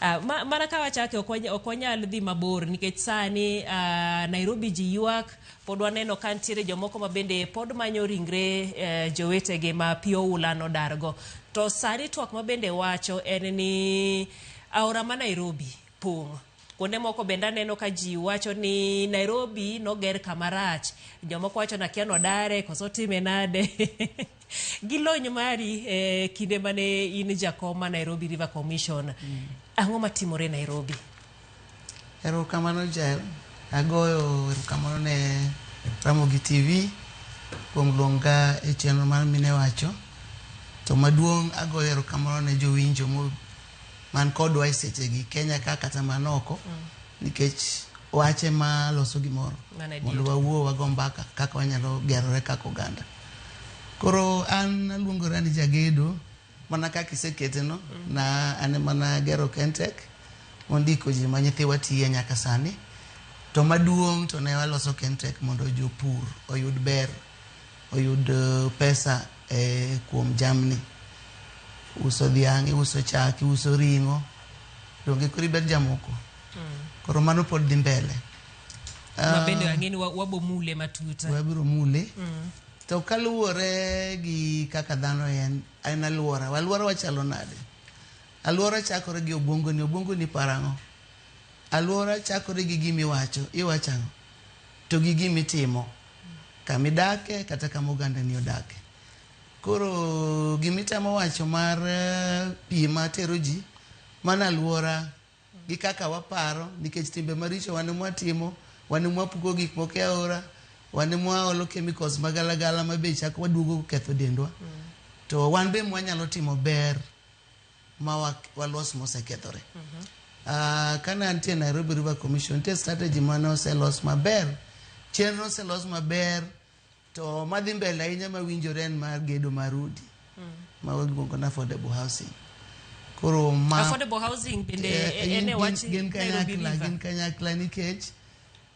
Mana ka wachake okwanyal dhi mabor nikech sani Nairobi ji ywak pod waneno ka ntiere jomoko ma bende pod manyo ringre jowetege ma pio ulano dargo. To sani twak ma bende wacho en ni aora ma Nairobi pong'. Kuonde moko bende aneno ka ji wacho ni Nairobi noger kamarach. Jomoko wacho na kia nodare koso time nade. Gilony mari kinde mane in jakoma Nairobi River Commission. Ang'o matimore Nairobi? Erokamano Jael. Agoyo erokamano ne Ramogi TV kuom luonga e chenro mar mine wacho. To maduong' agoyo erokamano ne jowinjo man kodwa e sechegi Kenya ka kata manoko nikech wache ma loso gimoro mondo wawuo wago mbaka kaka wanyalo gerore kaka oganda. Koro an aluongora ni jagedo mana kaka isekete no na ane mana gero Kentek mondiko ji ma nyithiwa tiye nyaka sani. To maduong' to ne waloso Kentek mondo jopur oyud ber, oyud pesa kuom jamni. Uso dhiang', uso chak, uso ringo. Donge kori ber jamoko. Koro mano pod dhi mbele. Mabende wang'eni wabo mule matuta. Wabiro mule. To kaluwore gi kaka dhano en alwora. Alwora wachalo nade. Alwora chakore gi obwongo ni parang'o. Alwora chakore gi gimiwacho, iwachang'o. To gi gimitimo. Kamidake kata kamoganda ni odake. Koro gimitamo wacho mar pi matero ji mana alwora gi kaka waparo nikech timbe maricho wane mwatimo, wane mwapuko gik moko e aora, wane mwaolo chemicals magalagala mabe chako waduogo ketho dendwa. To wan be mwanyalo timo ber ma walos mosekethore. Kana antie Nairobi River Commission te strategy mano oselos maber, chenro oselos maber. To madhi mbele ahinya mawinjore en mar gedo marudi ma waluongo na affordable housing. Koro affordable housing bende ene wach gin kanyakla nikech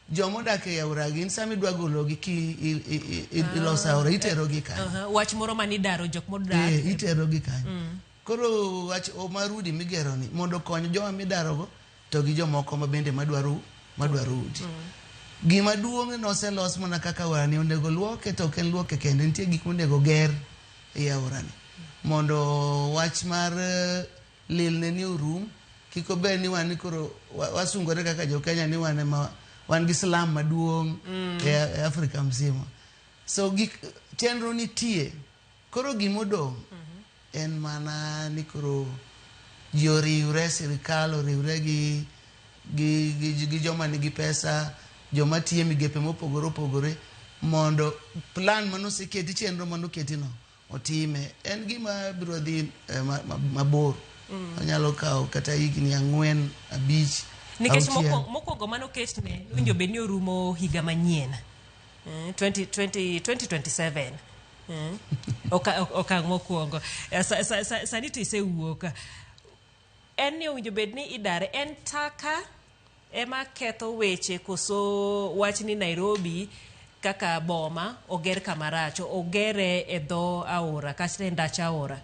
jomodak e aora gin sami dwa gologi ki iloso aora iterogi kanyo. Wach moro mani daro jok modak iterogi kanyo. Koro wach marudi migero ni mondo kony joma midarogo to gi jomoko ma bende madwaro udi. Gima duong' noselos mana kaka aorani onego luoke to ken luoke kende nitie gik monego ger e aorani mondo wach mar lilne ni orum kiko ber ni wan koro wasungore kaka jo Kenya ni wan gi slum maduong' e Afrika mzima. So gik chenro nitie. Koro gimodong' en mana ni koro ji oriwre, sirikal oriwre gi joma nigi pesa, joma tiye migepe mopogore mondo plan manoseketi chenro manoketi no otime. En gima biro dhi mabor. Onyalo kawo kata higni 4, 5. Nikech mokwongo manoketne winjo bed ni orumo higa manyien 2027. Okang' mokwongo. Sani to isewuok. En ni winjo bed ni idare en taka ema ketho weche koso wach ni Nairobi kaka boma oger kamaracho ogere e dho aora kata e ndach aora.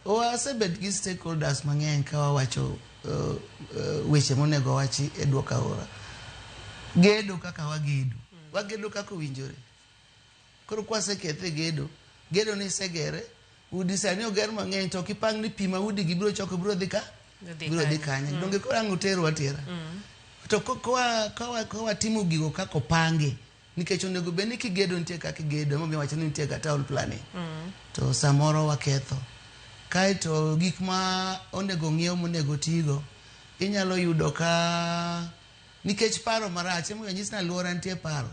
Wasebet gi stakeholders mang'eny ka wawacho weche monego wachi e dwok aora. Gedo kaka wagedo kaka owinjore. Koro kwasekethe gedo ni segere udi sani oger mang'eny to kipang ni pi ma udi gi biro choko biro dhi kanye. Donge koro ang' utero atera. To kwa timo gigo kako pange nikech onego bed ni kigedo nitie kaka igedo momiyo wacho ni nitie ka town planning. To samoro waketho. Kaeto gik ma onego ng'iew monego tigo inyalo yudo ka nikech paro marach emomiyo nyis na alwora nitie paro.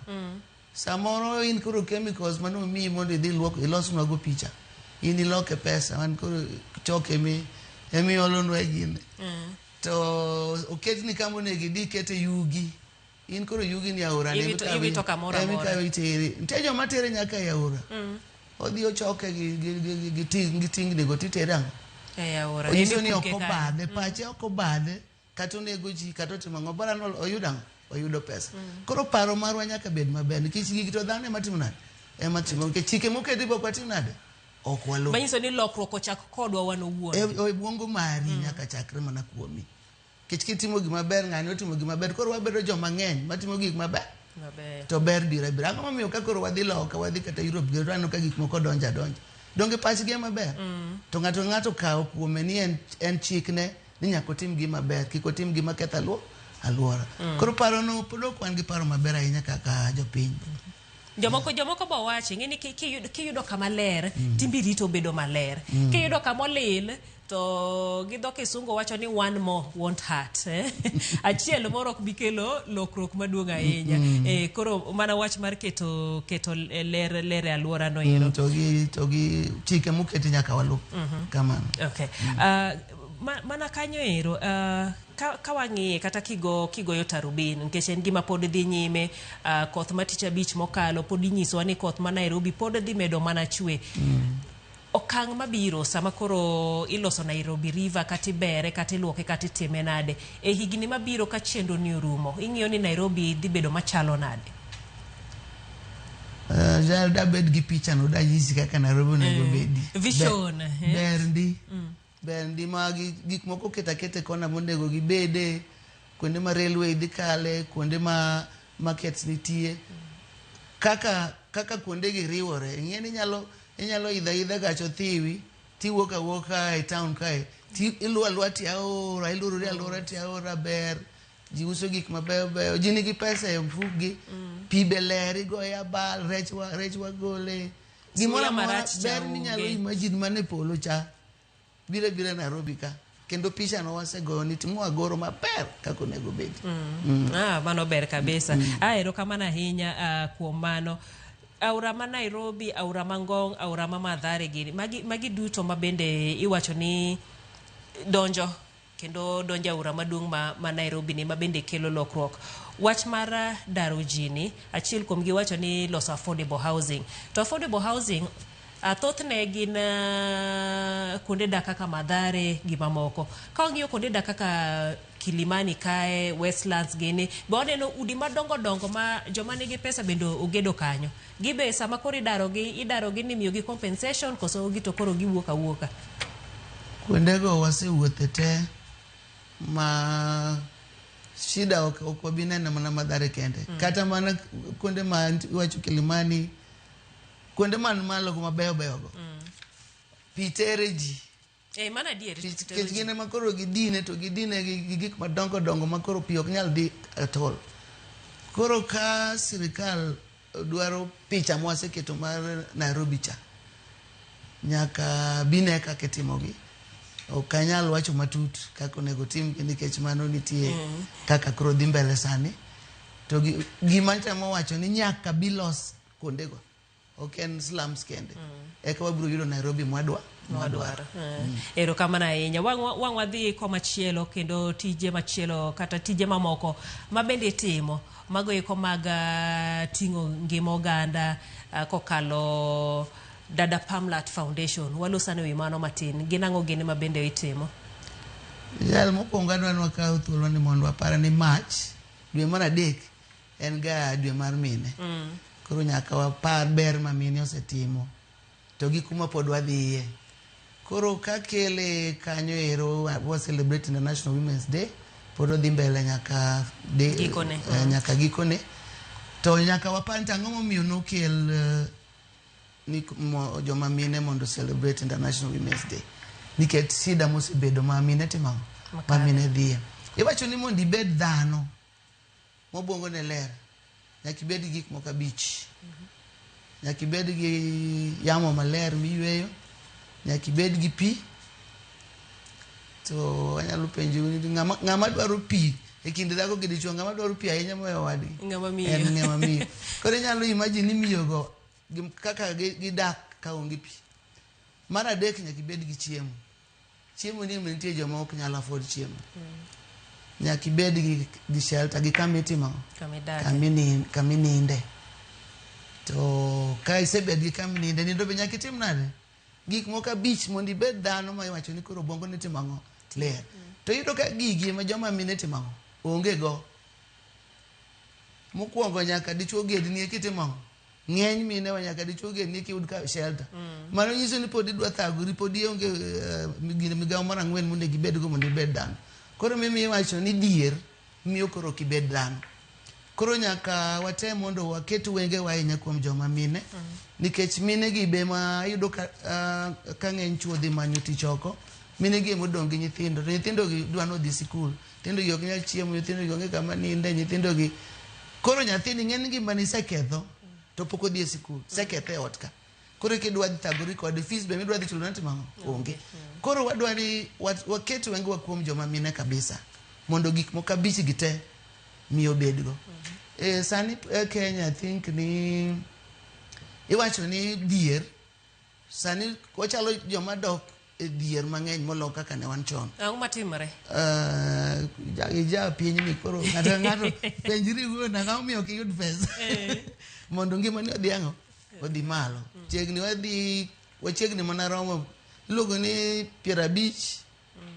Samoro in koro chemicals manomiyi mondo idhi ilosnwago picha. In iloke pesa wan koro choke emi olonwa e gine. To oketni kama onego idhi kete yugi. In koro yugi ni aora iwito kamoro amora. Nitie joma tere nyaka e aora. Odhi ochoke gi tingni go titere ang'o? E aora. Onyiso ni ok obadhe, pache ok obadhe, kata onego ji kata otimo ang'o bara no oyudo ang'o? Oyudo pesa. Koro paro marwa nyaka bed maber nikech gigi to dhano ema timo nade? Ema timo nikech chike moketi pok watimo nade? ok walu. Manyiso ni lokruok ochak kodwa wan owuon. E bwongo mari nyaka chakre mana kuomi. Kech kitimo gima ber, ng'ani otimo gima ber, koro wabedo joma ng'eny matimo gik maber. To ber bira. Ang'o momiyo ka koro wadhi loka, wadhi kata Europe, gero aneno ka gik moko donja. Donge pachgi ema ber. To ng'ato kawo kuome ni en chikne ni nyaka otim gima ber, kik otim gima ketho alwora. Koro parono pod ok wan gi paro maber ahinya kaka jopiny. Jomoko bo wachi ng'eni kiyudo kama ler timbi rito bedo maler. Kiyudo kama olil to gi dho kisungu wacho ni one more won't hurt. Achiel moro ok bi kelo lokruok maduong' ahinya. Koro mana wach mar keto ler alwora no ero. To gi chike muketi nyaka walu. Kamano. Okay. Mana kanyo ero ka wang'iye kata kigoyo tarubin nikech en gima pod dhi nyime, koth ma tich abich mokalo pod inyisowa ni koth ma Nairobi pod dhi medo mana chwe. Okang' mabiro sama koro iloso Nairobi River kata ibere kata iluoke kata itime nade e higni mabiro ka chenro ni orumo, ing'iyo ni Nairobi dhi bedo machalo nade? Da bed gi picha no da nyisi kaka Nairobi onego bedi. Vision. Bendi ma gik moko kete kona monego gibede, kuonde ma railway dhi kale, kuonde ma markets nitie. Kaka kuonde gi riwore, ing'eni inyalo idha gacho thiwi, tiwuok awuoka e town kae, iluwa ti aora, ilururi alwora ti aora ber, ji uso gik mabeyo, ji nigi pesa e mfukgi, pi be ler, igoyo abal, rech wagole. Gimoro amora ber minyalo imagine mane polo cha. Bire Nairobi ka. Kendo picha no wasego ni timo agoro maber kako nego bedi. Mano ber kabisa. Erokamano ahinya kuom mano. Aora ma Nairobi, aora ma Ngong, aora ma Mathare gini. Magi duto ma bende iwacho ni donjo aora maduong' ma Nairobi ni ma bende kelo lokruok. Wach mar daro jini, achiel kuom giwacho ni loso affordable housing. To affordable housing thothne gin kuonde dak kaka Mathare gi mamoko. Ka wang'iyo kuonde dak kaka Kilimani kae, Westlands gini, be waneno udi madongo ma joma nigi pesa bende ogedo kanyo. Gibe sama koro idarogi ni miyogi compensation koso gito koro giwuok awuoka. Kuondego wasewuothe te ma shida ok wabineno mana Mathare kende. Kata mana kuonde ma iwacho Kilimani, kuonde man malo go mabeyo go. Pitere ji. Mana diere. Kech gine makoro gidine gi gik madongo makoro pi ok nyal di at all. Koro ka sirikal dwaro picha mwaseketo mar Nairobi cha, nyaka bine kaka itimogi. Ok anyal wacho matut kaka onego tim nikech mano nitie kaka koro dhi mbele sani. To gima temo wacho ni nyaka bilos kuondego. Ok en slums kende. Eka wabiro yudo Nairobi mwadwaro. Erokamano ahinya. Wang' wadhi komachielo kendo tije machielo kata tije mamoko ma bende timo. Mago eko mag ting'o ngima oganda kokalo Dada Pamlat Foundation. Walosane wi mano matin. Ginang'o gini ma bende itimo? Jal mokwongo adwano kawo thuolo ni mondo apara ni March, dwe mar 3 en ga dwe mar mine. Koro nyaka wapar ber ma mine osetimo. To gi kuma pod wadhiye. Koro kakele kanyo ero wa celebrate International Women's Day. Pod odhi mbele nyaka gikone. To nyaka wapar tang'o momiyo nokel joma mine mondo celebrate International Women's Day. Nikech shida mosebedo ma mine timo. Ma mine dhiye. Iwacho ni mondo ibed dhano mobongo ne ler. Nyaka ibed gi gik moko abich. Nyaka ibed gi yamo maler miyweyo. Nyaka ibed gi pi. To anyalo penjo ng'ama dwaro pi e kinde dhako gi dichuo, ng'ama dwaro pi ahinya moyo wadgi? Ng'ama miyo. En ng'ama miyo. Koro inyalo imagine ni miyogo kaka gidak ka onge pi. Mar adek nyaka ibed gi chiemo. Chiemo ni nitie joma ok nyalo afford chiemo. Nyaka ibed gi shelter gi kamitimo. Kamininde. To ka isebed gi kamininde, nindo be nyaka itim nade? Gik moko abich mondo ibed dhano ma iwacho ni koro bongo ni timo ang'o ler. To yudo ka gigi ma joma mine timo ang'o onge go. Mokwongo nyaka dichuo gedni e kitimo ang'o ng'eny mine wa nyaka dichuo gen ni kiyud ka shelter mano nyiso ni pod idwa thagori pod ionge migawo mar ang'wen mondo gibedgo mondo ibed dhano. Koro mimi wacho ni dier miyo koro kibed dhano. Koro nyaka watem mondo waket wenge wa ahinya kuom joma mine nikech mine gi be ma yudo ka ng'eny chuo dhi manyo tich oko, mine gi modong' gi nyithindo, to nyithindo gi dwa nodhi sikul, nyithindo gi ok nyal chiemo, nyithindo gi onge kama ninde, nyithindo gi koro nyathini ng'eny gima ni seketho to pok odhi e sikul, seketho e ot ka. Koro kidwa dhi thagori kod fees be midwa dhi chulo nati mang'o onge. Koro wadwa ni waket wenge wa kuom joma mine kabisa mondo gik moko abich gi te miyo bedgo. Sani Kenya I think ni iwacho ni dier sani wachalo joma dok e dier mang'eny molo kaka ne wan chon. Ang'o matimore? Ja piny ni koro ng'ato penjri wuon ang'o miyo ok iyud pesa mondo ngimani odhi ang'o odhi malo. Wachiegni mana romo iluongo ni 50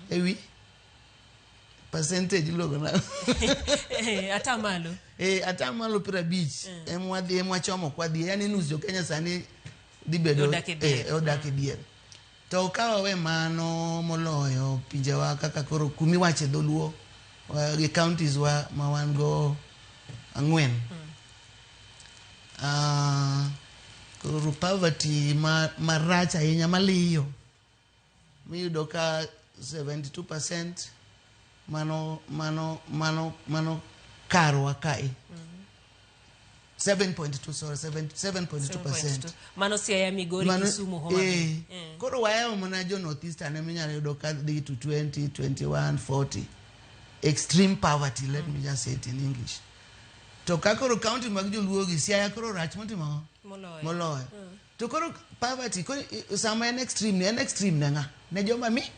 ewi percentage iluongo na atamalo atamalo 50 emwachomo kwadhi, yani nus jo Kenya sani dhi bedo odak e dier. To kawa we mano moloyo pinjewa kaka koro kumiwache dholuo gi counties wa ma wan go 4 koro poverty marach ahinya maliyo miyudo ka 72% mano karwa kae 7.2% mano Siaya, Migori, Kisumu, Homa Bay. Koro wayawo mana jo North Eastern eminyalo yudo ka dhi to 20, 21, 40 extreme poverty, let me just say it in English. To ka koro county mag joluo gi Siaya koro rach motimo moloyo. To koro poverty koro sama en extreme ne ng'a? Ne joma mine.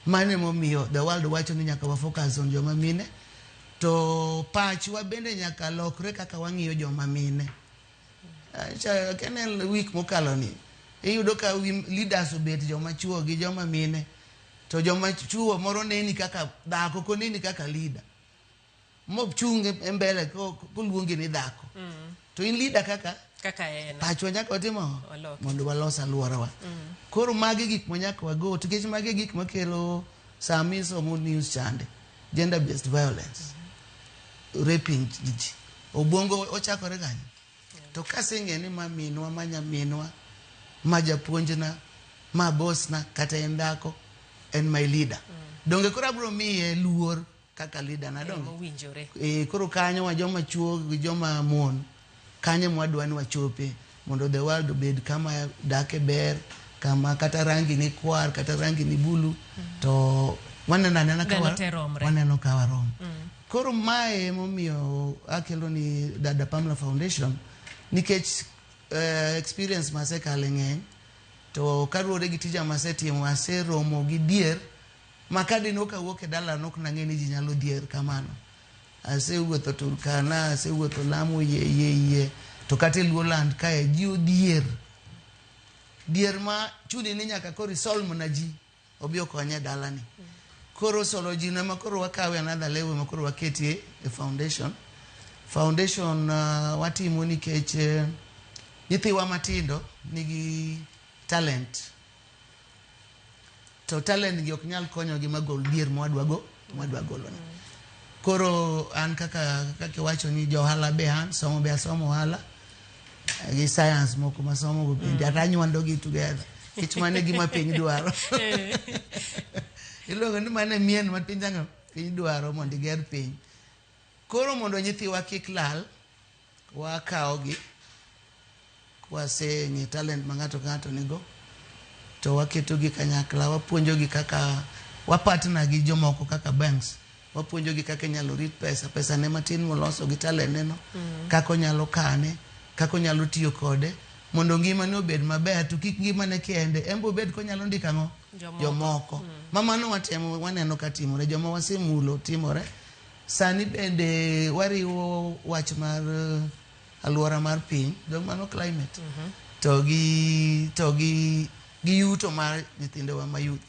Mane momiyo the world wacho ni nyaka wa focus on joma mine. To pachwa bende nyaka lokre kaka wang'iyo joma mine. Kene week mokalo ni iyudo ka leaders obet joma chuo gi joma mine, to joma chuo moro neni kaka dhako ko neni kaka leader mochunge e mbele ko luongi ni dhako. To in leader kaka en pachwa nyaka watimo mondo walos alworawa. Koro magi gik manyaka wago, tukech magi gik makelo sami somo news chande, gender based violence, raping ji, obwongo ochakore kanyo. To kaseng'e ni ma minwa ma nyaminwa ma japuonjna ma bossna kata en dhako en my leader, donge koro abro miye luor kaka leader na donge koro kanyo wa joma chuo gi joma mon kanyo mwadwa ni wachope mondo the world obed kama dake ber, kama kata rangi ni kwar kata rangi ni bulu to waneno ka warom. Koro mae momiyo akelo ni Dada Pamela Foundation nikech experience masekale ng'eny, to karuore gi tija masetimo aseromo gi dier makadi no kawuok e dala nok nang'e ni ji nyalo dier kamano. Asewuotho Turkana, asewuotho Lamu ye to kata Luoland kae ji odier ma chuni ni nyaka koro isol mana ji obi okonye dalani. Koro solo ji na makoro wakawe another level makoro waketie e foundation watimo nikech nyithiwa matindo nigi talent, to talent gi ok nyal konyo gi magol dier mwadwa golo. Koro an kaka wacho ni johala be an somo be asomo ohala gi science moko masomo go bende atanyuando gi together kich mane gima piny dwaro iluongo ni mane mien ma piny dwaro mondo iger piny. Koro mondo nyithiwa kik lal wakaogi kwaseng'e talent ma ng'ato nigo to waketogi kanyakla, wapuonjogi kaka wapatna gi jomoko kaka banks, wapuonjogi kaka inyalo rit pesa ne matin moloso gi talent neno, kaka onyalo kane, kaka onyalo tiyo kode mondo ngimane obed maber, to kik ngimane kende embo obed konyalo ndikang'o jomoko. Mamano watemo waneno ka timore, joma wasemulo timore. Sani bende wariwo wach mar alwora mar piny, mano climate, to gi yuto mar nyithindowa ma youth.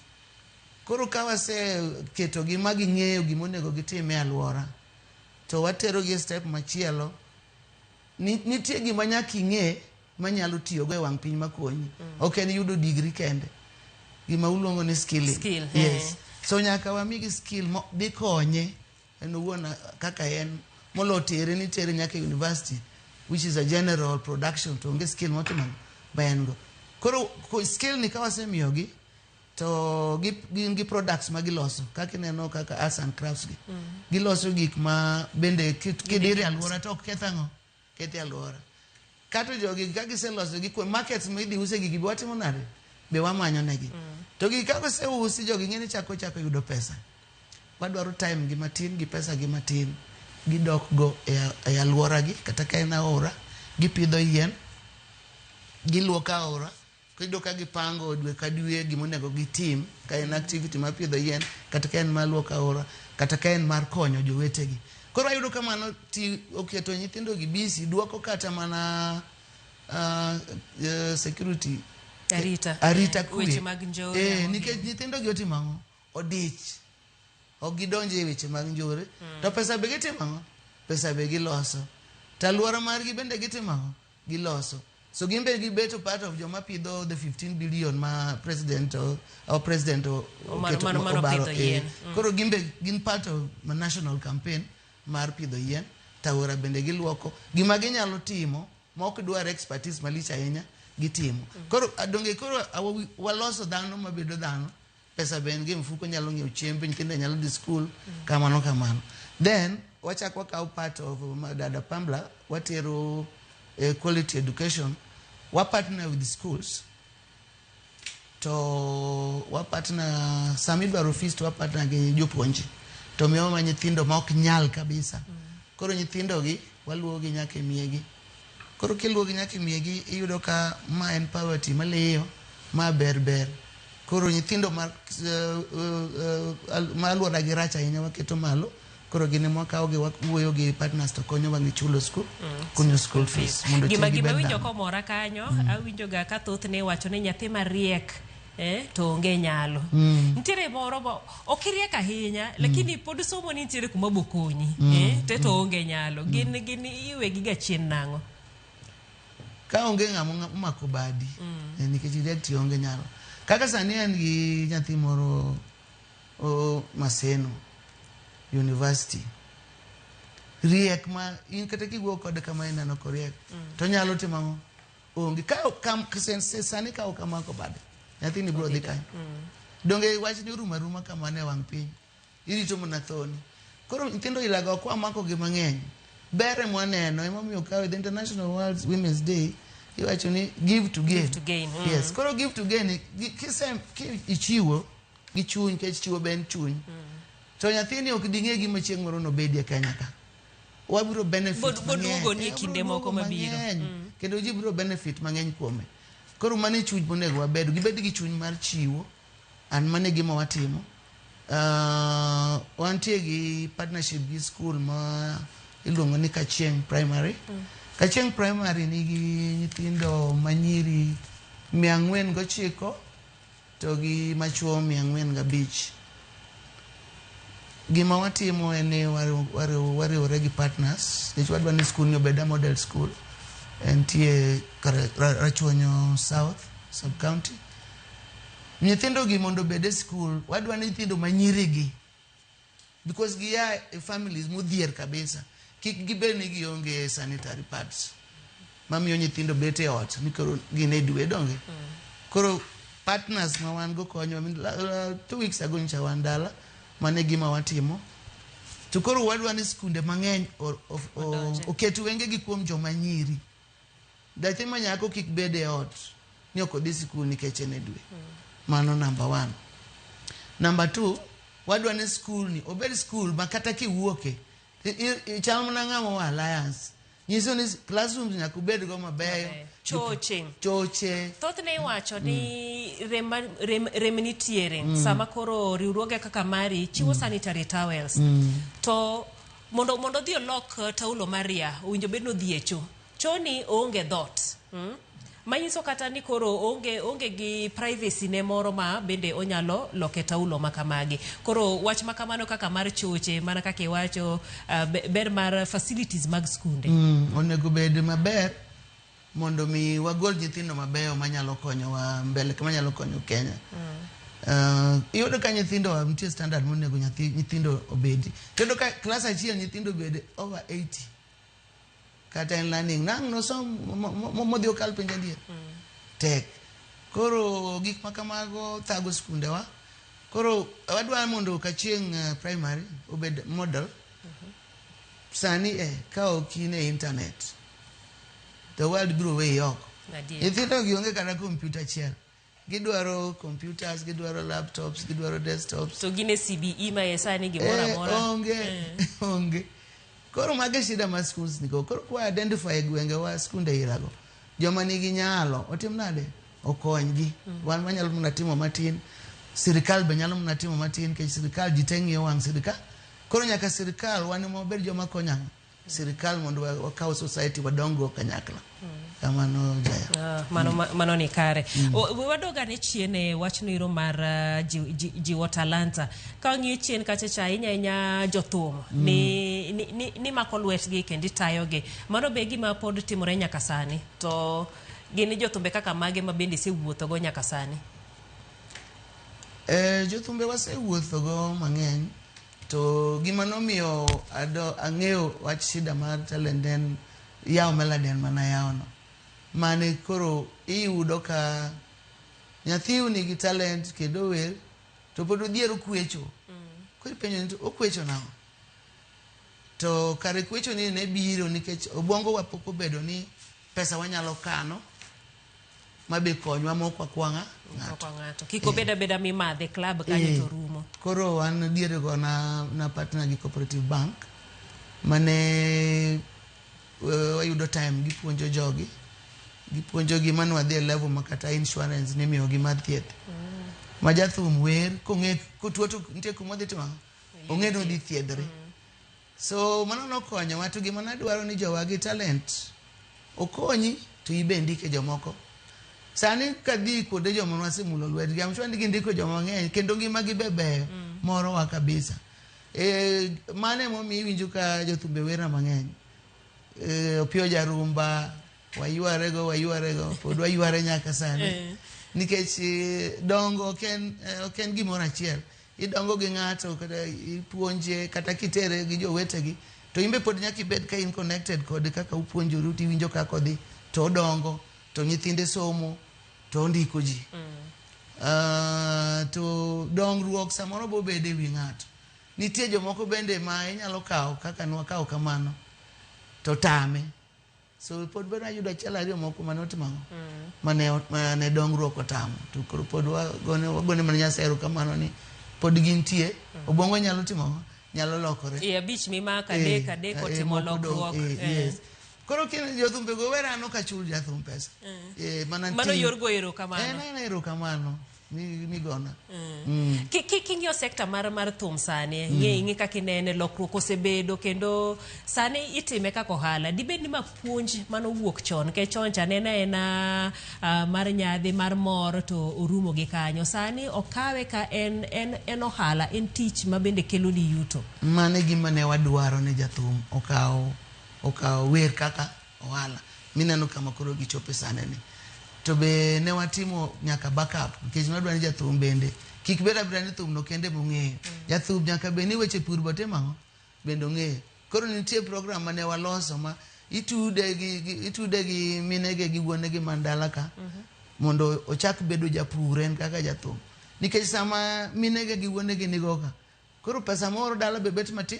Koro ka waseketogi ma ging'eyo gimonego gitim e alwora, to waterogi step machielo nitie gima nyaka ing'e manyalo tiyo go e wang' piny makonyi. Ok en yudo degree kende. Gima uluongo ni skilling. Skill. Yes. So nyaka wamigi skill dhi konye en owuon kaka en molo tere ni tere nyaka university which is a general production to onge skill motimo bayan go. Koro skill ni kawasemiyogi to gin gi products ma giloso kaka ineno kaka arts and crafts gi. Giloso gik ma bende kidiri alwora to ok kethango kete alwora. Kato jogi ka giseloso gi kwa markets ma idhi use gigi watimo nade be wamanyo negi. To gigi ka giseusi jogi ng'eni chako yudo pesa. Wadwaro time gi matin gi pesa gi matin gidok go e alwora gi kata ka en aora gipidho yien giluoka aora kendo ka gipango dwe ka dwe gimonego gitim ka en activity mar pidho yien kata ka en mar luoka aora kata ka en mar konyo jowetegi. Koro ayudo kamano ti oketo nyithindo gi busy duoko kata mana security arita kwe. Weche mag njore. Nikech nyithindo gi otimo ang'o? Odich. Ok gidonje e weche mag njore. To pesa be gitimo ang'o? Pesa be giloso. To alwora margi bende gitimo ang'o? Giloso. So gimbe gibeto part of joma pidho the 15 billion ma president obaro. Koro gimbe gin part of my national campaign mar pidho yien. Taora bende giluoko. Gima ginyalo timo ma ok dwar expertise malich ahinya gitimo. Koro adonge koro waloso dhano mabedo dhano. Pesa ben gi mfuko nyalo ng'iewo chiembe nyithindo nyalo dhi school kamano. Then wachak wakaw part of Dada Pambla watero quality education partner with the schools to partner sami dwaro fees to partner gi jopuonje to miyo ma nyithindo ma ok nyal kabisa. Koro nyithindo gi waluwo gi nyaka miegi. Koro kiluwo gi nyaka miegi iyudo ka ma en poverty maliyo ma ber. Koro nyithindo ma alwora gi rach ahinya waketo malo. Koro gine mwakawo gi wuoyo gi partners to konyo wangi chulo school kunyo school fees mondo gima winjo komora kanyo awinjo ga ka thoth ne wacho ni nyathi mariek to onge nyalo. Nitiere moro ok riek ahinya lakini pod somo ni nitiere kuma bokonyi to onge nyalo. Gin iwe gi ga chien nango. Ka onge ng'amo mako badi nikech riek onge nyalo. Kaka sani en gi nyathi moro Maseno University. Riek ma in kata kigo kod kama inano koriek to nyalo timo onge ka sani ka okamako bade nyathini bro dhi kanyo. Donge wach ni ruma kama ne wang' piny irito mona thoni. Koro nyithindo ilago kwa mako gi mang'eny bere mwaneno emomiyo kawe the International World Women's Day iwacho ni give to gain. Yes, koro give to gain ichiwo gi chuny kech chiwo ben chuny. To nyathini ok ding'e gima chieng' moro nobedie Kenya ka. Wabiro benefit mang'eny. Kinde moko mabiro. Kendo ji biro benefit mang'eny kuome. Koro mane chuny monego wabed. Gibed gi chuny mar chiwo. An mane gima watimo. Wantie gi partnership gi school ma iluongo ni Kachieng Primary. Kachieng Primary nigi nyithindo manyiri 409 to gi machuo 405. Gima watimo ene wariwore gi partners. Wadwa ni school ni obeda model school. Entie Rachuonyo South sub-county. Nyithindo gi mondo bede school. Wadwa ni nyithindo manyiri gi. Because giya families modhier kabisa. Kik gibed ni gionge sanitary pads. Mamiyo nyithindo bete ot. Nikoro gine dwe donge. Koro partners ma wan go konyo. 2 weeks ago ncha wan dala. Mane gima watimo. To koro wadwa ni skunde mang'eny oketo wenge gi kuom joma nyiri. Dathi manyako kik bede ot. Ni ok odhi skul nikech en dwe. Mano number 1. Number 2, wadwa ni skul ni obed skul ma kata kiwuoke chal mana ng'amo alliance. Nyiso ni classrooms nyaka bed go mabeyo. Choche. Thothne iwacho ni rem nitiere sama koro riwruoge kaka mari chiwo sanitary towels. To mondo dhi olok taulo maria owinjo bed no dhi e cho. Choni onge dot. Manyiso kata ni koro onge gi privacy ne moro ma bende onyalo loke taulo makamagi. Koro wach makamano kaka mar choche mana kaka iwacho ber mar facilities mag skunde. Onego bed maber mondo mi wagol nyithindo mabeyo manyalo konyowa mbele kama nyalo konyo Kenya. Iyudo ka nyithindo nitie standard monego nyithindo obedi. Kendo ka class achiel nyithindo obede over 80. Kata en learning nang no som modhi okal penja ndiye. Tek. Koro gik makamago thago skunde wa. Koro wadwa mondo kachieng primary obed model. Sani ka okine internet. The world grew way yok. Nyithindo gionge kata computer achiel. Gidwaro computers, gidwaro laptops, gidwaro desktops. So gine CBE ma esani gimora mora. Onge. Koro mage shida ma schools niko. Koro kwa identify gwenge wa skunde irago. Joma nigi nyalo otim nade okonygi. Wan manyalo mnatimo matin. Sirikal be nyalo mnatimo matin ke sirikal jitengi wang sirikal. Koro nyaka sirikal wan mo ber joma konyang. Sirikal mondo wakaw society wadongo kanyakla. Kamano jaya. Mano ni kare. Wadoga ne chiene wachno iro mar jiwo talanta. Ka ng'iyo chien kacha cha inya jothum ni mako lwetgi kendi tayogi. Mano be gima pod timore nyaka sani. To gini jothumbe kaka mage ma bende sewuotho go nyaka sani. Jothumbe wasewuotho go mang'eny. To gima nomiyo ang'eyo wach shida mar talenten yaw meladen mana yaw no. Mane koro iyudo ka nyathi nigi talent kendo wer to pod odhiero kwecho. Koro penjo ni okwecho nang'o? To kare kwecho ni ne biro nikech obwongo wa pok obedo ni pesa wanyalo kano mabe konywa moko kwanga ng'ato. Kiko beda mimadhe club kanyo to rumo. Koro wan diere go na partner gi Cooperative Bank mane wayudo time gipuonjo jogi. Gipuonjo gi manu adhi level makata insurance ni miyo gi mathieth. Ma jathum wer kong'e kotuo to nitie kumodhi to ong'e no dhi thiedhre. So mano nokonyo wato gima nadwaro ni jowa gi talent okonyi to ibendi ke jomoko. Sani kadhi kuonde joma wasemulo lwetgi amchwa ni gindiko joma ng'eny kendo ngima gi bebe moro wa kabisa. Mane momi iwinjo ka jothumbe wera mang'eny. Opio jarumba wayuarego pod wayuare nyaka sani. Nikech dongo oken gimoro achiel. Idongo gi ng'ato kata ipuonje kata kitere gi jowetegi to imbe pod nyaka ibed ka in connected kod kaka upuonjoru tiwinjo kaka odhi to dongo to nyithinde somo to ndiko ji. To dongruok samoro bo bede wi ng'ato. Nitie jomoko bende ma inyalo kawo kaka nwakawo kamano to tame. So pod bena yudo achiel ariyo moko manotimo mane dongruok otamo. To koro pod wagone mana Nyasaye kamano ni pod gintie obwongo nyalo timo nyalo lokore. Abich mimaka adek otimo lokruok. Yes. Koro kene jothumbe go wera no kachul jathum pesa. Mano yorgo erokamano. Erokamano. Migona. King'iyo sekta mar thum sani ng'e kaka inene lokruok osebedo kendo sani itime kaka ohala. Dibed ni mapuonj mano wuok chon ke chon cha nena mar nyadhi mar mor to orumo gi kanyo. Sani okawe ka en ohala, en tich ma bende kelo ni yuto. Mane gima ne wadwaro ne jathum okawo wer kaka ohala. Mineno kama koro gichope sana ni. To be ne watimo nyaka backup nikech nwadwa ni jathum bende kik beda ni thum no kende mong'eyo. Jathum nyaka be ni weche pur bote mango bende ong'eyo. Koro nitie program mane waloso ma itude gi minege gi wuonege mandala ka mondo ochak bedo japur en kaka jathum. Nikech sama minege gi wuonege nigo ka koro pesa moro dala be bet mati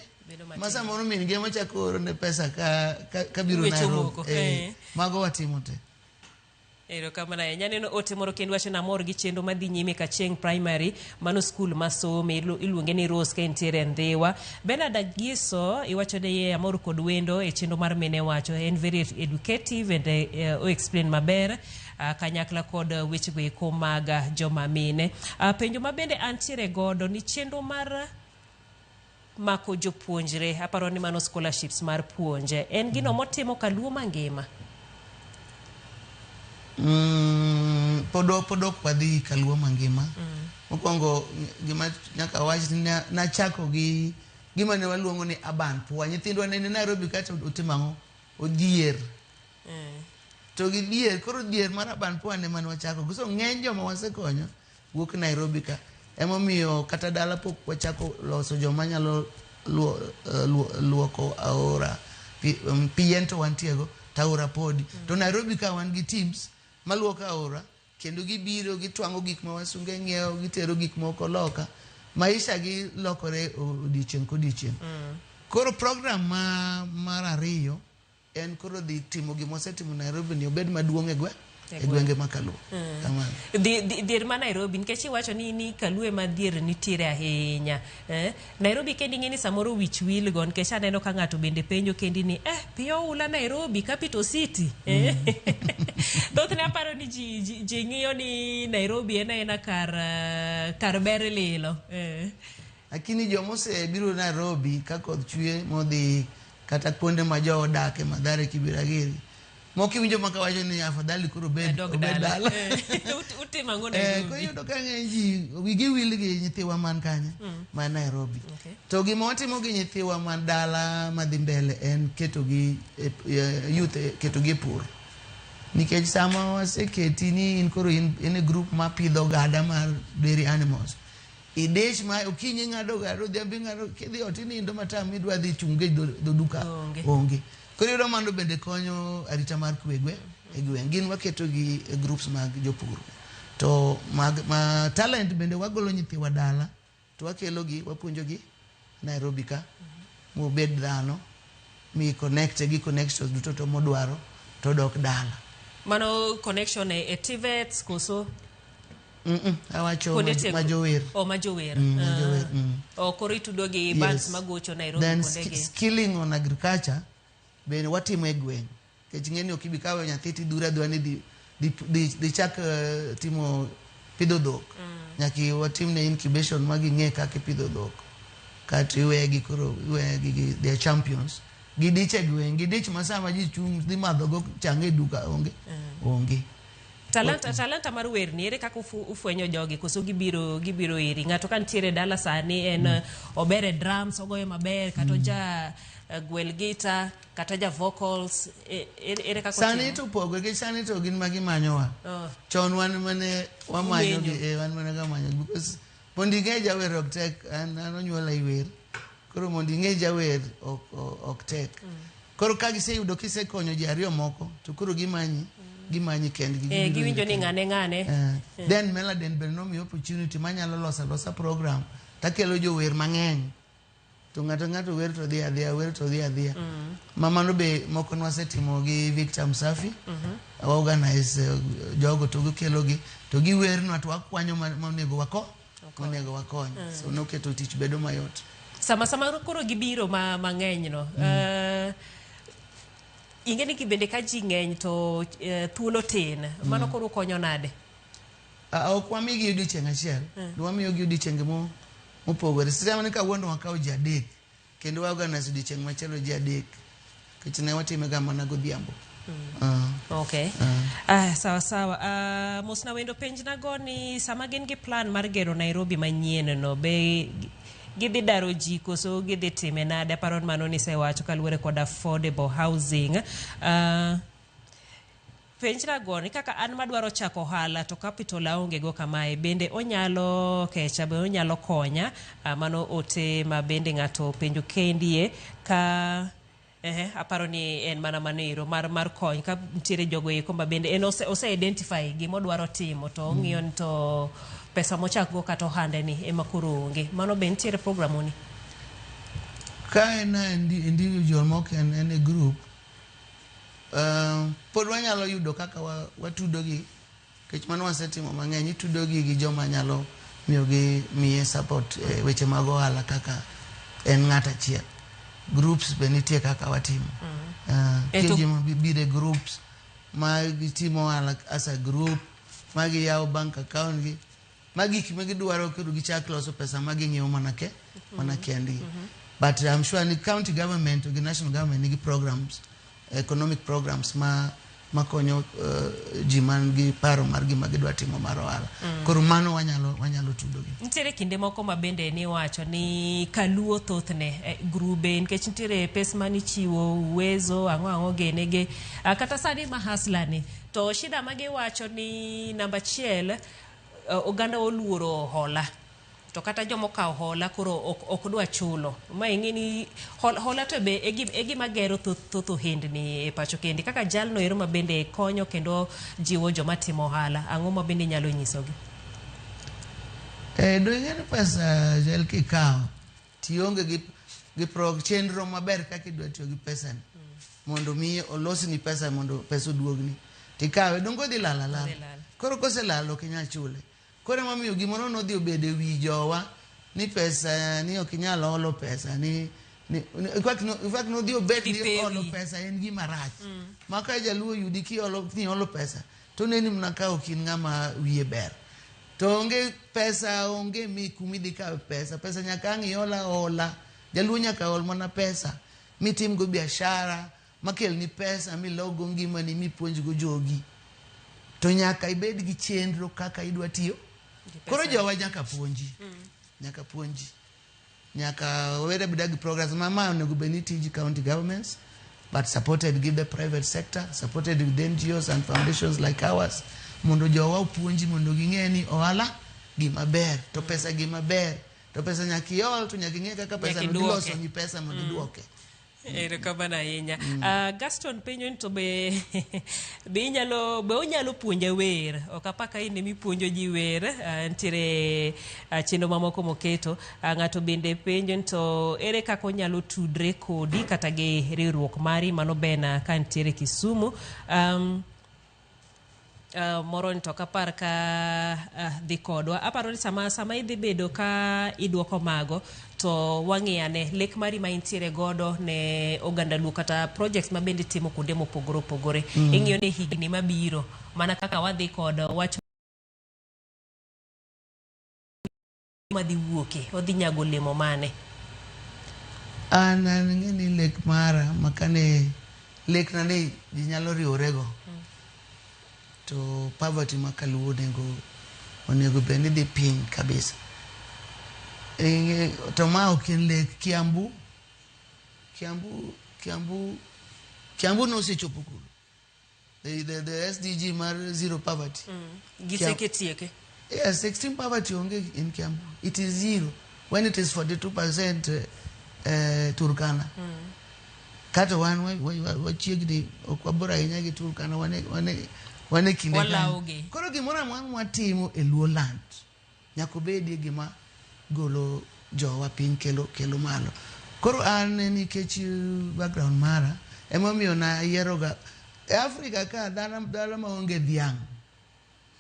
masa moro min ge machako oro ne pesa ka biro Nairobi. Mago watimo te. Erokamano nyaneno ote moro kendo wacho namor gi chendo madhi nyime ka Chieng Primary mano skul masome iluonge ni Rose kentiere Ndhiwa. Bernard Agiso iwacho ne ye amor kod wendo e chendo mar mine wacho en very educative and o explain maber kanyakla kod weche go eko mag joma mine. Penjo mabende antiere godo ni chendo mar mako jopuonjre aparo ni mano scholarships mar puonje en gino motimo Kaluo mangima. Podok wadhi Kaluo mangima. Mokwongo gima nyaka wach na chako gi gima ne waluongo ni aban pwa. Nyithindwa ne Nairobi kata otimang'o odier. To gi dier, koro dier mar aban pwa ne man wachako. So ng'eny joma wasekonyo wuok Nairobi ka. Emomiyo kata dala pok wachako loso joma nyalo luoko aora. Pien to wantiego, taora podi. To Nairobi ka wan gi teams maluoko aora. Kendo gibiro gitwango gik ma wasunge ng'iewo, gitero gik moko loka. Maisha gi lokore odiochieng' kodiochieng'. Koro program mar ariyo en koro dhi timo gimosetimo Nairobi ni obed maduong' e gwenge ma Kaluo. Dhier ma Nairobi, nikech iwacho ni Kaluo ema dhier nitiere ahinya. Nairobi kendi ng'eni samoro wich wil go, nikech aneno ka ng'ato bende penjo kendi ni Pio ula Nairobi, capital city. Thothne aparo ni ji ng'iyo ni Nairobi ena kar ber lilo. Lakini jomose biro Nairobi ka koth chwe modhi kata kuonde ma jo odake Mathare, Kibiragiri. Moki winjo makawacho ni afadhali kuro obed dala. Utimo Nairobi. Ko yudo ka ng'eny ji wigi wil gi nyithiwa man kanye ma Nairobi. To gima watimo gi nyithiwa man dala madhi mbele en keto gi youth keto gi pur. Nikech sama waseketi ni in koro in a group ma pidho gada mar dairy animals. Idech ma okinyi ng'ado gado dhiambi ng'ado kidhi otini indo matam idwa dhi chunge do duka onge. Koro yudo mano bende konyo arita mar kwegwe e gweng'. Gin waketo gi groups mag jopur. To ma talent bende wagolo nyithiwa dala to wakelo gi wapuonjo gi Nairobi ka mo bed dhano mi connect gi connections duto to modwaro to dok dala. Mano connection e TVETs koso? Awacho majower. Majower. Koro itudo gi bands magocho Nairobi kondege. Then skilling on agriculture bende watimo e gweng'. Kech ng'eni okibi kawe nyathi tidura dwani di chak timo pidho dhok. Nyaki watimne incubation magi ng'e kaka pidho dhok. Kati iwegi koro iwegi they are champions. Gidich e gweng', gidich masama ji chung dhi madho go change duka onge. Talanta mar wer ni ere kaka ufwenyo jogi koso gibiro iri ng'ato kan tiere dala sani en obere drums ogoyo maber kata ja gwel guitar kata ja vocals ere kaka sani to pogo gi sani to gin magi manyowa chon wan mane wamanyo gi wan mane ga manyo because mondi nge jawer ok tek an onyuola iwer koro mondi nge jawer ok tek koro ka giseyudo kisekonyo ji ariyo moko to koro gimanyi kendgi giwinjo ni ng'ane then Meladen bende nomiyo opportunity manyalo losa program takelo jower mang'eny to ng'ato wer to dhi adhiya mamano be moko nwasetimo gi Victor Msafi organize jogo to gikelo gi to giwernwa to wakwanyo monego wakony so noketo tich bedo mayot sama koro gibiro mang'eny no ingeni kibende ka ji ng'eny to thuolo tin mano koro konyo nade ok wamigi odiochieng' achiel wamiyo gi odiochienge mopogore sitama ni kawuono wakawo ji adek kendo waorganize odiochieng' machielo ji adek kech ne watime ga mana godhiambo sawa mosna wendo penjna go ni sama gin gi plan mar gero Nairobi manyien no be gidhi daro ji koso gidhi time nade paron mano ni sewacho kaluwore kod affordable housing penjna go ni kaka an madwaro chako ohala to capital aonge go kamae bende onyalo kecha be onyalo konya mano ote ma bende ng'ato penjo kendie ka aparo ni en mana manero mar kony ka ntiere jogo eko ma bende en ose identify gima odwaro timo to ong'iyo ni to pesa mochak go kata ohande ni ema koro onge mano be ntiere program ni ka en individual moko en a group pod wanyalo yudo kaka watudo gi kech mano wasetimo mang'eny itudo gi joma nyalo miye support weche mag ohala kaka en ng'at achiel groups be nitie kaka watimo kijima bire groups ma gitimo ohala as a group ma giyawo bank account gi magi gidwaro kendo gichak loso pesa magi ng'iewo mana kendi but I'm sure the county government or the national government nigi programs economic programs ma makonyo ji man gi paro mar gima gidwa timo mar ohala. Koro mano wanyalo tudogi. Nitiere kinde moko ma bende ni wacho ni kaluo thothne grube nikech nitiere pes mani chiwo uwezo ang'o genege kata sani mahasla ni to shida magi wacho ni namba achiel oganda oluoro hola to kata jomo kawo hola koro ok dwa chulo ma ing'eni hola to be gima gero thoth ohendni e pacho kendi kaka jalno ero ma bende konyo kendo jiwo joma timo ohala ang'o ma bende nyalo nyisogi? Do ing'eni pesa jel kikawo tionge gi chenro maber kaka idwa tiyo gi pesa mondo mi olosni pesa mondo pesa oduogni tikawe dongo dhi lala koro koselalo ok inyal chule. Koro mamiyo gimoro nodhi obede wi jowa ni pesa ni ok inyal holo pesa ni in fact nodhi obed ni holo pesa en gima rach maka jaluo yudi ki holo pesa to neni mna ka ok in ng'ama wiye ber to onge pesa onge mi kumidhi kawe pesa nyaka ang' hola jaluo nyaka hol mana pesa mitim go biashara makel ni pesa milogo ngimani mipuonj go jogi to nyaka ibed gi chenro kaka idwa tiyo. Koro jowa nyaka puonji nyaka were bidagi programs mama onego beni tiji county governments but supported give the private sector supported with NGOs and foundations like ours mondo jowa puonji mondo ging'e ni ohala gima ber to pesa gima ber to pesa nyaka iol to nyaka ing'e kaka pesa no giloso ni pesa mondo iduoke. Erokamano ahinya. Gaston penjo to be unyalo puonja wer ok apaka in mipuonjo ji wer ntiere chenro mamoko moketo ng'ato bende penjo to ere kaka onyalo tudre kodi kata gi riwruok mari mano bena ka ntiere Kisumu moro to kapar ka dhi kodwa aparo ni sama idhi bedo ka idwoko mago to wang'iyane lek mari ma intiere godo ne oganda luo kata projects ma bende timo kuonde mopogore opogore ing'iyo ne higni mabiro mana kaka wadhi kod wacho madhi wuoke odhi nyago olemo mane an ng'eni lek mara makane lek na ne ji nyalo riworego to poverty makaluo onego bed ni dhi piny kabisa. To ma ok en lek Kiambu nosechopo kuro the SDG mar zero poverty giseketieke. Yes, extreme poverty onge in Kiambu. It is zero when it is 42% Turkana. Kata wan wachiegni ok wabor ahinya gi Turkana wane kinde walauge. Koro gimoro amora mwatimo e luo land nyaka obedie gima golo jowa piny kelo malo. Koro an nikech background mara emomiyo na yieroga e Afrika ka dala maonge dhiang'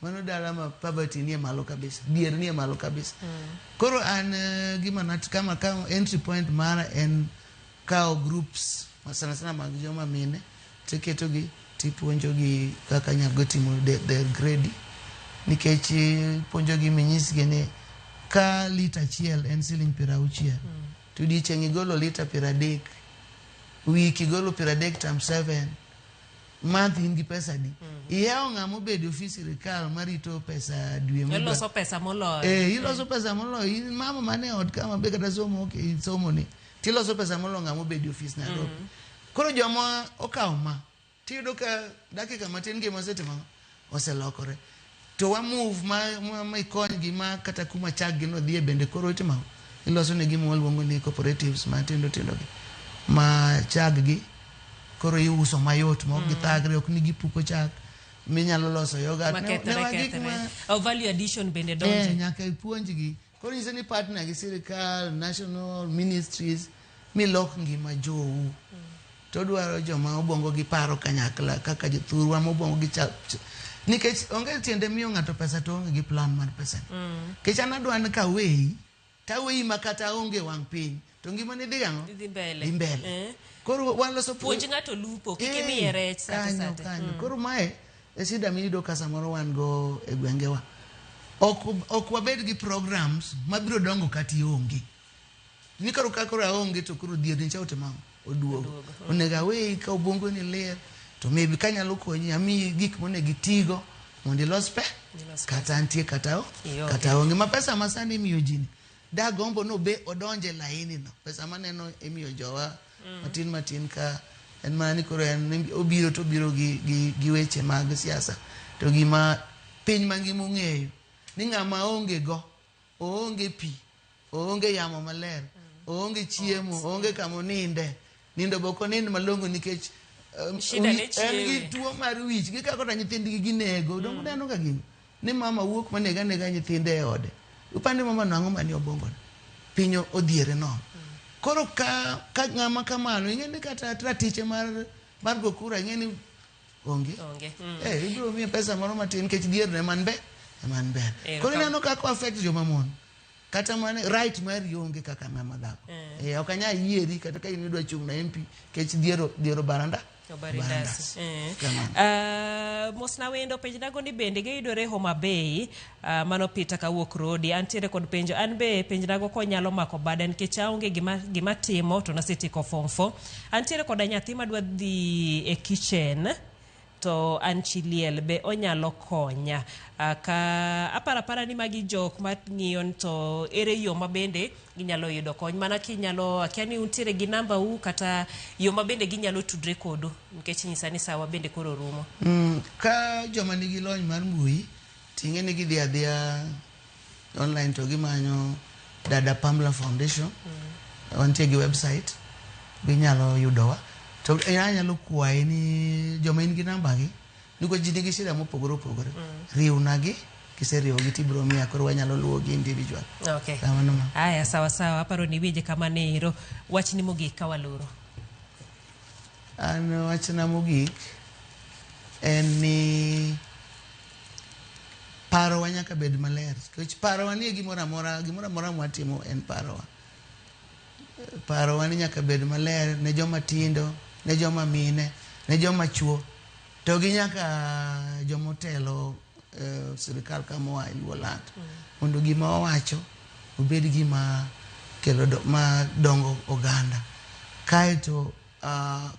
mano dala ma poverty nie malo kabisa, dier nie malo kabisa. Koro an gima kama entry point mara en kao groups sana mag joma mine tiketogi tipuonjogi kaka nyago timo their grade nikech puonjogi minyisgi ni ka lita achiel en Sh60 to dichieng' igolo lita 30 wiki igolo 30 times 7 month in gi pesa di iyawo ng'ama obedo ofis sirikal marito pesa dwe mo iloso pesa moloyo iloso pesa moloyo mama mane od kama be kata somo somo ni tiloso pesa moloyo ng'ama obedo ofis Nairobi. Koro joma okawo ma tiyudo ka dakika matin gima osetimo oselokore to wa move ma ikony gi ma kata kuma chak gi no dhie bende koro itimo iloso ne gima waluongo ni cooperatives matindo gi ma chag gi koro iuso mayot ma ok githagre ok ni gipuko chak minyalo loso yogurt value addition bende donje nyaka ipuonjgi. Koro nyise ni partner gi sirikal national ministries milok ngima jou to dwaro joma obongo gi paro kanyakla kaka jothurwa mobongo gi nikech onge tiende miyo ng'ato pesa to onge gi plan mar pesa kech an adwa ni ka weyi taweyi makata onge wang' piny to ngima ni dhi ang'o dhi mbele. Koro waloso puonj ng'ato lupo kik imiye rech sate koro mae e shida miyudo ka samoro wan go e gwengewa ok wabed gi programs mabiro dongo kati onge ni koro aonge to koro dhier ni cha otemamo oduogo onego aweyi ka obongo ni ler to maybe kanyalo konyi ami gik mone gitigo mondo ilos kata antie kata onge ma pesa masani miyo jini da gombo no be odonje laini no pesa maneno imiyo jowa matin ka en mani koro en obiro gi weche mag siasa to gima piny mangima ong'eyo ni ng'ama onge pi onge yamo maler onge chiemo onge kamoninde nindo boko nind malongo nikech en gi tuo mar wich gi kako na nyithindgi ginego dongo neno ka gini ni mama wuok manega nyithinde e ode upande mama nango mani obongo pinyo odhiere no koro ka ng'ama kamano ing'eni kata tratiche mar gokura ing'eni onge ibiro miye pesa moro matin kech dhier ne man ber koro neno kako affect joma mon kata mane right mari onge kaka mama dhako ok anya yieri kata ka idwa chung na MP kech dhiero baranda mosna wendo penj nago ni bende giyudore Homa Bay mano Peter kawuok rodi antiere kod penjo an be penj nago konyalo mako bada nikech aonge gima timo to nasetieko form 4 antiere kod nyathi madwa dhi e kitchen to an chiliel be onyalo konya ka apara ni magi jok mang'iyo to ere yo mabende ginyalo yudo kony mana kinyalo akiani untiere gi namba u kata yo mabende ginyalo tudre kodu nikech nyisa ni sawa bende koro rumo ka joma nigi lony mar mbui ting'e ni gidhi adhiya online to gimanyo Dada Pamela Foundation wantie gi website ginyalo yudowa to anyalo kwaye ni joma in gi namba gi niko ji nigi shida mopogore riwnagi kiseriwogi tibiro miya koro wanyalo luwo gi individual okay aya sawa aparo ni winje kama nero wach ni mogik kawaloro an wachna mogik en ni parowa nyaka bed maler nikech parowa ni gimoro amora mwatimo en parowa ni nyaka bed maler ne joma tindo ne joma mine ne joma chuo to gi nyaka jomotelo sirikal kama iluolat mondo gima wawacho obed gima kelo madongo oganda kaeto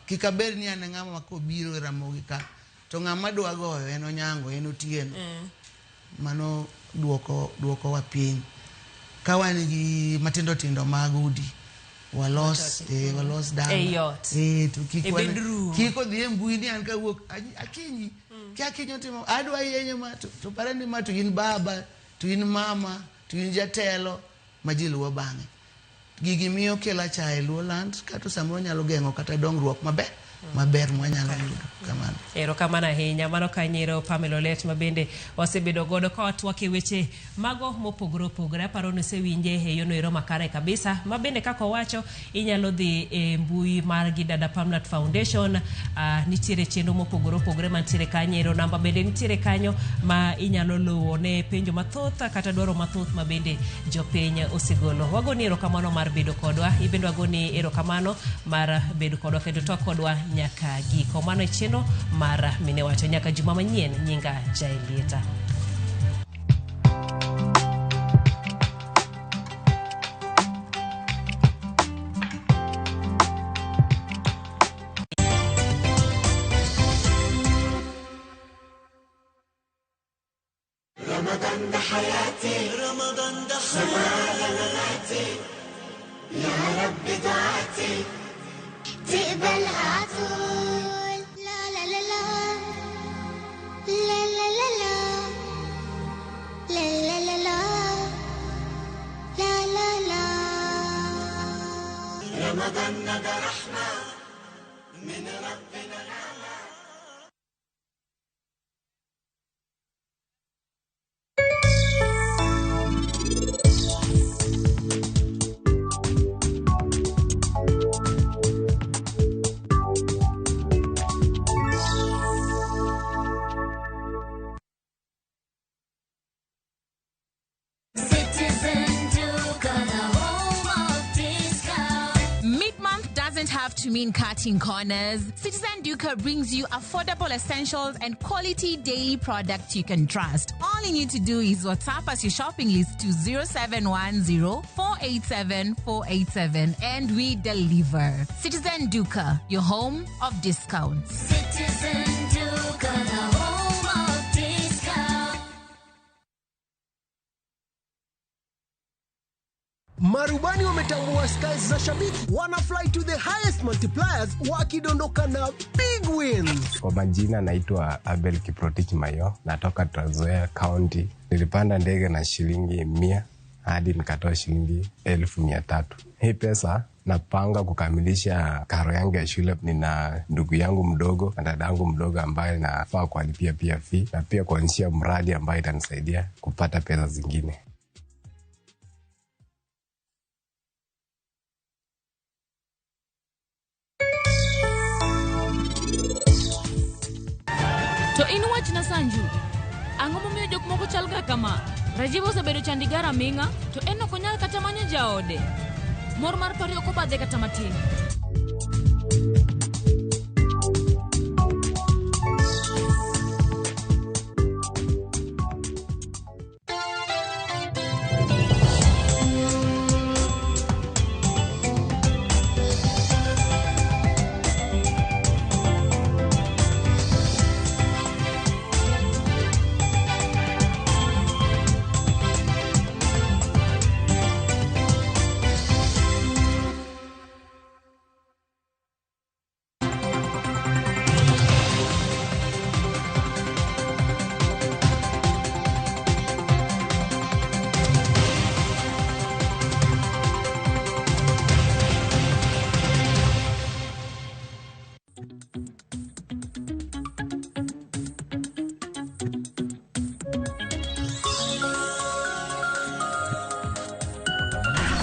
kikabed ni an ng'ama kobiro ramogi ka to ng'ama dwa goyo en onyango en otieno mano duoko wa piny ka wan gi matindo mag udi walos dala to kiko dhi mbui ni an kawuok akinyi akinyo timo adwa yenyo ma to parani ma to in baba to in mama to in jatelo majiluwo bang'e gigi miyo kela chae luoland kata samoro nyalo geng'o kata dongruok maber mwanyalo yudo kamano erokamano ahinya mano kanyero Pamela Olet mabende wasebedo godo ka watwake weche mago mopogore aparo ni sewinje e yono ero makare kabisa mabende kako wacho inyalo dhi e mbui mar gi Dada Pamela Foundation nitiere chenro mopogore mantiere kanyero namba bende nitiere kanyo ma inyalo luwo ne penjo mathoth kata dwaro mathoth mabende jopiny osegolo wagoni erokamano mar bedo kodwa ibendo wagoni erokamano mar bedo kodwa kendo to kodwa nyaka giko mano cheno mara mine wacho nyaka juma manyien nyinga Jaelieta رمضان ده حياتي يا رب دعاتي تقبلها عطول لا لا لا لا لا لا لا لا لا لا لا لا لا لا رمضان ده رحمة من ربنا have to mean cutting corners. Citizen Duca brings you affordable essentials and quality daily products you can trust. All you need to do is WhatsApp us your shopping list to 0710-487-487 and we deliver. Citizen Duca, your home of discounts. Citizen Duca, the home of discount. Marubani wametambua skies za shabiki, wana fly to the highest multipliers wakidondoka na big wins. Kwa majina naitwa Abel Kiprotich Mayo, natoka Trans Nzoia County. Nilipanda ndege na shilingi 100 hadi nikatoa shilingi 1300. Hii pesa napanga kukamilisha karo yangu ya shule. Nina ndugu yangu mdogo na dada yangu mdogo ambaye nafaa kualipia pia fee, na pia kuanzisha mradi ambaye itanisaidia kupata pesa zingine. To inwach na Sanju, ang'o momiyo jok moko chal kama Rajiv osebedo chandigara minga to en ok onyal kata manyo jaode. Mor mar pari ok obadhe kata matin.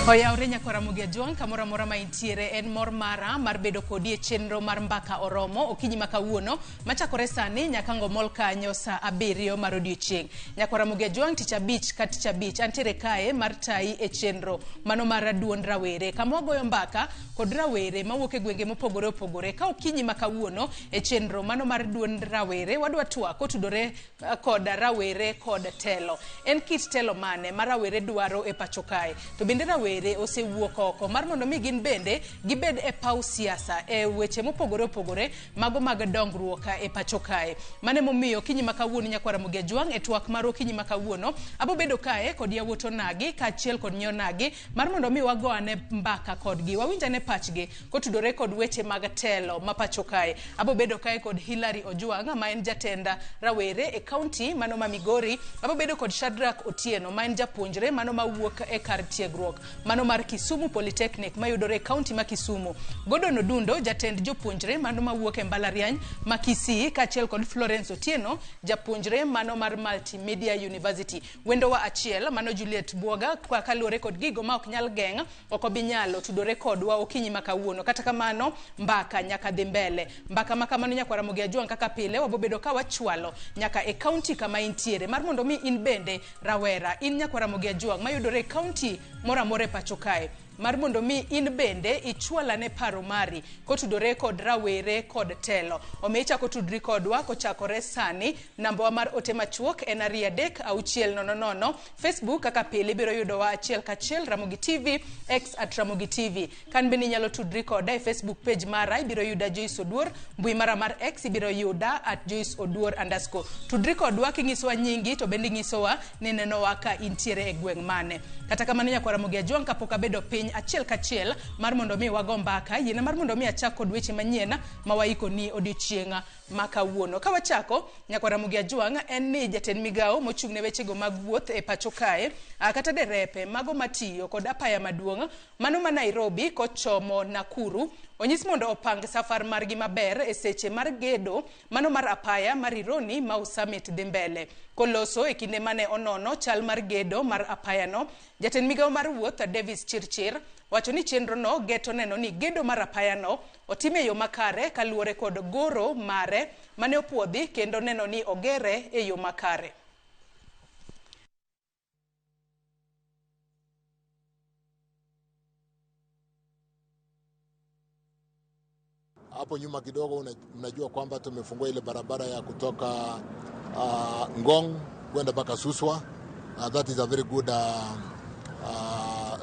Hoya orenya kora mugia juang kamora mora maintiere en mor mara mar bedo kodi e chenro mar mbaka oromo okinyi makawuono machakore sani nyakango mol kanyo sa 7 mar odiochieng. Nyakora mugia juang tich abich ka tich abich antiere kae mar tai e chenro mano mar duond rawere kama goyo mbaka kod rawere mawuok e gwenge mopogore opogore. Ka okinyi makawuono e chenro mano mar duond rawere wadwa twako tudore kod rawere kod telo. En kit telo mane mar rawere dwaro e pacho kae. To bende rawere osewuok oko mar mondo mi gin bende gibed e pau siasa e weche mopogore opogore mago mag dongruok e pacho kae. Mane momiyo kinyi makawuono nyakwara mugia juang e twak mar kinyi makawuono abo bedo kae kod yawuoto nagi ka achiel kod nyonagi mar mondo mi wagoane mbaka kodgi wawinjane pachgi kotudore kod weche mag telo ma pacho kae. Abo bedo kae kod Hilary Ojuang ma en jatenda rawere e county mano ma Migori. Abo bedo kod Shadrack Otieno ma en japuonjre mano mawuok e kar tiegruok mano mar Kisumu Polytechnic mayudore county ma Kisumu. Gordon Odundo jatend jopuonjre mano mawuok e mbalariany ma Kisii ka achiel kod Florence Otieno japuonjre mano mar Multimedia University. Wendo wa achiel mano Juliet Buoga kwa kalore kod gigo ma ok nyal geng ok obinyalo tudore kodwa okinyi makawuono. Kata kamano mbaka nyaka dhi mbele. Mbaka makamano nyakwara mugia juang kaka pile wabobedo ka wachwalo nyaka e county kama intiere mar mondo mi in bende rawera in nyakwara mugia juang mayudore county mora more pacho kae mar mondo mi in bende ichwalane paro mari kotudore kod rawere kod telo. Omecha kotudri kodwa kochakore sani namba mar ote machuok en 33600. Facebook kaka pile biro yudo wa achiel kachiel Ramogi TV X @Ramogi TV. Kan bende nyalo tudri koda e Facebook page mara biro yuda Joyce Oduor, mbui mara mar X biro yuda @JoyceOduor_. Tudri kodwa kingisowa nyingi to bende ngisowa neneno waka intiere e gweng mane. Kata kamano nyakwara mugia juang kapok abedo piny achiel kachiel mar mondo mi wago mbaka yena mar mondo mi achak kod weche manyien ma waiko ni odiochienga makawuono. Ka wachako nyakwara mugia juang en ni jatend migao mochung ne weche go mag wuoth e pacho kae kata derepe mago matiyo kod apaya maduong mano ma Nairobi kochomo Nakuru onyis mondo opang safar margi maber e seche mar gedo mano mar apaya mar Ironi Mau Summit dhi mbele. Koloso e kinde mane onono chal mar gedo mar apaya no, jatend migao mar wuoth Davis Chirchir wacho ni chenro no geto neno ni gedo mar apaya no otime yo makare kaluore kod goro mare mane opuodhi kendo neno ni ogere e yo makare. hapo nyuma kidogo mnajua kwamba tumefungua ile barabara ya kutoka Ngong kwenda mpaka Suswa. That is a very good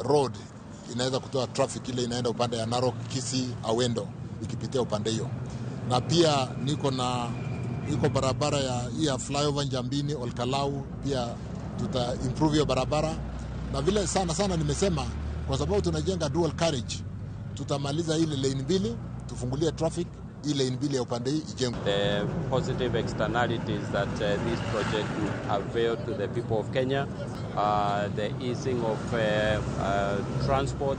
road. Inaweza kutoa traffic ile inaenda upande ya Narok, Kisii, Awendo ikipitia upande hiyo. Na pia niko barabara ya flyover Njambini, Olkalau, pia tuta improve hiyo barabara. Na vile sana nimesema kwa sababu tunajenga dual carriage, tutamaliza ile lane mbili, tufungulie traffic ile lane mbili ya upande hii ijengwe. The positive externalities that this project will avail to the people of Kenya, the easing of transport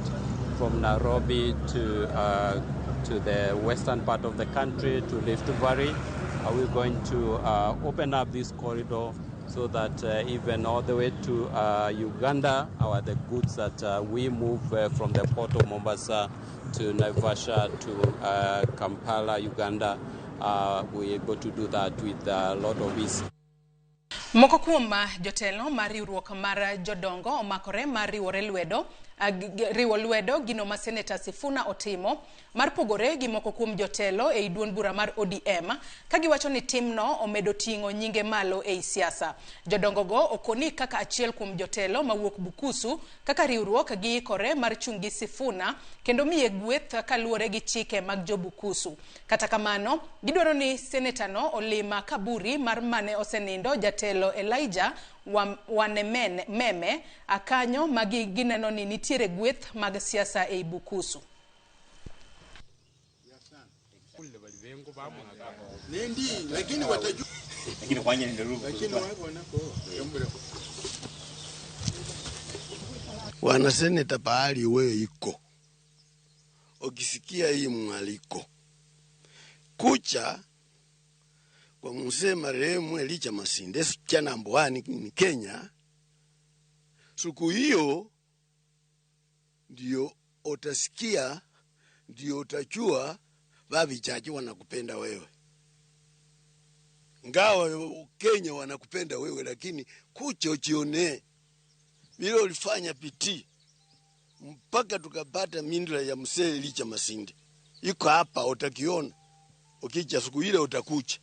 from Nairobi to the western part of the country, to Rift Valley. We're going to open up this corridor so that even all the way to Uganda, the goods that we move from the port of Mombasa to Naivasha to Kampala, Uganda, we're able to do that with a lot of ease. Moko kuom jotelo mar riwruok mar jodongo omakore mar riwo lwedo gino ma Senator Sifuna otimo mar pogore gi moko kuom jotelo e duond bura mar ODM ka giwacho ni timno omedo tingo nyinge malo e siasa. Jodongo go okoni kaka achiel kuom jotelo mawuok Bukusu kaka riwruok gi kore mar chungi Sifuna kendo miye gweth kaluore gi chike mag jo Bukusu. Kata kamano gidwaro ni senator no olima kaburi mar mane osenindo jatelo Elijah Meme akanyo magi gineno ni nitiere gweth mag siasa e Bukusu. Wana seneta pahali we iko, ukisikia hii mwaliko kucha kwa mzee marehemu Elijah Masinde kijana Mbwani ni Kenya, siku hiyo ndio utasikia, ndio utajua wavijaji wanakupenda wewe. Ngawa Kenya wanakupenda wewe, lakini kucha ujione vile ulifanya piti mpaka tukapata mindula ya mzee Elijah Masinde. Iko hapa, utakiona ukija siku ile utakucha.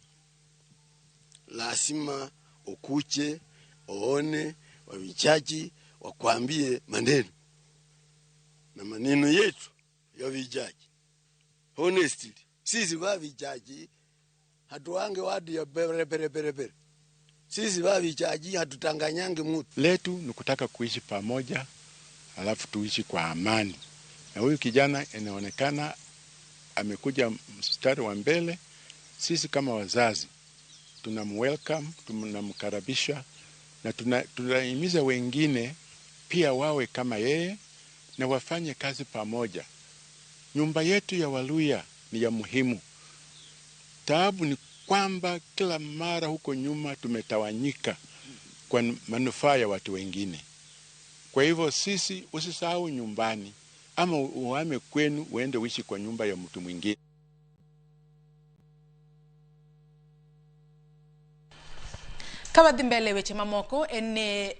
Lazima ukuche, uone, wavijaji wakwambie maneno. Na maneno yetu ya vijaji, honestly, sisi wavijaji hatuange watu ya bere. Sisi wavijaji hatutanganyange mtu. Letu ni kutaka kuishi pamoja, alafu tuishi kwa amani. Na huyu kijana inaonekana amekuja mstari wa mbele. Sisi kama wazazi tunamwelcome, tunamkaribisha na tunahimiza wengine pia wawe kama yeye na wafanye kazi pamoja. Nyumba yetu ya Waluya ni ya muhimu. Taabu ni kwamba kila mara huko nyuma tumetawanyika kwa manufaa ya watu wengine. Kwa hivyo sisi usisahau nyumbani, ama uhame kwenu uende uishi kwa nyumba ya mtu mwingine. Kawadhi mbele weche mamoko ene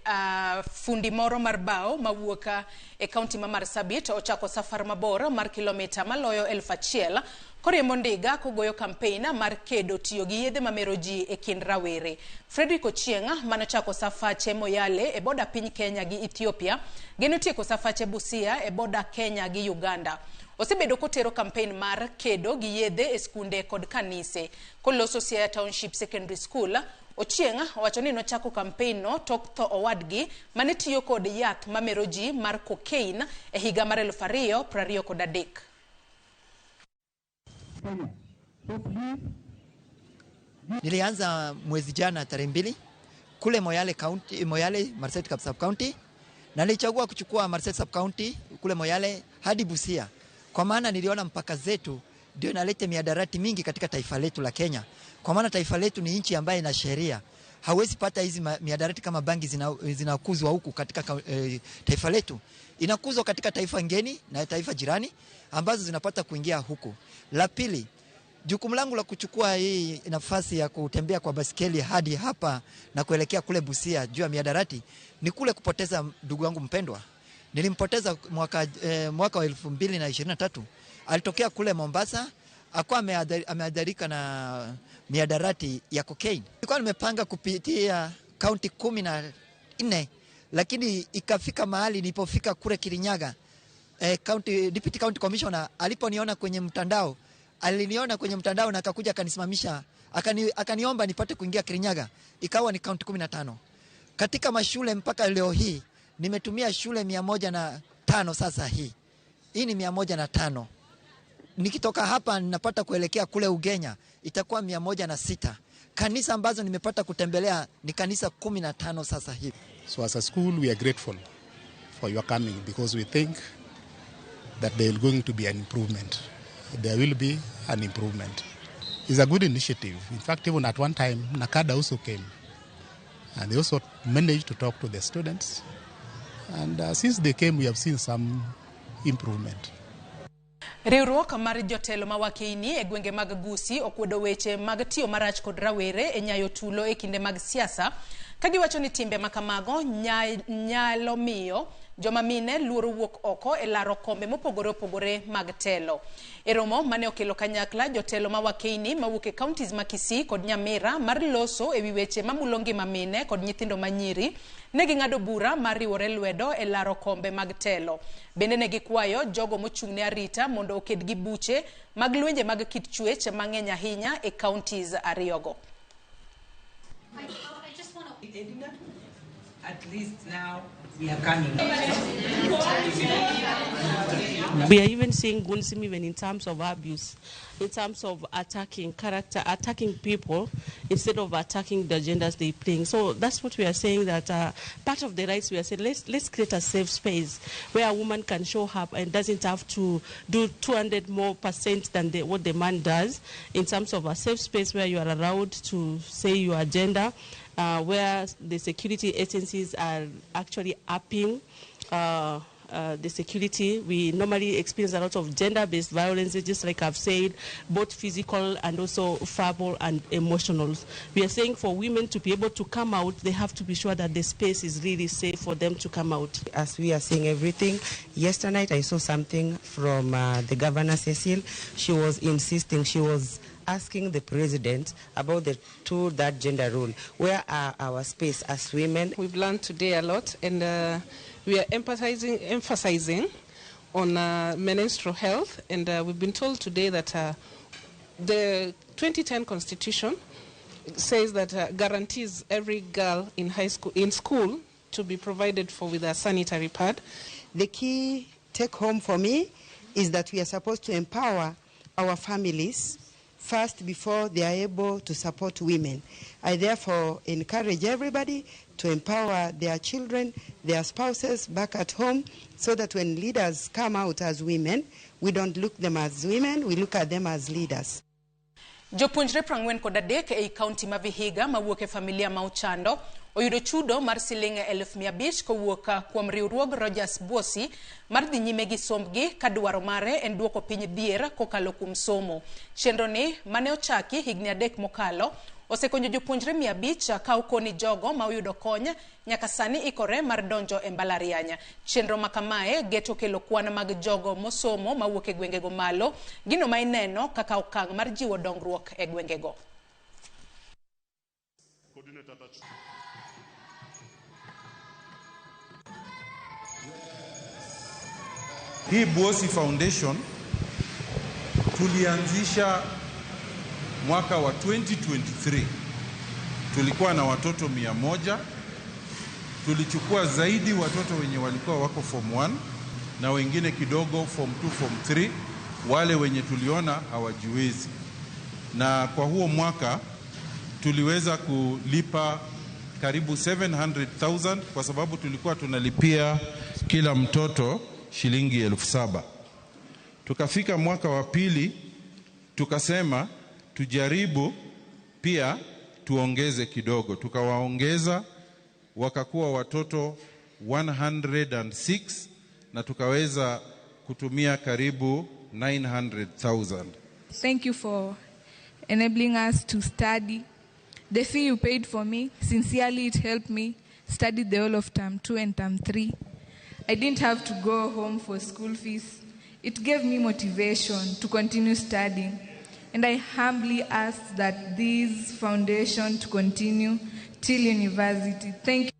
fundi moro mar bao mawuoka e kaunti ma Marsabit ochako safar mabor mar kilomita maloyo 1,000 koriembo ndiga kogoyo kampena mar kedo tiyo gi yedhe mamero ji e kind rawere. Fredrick Ochienga manochako safache Moyale e boda piny Kenya gi Ethiopia geno tieko safache Busia e boda Kenya gi Uganda. Osebedo kotero campaign mar kedo gi yedhe e skunde kod kanise koloso Siaya Township Secondary School. Ochienga wacho ni nochako campaign no tok tho owadgi mane tiyo kod yath mamero ji mar cocaine e higa mar 2023. Nilianza mwezi jana tarehe 2 kule Moyale County, Moyale Marsabit Sub County, na nilichagua kuchukua Marsabit Sub County kule Moyale hadi Busia kwa maana niliona mpaka zetu ndio inaleta miadarati mingi katika taifa letu la Kenya. Kwa maana taifa letu ni nchi ambayo ina sheria. Hawezi pata hizi miadarati kama bangi zinakuzwa huku katika taifa letu. Inakuzwa katika taifa ngeni na taifa jirani ambazo zinapata kuingia huku. La pili, jukumu langu la kuchukua hii nafasi ya kutembea kwa basikeli hadi hapa na kuelekea kule Busia juu ya miadarati ni kule kupoteza ndugu wangu mpendwa. Nilimpoteza mwaka wa 2023. Alitokea kule Mombasa akuwa ameadharika na miadarati ya cocaine. Nilikuwa nimepanga kupitia kaunti 14, lakini ikafika mahali nilipofika kule Kirinyaga, Deputy County Commissioner aliponiona kwenye mtandao, aliniona kwenye mtandao na akakuja akanisimamisha, akaniomba nipate kuingia Kirinyaga, ikawa ni kaunti 15. Katika mashule mpaka leo hii nimetumia shule 105 sasa hii ni 105. Nikitoka hapa ninapata kuelekea kule Ugenya itakuwa 106. Kanisa ambazo nimepata kutembelea ni kanisa 15 sasa hivi. So as a school we are grateful for your coming because we think that there is going to be an improvement. There will be an improvement. It's a good initiative. In fact, even at one time, NACADA also came. And they also managed to talk to the students. And since they came, we have seen some improvement. Riwruok mar jotelo mawakeini e gwenge mag Gusii okwedo weche mag tiyo marach kod rawere e nyayo tulo e kinde mag siasa, kagiwacho ni timbe makamago nyalo miyo joma mine luoro wuok oko e laro kombe mopogore opogore mag telo. E romo mane okelo kanyakla jotelo mawakeini mawuok e counties ma Kisii kod Nyamira mar loso e wi weche mamulo ngima mine kod nyithindo manyiri, ne ging'ado bura mar riwore lwedo e laro kombe mag telo. Bende ne gikwayo jogo mochung'ne arita mondo oked gi buche mag lwenje mag kit chwech mang'eny ahinya e counties ariyogo. At least now we are coming. We are even seeing Gunsim even in terms of abuse, in terms of attacking character, attacking people instead of attacking the genders they playing. So that's what we are saying, that part of the rights we are saying, let's create a safe space where a woman can show up and doesn't have to do 200% more than what the man does, in terms of a safe space where you are allowed to say your gender, where the security agencies are actually upping the security. We normally experience a lot of gender-based violence, just like I've said, both physical and also verbal and emotional. We are saying for women to be able to come out, they have to be sure that the space is really safe for them to come out. As we are seeing everything, yesterday night I saw something from the Governor Cecile. She was insisting, she was asking the president about the that gender rule. Where are our space as women? We've learned today a lot, and we are emphasizing on menstrual health, and we've been told today that the 2010 Constitution says that guarantees every girl in school to be provided for with a sanitary pad. The key take home for me is that we are supposed to empower our families first before they are able to support women. I therefore encourage everybody to empower their children, their spouses back at home, so that when leaders come out as women, we don't look them as women, we look at them as leaders. Jopunjre 43 ei kaunti ma Vihiga mawuok e familia ma Uchando oyudo chudo mar siling 1,500 kowuok kuom riwruog Rogers Bosi mar dhi nyime gi sombgi ka dwaro mare en duoko piny dhier kokalo kuom somo. Chenro ni mane ochaki higni 3 mokalo osekonyo jopunjre 500 kawo koni jogo ma oyudo kony nyaka sani ikore mar donjo e mbalariany. Chenro makamae geto kelo kwan mag jogo mosomo mawuok e gwengego malo, gino ma ineno kaka okang' mar jiwo dongruok e gwengego. Hii Bosi Foundation tulianzisha mwaka wa 2023. Tulikuwa na watoto 100. Tulichukua zaidi watoto wenye walikuwa wako form 1 na wengine kidogo form 2, form 3, wale wenye tuliona hawajiwezi. Na kwa huo mwaka tuliweza kulipa karibu 700,000 kwa sababu tulikuwa tunalipia kila mtoto shilingi 7,000. Tukafika mwaka wa pili tukasema tujaribu pia tuongeze kidogo. Tukawaongeza wakakuwa watoto 106 na tukaweza kutumia karibu 900,000. Thank you for enabling us to study. The fee you paid for me, sincerely it helped me study the whole of term 2 and term 3. I didn't have to go home for school fees. It gave me motivation to continue studying. and I humbly ask that this foundation to continue till university. Thank you.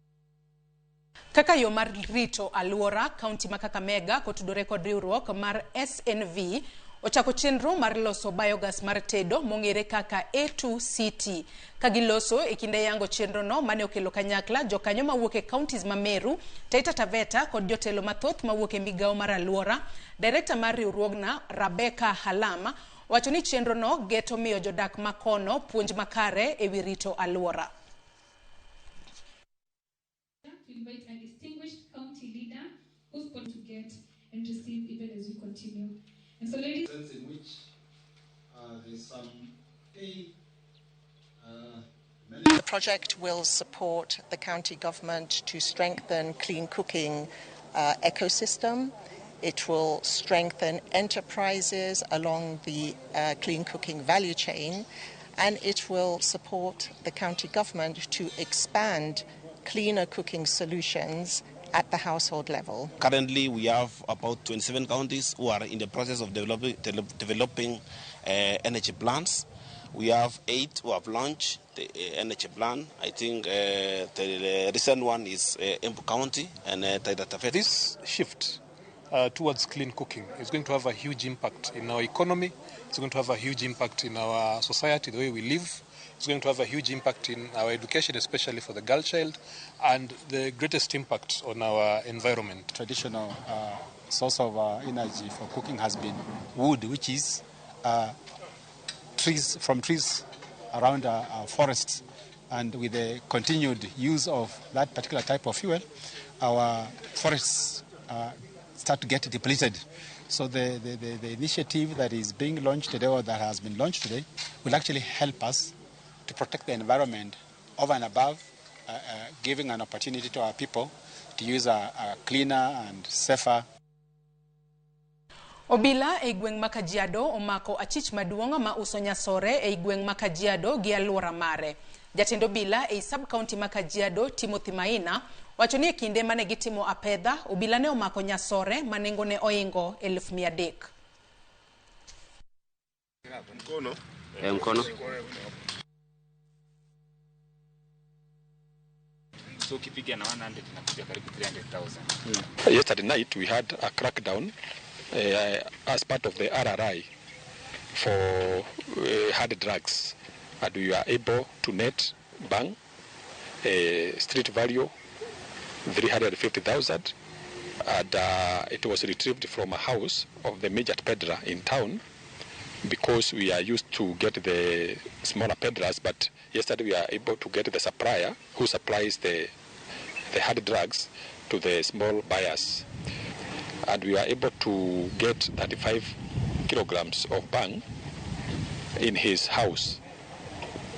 Kaka yo mar rito aluora county ma Kakamega kotudore kod riwruok mar SNV ochako chenro mar loso biogas mar tedo mong'ere kaka A2CT kagiloso e kinde yango chenro no mane okelo kanyakla jokanyo mawuok e counties ma Meru, Taita Taveta kod jotelo mathoth mawuok e migao mar aluora. Director mar riwruogna Rebecca Halama wacho ni chenro no geto miyo jodak makono puonj makare e wi rito aluora. Invite a distinguished county leader who's going to get and receive even as we continue. And so, ladies, in which there's some The project will support the county government to strengthen clean cooking ecosystem. It will strengthen enterprises along the clean cooking value chain, and it will support the county government to expand cleaner cooking solutions at the household level. Currently, we have about 27 counties who are in the process of developing energy plans. We have 8 who have launched the energy plan. I think the recent one is Embu County and Taita Taveta. This shift towards clean cooking is going to have a huge impact in our economy. It's going to have a huge impact in our society, the way we live. It's going to have a huge impact in our education, especially for the girl child, and the greatest impact on our environment. Traditional source of energy for cooking has been wood, which is trees around our forests. And with the continued use of that particular type of fuel, our forests start to get depleted. So the initiative that is being launched today, or that has been launched today, will actually help us to protect the environment over and above, giving an opportunity to our people to use a cleaner and safer. Obila e gweng ma Kajiado omako achich maduong' ma uso nyasore e gweng ma Kajiado gi aluora mare. Jatend obila e sub county ma Kajiado Timothy Maina wacho ni e kinde mane gitimo apedha obila ne omako nyasore manengo ne oingo 1,300. Mkono. So kipiga na 100 na karibu 300,000. Yesterday night we had a crackdown as part of the RRI for hard drugs, and we were able to net bang street value 350,000, and it was retrieved from a house of the major peddler in town, because we are used to get the smaller peddlers, but yesterday we are able to get the supplier who supplies the hard drugs to the small buyers. And we are able to get 35 kilograms of bang in his house.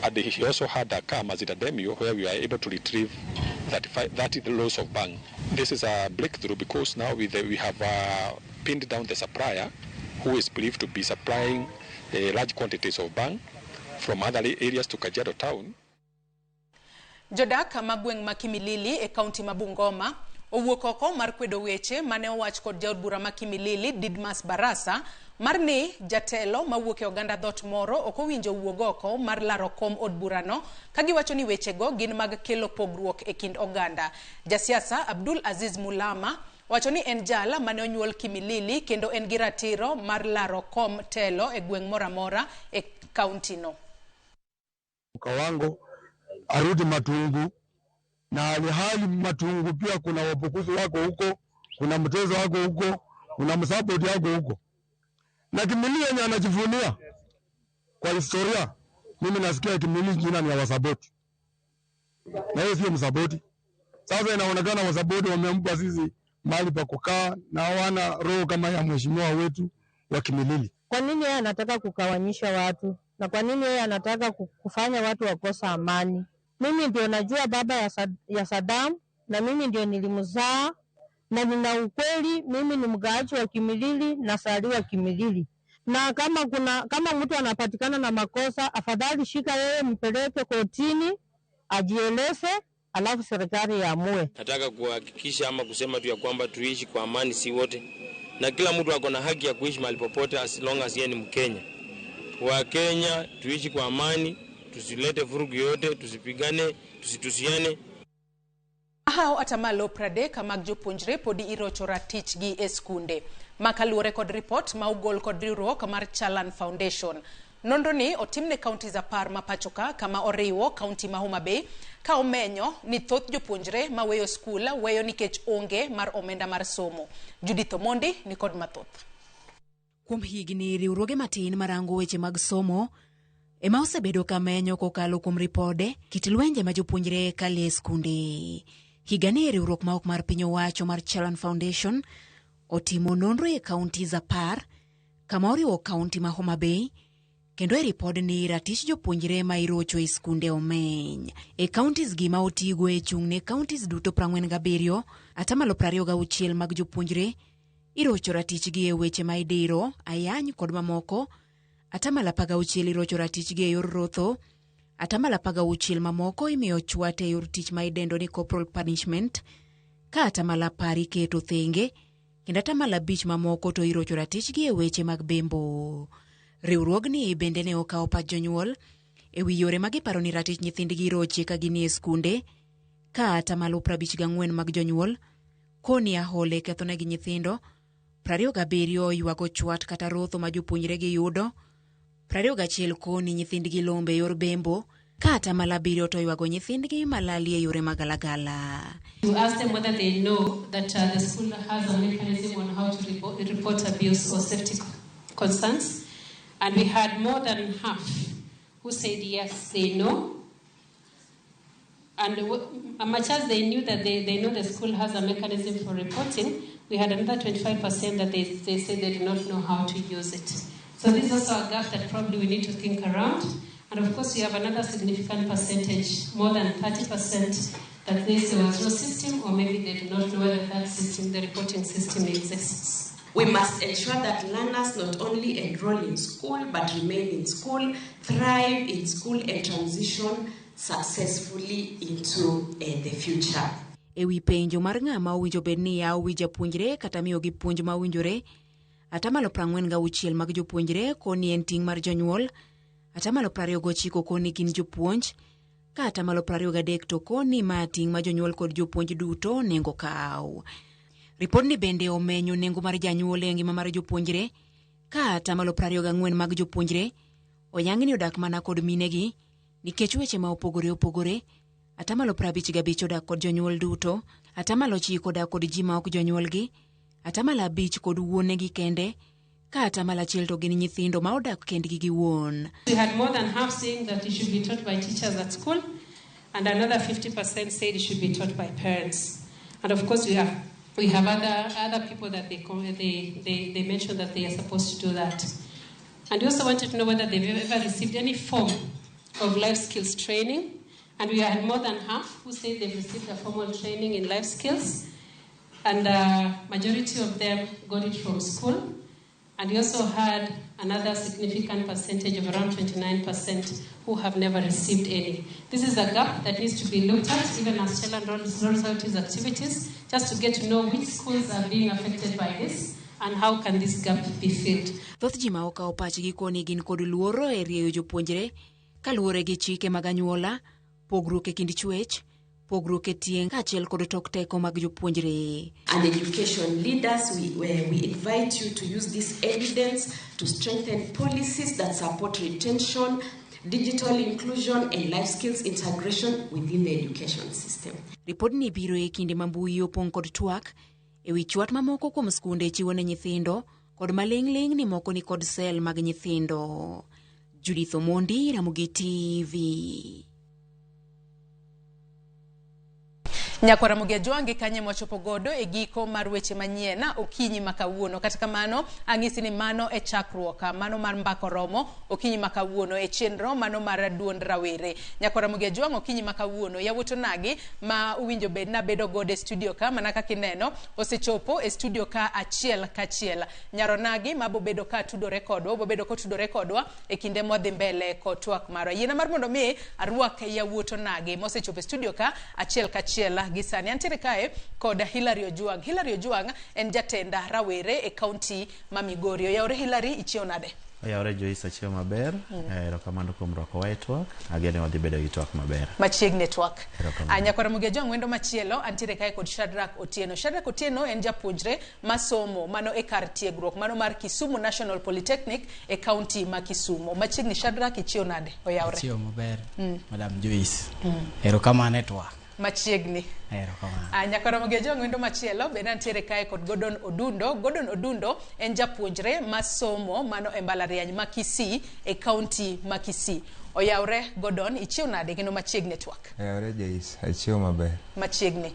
And he also had a car, Mazda Demio, where we are able to retrieve 30 loads of bang. This is a breakthrough because now we have pinned down the supplier who is believed to be supplying large quantities of bang from other areas to Kajiado town. Jodak magweng makimilili e county mabungoma owuok oko mar kwedo weche mane owach kod jaod bura makimilili Didmas Barasa mar ni jatelo mawuok e oganda dhot moro ok owinjo wuog oko mar laro kom od burano kagiwacho ni wechego gin mag kelo pogruok e kind oganda. Jasiasa Abdul Aziz Mulama wacho ni en jala mane onyuol Kimilili kendo en gi ratiro mar laro kom telo e gweng moramora e county no. Kawango arudi Matungu, na hali Matungu pia kuna wapukuzi wako huko, kuna mtezo wako huko, kuna msapoti wako huko. Na Kimilili yenye anajivunia kwa historia, mimi nasikia Kimilili jina ni ya wasaboti. Na hiyo sio msaboti. Sasa inaonekana wasaboti wamempa sisi mahali pa kukaa na hawana roho kama ya mheshimiwa wetu wa Kimilili. Kwa nini yeye anataka kukawanyisha watu? Na kwa nini yeye anataka kufanya watu wakosa amani? Mimi ndio najua baba ya Saddam, na mimi ndio nilimzaa, na nina ukweli mimi ni mgaaji wa Kimilili na saliwa Kimilili. Na kama mtu anapatikana na makosa, afadhali shika yeye mpeleke kotini ajieleze, alafu serikali yaamue. Nataka kuhakikisha ama kusema tu ya kwamba tuishi kwa amani si wote, na kila mtu ako na haki ya kuishi mahali popote as long as yeye ni Mkenya. wa Kenya tuishi kwa amani, tusilete vurugu yote, tusipigane, tusitusiane. Hao atamalo prade kamag jopuonjre podi irochora tich gi eskunde. Makaluore kod report maugol kod riwruok mar Chalan Foundation. Nonro ni otimne kaunti za par mapachoka kama oriwo kaunti ma Homa Bay ka omenyo ni thoth jopuonjre maweyo skula weyo nikech onge mar omenda mar somo. Judith Omondi ni kod mathoth. Kuom higni riwruoge matin marango weche mag somo ema osebedo kamenyo kokalo kuom ripode kit lwenje ma jopuonjre kale skunde. Higani riwruok ma ok mar piny owacho mar Chalan Foundation otimo nonro e kaunti za par kama oriwo kaunti ma Homa Bay kendo e ripod ni ratich jopuonjre ma irocho e skunde omeny. E counties gi ma otigo e chung'ne counties duto 47 atamalo 26 mag jopuonjre irocho ratich gi e weche ma idiro, ayany kod mamoko. Atamalo 16 irocho ratich gi e yor rotho. Atamalo 16 mamoko imiyo chwat e yor tich ma idendo ni corporal punishment. Ka atamalo 10 iketo thenge kendo atamalo 5 mamoko to irocho ratich gi e weche mag bembo. Riwruogni bende ne okawo pach jonyuol e wi yore ma giparo ni ratich nyithindgi iroche ka gini e skunde, ka atamalo 54 mag jonyuol koni ahole kethonegi nyithindo, 27 ywago chwat kata rotho ma jopuonjre gi yudo, 21 koni nyithindgi lombe yor bembo, ka atamalo 7 to ywago nyithindgi malali e yore magalagala. You ask them whether they know that the school has a mechanism on how to report abuse or safety concerns. And we had more than half who said yes, they know. And much as they knew that they know the school has a mechanism for reporting, we had another 25% that they said they did not know how to use it. So this is also a gap that probably we need to think around. And of course, we have another significant percentage, more than 30%, that they say there was no system, or maybe they do not know whether that system, the reporting system, exists. We must ensure that learners not only enroll in school, but remain in school, thrive in school, and transition successfully into the future. Ewi penjo mar ng'ama owinjo bed ni yaw wi japuonjre kata miyo gi puonj ma owinjore, atamalo 46 mag jopuonjre koni en ting' mar jonyuol, atamalo 29 koni gin jopuonj, ka atamalo 23 to koni ma ting' ma jonyuol kod jopuonj duto nengo kaw. Ripod ni bende omenyo nengo mar janyuol e ngima mar jopuonjre, ka atamalo 24 mag jopuonjre oyang ni odak mana kod minegi nikech weche ma opogore opogore. Atamalo 55 odak kod jonyuol duto, atamalo 9 odak kod ji ma ok jonyuolgi, atamalo 5 kod wuonegi kende, ka atamalo 1 to gin nyithindo ma odak kendgi gi wuon. We had more than half saying that it should be taught by teachers at school, and another 50% said it should be taught by parents. And of course, we have other people that they mentioned that they are supposed to do that. And we also wanted to know whether they've ever received any form of life skills training. And we had more than half who said they've received a formal training in life skills. And majority of them got it from school. And we also had another significant percentage of around 29% who have never received any. This is a gap that needs to be looked at, even as Chalan rolls out its activities, just to get to know which schools are being affected by this and how can this gap be filled. Thoth ji ma okawo pachgi koni gin kod luoro e rieyo jopuonjre kaluwore gi chike mag anyuola, pogruok e kind chwech, pogruok e tieng' kaachiel kod tok teko mag jopuonjre. And education leaders, we invite you to use this evidence to strengthen policies that support retention, digital inclusion, and life skills integration within the education system. Ripod ni biro e kinde ma mbui opong' kod twak e wi chwat mamoko kuom skunde chiwo ne nyithindo kod maling' ni moko ni kod sel mag nyithindo. Judith Omondi, Ramogi TV. Nyakwa Ramogi Ajwangi kanye mwachopo godo e giko mar weche manyiena okinyi makawuono. Kata kamano ang'isi ni mano e chakruok, mano mar Mbaka Oromo okinyi makawuono, e chenro mano mar duond rawere. Nyakwa Ramogi Ajwangi okinyi makawuono yawuoto nagi ma uwinjo bed na bedo gode studio ka mana kaka ineno osechopo e studio ka achiel kachiel. Nyaro nagi mabo bedo ka tudore kodwa, bobedo ko tudore kodwa e kinde modhi mbele ko twak maro. Yiena mar mondo mi arwak yawuoto nagi mosechopo e studio ka achiel kachiel. nyaka gisani. Antiere kae kod Hilary Ojuang. Hilary Ojuang en jatenda rawere e county ma Migori. Yaore Hilary ichio nade? Yaore Joyce achio maber. Erokamano kuom rwako wa e twak. Agene wadhi bedo gi twak maber. Machiegni twak. Nyakwara Mugiajuang wendo machielo antiere kae kod Shadrack Otieno. Shadrack Otieno en japuonjre masomo mano e kar tiegruok mano mar Kisumu National Polytechnic e county ma Kisumu. Machiegni Shadrack ichio nade? Oyaore. Ichio maber. Madam Joyce. Erokamano e twak. Machiegni. Nyakwara Mugiajuang wendo machielo bende antiere kae kod Gordon Odundo. Gordon Odundo en japuonjre masomo mano e mbalariany ma Kisii e county ma Kisii. Oyaore Gordon ichio nade kendo machiegni twak? Oyaore Joyce achio maber. Machiegni.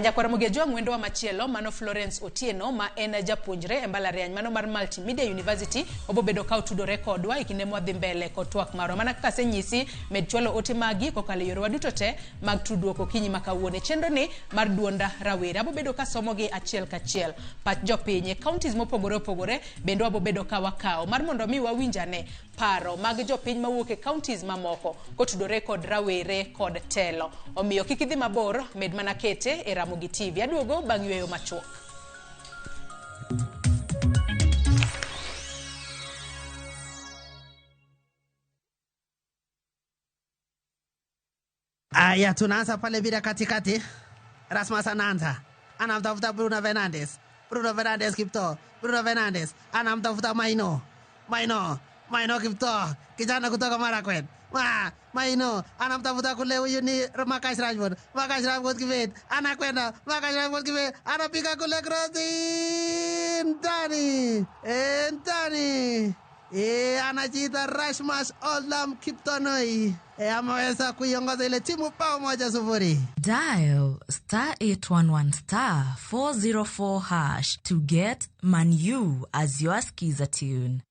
Nyakwara Mugiajuang wendo wa machielo mano Florence Otieno ma en japuonjre e mbalariany mano mar Multimedia University obobedo ka otudore kodwa ikinde mwadhi mbele kod twak maro. Mana kaka senyisi med chwalo ote magi kokale yore waduto te mag tudruok okinyi makawuone. Chenro ni mar duonda rawere abobedo ka somo gi achiel kachiel. Pach jopiny counties mopogore opogore bendo wabobedo ka wakao mar mondo mi wawinjane paro mag jopiny mawuok e counties mamoko kotudore kod rawere kod telo. Omiyo kikidhi mabor med mana kete e Ramogi TV. Aduogo bang' yweyo machuok. Aya, tunaanza pale bila katikati. Rasmus anaanza. Anamtafuta Bruno Fernandes. Bruno Fernandes Kipto. Bruno Fernandes anamtafuta Maino Kipto. Kijana kutoka Marakwet. Maino anamtafuta kule huyu ni Marcus Rashford. Marcus Rashford kibet anakwenda. Marcus Rashford kibet anapiga kule cross ndani. Anajiita Rasmus Oldham Kiptonoi. Ameweza kuiongoza ile timu bao 1-0. Dial *811*404# to get Manu as your skiza tune.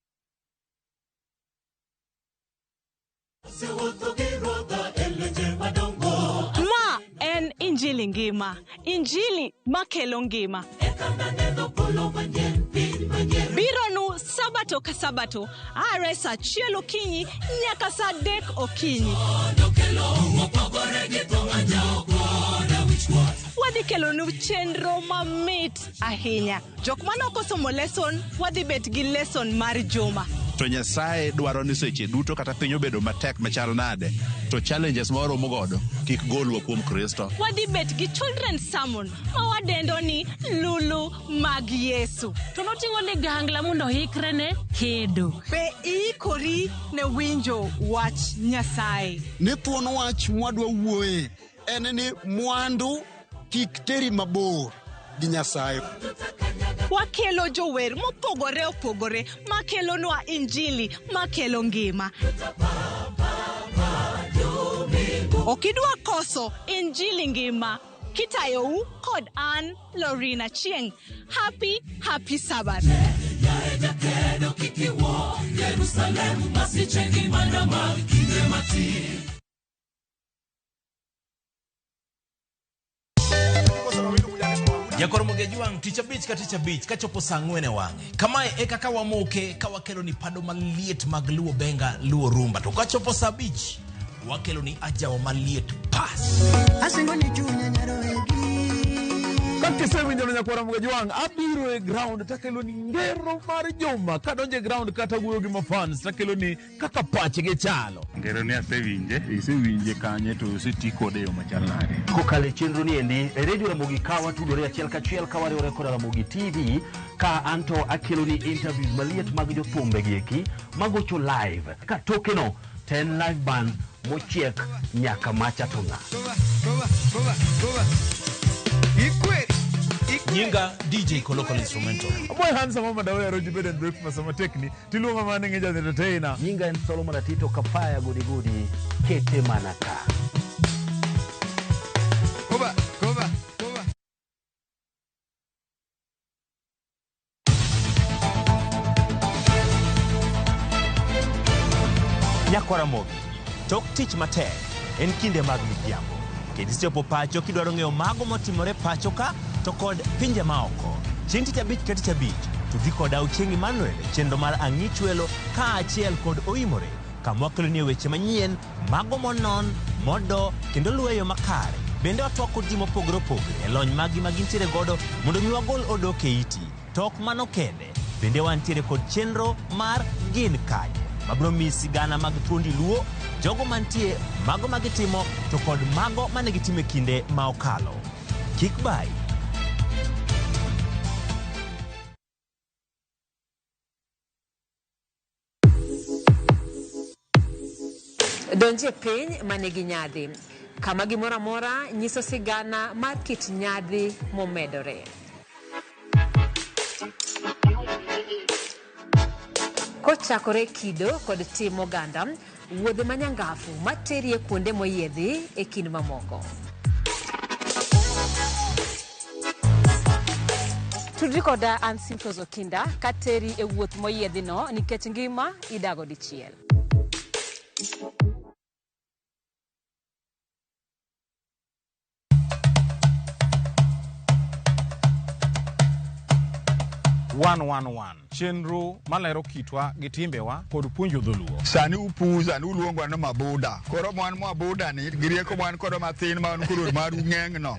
Ma en injili ngima. Injili makelo ngima. Bironu sabato ka sabato. Ares achiel okinyi nyaka saa 3 okinyi. Wadhi kelo nu chenro mamit ahinya. Jok manoko somo lesson wadhi bet gi lesson mar juma. To Nyasaye dwaro ni seche duto kata piny obedo matek machal nade to challenges moro mogodo kik golwa kuom Kristo. Wadhi bet gi children's sermon ma wadendo ni lulu mag Yesu. To noting'o ligangla mondo hikre ne kedo. Be ikori ne winjo wach Nyasaye. Ne thuon wach mwadwa wuoye en ni mwandu kik teri mabor gi Nyasaye. Wakelo jower mopogore opogore makelo nwa injili makelo ngima. Okidwa koso injili ngima kitayo kod an Lorina Chieng. Happy Sabbath. Nyakwara Mugiajuang tich abich kachopo saa 4 wang'e. Kamae e kaka wamoke ka wakelo ni pado maliet mag luo benga luo rumba. To kachopo saa 5 wakelo ni ajawa maliet pass. Asingo ni chunya nyaroegi. Kakise winjo Nyakwara Mugiajuang abiro e ground takelo ni ngero mar juma kadonje ground kata wuoyo gi mafans takelo ni kaka pachge chalo. Ngero ni isewinje kanye to oseti kode yo machal nade. Kokale chenro ni endi radio Ramogi kawa tudore achiel kachiel ka wariwore kod Ramogi TV ka anto akelo ni interviews maliet mag jothumbe gieki magocho live ka tokeno 10 live band mochiek nyaka machatonga. Nyinga DJ Kolokol Instrumental. Boy handsome mama dawe roji bed and breakfast sama tekni tilunga mane ngeja entertainer. Nyinga en Solomon Atito kapaya gudi kete manaka. Koba. Nyakwara Mugi tok tich matek en kinde mag midhiambo. Kedisepo pacho kidwaro ng'eyo mago motimore pacho ka to kod pinje maoko. Chieng' tich abich ka tich abich tudhi kod Auchieng' Emmanuel chenro mar Ang'ich Welo ka achiel kod Oimore kamwakelo ni weche manyien mago monon modo kendo luweyo makare bende watwak kod ji mopogore opogore e lony magi magintiere godo mondo mi wagol odok e iti. Tok mano kende, bende wantiere kod chenro mar gin kanye mabiro mi sigana mag thuondi luo, jogo mantie, mago magitimo, to kod mago manegitime kinde ma okalo. Kik bai. Donje piny manigi nyadhi, kama gimoro amora nyiso sigana mar kit nyadhi momedore. Kochakore kido kod tim oganda, wuodhe manyangafu materie kuonde moyiedhi e kind mamoko. Tudri koda an Simfos Okinda kateri e wuoth moyiedhi no nikech ngima idago dichiel. Chenro malero kitwa gi timbewa kod puonjo dholuo. Sani upuza ni uluongo na mabuda. Koro mwan mabuda ni girieko mwan kodo mathin man kuro mar ung'eng no.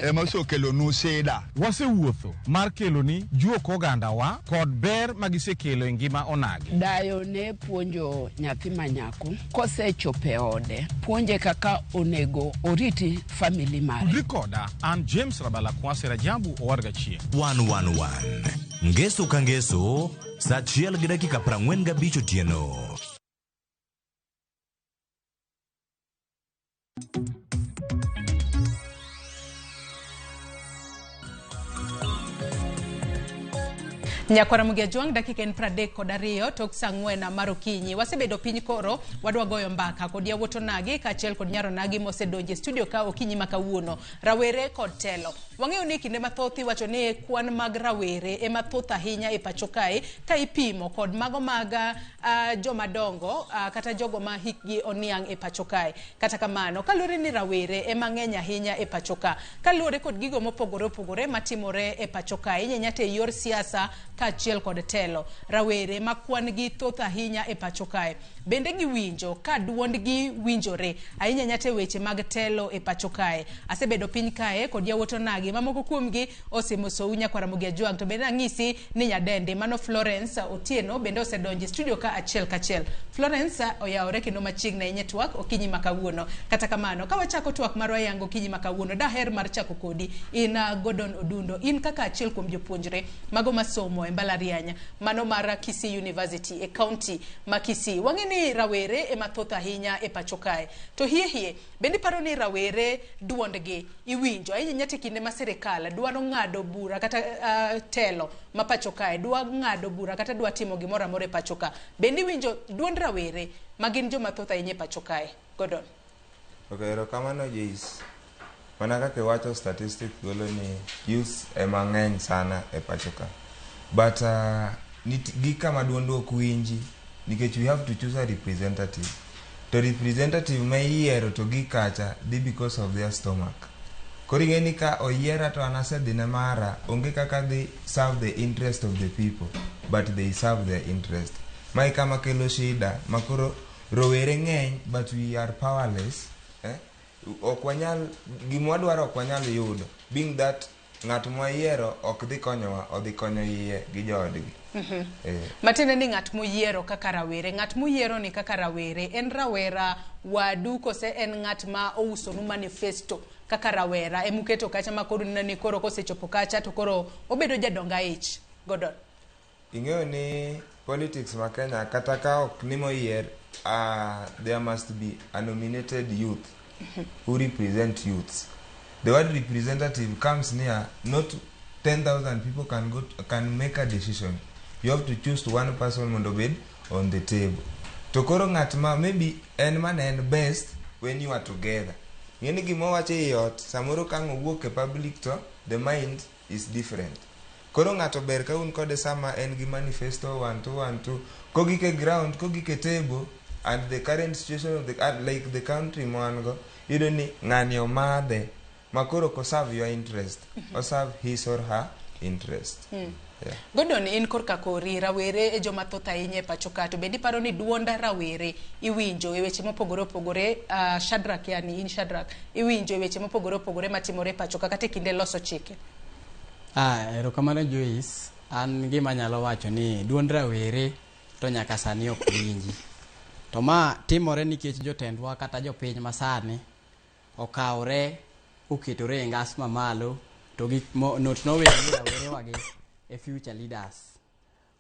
Ema osokelo nu seda. Wasewuotho mar kelo ni juok oganda wa kod ber magisekelo e ngima onagi. Dayo ne puonjo nyathi manyako kosechope ode. Puonje kaka onego oriti family mare. Rikoda an James Rabala Kwase Rajabu Owarga Chieng. 111 Ngeso ka ngeso, saa 1:45 otieno. Nyakwara Mugia Juang dakika en 32 tok saa 4 mar okinyi. Wasebedo piny koro wadwa goyo mbaka kod yawuoto nagi kaachiel kod nyaro nagi mosedonje studio ka okinyi makawuono. Rawere kod telo. Wang'eyo ni kinde mathoth iwacho ni kwan mag rawere ema thoth ahinya e pacho kae ka ipimo kod mago mag jomadongo kata jogo ma hikgi oniang' e pacho kae. Kata kamano kaluwore ni rawere ema ng'eny ahinya e pacho ka. Kaluwore kod gigo mopogore opogore matimore e pacho kae nyenyate e yor siasa kaachiel kod telo. Rawere ma kwan gi thoth ahinya e pacho kae bende giwinjo ka duondgi winjore ahinya nyate weche mag telo e pacho kae. Asebedo piny kae kod yawuoto nagi mamoko kuomgi osemosou Nyakwara Mugia Juang, to bende ang'isi ni nyadende mano Florence Otieno bende osedonje studio ka achiel kachiel. Florence oyawore kendo machiegni ahinya twak okinyi makawuono. Kata kamano ka wachako twak marwa yango okinyi makawuono, daher mar chako kodi in Gordon Odundo, in kaka achiel kuom jopuonjre mago masomo e mbalariany mano mar Kisii University e county ma Kisii. Wang'e ni rawere ema thoth ahinya e pacho kae, to hie bende paro ni rawere duondgi iwinjo ahinya nyate kinde ma serikal dwaro ng'ado bura kata telo ma pacho kae dwa ng'ado bura kata dwa timo gimoro amora e pacho ka. Bende winjo duond rawere magin joma thoth ahinya e pacho kae. Gordon. Okay, kamano Joyce. Mana kaka wacho statistics golo ni youth ema ng'eny sana e pacho ka. But gika maduondo ok winji nikech we have to choose a representative. To representative ma yiero to gikacha di because of their stomach. Koro ing'eni ka oyiera to anasedhine mara onge kaka they serve the interest of the people, but they serve their interest. Mae kama kelo shida makoro rowere ng'eny but we are powerless. Ok wanyal gima wadwaro ok wanyal yudo, being that ng'at moyiero ok dhi konyowa, odhi konyo iye gi joodgi. Matende ni ng'at moyiero kaka rawere, ng'at moyiero ni kaka rawere en rawera wadu kose en ng'at ma ousonu manifesto kaka rawera emuketo kacha makoro ni koro kosechopo kacha to koro obedo jadonga ich. Gordon. Ing'eyo ni politics ma Kenya kata ka ok ni moyier, there must be a nominated youth who represent youths. The word representative comes near, not 10,000 people can make a decision. You have to choose one person mondo bed on the table. To koro ng'at ma maybe en man and best when you are together. Ng'eni gima wacho e ot, samoro ka owuok e public to the mind is different. Koro ng'ato ber ka un kode sama en gi manifesto 1-2-1-2 kogike ground, kogike table, and the current situation of the like the country mwango, yudo ni ng'ani omadhe makoro ko serve your interest or serve his or her interest. Godon in korka kori rawere e joma thoth ahinya e pacho ka to bende iparo ni duond rawere iwinjo e weche mopogore opogore Shadrack yani in Shadrack iwinjo e weche mopogore opogore matimore e pacho ka kata e kinde loso chike. Erokamano Joyce, an gima nyalo wacho ni duond rawere to nyaka sani ok winji. To ma timore nikech jotendwa kata jopiny masani okawre oketore e ngas mamalo to not no rawere wagi e future leaders.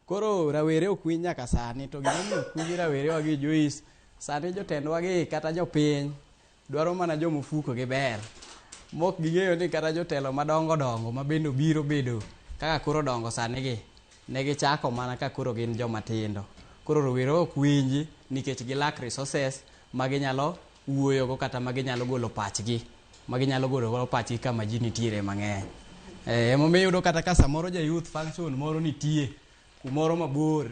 Koro rawere ok winj nyaka sani to gimomiyo ok winj rawere wagi Joyce, sani jotendwa gi kata jopiny dwaro mana jomofuko gi ber. Mok ging'eyo ni kata jotelo madongo dongo ma bende biro bedo kaka koro dongo sani gi ne gichako mana ka koro gin joma tindo. Koro rawere ok winji nikech gilak resources ma ginyalo wuoyogo kata ma ginyalo golo pachgi, ma ginyalo golo pachgi kama ji nitiere mang'eny. Emomiyo yudo kata ka samoro ja youth function moro nitie kumoro mabor,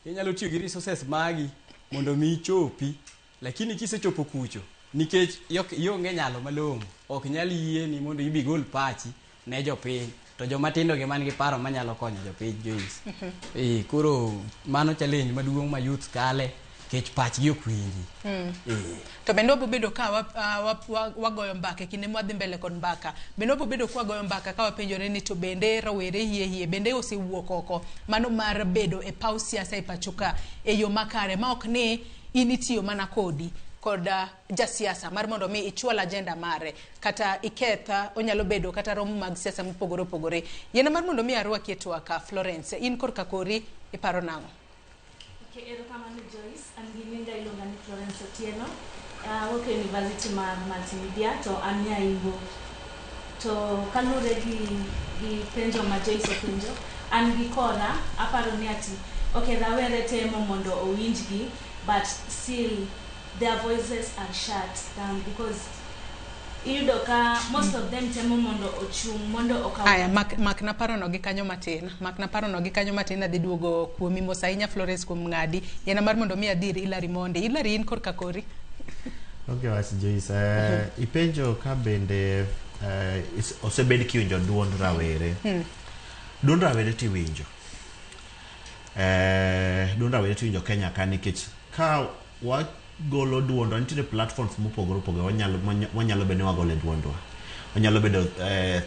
inyalo tiyo gi resources magi mondo mi ichopi, lakini kisechopo kucho nikech ionge nyalo malong'o ok nyal yie ni mondo ibi gol pachi ne jopiny to joma tindo gi man gi paro manyalo konyo jopiny Joyce. Koro mano challenge maduong' ma youth kale kech pachgi ok winji. To bende wabobedo ka wagoyo mbaka kinde mwadhi mbele kod mbaka, bende wabobedo kwa wagoyo mbaka ka wapenjore ni to bende rawere hie bende osewuok oko mano mar bedo e paw siasa e pacho ka e yo makare ma ok ni initiyo mana kodi kod jasiasa mar mondo mi ichwal agenda mare kata iketha onyalo bedo kata romo mag siasa mopogore opogore. Yena mar mondo mi arwaki e twaka Florence, in korka kori iparo nang'o? Erokamano Joyce, an gi nyinga iluonga ni Florence Otieno, awuok e University mar Multimedia to an Nyaimbo. To kalure gi penjo ma Joyce openjo, an gi kora aparo ni ati rawere temo mondo owinjgi, but still their voices are shut down because iyudo ka most of them temo mondo ochung' mondo okaw. Aya mak na paro no gi kanyo matin adhi duogo kuomi mos ahinya Florence kuom ng'adi yena mar mondo mi adhir Hilary Monde. Hilary in korka kori. Okay, was Joyce, ipenjo ka bende osebed kiwinjo duond rawere. Duond rawere tiwinjo. Duond rawere tiwinjo Kenya ka nikech ka golo duondo nitiere platforms mopogore opogore wanyalo bedo wagolo duondwa. Wanyalo bedo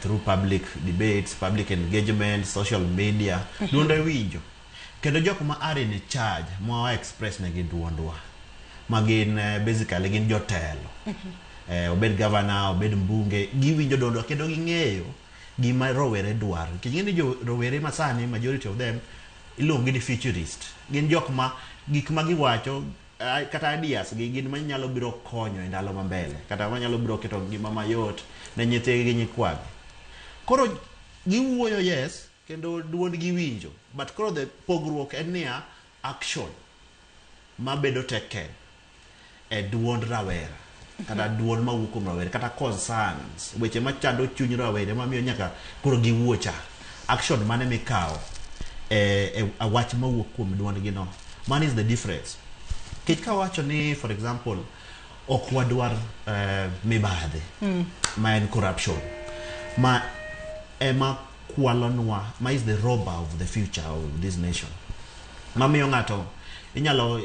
through public debates, public engagement, social media. Duondo winjo. Kendo jok ma are in charge ma express ne gi duondwa. Magin basically gin jotelo. Obed governor, obed mbunge, giwinjo duondwa kendo ging'eyo gima rowere dwaro. King'eni jo rowere masani majority of them iluongo ni futurist. Gin jok ma gik ma giwacho kata ideas gin manyalo biro konyo e ndalo mambele kata manyalo biro keto gima mayot ne nyithigi gi nyikwagi. Koro giwuoyo yes kendo duond giwinjo, but koro the pogruok en niya action mabedo taken e duond rawere kata duond mawuok kuom rawere kata concerns weche machando chuny rawere mamiyo nyaka koro giwuocha action mane mikawo e wach mawuok kuom duond gi no. Man is the difference. Kika wacho ni for example ok wadwar mibadhi ma en corruption ma ema kwalonwa ma is the robber of the future of this nation. Mamiyo ng'ato inyalo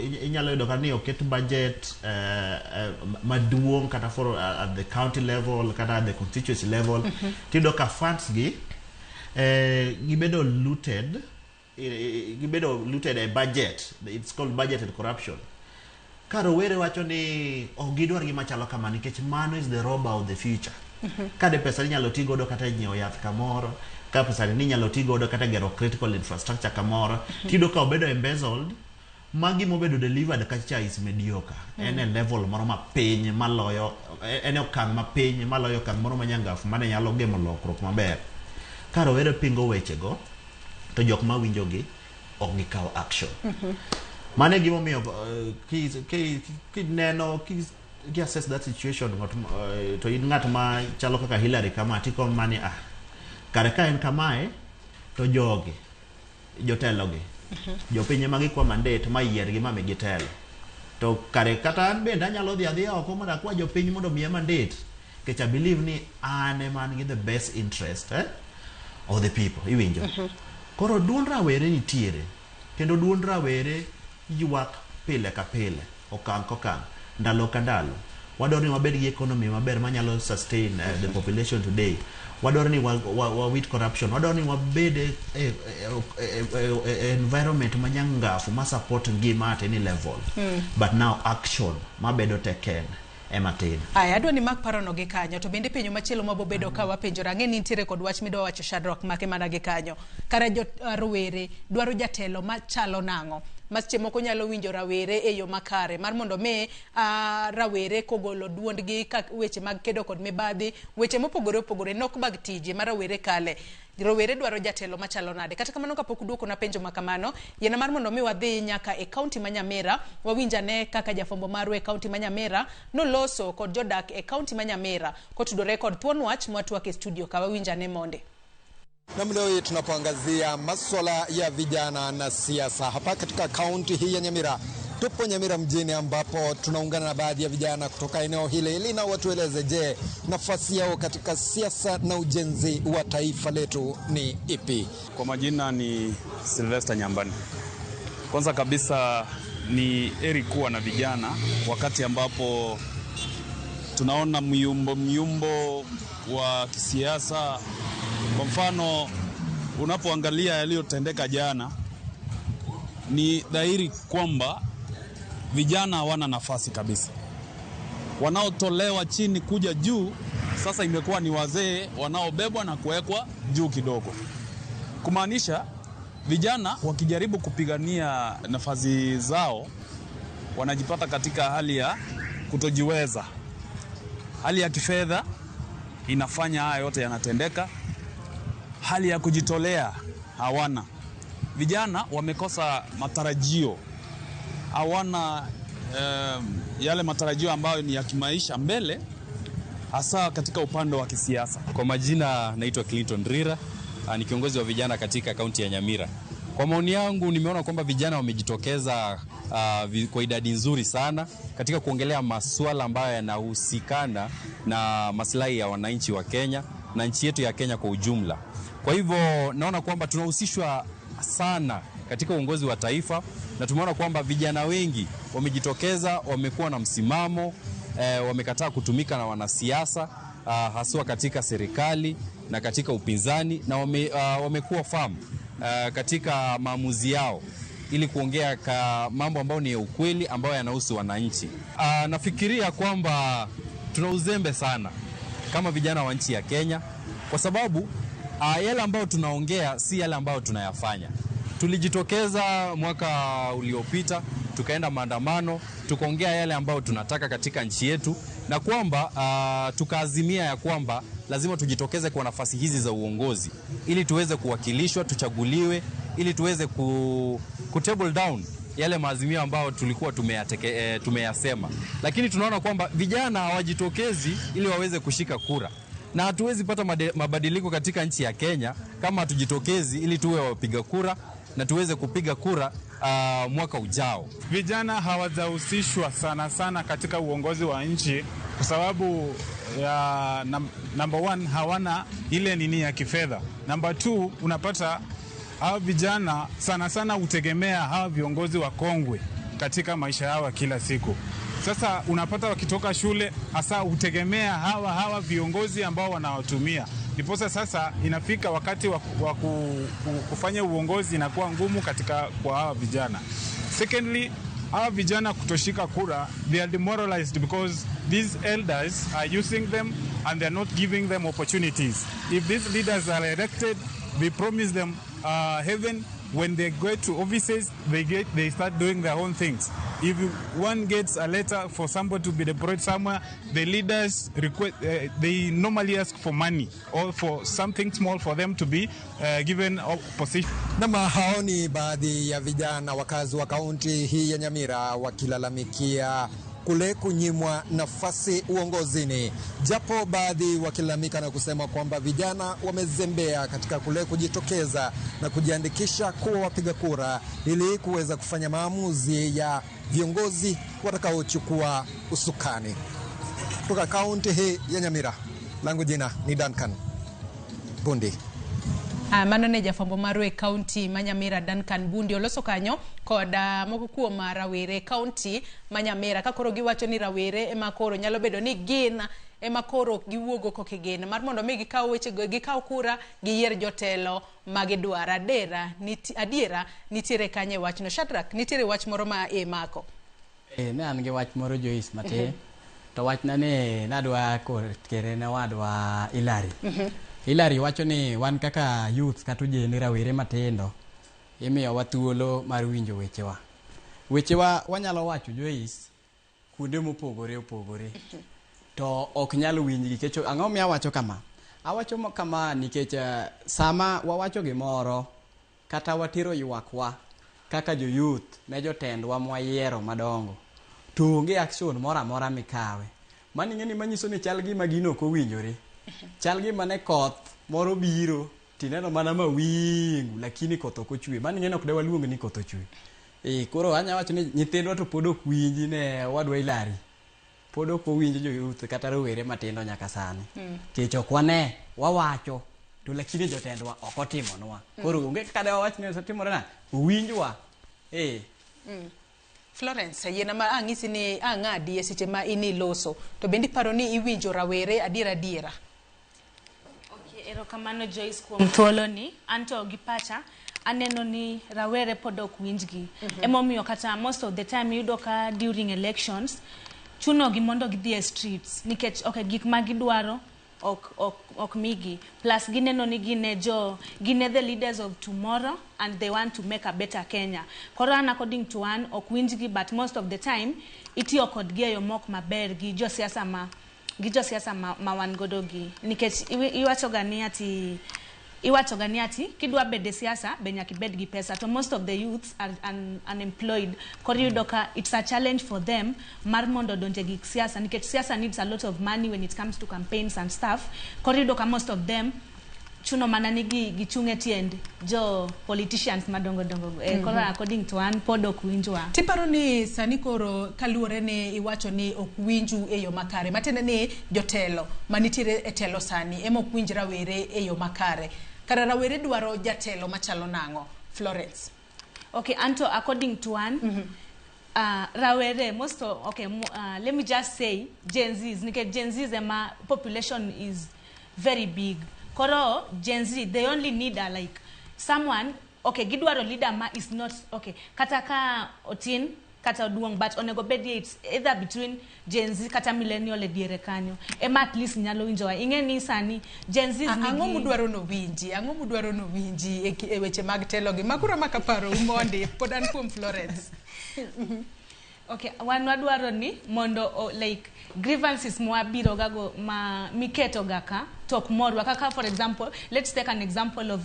yudo ka ni oket budget maduong' kata for at the county level kata at the constituency level tido ka funds gi gibedo looted a budget. It's called budget and corruption. Karo were wacho ni gidwar gima chalo kama nikech mano is the robber of the future. Kade pesa inyalo tigo do kata nyiewo yath kamoro, ka pesa ni inyalo tigo do kata gero critical infrastructure kamoro, tido ka obedo embezzled, magi mobedo delivered kacha is mediocre. En level moro mapiny maloyo, en okang' mapiny maloyo okang' moro manyangafu mane nyalo gemo lokruok maber. Karo were pingo wechego to jok ma winjogi ok gikaw action. Mane gimo miyo kineno ki assess that situation to in ng'at ma chalo kaka Hilary kama tiko mani kare ka en kamae to jogi jotelo gi jopiny ma gikwa mandate ma yier gi ma mi gitelo to kare kata an bende anyalo dhi oko mondo akwa jopiny mondo miya mandate kech I believe ni an man gi the best interest of the people iwinjo. Koro duond rawere nitiere, kendo duond rawere ywak pile ka pile, okang' kokang', ndalo ka ndalo. Wadwaro ni wabed gi economy maber manyalo sustain the population today. Wadwaro ni wawit corruption. Wadwaro ni wabed environment manyangafu ma support ngima at any level. But now action mabedo teken ematin. Aya adwa ni mak parono gi kanyo to bende penyo machielo mabobedo ka wapenjora ng'e ni nitiere kod wach midwa wacho Shadrack make mana gi kanyo. Kara jo rowere dwaro jatelo machalo nang'o? Maseche moko nyalo winjo rawere e yo makare mar mondo me rawere kogolo duondgi ka weche mag kedo kod mibadhi, weche mopogore opogore nok bag tije mar rawere kale. Rowere dwaro jatelo machalo nade. Kata kamano kapok duoko na penjo makamano, yena mar mondo mi wadhi nyaka e kaunti ma Nyamira, wawinjane kaka jafombo marwa e kaunti ma Nyamira noloso kod jodak e kaunti ma Nyamira kotudore kod thuon wach mwatwa ke studio ka wawinjane monde. Na leo hii tunapoangazia masuala ya vijana na siasa hapa katika kaunti hii ya Nyamira. Tupo Nyamira mjini ambapo tunaungana na baadhi ya vijana kutoka eneo hili ili na watueleze, je, nafasi yao katika siasa na ujenzi wa taifa letu ni ipi? Kwa majina ni Sylvester Nyambani. Kwanza kabisa ni heri kuwa na vijana wakati ambapo tunaona myumbo wa kisiasa. Kwa mfano unapoangalia yaliyotendeka jana, ni dhahiri kwamba vijana hawana nafasi kabisa. Wanaotolewa chini kuja juu sasa imekuwa ni wazee wanaobebwa na kuwekwa juu kidogo. Kumaanisha vijana wakijaribu kupigania nafasi zao wanajipata katika hali ya kutojiweza. Hali ya kifedha inafanya haya yote yanatendeka. Hali ya kujitolea hawana. Vijana wamekosa matarajio. Hawana yale matarajio ambayo ni ya kimaisha mbele, hasa katika upande wa kisiasa. Kwa majina naitwa Clinton Rira, ni kiongozi wa vijana katika kaunti ya Nyamira. Kwa maoni yangu nimeona kwamba vijana wamejitokeza kwa idadi nzuri sana katika kuongelea masuala ambayo yanahusikana na maslahi ya wananchi wa Kenya na nchi yetu ya Kenya kwa ujumla. Kwa hivyo naona kwamba tunahusishwa sana katika uongozi wa taifa, na tumeona kwamba vijana wengi wamejitokeza, wamekuwa na msimamo, wamekataa kutumika na wanasiasa, haswa katika serikali na katika upinzani, na wamekuwa famu katika maamuzi yao ili kuongea mambo ambayo ni ya ukweli ambayo yanahusu wananchi. Nafikiria kwamba tuna uzembe sana kama vijana wa nchi ya Kenya, kwa sababu yale ambayo tunaongea si yale ambayo tunayafanya. Tulijitokeza mwaka uliopita, tukaenda maandamano, tukaongea yale ambayo tunataka katika nchi yetu, na kwamba tukaazimia ya kwamba lazima tujitokeze kwa nafasi hizi za uongozi ili tuweze kuwakilishwa, tuchaguliwe, ili tuweze table down yale maazimio ambayo tulikuwa tumeyasema. Lakini tunaona kwamba vijana hawajitokezi ili waweze kushika kura, na hatuwezi pata mabadiliko katika nchi ya Kenya kama hatujitokezi ili tuwe wapiga kura na tuweze kupiga kura mwaka ujao. Vijana hawajahusishwa sana katika uongozi wa nchi kwa sababu ya number one, hawana ile nini ya kifedha. Number two, unapata hawa vijana sana hutegemea hawa viongozi wa kongwe katika maisha yao ya kila siku. Sasa unapata wakitoka shule hasa hutegemea hawa viongozi ambao wanawatumia. Ndiposa sasa inafika wakati wa kufanya uongozi inakuwa ngumu kwa hawa vijana. Secondly, hawa vijana kutoshika kura, they are demoralized because these elders are using them and they are not giving them opportunities. If these leaders are elected, they promise them heaven. When they go to offices, they start doing their own things. If one gets a letter for somebody to be deployed somewhere, the leaders they normally ask for money or for something small for them to be given a position. Na hao ni baadhi ya vijana wakazi wa kaunti hii ya Nyamira wakilalamikia kule kunyimwa nafasi uongozini, japo baadhi wakilalamika na kusema kwamba vijana wamezembea katika kule kujitokeza na kujiandikisha kuwa wapiga kura ili kuweza kufanya maamuzi ya viongozi watakaochukua usukani. Kutoka kaunti hii ya Nyamira, langu jina ni Duncan Bundi. Mano ne jafambo marwa e county Manyamira Duncan Bundi oloso kanyo kod moko kuom rawere county Manyamira ka koro giwacho ni rawere ema koro nyalo bedo ni gin ema koro giwuogo kokigin mar mondo mi gikaw weche gikaw kura giyier jotelo magidwaro. Adiera nitiere kanye wachno. Shadrack, nitiere wach moro ma mako? Ne an gi wach moro Joyce mate. To wachna ne nadwa kere ne wadwa Hilary. Hilary wacho ni wan kaka youth kata ojende rawere matindo imiyo wa thuolo mar winjo wechewa. Wechewa wanyalo wacho Joyce kuonde mopogore opogore. To ok nyalo winji nikech ang'o mi awacho kama? Awacho kama nikech sama wawacho gimoro kata watero ywakwa kaka jo youth ne jotendwa mwayiero madongo. To onge action moro amora mikawe. Mani ng'eni manyiso ni chal gima gino ok owinjore. Chal gima ne koth moro biro tineno mana mawingu lakini koth ok ochwe. Mani ng'eni ok dewa luong ni koth ochwe. Koro anya wacho ni nyithindwa to pod ok winji ne wadwa Hilary. Pod ok owinjo jo youth kata rowere matindo nyaka sani. Kech ok wane wawacho to lakini jotendwa ok otimonwa. Koro onge kaka wawach ni otimore na owinjwa. Florence, yena ma ang'isi ni ang'adi seche ma iniloso to bendi paro ni iwinjo rawere adiera. Okay, erokamano Joyce kuom thuolo ni. Anto gi pacha aneno ni rawere pod ok winjgi. Emomiyo kata most of the time yudo ka during elections chuno gi mondo gidhi e streets nikech gik ma gidwaro ok migi. Plus gineno ni gine the leaders of tomorrow and they want to make a better Kenya. Koro according to one ok winjgi but most of the time itiyo kodgi e yo mok maber gi josiasa ma wan godo gi nikech iwacho gani ati kidwa bede siasa be nyaka ibed gi pesa to most of the youths are unemployed. Koro yudo ka it's a challenge for them mar mondo donje gi siasa nikech siasa needs a lot of money when it comes to campaigns and stuff. Koro yudo ka most of them chuno mana ni gichunge tiend jo politicians madongo koro according to an pod ok winjwa. Tiparo ni sani koro kaluore ne iwacho ni ok winju e yo makare matende ni jotelo manitiere e telo sani ema ok winj rawere e yo makare. Kara rawere dwaro jatelo machalo nango? Florence. Okay, Anto, according to one, rawere, let me just say, Gen Zs, because Gen Zs, population is very big. Koro, Gen Z, they only need someone, gidwaro leader ma is not, kataka otin, kata oduong, but onego bedi it's either between Gen Z kata millennial e diere kanyo. Ema at least nyalo winjowa. Inge ni sani Gen Z Ang'o mudwaro no winji e weche mag telo gi makura makaparo umonde pod an kuom Florence. Okay, wan wadwaro ni mondo grievances mwabiro gago ma miketo gaka tok morwa kaka for example let's take an example of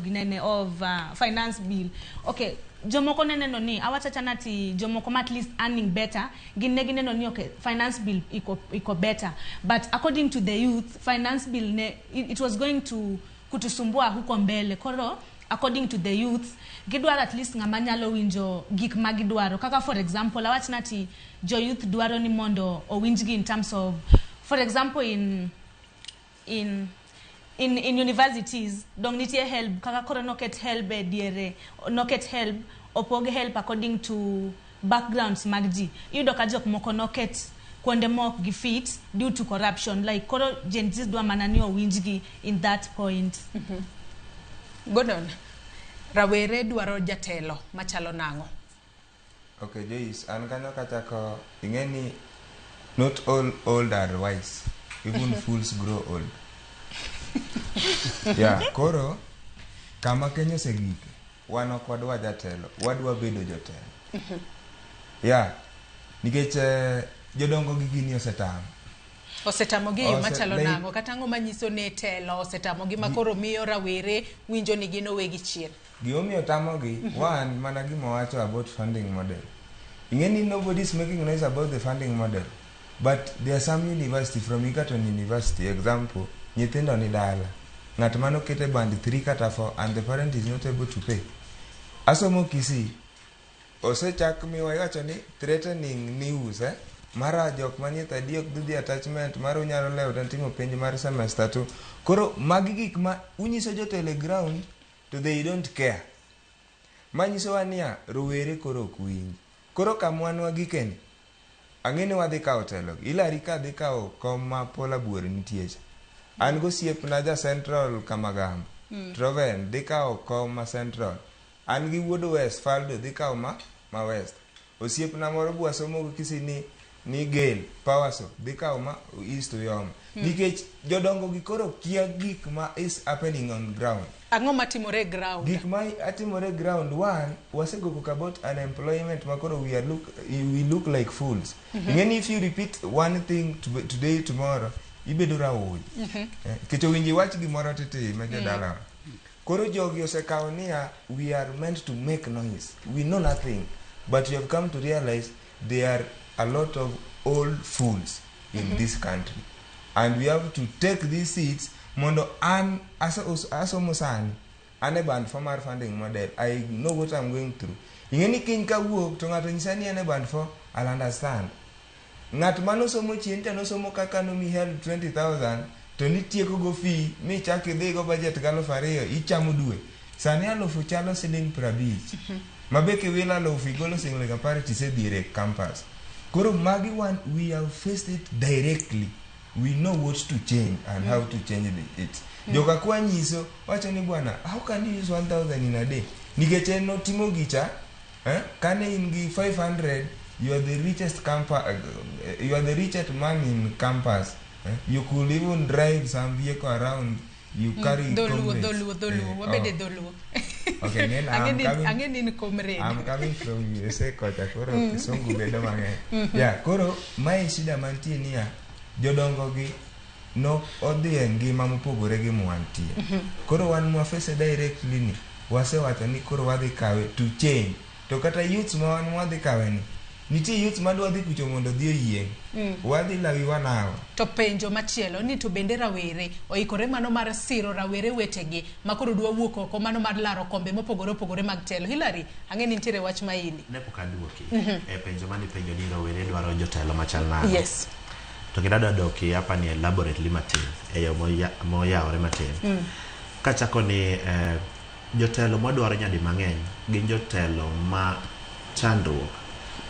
finance bill. Okay, jomoko neneno ni awachachana ti jomoko at least earning better gineno ni finance bill iko better but according to the youth finance bill it was going to kutusumbua huko mbele. Koro according to the youth gidwaro at least ng'ama nyalo winjo gik magidwaro kaka for example awachna ti jo youth dwaro ni mondo owinjgi in terms of for example in universities dong nitie help kaka koro noket help e diere noket help opog help according to backgrounds mag ji iyudo ka jok moko noket kuonde mok gi fit due to corruption koro Gen Z dwa mana ni owinjgi in that point. Godon, rawere dwaro jatelo machalo nango? Okay, Joyce, an kanyo kachako ingeni not all old are wise, even fools grow old. Koro kama Kenya segike wan ok wadwa jatelo, wadwa bedo jotelo. Nikech jodongo gi gini osetamo gi yo machalo nango kata ang'o manyiso ne telo osetamo gi makoro miyo rawere winjo ni gino wegi chien. Gimomiyo tamogi one mana gima wacho about funding model. Ingeni nobody is making noise about the funding model, but there are some university from Egerton University example nyithindo ni dala ng'at mano kete band 3 kata 4 and the parent is not able to pay. Asomo Kisii osechak miwa iwacho ni threatening news mara jok manyita diok dudhi attachment mara unyalo lewo timo penj mar semester 2. Koro magi gik ma unyiso jo teleground to they don't care. Manyiso wa niya rowere koro ok winj. Koro kamwanwa gikeni ang'eni wadhi kawo telo. Hilary ka dhi kawo kom ma Paula Buore nitie cha. An gosiepna ja Central Kamagamba. Troven dhi kawo kom ma Central. An gi wuod West Faldo dhi kawo ma West. Osiepna moro Bwasomo Kisii ni Gale Powerso dhi kawo ma East Uyoma. Nikech jodongo gi koro kia gik ma is happening on ground. Ang'o matimore ground? Gik ma atimore ground, one, wasegoko about unemployment makoro we look like fools. Even if you repeat one thing today, tomorrow, ibedo rawoy. Keto winji wach gimoro tete meja dala. Koro jogi osekawo niya, we are meant to make noise. We know nothing. But we have come to realize there are a lot of old fools in this country. And we have to take these seats mondo an aso musani ane band for mar funding model. I know what I'm going through. Ingeni kiny ka wuok to ngato nyisani ane band for, I'll understand. Ngat mano somo chien no somo kaka no mi held 20,000 to nitieko go fee mi chak idhi go budget galo fario ichamo dwe. Sani alofu chalo siling 50. Mabeke wila alofu igolo siling parity se dire campus. Koro magi one, we have faced it directly. We know what to change and how to change it. Joka kwa nyiso, wacha ni bwana, how can you use 1,000 in a day? Nikeche no timo gicha, kane ingi 500, you are the richest you are the richest man in campus. You could even drive some vehicle around. You carry Doluo, wabede Doluo. Okay, then I'm coming from USA, kocha koro kisungu bedo mange. Yeah, koro mai shida mantie niya. Jodongo gi no odhi ngima mopogore gi mwantie. Koro wan mwafese directly ni wasewacho ni koro wadhi kawe to change. To kata youth ma wan wadhi kawe ni nitie youth ma dwa dhi kucho mondo dhi oyieng. Wadhi lawi wanawa. To penjo machielo ni to bende rawere oikore mano mar siro rawere wetegi makoro dwa wuok oko mano mar laro kombe mopogore mag telo. Hilary ang'eni nitiere wach maini. Ne pokaduoki. Penjo mani penjo ni rawere dwaro jotelo machal nade. Yes. To kidada doki hapa ni elaborately matin eyo moyawore matin. Kachako ni jotelo modwaro nyadi mang'eny gin jotelo ma chandruok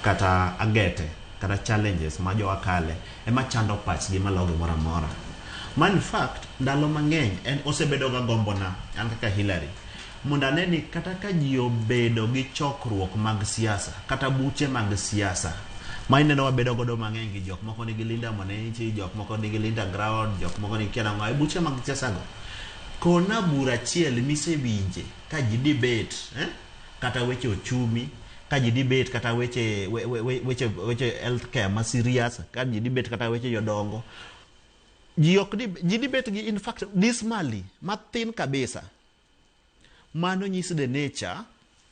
kata agete kata challenges ma jo akale ema chando pachgi malogo mora mora. Man in fact ndalo mang'eny en osebedo ga gombona an kaka Hilary mondo aneni kata ka ji obedo gi chokruok mag siasa kata buche mag siasa ma ineno wabedo godo mang'eny gi jok moko nigi Linda Mwananchi, jok moko nigi Linda Ground, jok moko nigi Kiana Ng'ae, buche mag siasa go. Kona bura chiel misewinje ka ji debate, kata weche ochumi, ka ji debate kata weche healthcare ma serious, ka ji debate kata weche jodongo. Ji debate gi in fact dismally mathin kabisa. Mano nyiso the nature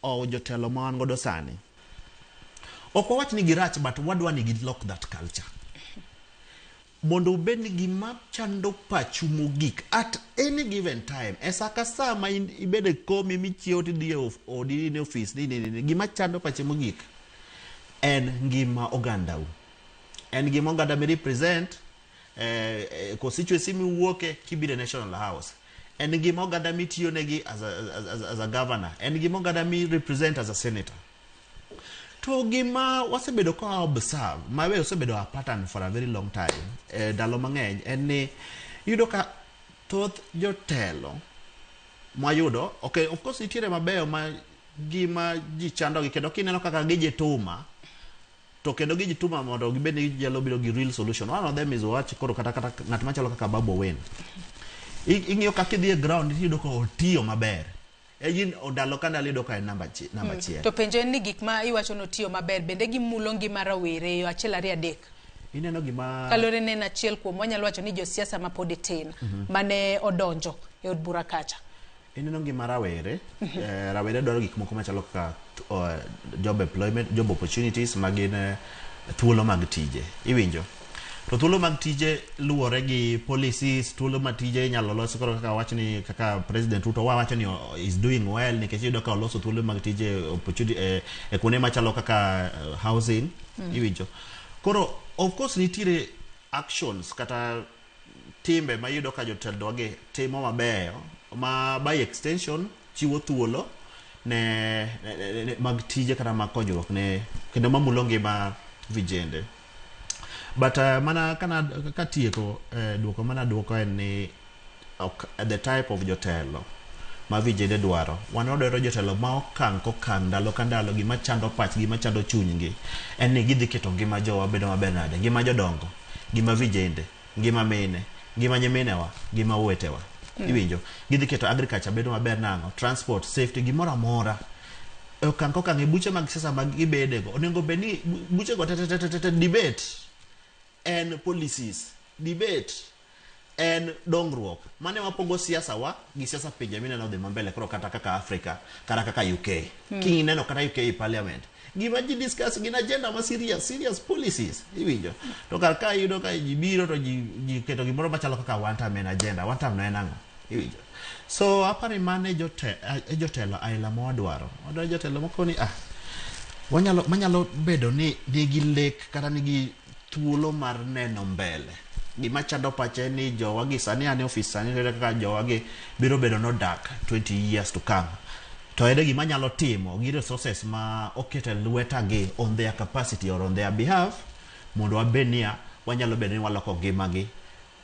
of jotelo ma wan godo sani. Oko wach ni girach but wadwa ni lock that culture. Mondo ubed ni gima chando pachu mogik at any given time. Esaka sama ibede komi michio ti odi ni office ni gima chando pachu mogik. En ngima oganda u. En ngima oganda me represent constituency mi uoke kibide National House. En ngima oganda mi tiyo negi as a governor. En ngima oganda mi represent as a senator. To gima wasebedo ko observe ma we osebedo a pattern for a very long time dalo mang'eny en ni yudo ka thoth jotelo ma yudo okay of course itiere mabeyo ma gima ji chando gi kendo kineno kaka gije tuma to kendo gije tuma mondo gibed ni jalo biro gi real solution. One of them is watch koro kata ng'at machalo kaka Babu Owino ing'iyo kaka idhi e ground iyudo ko otiyo maber. Ejin odalo kana lido ka namba chiel. To penjo ni gik ma iwacho no tiyo maber bende gimulo ngima rawere yo achiel ari adek. Ineno gima kalore ne na achiel kuom wanyalo wacho ni josiasa ma pod tin mane odonjo e od bura kacha. Ineno gima rawere rawere dwaro gik moko machalo kaka job employment, job opportunities magin thuolo mag tije. Iwinjo? To thuolo mag tije luwore gi policies, thuolo mag tije nyalo loso koro kaka wach ni kaka President Ruto wacho ni is doing well nikech yudo ka loso thuolo mag tije opportunity kuonde machalo kaka housing. Iwinjo? Koro of course nitiere actions kata timbe ma yudo ka jotelo gi timo mabeyo ma by extension chiwo thuolo ne mag tije kata mag konyruok ne kendo mamulo ngima vijende. But mana kana katieko duoko mana duoko en ni the type of jotelo ma vijende dwaro. Wan odwaro jotelo ma okang' kokang' ndalo ka ndalo gima chando pach gima chando chunygi en ni gidhi keto ngima jowa bedo maber nade, ngima jodongo, ngima vijende, ngima mine, ngima nyiminewa, ngima uwetewa. Iwinjo gidhi keto agriculture bedo maber nang'o, transport, safety, gimoro amora okang' kokang' buche mag siasa mag gibedego onego bed ni buche go debate and policies, debate and dongruok. Mane wapogo siasa wa gi siasa pinje mineno dhi mambele koro kata kaka Africa kata kaka UK. Kineno kata UK parliament gima ji discuss gin agenda ma serious policies. Iwinjo to kaka yudo ka ji biro to ji keto gimoro machalo kaka one time agenda, one time no en ang'o. Iwinjo so apani mane jotelo aila mwadwaro jotelo moko ni manyalo bedo ni nigi lek kata nigi thuolo mar neno mbele gima chando pache ni jowa gi sani ane office sani kaka jowa gi biro bedo no dak 20 years to come. To ere gima nyalo timo gi resources ma okete lweta gi on their capacity or on their behalf mondo wabenia wanyalo bedo ni waloko ngima gi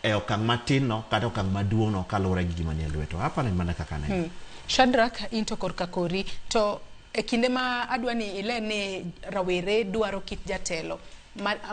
e okang' matino kata okang' maduong' no kaluwore gi gima nie lweto. Hapa ni mana kaka ne. Shadrack into korka kori to e kinde ma adwani ile ne rawere dwaro kit jatelo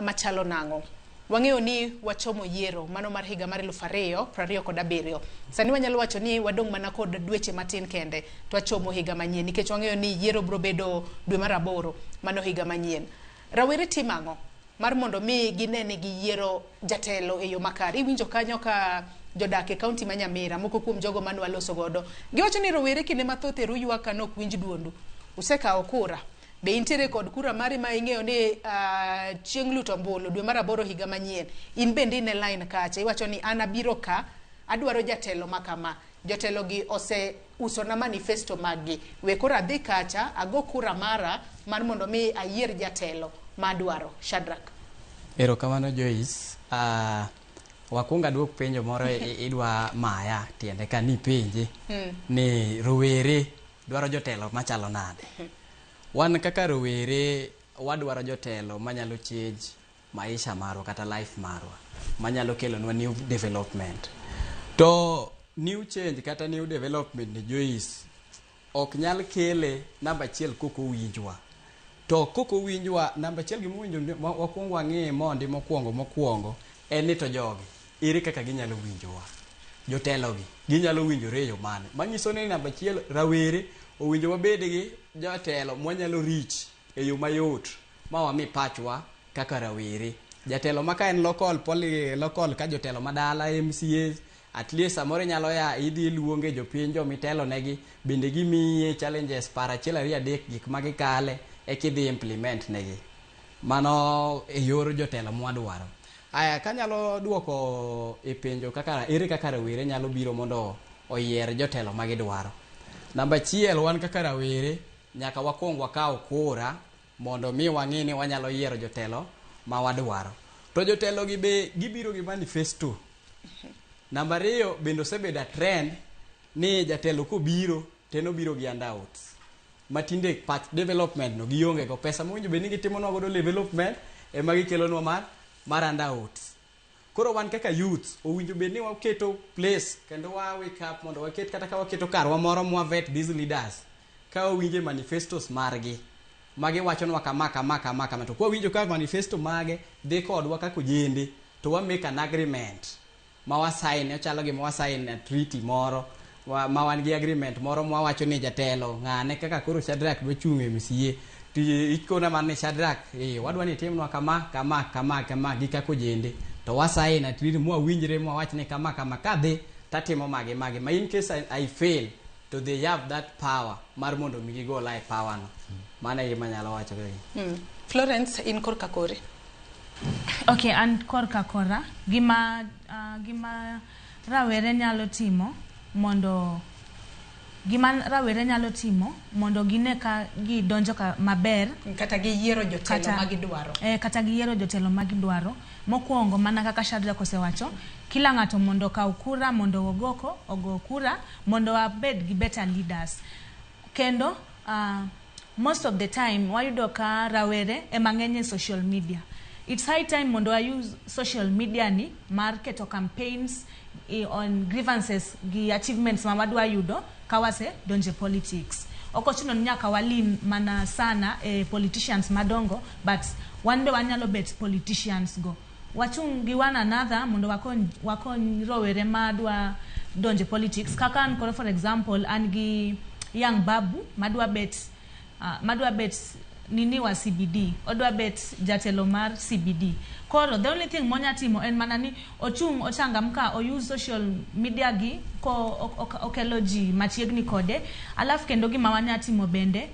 machalo nang'o. Wang'eyo ni wachomo yiero mano mar higa mar 2027. Sani wanyalo wacho ni wadong' mana kod dweche matin kende to wachomo higa manyien nikech wang'eyo ni yiero bro bedo dwe mar 8 mano higa manyien. Rawere timang'o mar mondo mi ginene gi yiero jatelo e yo makare. Iwinjo kanyo ka jodak e kaunti ma Nyamira moko kuom jogo manu waloso godo giwacho ni rowere kinde mathoth eru ywak ka nok winj duondu. Usekawo kura be intere kod kura mari ma ing'eyo ni chieng' luto mbulu dwe mar 8 higa manyien in bende ne line kacha iwacho ni ana biro ka adwaro jatelo makama. Jotelo gi ose uso na manifesto magi we kura dhi kacha ago kura mara mar mondo mi ayier jatelo madwaro. Shadrack. Erokamano Joyce. Wakunga duok penjo moro idwa maya tiende ka ni penje ni rowere dwaro jotelo machalo nade. Wan kaka rowere wadwaro jotelo manyalo change maisha marwa kata life marwa manyalo kelonwa new development. To new change kata new development ni Joyce ok nyal kele namba 1 koko winjwa. To koko winjwa namba 1 gimo winjo wakuongo wang'e mondi mokuongo en ni to jogi ere kaka ginyalo winjowa. Jotelo gi ginyalo winjore yo mane. Manyiso ni namba 1 rawere owinjo wabed gi jotelo mwanyalo reach e yo mayot ma wami pachwa kaka rawere. Jatelo maka en local ka jotelo madala MCAs at least amore nyalo ya idhi luonge jopinjo mitelo negi bende gimiye challenges para chiel 2 3 gik magikale e kidhi implement negi. Mano e yor jotelo mwadwaro. Aya kanyalo duoko e penjo kaka ere kaka rawere nyalo biro mondo oyier jotelo magidwaro. Namba 1 wan kaka rawere nyaka wakuong wakaw kura mondo mi wang'e ni wanyalo yiero jotelo ma wadwaro. To jotelo gi be gibiro gi manifesto. Namba 2 bendo osebedo trend ni jatelo kobiro teno biro gi handouts. Matinde patch development no gionge go pesa mowinjo be ni gitimo no godo development e magi kelonwa mar handouts. Koro wan kaka youth owinjo be ni waketo place kendo wa wake up mondo waket kata ka waketo karwa moro mwa vet these leaders ka owinje manifestos margi magi wachonwa kama to kwa winjo ka manifesto mage dhi kodwa kako jende to wa make an agreement ma wa sign ochalo gi ma wa sign a treaty moro ma wan gi agreement moro ma wacho ni jatelo ng'ane kaka koro Shadrack dwa chung e MCA ikona man Shadrack wadwa ni timnwa kama gi kako jende to wa sign a treaty mo winjre mo wach ni kama kadhi tatimo mage ma in case I fail to they have that power mar mondo mi go live power no. Mana yema nyalo wacho gi. Florence in korka kore. Okay, and korka kora gima rawere nyalo timo mondo gima rawere nyalo timo mondo gine ka gidonjo maber kata giyiero jotelo magidwaro kata giyiero jotelo magidwaro. Mokwongo mana kaka Shadrack osewacho, kila ng'ato mondo kaw kura mondo ogo kura mondo wabed gi better leaders. Kendo most of the time wayudo ka rawere emang'eny social media. It's high time mondo I use social media ni mar keto campaigns on grievances gi achievements ma wadwa yudo kawase donje politics. Okochuno nyaka walin mana sana politicians madongo, but one day wanyalo bet politicians go. Wachung gi one another mondo wakon rowere madwa donje politics. Kaka an for example an gi young babu madwa bet nini wa CBD, odwa bet jatelo mar CBD. Koro the only thing monya timo en manani ochangamka o use social media gi ko okeloji machiegni kode. Alafu kendo gi mawanya timo bende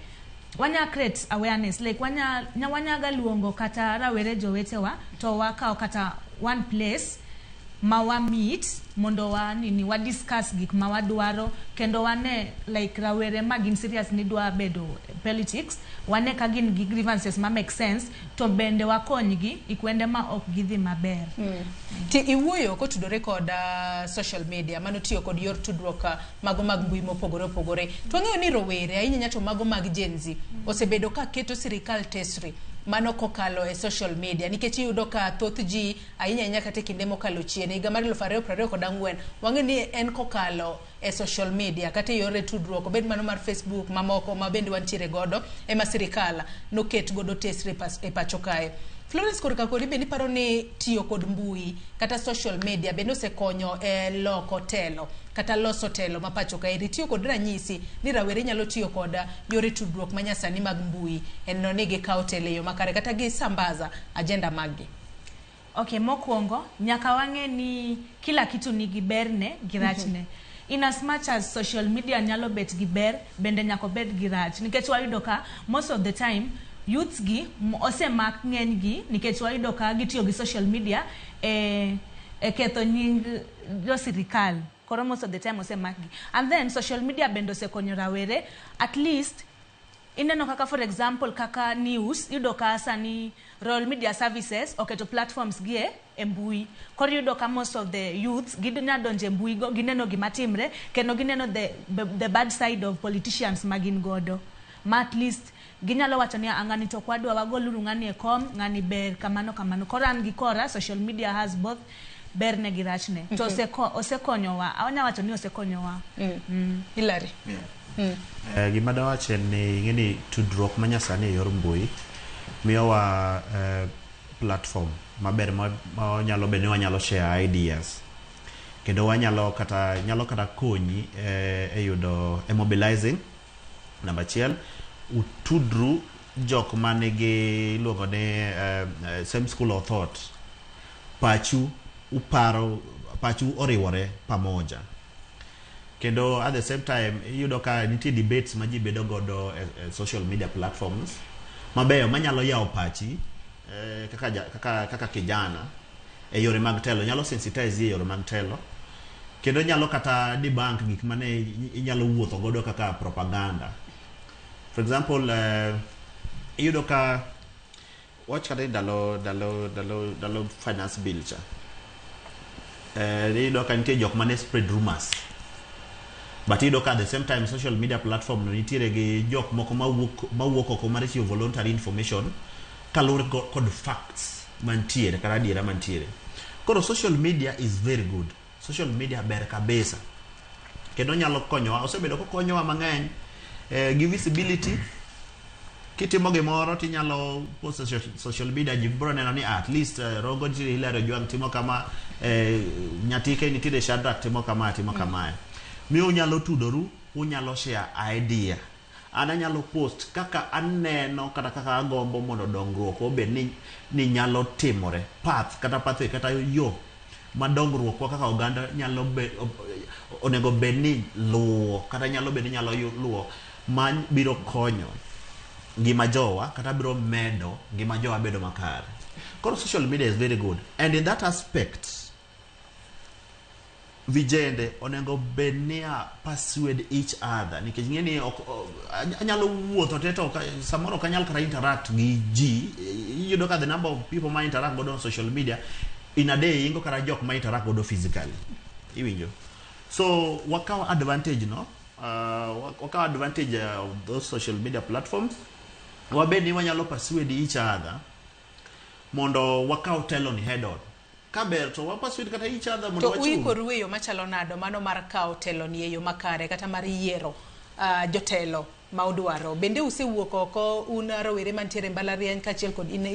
wanya create awareness, like wanya galuongo kata rawere jowetewa to waka kata one place mawa meet mondo wa discuss gik mawadwaro kendo wane like rawere magin serious ni dwa bedo politics, wane ka gin gi grievances ma make sense to bende wakonygi ikwende ma ok gidhi maber. Ti iwuoyo kotudore kod social media mano tiyo kod yor tudruok mago mag mbui mopogore opogore. To ng'eyo ni rowere ahinya to mago mag Gen Z osebedo ka keto sirikal tesri mano kokalo e social media nikech iyudo ka thoth ji ahinya kata kinde mokalo chien higa mar 2024 wang'e ni en kokalo e social media kata yore tudruok obed mano mar Facebook mamoko ma bende wantiere godo ema sirikal noket godo tesre e pacho kae. Florence Korka kori bende paro ni tiyo kod mbui kata social media bende osekonyo e loko telo kata loso telo ma pacho kae. Tiyo kod ranyisi ni rawere nyalo tiyo kod yore tudruok manyasani mag mbui en ni gikawo telo yo makare kata gisambaza agenda magi. Okay, mokwongo nyaka wang'e ni kila kitu nigi berne gi rachne. In as much as social media nyalo bet gi ber bende nyako bet gi rach nikech wayudo ka most of the time youths gi osemak ng'eny gi nikech wayudo ka gitiyo gi social media ketho nying jo sirikal. Koro most of the time osemak gi. And then social media bende osekonyo rawere at least ineno kaka for example kaka news yudo ka sani Royal Media Services oketo platforms gie mbui. Koro yudo ka most of the youths ginya donje mbui go gineno gimatimre kendo gineno the bad side of politicians magin godo. Ma at least ginyalo wacho ni ang'ani to kwadwa wagoluru ng'ani e kom ng'ani ber kamano. Koro an gi kora social media has both berne gi rachne. To osekonyowa. Awanya wacho ni osekonyowa. Hilary. Gima dawache ni ng'eni tudruok manyasani e yor mbui miyowa platform maber ma nyalo bende wanyalo share ideas kendo wanyalo kata konyi e yudo mobilizing. Number 1 utudru jok manigi luongo ni same school of thought, pachu oriwore pamoja. Kendo at the same time yudo ka nitie debates ma ji bedo godo social media platforms mabeyo manyalo yawo pachi kaka kijana e yore mag telo, nyalo sensitize e yore mag telo kendo nyalo kata debunk gik mane inyalo wuotho godo kaka propaganda. For example, yudo ka watch kata dalo finance bill cha yudo ka nitie jok mane spread rumors, but yudo ka at the same time social media platform no nitiere gi jok moko mawuok oko mar chiwo voluntary information kalure kod facts mantiere kata adiera mantiere. Koro social media is very good. Social media ber kabisa kendo nyalo konyowa, osebedo kokonyowa mang'eny give visibility. Kitimo gimoro tinyalo post social media ji bro neno ni at least Rogo Hilary Ojwang timo kama, nyatike nitiere Shadrack timo kama. Miyo unyalo tudoru, unyalo share idea. Ana nyalo post kaka aneno kata kaka agombo mondo dongruok obed ni nyalo timore, path kata yo madongruok kaka oganda nyalo onego bed ni luwo kata nyalo bed ni nyalo luwo man biro konyo ngima jowa kata biro medo ngima jowa bedo makare. Koro social media is very good, and in that aspect vijende onego bednia persuade each other nikech ng'eni anyalo wuotho teto samoro kanyal kara interact gi ji iyudo ka the number of people ma interact godo on social media in a day ingo kara jok ma interact godo physically iwinjo so wakaw advantage no wakaw advantage of those social media platforms wabedi wanyalo persuade each other mondo wakaw telo ni head on kaber to wapasuit kata each other mondo wachu to uiko ruweyo machalo nado mano mar kaw telo ni eyo makare kata mar yiero jotelo ma udwaro bende usewuok oko un rawere mantiere mbalariany kachiel kod in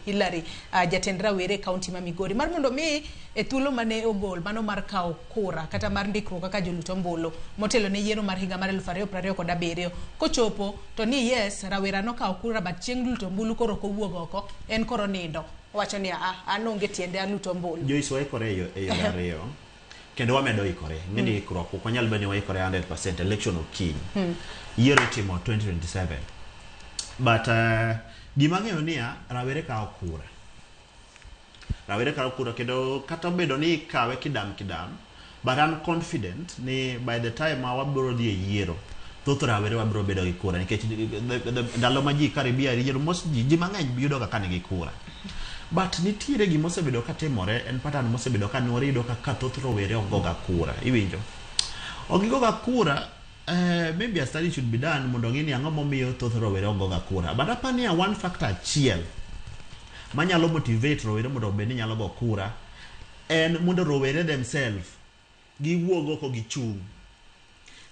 Hilary jatend rawere kaunti ma Migori mar mondo mi e thuolo mane ogol mano mar kaw kura kata mar ndikruok kaka joluto ombulu motelo ne yiero mar higa mar 2027 kochopo to ni yes rawera no kaw kura bat chieng' luto ombulu koro kowuok oko en koro nindo wacho ni anonge tiende aluto ombulu Joyce waikore e ariyo kendo wamedo ikore ng'eni ikruok ok wanyal bani waikore 100% election okiny yiero itimo 2027 but gima ng'eyo niya rawere kawo kura kendo kata bedo ni kawe kidam but I'm confident ni by the time wabiro dhi e yiero thoth rawere wabiro bedo gi kura nikech ndalo ma ji karibia yiero mos ji mang'eny biyudo ka nigi kura but nitiere gima osebedo ka timore en pattern mosebedo ka nwore yudo ka thoth rowere ogoga kura iwinjo ogigoga kura maybe a study should be done mondo ng'ini ang'o momiyo thoth rowere ogoga kura but apani one factor achiel manyalo motivate rowere mondo obed ni nyalo go kura en mondo rowere themselves giwuog oko gichung'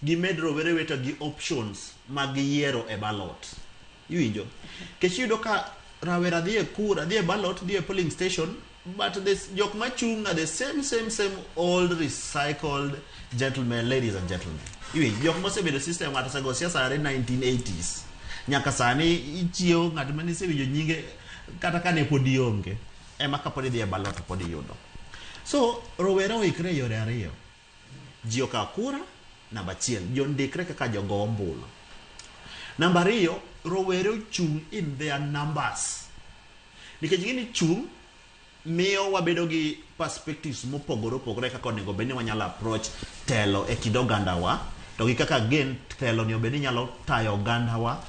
gimed rowere weto gi options mag yiero e ballot iwinjo kech yudo ka rawera dhie kura dhie ballot dhie polling station but this jok machung' are the same old recycled gentlemen ladies and gentlemen iwinjo jok mosebedo system ng'ato sego siasa are 1980s nyaka sani ichiewo ng'at mane isewinjo nyinge kata kane pod ionge ema kapod idhi e ballot pod iyudo so rowere oikre yore ariyo ji okawo kura namba achiel jondikre kaka jogo ombulu namba ariyo rowere ochung' in their numbers nikech gini chung' miyo wabedo gi perspectives mopogore opogore kaka onego bed ni wanyalo approach telo e kind ogandawa to gi kaka gen telo ni obed ni nyalo tayo ogandawa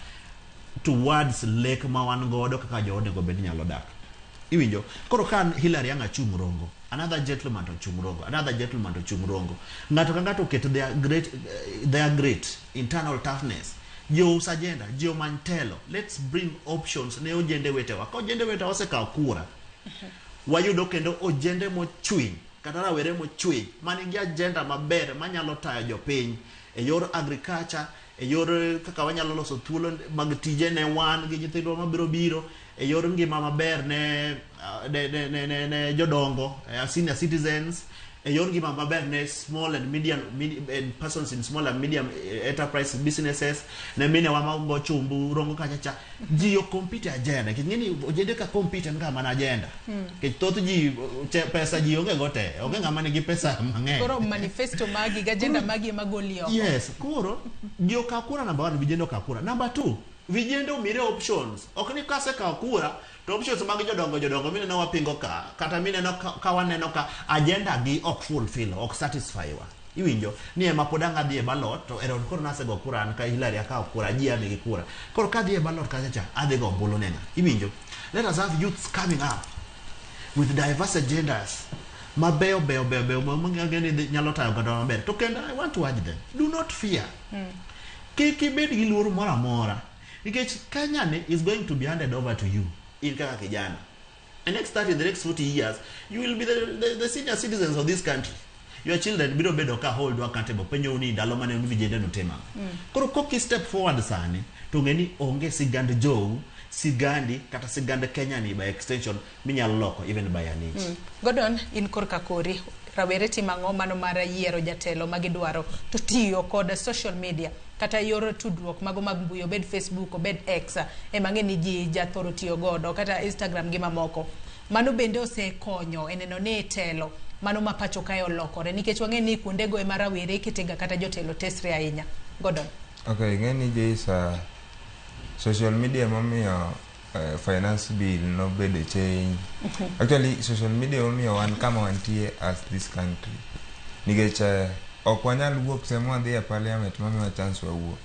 towards lek ma wan godo kaka jo onego bed ni nyalo dak iwinjo koro kan Hilary anga chung' rongo another gentleman to chung' rongo another gentleman to chung' rongo ng'ato ka ng'ato keto their great internal toughness jo agenda jo mantelo let's bring options ne ojende wetewa ka ojende wetewa osekawo kura wayudo kendo ojende mochwiny kata rawere mochwiny manigi agenda maber manyalo tayo jopiny e yor agriculture e yor kaka wanyalo loso thuolo mag tije ne wan gi nyithindwa mabiro biro e yor ngima maber ne jodongo senior citizens e yor ngima maber ne small and medium and persons in small and medium enterprise businesses ne mine wa mago chumbu rongo kachacha ji yo compete agenda kingeni ojende ka compete nga mana agenda ke thoth ji pesa ji onge gote onge ngama nigi pesa mang'eny koro manifesto magi ga agenda magi magolio yes koro ji ka kura namba 1 vijendo ka kura namba 2 vijende umire options ok ni kase ka kura to options mag jodongo mine no wapingo kata mine no ka waneno ka agenda gi ok fulfill ok satisfy wa iwinjo ni ema podanga dhi e ballot to eron koro nase go kura an ka Hilary akawo kura ji ame gi kura koro ka dhi e ballot kacha adhi go ombulu nena iwinjo let us have youths coming up with diverse agendas mabeyo mang'eni nyalo tayo ganda maber to kendo I want to urge them do not fear kiki bed gi luoro moro amora nikech Kenya ni is going to be handed over to you in kaka kijana the next 40 years you will be the senior citizens of this country your children biro bedo ka hold accountable penyo ni ndalo mane vijende no tema koro koki step forward sani to ngeni onge sigand jow sigandi kata sigand Kenya ni by extension minyalo loko even by an inch Gordon in korka kori rawere timang'o mano mar yiero jatelo magidwaro to tiyo kod social media kata yor tudruok mago mag mbui obed Facebook obed X mang'eni ji jathoro tiyo godo kata Instagram gi mamoko mano bende osekonyo eneno ne telo mano mapacho kayo lokore nikech wang'eni kuonde go ema rawere kitega kata jotelo tesre ahinya Gordon okay ng'eni Joyce social media mamiyo finance bill no bedo change actually social media mamiyo wan kama wantie as this country nikech ok wanyal wuok sema wadhi e parliament mamiwa chance wawuok,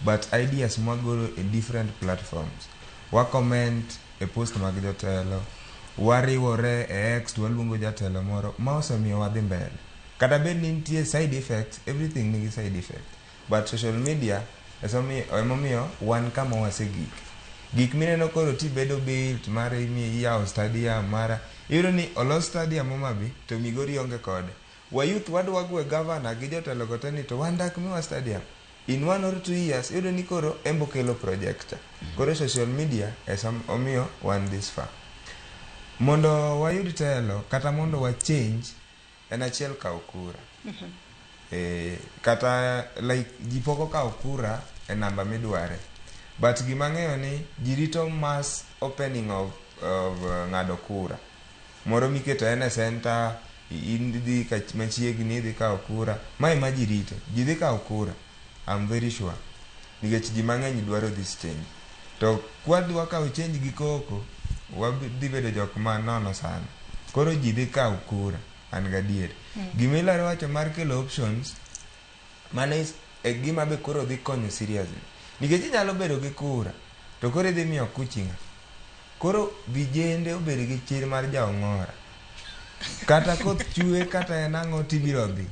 but ideas mwagolo e different platforms, wa comment e post mag jotelo, wariwore e X, waluongo jatelo moro ma osemiyo wadhi mbele. Kata bed ni nitie side effects, everything nigi side effect, but social media emomiyo wan kama wasegik. Gik mineno koro ti bedo built mara yao stadium mara iyudo ni olos stadium Homabay to Migori onge kode. Wa youth wadwa gwe governor gi jotelo gote ni to wandak miwa stadium in 1 or 2 years. Iyudo ni koro embo kelo project. Koro social media omiyo wan this far. Mondo wayud telo kata mondo wa change en achiel ka okura. Kata like jipoko ka okura e namba midware. But gimang'eyo ni jirito mass opening of ng'ado kura. Moro miketo ene center, indhi machiegni idhi ka okura. Mae ma jirito. Jidhi ka okura. I'm very sure. Nikech ji mang'eny dwaro this change. To kwadwa ka change gi koko, wadhi bedo jok ma nono sana. Koro jidhi ka okura. An gadier. Gimilaro wacho mar kelo options. Mane e gima be koro dhi konyo seriously. Nikech inyalo bedo gi kura to koro idhi miyo kuchinga. Koro vijende obedo gi chir mar jaong'ora. Kata koth chue kata enang'o tibiro dhi.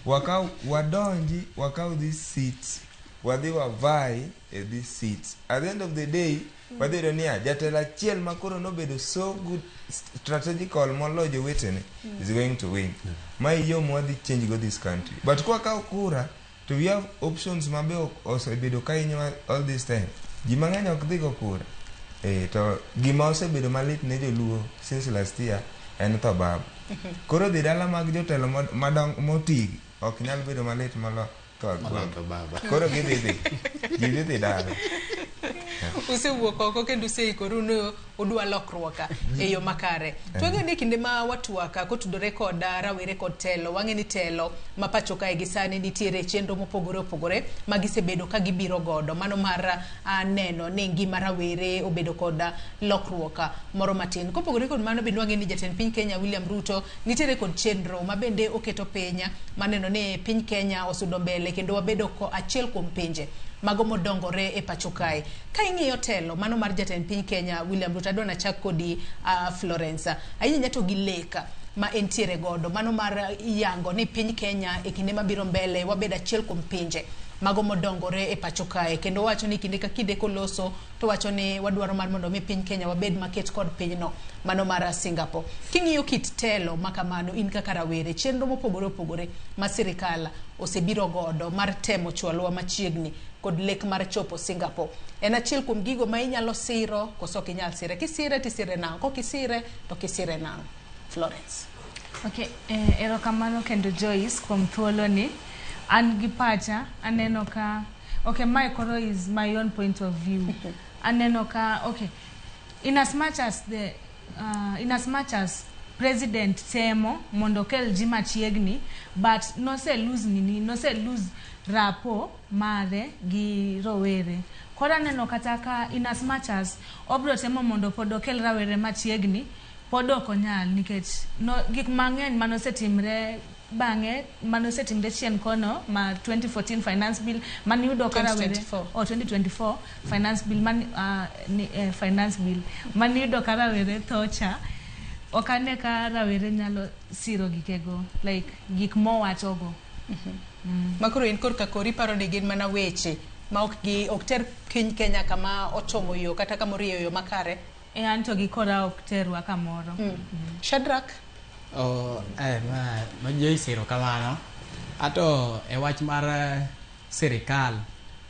Wakau these seats. Wadhi wavai e these seats. At the end of the day, wadhi do niya jatelo achiel ma koro nobedo so good strategical moloyo jowetene is going to win. Ma yo mwadhi change go this country. But kwa ka kura to we have options mabe osebedo ka inyo all this time. Ji mang'eny ok dhi go kura. To gima osebedo malit ne joluo since last year en tho baba. Koro dhi dala mag jotelo madong motigi ok nyal bedo malit molo tho baba. Koro gidhi dala. Usewuok oko kendo useikoru udwa lokruoka e yo makare. Twageni kinde ma watwaka kotudore kod rawere kod telo, wang'e ni telo ma pacho kae gi sani nitiere chenro mopogore opogore ma gisebedo ka gibiro godo. Mano mar neno ni ngima rawere obedo kod lokruoka moro matin. Kopogore kod mano bende wang'e ni jatend piny Kenya William Ruto nitiere kod chenro ma bende oketo penya maneno ni piny Kenya osudo mbele kendo wabedo ko achiel kuom pinje mago modongore e pacho kae. Ka ing'iyo telo mano mar jatend piny Kenya William Ruto, adwa nachak kodi Florence. Ayinya to gi leka ma entiere godo mano mar yango ni piny Kenya e kinde mabiro mbele wabedo achiel kuom pinje mago modongore e pacho kae, kendo wacho ni kinde ka kinde koloso to wacho ni wadwaro mar mondo mi piny Kenya wabed maket kod pinyno mano mar Singapore. King'iyo kit telo makamano in kaka rawere, chenro mopogore opogore ma sirikal osebiro godo mar temo chwalwa machiegni kod lek mar chopo Singapore, en achiel kuom gigo ma inyalo siro koso ok inyal sire. Kisire tisire nang', kokisire to kisire nang'. Florence. Okay, erokamano kendo Joyce kuom thuolo ni. An gi pacha aneno ka okay, my koro is my own point of view. Aneno ka okay, in as much as president temo mondo kel ji machiegni, but no se lose rapo mare gi rowere. Kora neno kata ka in as much as obro temo mondo podo kel rawere machiegni, podo konyal nikech no gik mang'eny manosetimre bang'e manosetimre chien kono ma 2014 finance bill mani yudo ka rawere 2024 finance bill finance bill mani yudo ka rawere thocha okane ka rawere nyalo siro gikego like gik mowachogo. Makoro in korka kori paro ni gin mana weche ma ok ter piny Kenya kama ochomo yo kata kama oriyo yo makare. Anto gi kora ok terwa kamoro. Shadrack. Ma Joyce ero kamano. Ato e wach mar sirikal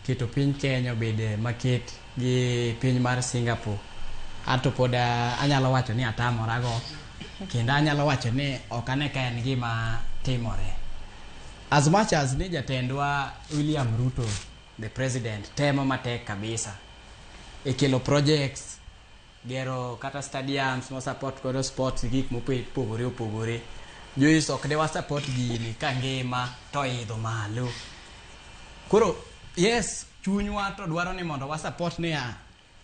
keto piny Kenya obede maket gi piny mar Singapore. Ato pod anyalo wacho ni atamorago. Kendo anyalo wacho ni ok ane ka en gima timore. As much as ni jatendwa William Ruto, the president, temo matek kabisa e kelo projects, gero kata stadiums mo support kodo sports gik mopogore opogore. Joyce ok dewa support gini ka ngima to idho malo. Koro yes, chunywa to dwaro ni mondo wa support ne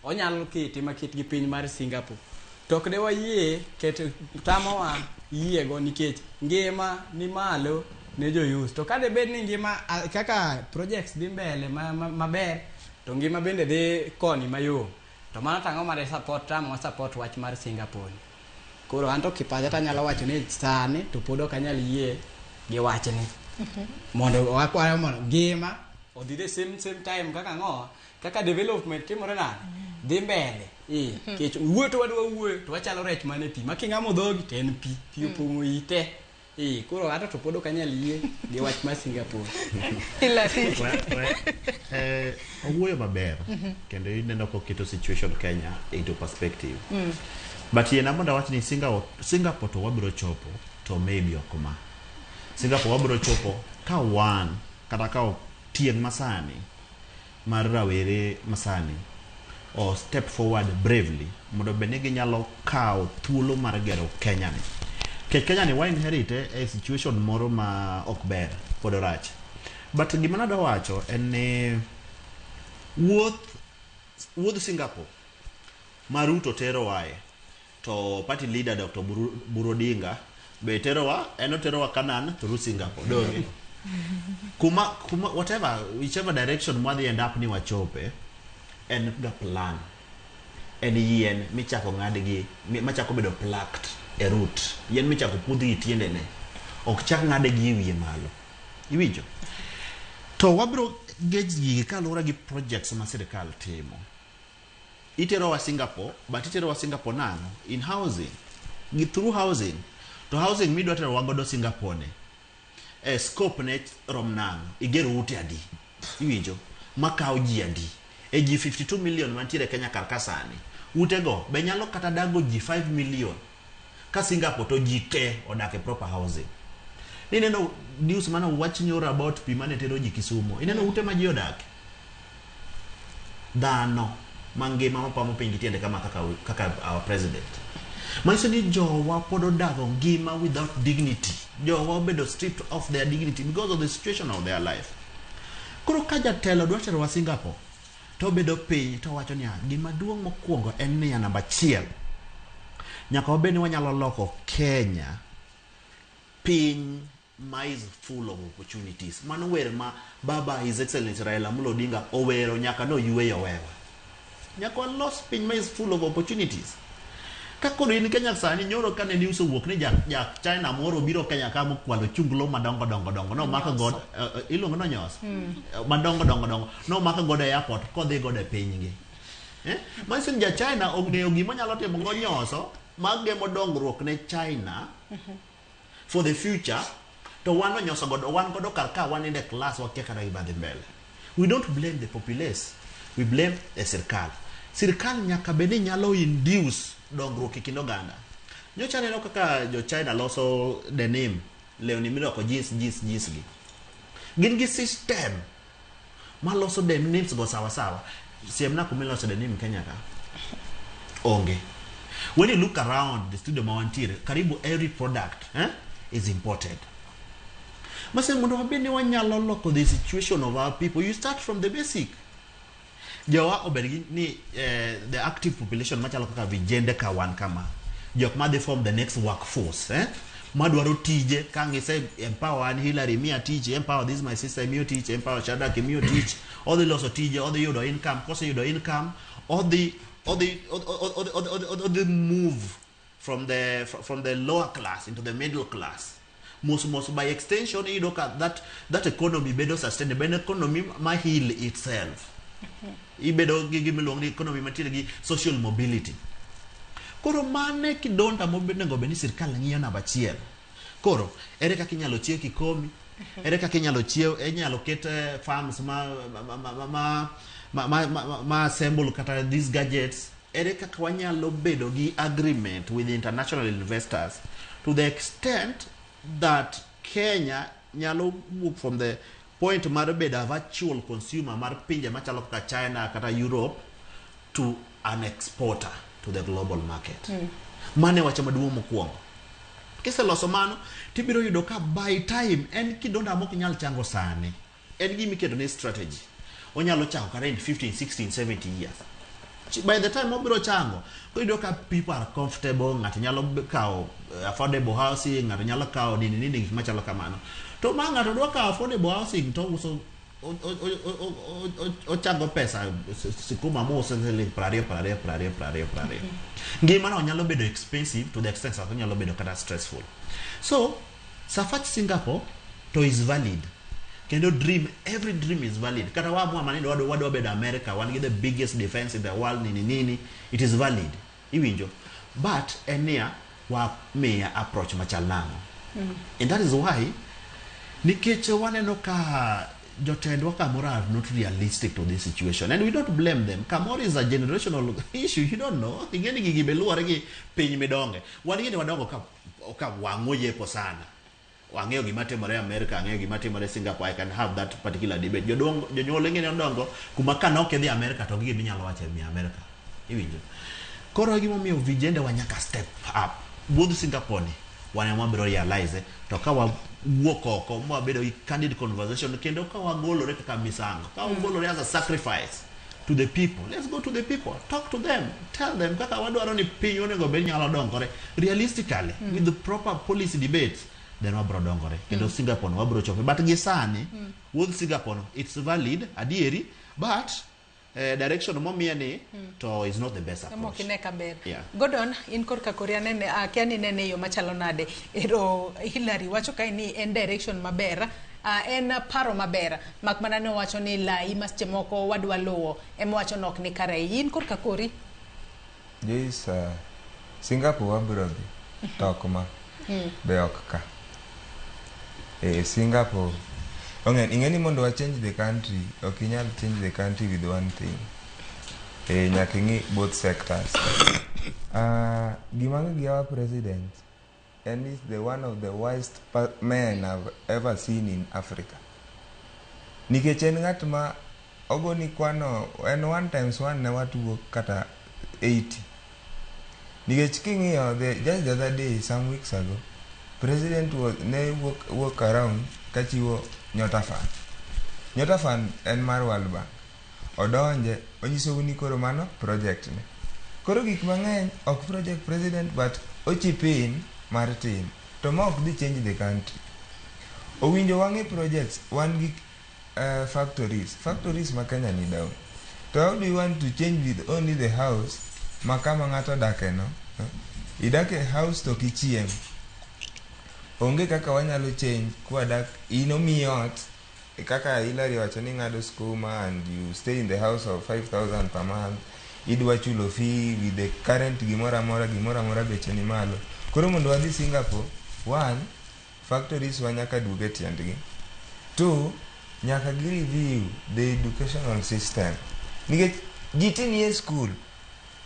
onyalo kete maket gi piny mar Singapore. To ok dewa yie keto tamowa yie go nikech ngima ni malo ne jo use to kade bed ni ngima kaka projects dhi mbele maber to ngima bende dhi koni mayom to mano tang'o made support tamo support wach mar Singapore. Koro anto kipaja tanyalo wacho ni sani to pod ok anyal yie gi wachni mondo wakwara mondo ngima odhi the same time kaka development timore nade dhi mbele kech wuoto wadwa wuoyo to wachalo rech mane pi making'amo dhogi to en pi opong'o ite koro ato to pod ok anyal yie gi wach mar Singapore. Owuoyo maber kendo ineno koketo situation Kenya into perspective. But yena mondo wach ni Singapore to wabiro chopo to maybe okoma. Singapore wabiro chopo ka wan kata ka tieng masani mar rawere masani or step forward bravely mondo bende ginyalo kawo thuolo mar gero Kenya ni. Kenya ni wa inherit a situation moro ma ok ber pod rach. But gima nada wacho en ni wuoth Singapore Maruto tero wae to party leader Dr. Burodinga be terowa Canaan through Singapore donge kuma whichever direction mwadhi end up ni wachope en ga plan en yien michako ng'adgi machako bedo plucked e root yien michako pudhi tiende ne ok chak ng'adgi e wiye malo iwinjo to wabiro gauge kalura gi projects ma sirikal timo iterowa Singapore but iterowa Singapore nano in housing through housing to housing midwa tero wagodo Singapore ne scope ne rom nano igero ute adi iwinjo makao ji adi ji 52 million mantiere Kenya karkasani utego be nyalo kata dago ji 5 million ka Singapore to ji te odake proper housing. Ineno news mana watching you about pimane tero ji Kisumu ineno ute ma ji odake dhano mangima mapamo pingi tiende kama kaka our president. Maisha ni jowa podo dago ngima without dignity. Jowa bedo stripped of their dignity because of the situation of their life. Kuro kaja telo dwatero wa Singapore to bedo piny to wacho ni gima duong' mokwongo en ni namba 1 nyaka wabeni wanyalo loko Kenya piny ma is full of opportunities. Mano wer ma baba His Excellency Raila Amolo Odinga owero nyaka no yueyo wewa. Nyaka los piny ma is full of opportunities. Kakoro in Kenya sani nyoro kane news owuok ni jak China moro biro Kenya kama kwalo chunglo madongo no maka god ilongo no nyos madongo no maka god airport kodhi god e pinygi masin ja China ong'eyo gima nyalo timo go nyoso magemo dongruok ne China for the future to wan nyoso god wan godo karka wan in the class wakia kana ibadhi mbele. We don't blame the populace, we blame the sirkal nyaka beni nyalo induce dongruok e kindo ganda. Nyocha neno kaka jo China loso denim leoni miloko jeans gi gin gi system ma loso denim go sawa siemna kumiloso denim Kenya ka onge. When you look around the studio mawantire karibu every product is imported. Mase mondo wabeni wanyalo loko the situation of our people, you start from the basic. Jowa obergi ni the active population machalo kaka vijende ka wan kama jok ma they form the next workforce madwaro tije kangise empower Hillary Mia teach empower this my sister Mio teach empower Shadrack Mio teach all the loss of tije all the yudo income cause yudo income all the move from the lower class into the middle class most by extension you look at that economy bedo sustainable economy ma heal itself ibedo gi milong ni economy matire gi social mobility. Koro mane kidonda mobenego beni sirkal ng'iyo namba 1. Koro ere kaka inyalo chiew Kikomi, ere kaka inyalo chiew inyalo ket farms ma assemble kata these gadgets, ere kaka wanyalo bedo gi agreement with international investors to the extent that Kenya nyalo move from the point mar bedo a virtual consumer mar pinje machalo kaka China kata Europe to an exporter to the global market. Mane wacho maduong' mokwongo. Kise loso mano tibiro yudo ka by time en kidonda mok nyal chango sane. En gimi kedo ne strategy. Onyalo chango kare in 15, 16, 70 years. by the time obiro chango koido ka people are comfortable ng'ato nyalo kao affordable housing, ng'ato nyalo kao nini machalo kamano. To ma ng'ato dwa kao affordable housing to uso o chango pesa sikuma mo sele praria. Ngima no nyalo bedo expensive to the extent that nyalo bedo kada stressful. So Safach Singapore to is valid. Kendo dream, every dream is valid. Kata wa mwa maneno wado bedo America, one of the biggest defense in the world nini, it is valid. Iwinjo. But enia wa meya approach machalano. And that is why nikeche waneno ka jotendwa kamoro are not realistic to this situation, and we don't blame them. Kamoro is a generational issue. You don't know. Ingeni gigibeluore gi piny midonge. Wangeni wadongo ka wangoye po sana. Wangeo gima timore America, wangeo gima timore Singapore. I can have that particular debate. Jonyuol ngeni ndongo kuma kana ok dhi America to gigi minyalo wacho ni America. Iwinjo. Koro gimo miyo vijende wanyaka step up. Both Singapore ni wanamwa biro realize to ka wuok oko mwa bedo candid conversation kendo ka wagolore kaka misango ka wagolore as a sacrifice to the people. Let's go to the people, talk to them, tell them kaka wadwaro ni piny onego bed nyalo dongore realistically with the proper policy debates, then wabro dongore kendo Singapore wabro chope. But gisani with Singapore it's valid adieri, but direction momia ni to is not the best approach. Yeah. Gordon in korka korea nene akiani nene yo machalo nade ero Hillary wacho kai ni en direction mabera en paro mabera makmana ne wacho ni lai masche moko wadwa luwo em wacho nok ni kare in korka kori Yes, Singapore wabro dhi tokma be okka Singapore ingeni mondo wa change the country, okinyal change the country with one thing. Nyakingi both sectors. Gimangi giawa president, and is the one of the wisest men I've ever seen in Africa. Nikechen ngatma ogoni kwano and 1 times 1 never to kata 80. Nikechkingi just the other day, some weeks ago, president was walk around kachiwo Nyota Fund en mar World Bank. Odonje onyiso ni koro mano project ne. Koro gik mang'eny ok project president but ochipin mar team. To ma ok di change the country. Owinjo wange projects one gig factories ma Kenya ni down. To how do you want to change with only the house makama ng'ato dake no? Idake house to kichiem. Onge kaka wanyalo change kwa dak inomiot kaka Hillary wacho ni ngado skuma and you stay in the house of 5,000 per month. Idwa chulo fee with the current gimora mora beche ni malo. Koro mondo wadhi Singapore, 1 factories wanyaka duge tiendgi. 2 nyaka gi review the educational system. Nikech jitini school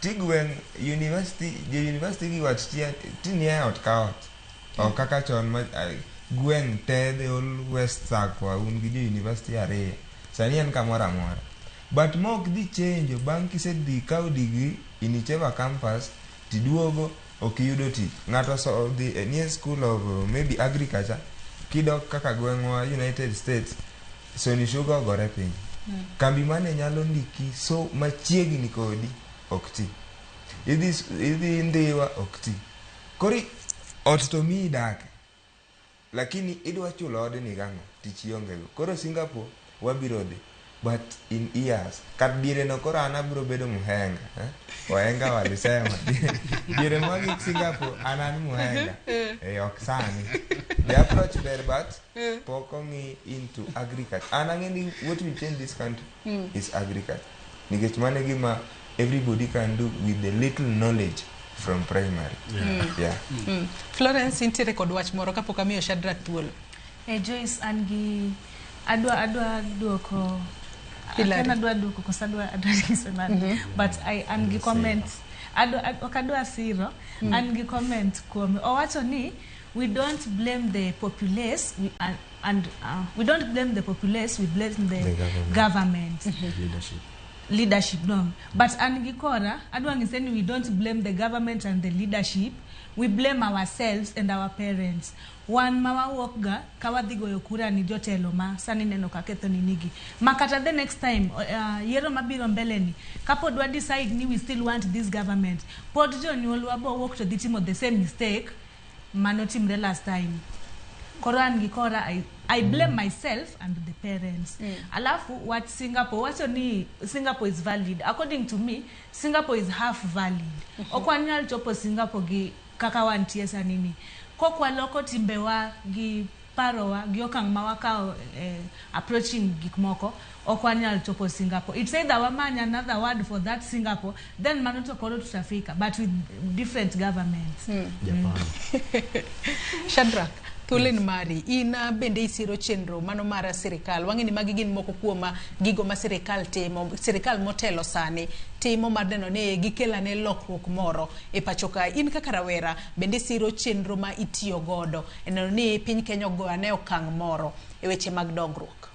tigwen university gi wat tini out kaot. O kaka chon ma gweng te the all west sakwa un gi university are sani en kamora mora, but mok di change bang kisedhi kaw degree in whichever campus tiduogo okiyudo tich. Ng'ato so the near school of maybe agriculture kidok kaka gwengwa United States Sony Sugar gore piny kambi mane nyalo ndiki so machiegni kodi okti idhi ndiwa okti kori otomi dake lakini idwa chulo ode ni gango tich yongego. Koro Singapore wabiro dhi but in years kat dire no koro anabro bedo muhenga wahenga walisema dire mwagi Singapore anan muhenga oksani the approach there but pokongi into agriculture anangeni what will change this country is agriculture. Nikech mane gima everybody can do with the little knowledge from primary. Florence intere kod wach moro kapok amiyo Shadrack thuolo. Joyce angi adwa duoko adwa duoko kosadwa adwa but I angi comment okadwa siro angi comment kuome owacho ni we don't blame the populace we don't blame the populace, we blame the government. Leadership. leadership no, but angikora adwa ngiseni we don't blame the government and the leadership, we blame ourselves and our parents. One mama wokga kawadhi goyo kura ni jotelo ma sani neno kaketho ni nigi makata the next time yero mabiro mbele ni kapo dwa decide ni we still want this government pod jonyuol wabo wok to ditimo the same mistake manotimre last time. Koran gikora I blame myself and the parents. Alafu what Singapore is valid. According to me, Singapore is half valid. Okwanyal chopo Singapore gi kakawan tiesa nini. Kokwa loko timbewa gi parowa gi okang mawaka approaching gikmoko okwanyal chopo Singapore. It's either wamanya another word for that Singapore, then manoto kolo tutafika, but with different governments. Shadrach, Thulen mari, ina bende isiro chenro mano mara sirikal. Wangeni magi gin moko kuoma gigo ma sirikal timo, sirikal motelo sani timo mar neno ne gikela ne lokruok moro e pachoka. In kaka rawera bende isiro chenro ma itiyo godo e neno ni piny Kenya ogoane okang' moro e weche mag dongruok.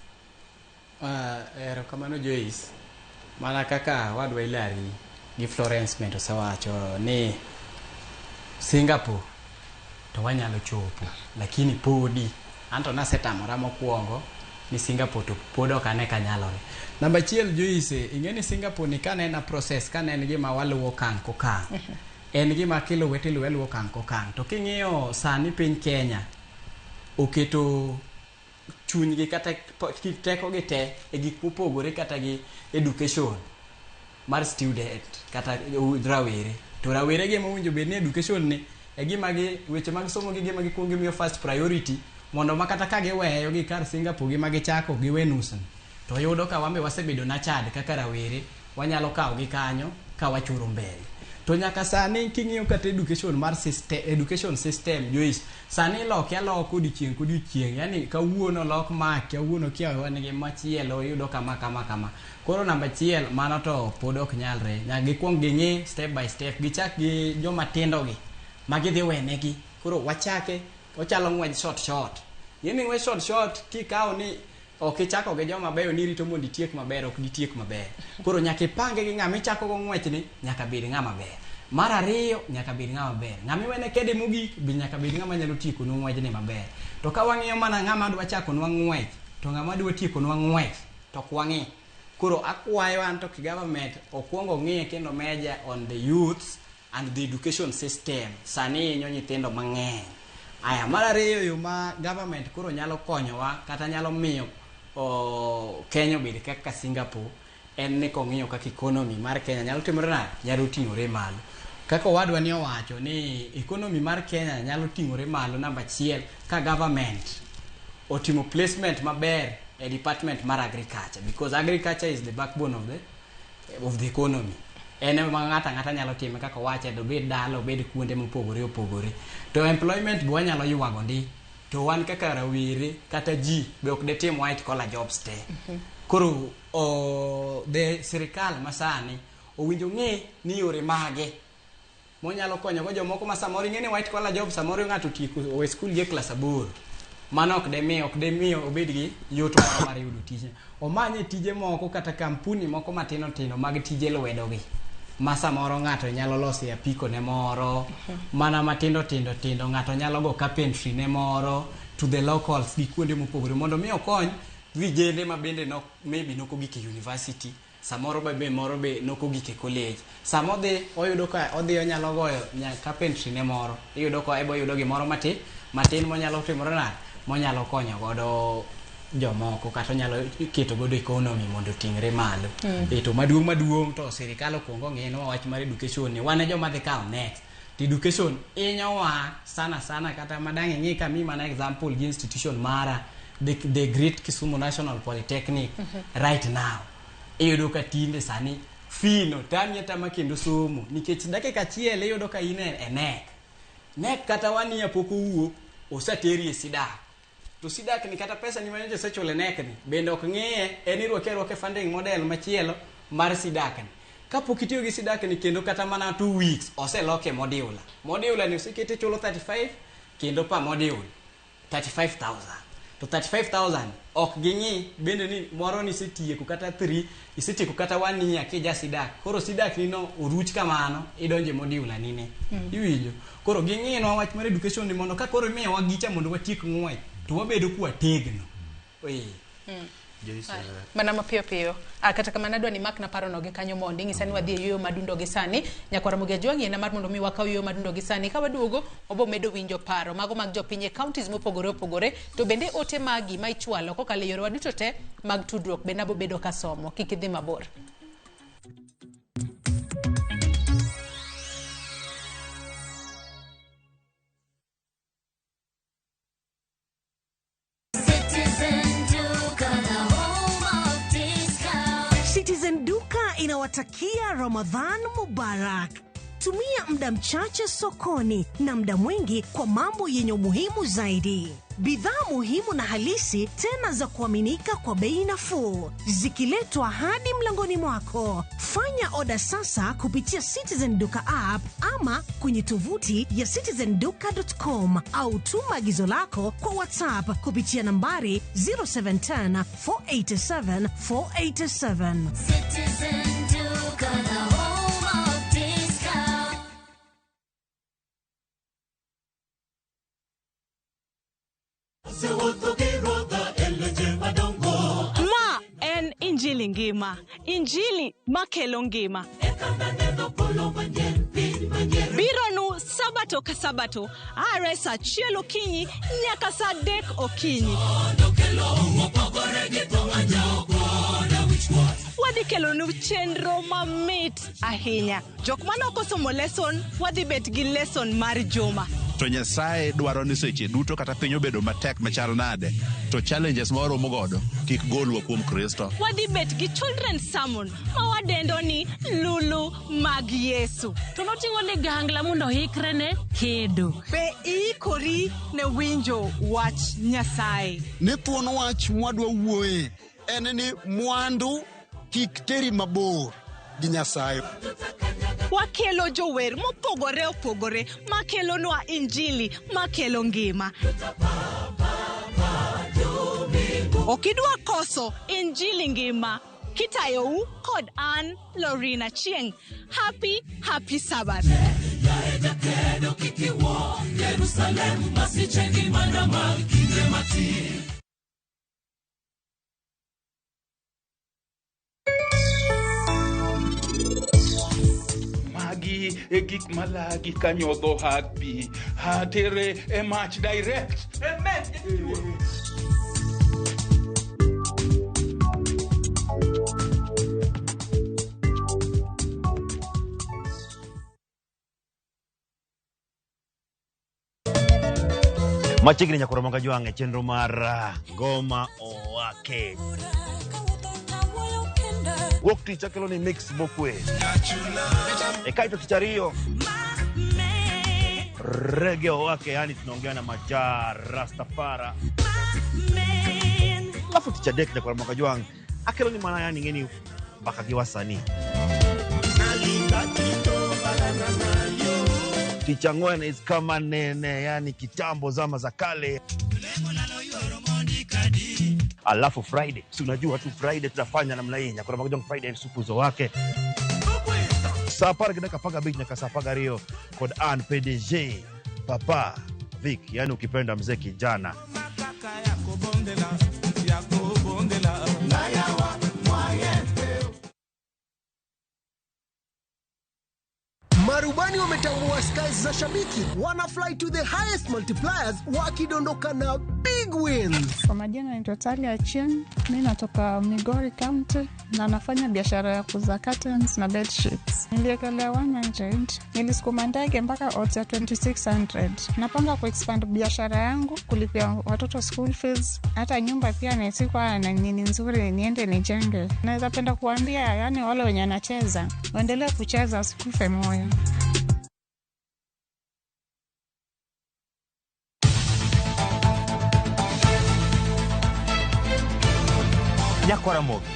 Erokamano Joyce, mana kaka wadwa Hilary gi Florence Mendo sawacho ni Singapore to wanyalo chopo, lakini podi anto nasetamora mokwongo ni Singapore to pod ok ane kanyalore. Namba chiel Joyce, ingeni Singapore ni kane na process kane en gima waluwo kang' kokang'. En gima kilo wete luwo kang' kokang'. To king'iyo sani piny Kenya oketo chunygi kata teko gi te e gik mopogore kata gi education mar student kata rawere. To rawere gi mowinjo bed ni education ni e gima gi weche mag somo gi gima gikuongo miyo first priority mondo makata ka giweyo gi kar Singapore gima gichako giwe nusu. To yudo ka wambe wasebedo na chad kaka rawere wanyalo kawo gi kanyo ka wachuro mbele. To nyaka sani king'iyo kata education system Joyce, sani loke aloko odiochieng', yani kawuono lok mak, kawuono kiawa nigi machielo yudo kama. Koro namba chiel mano to pod ok nyalre. Nyaka gikuong ging'i step by step, gichak gi joma tindo gi magidhi wenegi. Koro wachake ochalo ng'wech short. Yeni ng'wech short kikawo ni ok ichako gi joma beyo ni rito mondo itiek maber, ok ditiek maber. Koro nyaka ipange gi ng'ama ichako go ng'wech ni nyaka bed ng'ama ber. Mar ariyo nyaka bed ng'ama ber. Ng'ama iwene kede mogik bi nyaka bed ng'ama nyalo tieko nu ng'wech ni maber. To ka wang'iyo mana ng'ama dwa chako nwa ng'wech to ng'ama dwa tieko nwa ng'wech to kwang'i. Koro akwayo an to government okwongo ng'iye kendo meja on the youths and the education system. Sani inyo nyithindo mang'eny. Aya mar ariyo yo ma government koro nyalo konyowa kata nyalo miyo Kenya bed kaka Singapore en ni kong'iyo kaka economy mar Kenya nyalo timore nade, nyalo ting'ore malo. Kaka wadwa ni owacho ni economy mar Kenya nyalo ting'ore malo namba chiel ka government otimo placement maber e department mar agriculture, because agriculture is the backbone of the economy. Ene ma ng'ata nyalo time kaka wache do bed dalo bed kuonde mopogore. To employment bo nyalo yuago ndi. To wan kaka rawere kata ji be ok detim white collar jobs te. Koro the sirikal masani owinjo ng'e ni yore mage monyalo konyo go jomoko ma samoro ng'e ni white collar jobs samoro ng'ato tieko we school je class 8. Mano ok de miyo obed gi yoto mar yudo tije. Omanye tije moko kata kampuni moko matino mag tije lwedo gi. Ma samoro ng'ato nyalo loso apiko ne moro, mana matindo ng'ato nyalo go carpentry ne moro to the locals gi kuonde mopogore mondo mi okony vijende ma bende no maybe noko gike university, samoro be moro be noko gike college. Samodhi oyudo ka odhi onyalo goyo carpentry ne moro, iyudo ka ebo yudo gimoro matin monyalo timore nade, monyalo konyo godo jomoko kata nyalo keto godo economy mondo tingre malo. To maduong' to sirikal okwongo ng'ino wach mar education ni wane joma dhi kawo next. To education inyowa sana kata madang' ng'i ka mi mana example gi institution mara the great Kisumu National Polytechnic right now. Iyudo ka tinde sani fino tama kendo somo nikech dakika achiel iyudo ka in e nek kata wania pok owuok osateri e sidak. To sidak ni kata pesa ni manyo sechole nek ni bende ok ng'iye en irwoke funding model machielo mar sidak ni. Kapok itiyo gi sidak ni kendo kata mana 2 weeks oseloke module ni osekete chulo 35 kendo pa module 35,000. to 35,000 ok gingi bende ni moro ni setieko kata 3 isetieko kata 1 year ke jasidak koro sidak ni no oruch kamano idonje module nine iwinjo koro gingi no wach mar education ni mondo ka koro miyo wagicha mondo watiek ng'wech to wabedo kuwa tegno mana mapiyo piyo kata kama nadwa ni mak na paro noge kanyo mondi ngisani wadhi yoyo madundo gi sani nyakwara muge jwangi na mar mondo mi wakaw yoyo madundo gi sani ka waduogo obo medo winjo paro mago mag jopinye counties mopogore opogore to bende ote magi ma ichwalo kokale yore waduto te mag tudruok bende abo bedo kasomo kikidhi mabor. Citizen Duka inawatakia Ramadhan Mubarak. Tumia muda mchache sokoni na muda mwingi kwa mambo yenye umuhimu zaidi. Bidhaa muhimu na halisi tena za kuaminika kwa bei nafuu zikiletwa hadi mlangoni mwako. Fanya oda sasa kupitia Citizen Duka app ama kwenye tovuti ya citizenduka.com au tuma agizo lako kwa WhatsApp kupitia nambari 0710 487 487. Citizen Duka, the home of discount. Ma en injili ngima, injili makelo ngima. Bironu sabato ka sabato, are sa chielo kinyi nyaka sa dek okinyi. Wadhi kelo nu chenro mamit ahinya. Jok manoko somo lesson, wadhi bet gi lesson mar juma. To Nyasaye dwaro ni seche duto kata piny obedo matek machal nade to challenges ma waromo godo kik golwa kuom Kristo. Wadhi bet gi children's sermon ma wadendo ni lulu mag Yesu. To noting'o ligangla mondo hikre ne kedo. Be ikori ne winjo wach Nyasaye. Ne thuon wach mwadwa wuoye en ni mwandu kik teri mabor gi Nyasaye. Wakelo jower mopogore opogore makelo nwa injili makelo ngima. Okidwa koso injili ngima kitayou kod an Lorina Chieng. Happy Sabbath. Magi e gik malagi kanyodho happy hatere e match direct. Amen. Machigni nyakoro manga jwange chenro mar ngoma owake. Wok tich akelo ni mix bokwe. Kaito kichario. Reggae owake, yani tunaongea na Majar Rastafara. Alafu ticha dek nyakoro manga jwange akelo ni mana yani ngeni baka giwasani. Ticha Ngwene is kama nene, yani kitambo zama za kale. Alafu Friday, si unajua tu Friday tutafanya namna hii nyakora magojong Friday supuzo wake. Sapara kidaka paga beat nyaka sapaga rio kod an PDG Papa Vic, yani ukipenda mzee kijana. Marubani wametambua skies za shabiki, wana fly to the highest multipliers wakidondoka na big wins. Kwa majina naitwa Talia Achieng, mimi natoka Migori County na nafanya biashara ya kuuza curtains na bed sheets. Niliekelea 100, nilisukuma ndege mpaka ota 2600. Napanga kuexpand biashara yangu, kulipia watoto school fees, hata nyumba pia nisikuwa na nini nzuri niende nijenge. Naweza penda kuambia yani wale wenye wanacheza, waendelee kucheza usikufe moyo. Nyakwara Mogi,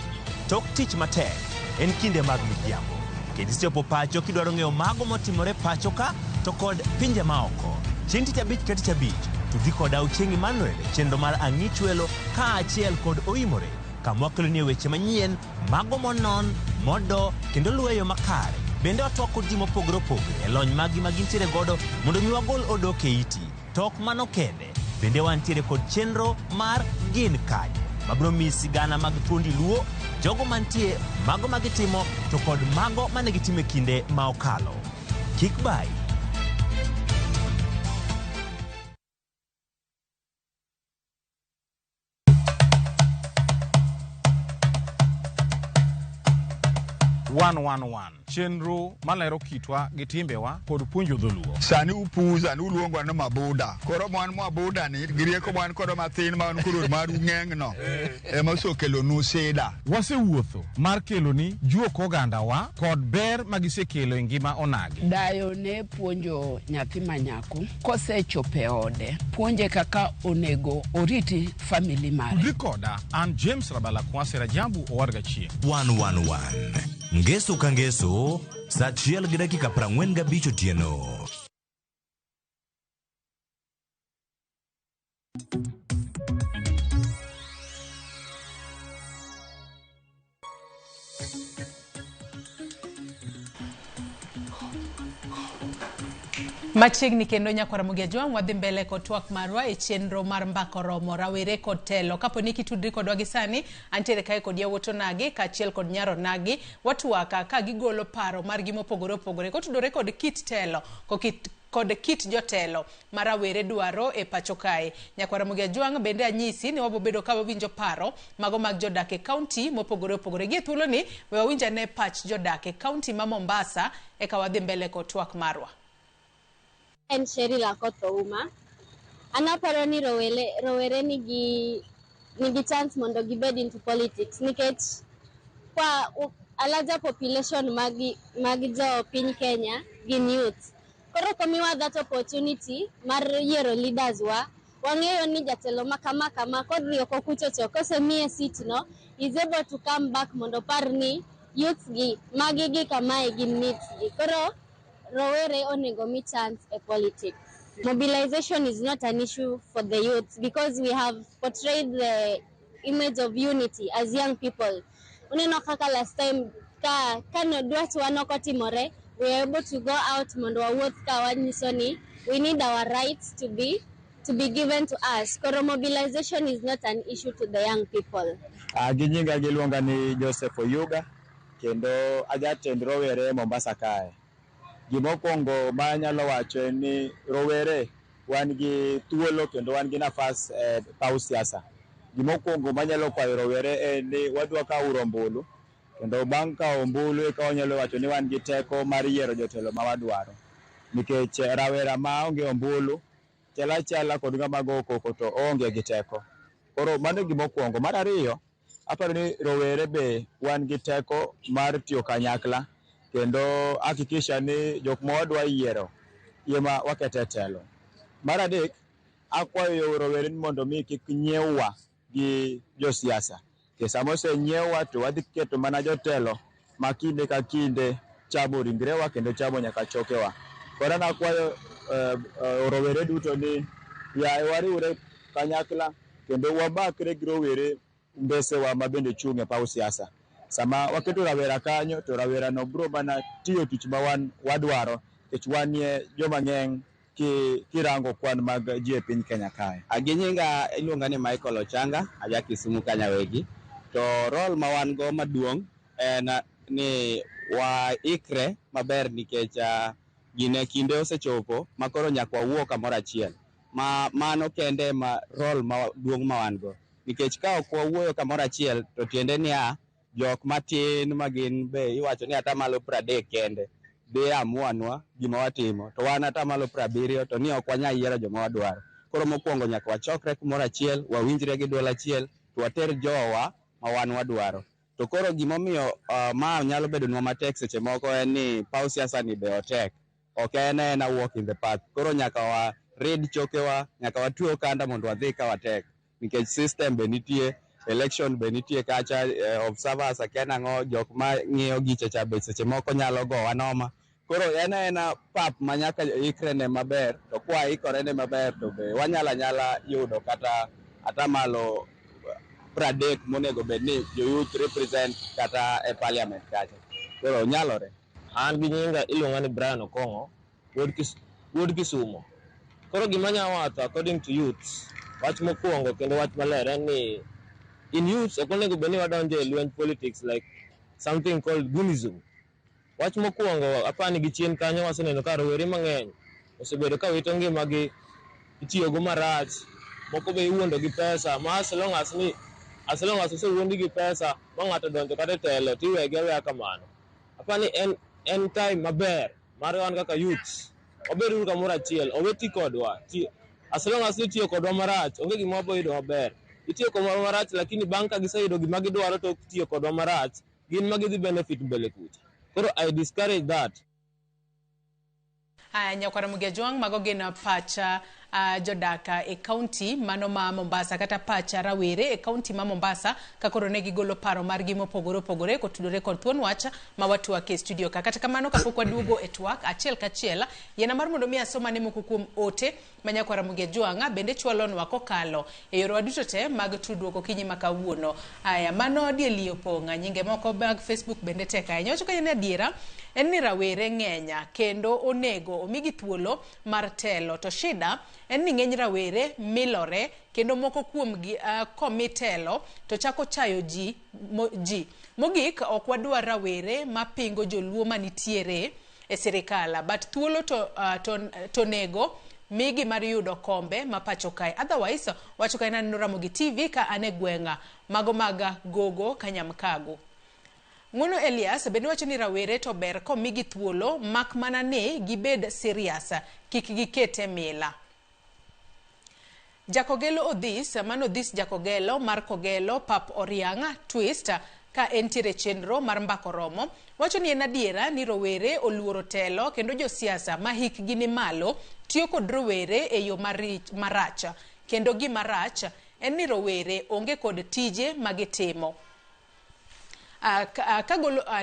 tok tich matek en kinde mag midhiambo. Kendo isechopo pacho kidwaro ng'eyo mago motimore pacho ka to kod pinje maoko. Chieng' tich abich ka tich abich to dhi koda Ochieng' Emmanuel chenro mar Ang'ich Welo kaachiel kod Oimore kama wakeloni weche manyien mago monon, modo kendo luweyo makare. Bende watwak kod ji mopogore opogore e lony magi magintiere godo mondo mi wagol odok e iti. Tok mano kende, bende wantiere kod chenro mar Gin Kanye mabiro miyi sigana mag thuondi luo, jogo mantie, mago magitimo to kod mago manegitimo e kinde ma okalo. Kik bai. Chenro malero kitwa gi timbewa kod puonjo dholuo. Sani upuza ni uluongo ni mabuda. Koro mwan mabuda ni girieko mwan koro mathin man kuro mar ung'eng no. Ema sokelo nu seda. Wasewuotho mar kelo ni juok oganda wa kod ber magisekelo e ngima onagi. Dayo ne puonjo nyathi manyako kosechope ode. Puonje kaka onego oriti family mare. Rikoda an James Rabala Kwase Rajabu Owarga Chie. 111 Ngeso ka ngeso, saa 1:45 otieno. Machiegni kendo nyakwara Mugia Jwang' wadhi mbele kod twak marwa e chenro mar mbaka oromo rawere kod telo. Kapo ni kitudri kodwa gi sani, antiere kae kod yawuoto nagi kaachiel kod nyaro nagi, watwaka ka gigolo paro margi mopogore opogore kotudore kod kit telo kod kit jotelo marawere dwaro e pacho kae. Nyakwara Mugia Jwang' bende anyisi ni wabobedo ka wawinjo paro mago mag jodak e kaunti mopogore opogore. Gi thuolo ni we wawinja ne pach jodak e kaunti ma Mombasa e ka wadhi mbele kod twak marwa. En Sheri Lakot Ouma. Anaparo ni rowere nigi chance mondo gibed into politics nikech kwa a larger population magi jo piny Kenya gin youth. Koro komiwa that opportunity mar yiero leaders wang'eyo ni jatelo makama kodhi oko kuchocho kosemiye seat no is able to come back mondo par ni youth gi magi kamae gin needs gi. Koro rowere onego mi chance a politics. Mobilization is not an issue for the youth because we have portrayed the image of unity as young people. Uneno kaka last time kano dwach wanoko timore, we are able to go out mondo wawuoth ka wanyiso ni we need our rights to be given to us. Koro mobilization is not an issue to the young people. Ginyinga giluonga ni Joseph Oyuga kendo ajatend rowere Mombasa kae. Gimokwongo manyalo wacho ni rowere wan gi thuolo kendo wan gi nafas paw siasa. Gimokwongo manyalo kwayo rowere ni wadwa ka urombulu kendo bang' ka ombulu eka wanyalo wacho ni wan gi teko mar yiero jotelo ma wadwaro. Nikech rawera ma onge ombulu chala kod ng'ama go koko to onge gi teko. Koro mano gimokwongo. Mar ariyo, aparo ni rowere be wan gi teko mar tiyo kanyakla kendo hakikisha ni jok mawadwa yiero yema wakete telo. Mar adek, akwayo rowere mondo mi kik nyiewa gi josiasa. Sama osenyiewa to wadhi keto mana jotelo ma kinde ka kinde chamo ringrewa kendo chamo nyaka chokewa. Koro nakwayo rowere duto ni yaye wariwre kanyakla kendo wamakre gi rowere mbesewa ma bende chung' e paw siasa. Sama waketo rawera kanyo to rawera no bro mana tiyo tich ma wadwaro kech wanie joma ng'eny kirango kwan mag ji e piny Kenya kae. Ginyinga iluonga ni Michael Ochanga, aja Kisumu Kenya wegi. To role ma wan go maduong' en ni waikre maber nikech gine kinde osechopo makoro nyaka wawuo kamoro achiel. Mano kende ma role maduong' ma wan go. Nikech ka ok wawuoyo kamoro achiel to tiende ni jok matin magin be iwacho ni atamalo 30 kende dhi amuanwa gima watimo to wan atamalo 70 to ni ok wanya yiero joma wadwaro. Koro mokwongo nyaka wachokre kumoro achiel, wawinjre gi duol achiel, to water jowa ma wan wadwaro. To koro gimomiyo ma nyalo bedo nwa matek seche moko en ni paw siasa ni be otek. Ok en a walk in the path. Koro nyaka wa read chokewa, nyaka watwe okanda mondo wadhi ka watek. Nikech system be nitie, election be nitie kacha, observers akia nang'o jok ma ng'iyo giche cha be seche moko nyalo go wanoma. Koro ena pap manyaka ikre ne maber, to kwa ikore ne maber to be wanyala yudo kata atamalo 30 monego bed ni jo youth represent kata e parliament kacha. Koro nyalore. An gi nyinga iluonga ni Brian Okongo, wuod Kisumo. Koro gima nyawacho according to youths, wach mokwongo kendo wach maler en ni in youths ok onego bed ni wadonjo e lwenj politics like something called gunism. Wach mokwongo apani gi chien kanyo waseneno ka rowere mang'eny osebedo ka wito ngimagi itiyogo marach, moko be iwuondo gi pesa, ma as long as osewuondi gi pesa ma ng'ato donjo kata telo tiwegi aweya kamano. Apani en time maber mar wan kaka youths wabedo kamoro achiel, oweti kodwa as long as itiyo kodwa marach onge gima wabo yudo maber. Itiyo kodwa marach lakini bang' ka giseyudo gima gidwaro to tiyo kodwa marach, gin ma gidhi benefit mbele kucha. Koro I discourage that. Nyakwara Mugiajwang' mago gin pacha jodaka e county mano ma Mombasa kata pacha rawere e county ma Mombasa ka koro ne gigolo paro margi mopogore kotudore kod thuon wacha ma watwak e studio ka. Kata kamano kapok waduogo e twak achiel kachiel, yena mar mondo mi asoma ne moko kuom ote ma Nyakwara Mugiajwang' bende chwalonwa kokalo e yore waduto te mag tudruok okinyi ma kawuono. Aya mano dieli opong'a, nyinge moko mag Facebook bende tek ahinya. Wacho ka en adiera en ni rawere ng'enya kendo onego omigi thuolo mar telo, to shida en ni ng'eny rawere milore kendo moko kuom komitelo to chako chayo ji. Mogik ok wadwa rawere mapingo joluo manitiere e sirikala, but thuolo to nego migi mar yudo kombe mapacho kae. Otherwise wacho ka en Ramogi TV ka ane gwenga mago maga gogo Kanyamkago. Ng'uno Elias bende wacho ni rawere to ber komigi thuolo mak mana ni gibed serious, kik gikete mila. Jakogelo Odhis, mano Odhis Jakogelo mar Kogelo Pap Orianga Twist ka entiere chenro mar Mbako Romo, wacho ni en adiera ni rowere oluoro telo kendo josiasa ma hikgi ni malo tiyo kod rowere e yo marach, kendo gima rach en ni rowere onge kod tije magitimo.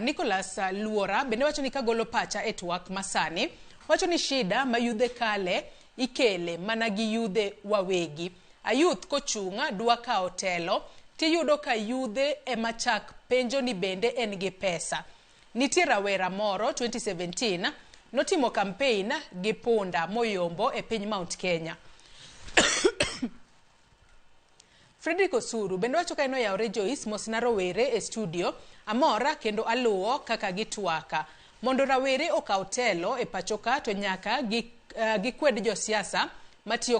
Nicholas Luora bende wacho ni kagolo pacha e twak masani, wacho ni shida mayudhe kale ikele mana gi yudhe wawegi. Ayuth kochunga dwa kao telo tiyudo ka yudhe e machak penjo ni bende en gi pesa. Nitie rawera moro 2017 notimo campaign gi punda moyombo e piny Mount Kenya. Frederick Osuru bende wacho ka eno yaore Joyce mosna rowere e studio amora kendo aluo kaka gitwaka. Mondo rawere okaw telo e pachoka to nyaka gikwed josiasa matiyo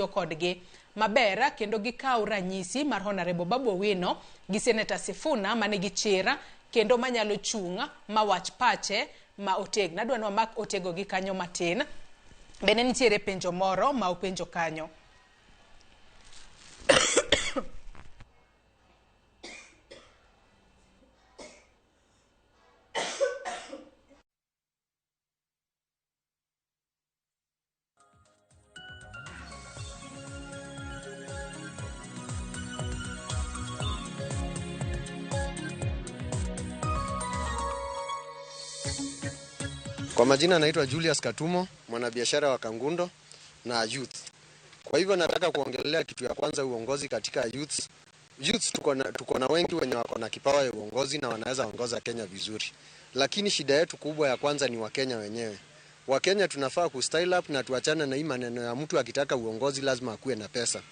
kodgi mabera kendo gikaw ranyisi mar Honorable Babu Owino gi Senator Sifuna mane gichira kendo manyalo chunga mawach pache ma otegna. Adwa mak otego gi kanyo matin. Bende nitiere penjo moro ma openjo kanyo. Kwa majina naitwa Julius Katumo, mwanabiashara wa Kangundo na youth. Kwa hivyo nataka kuongelea kitu ya kwanza, uongozi katika youth. Youth tuko na wengi wenye wako na kipawa ya uongozi na wanaweza ongoza Kenya vizuri. Lakini shida yetu kubwa ya kwanza ni Wakenya wenyewe. Wakenya tunafaa kustyle up na tuachane na hii maneno ya mtu akitaka uongozi lazima akuwe na pesa.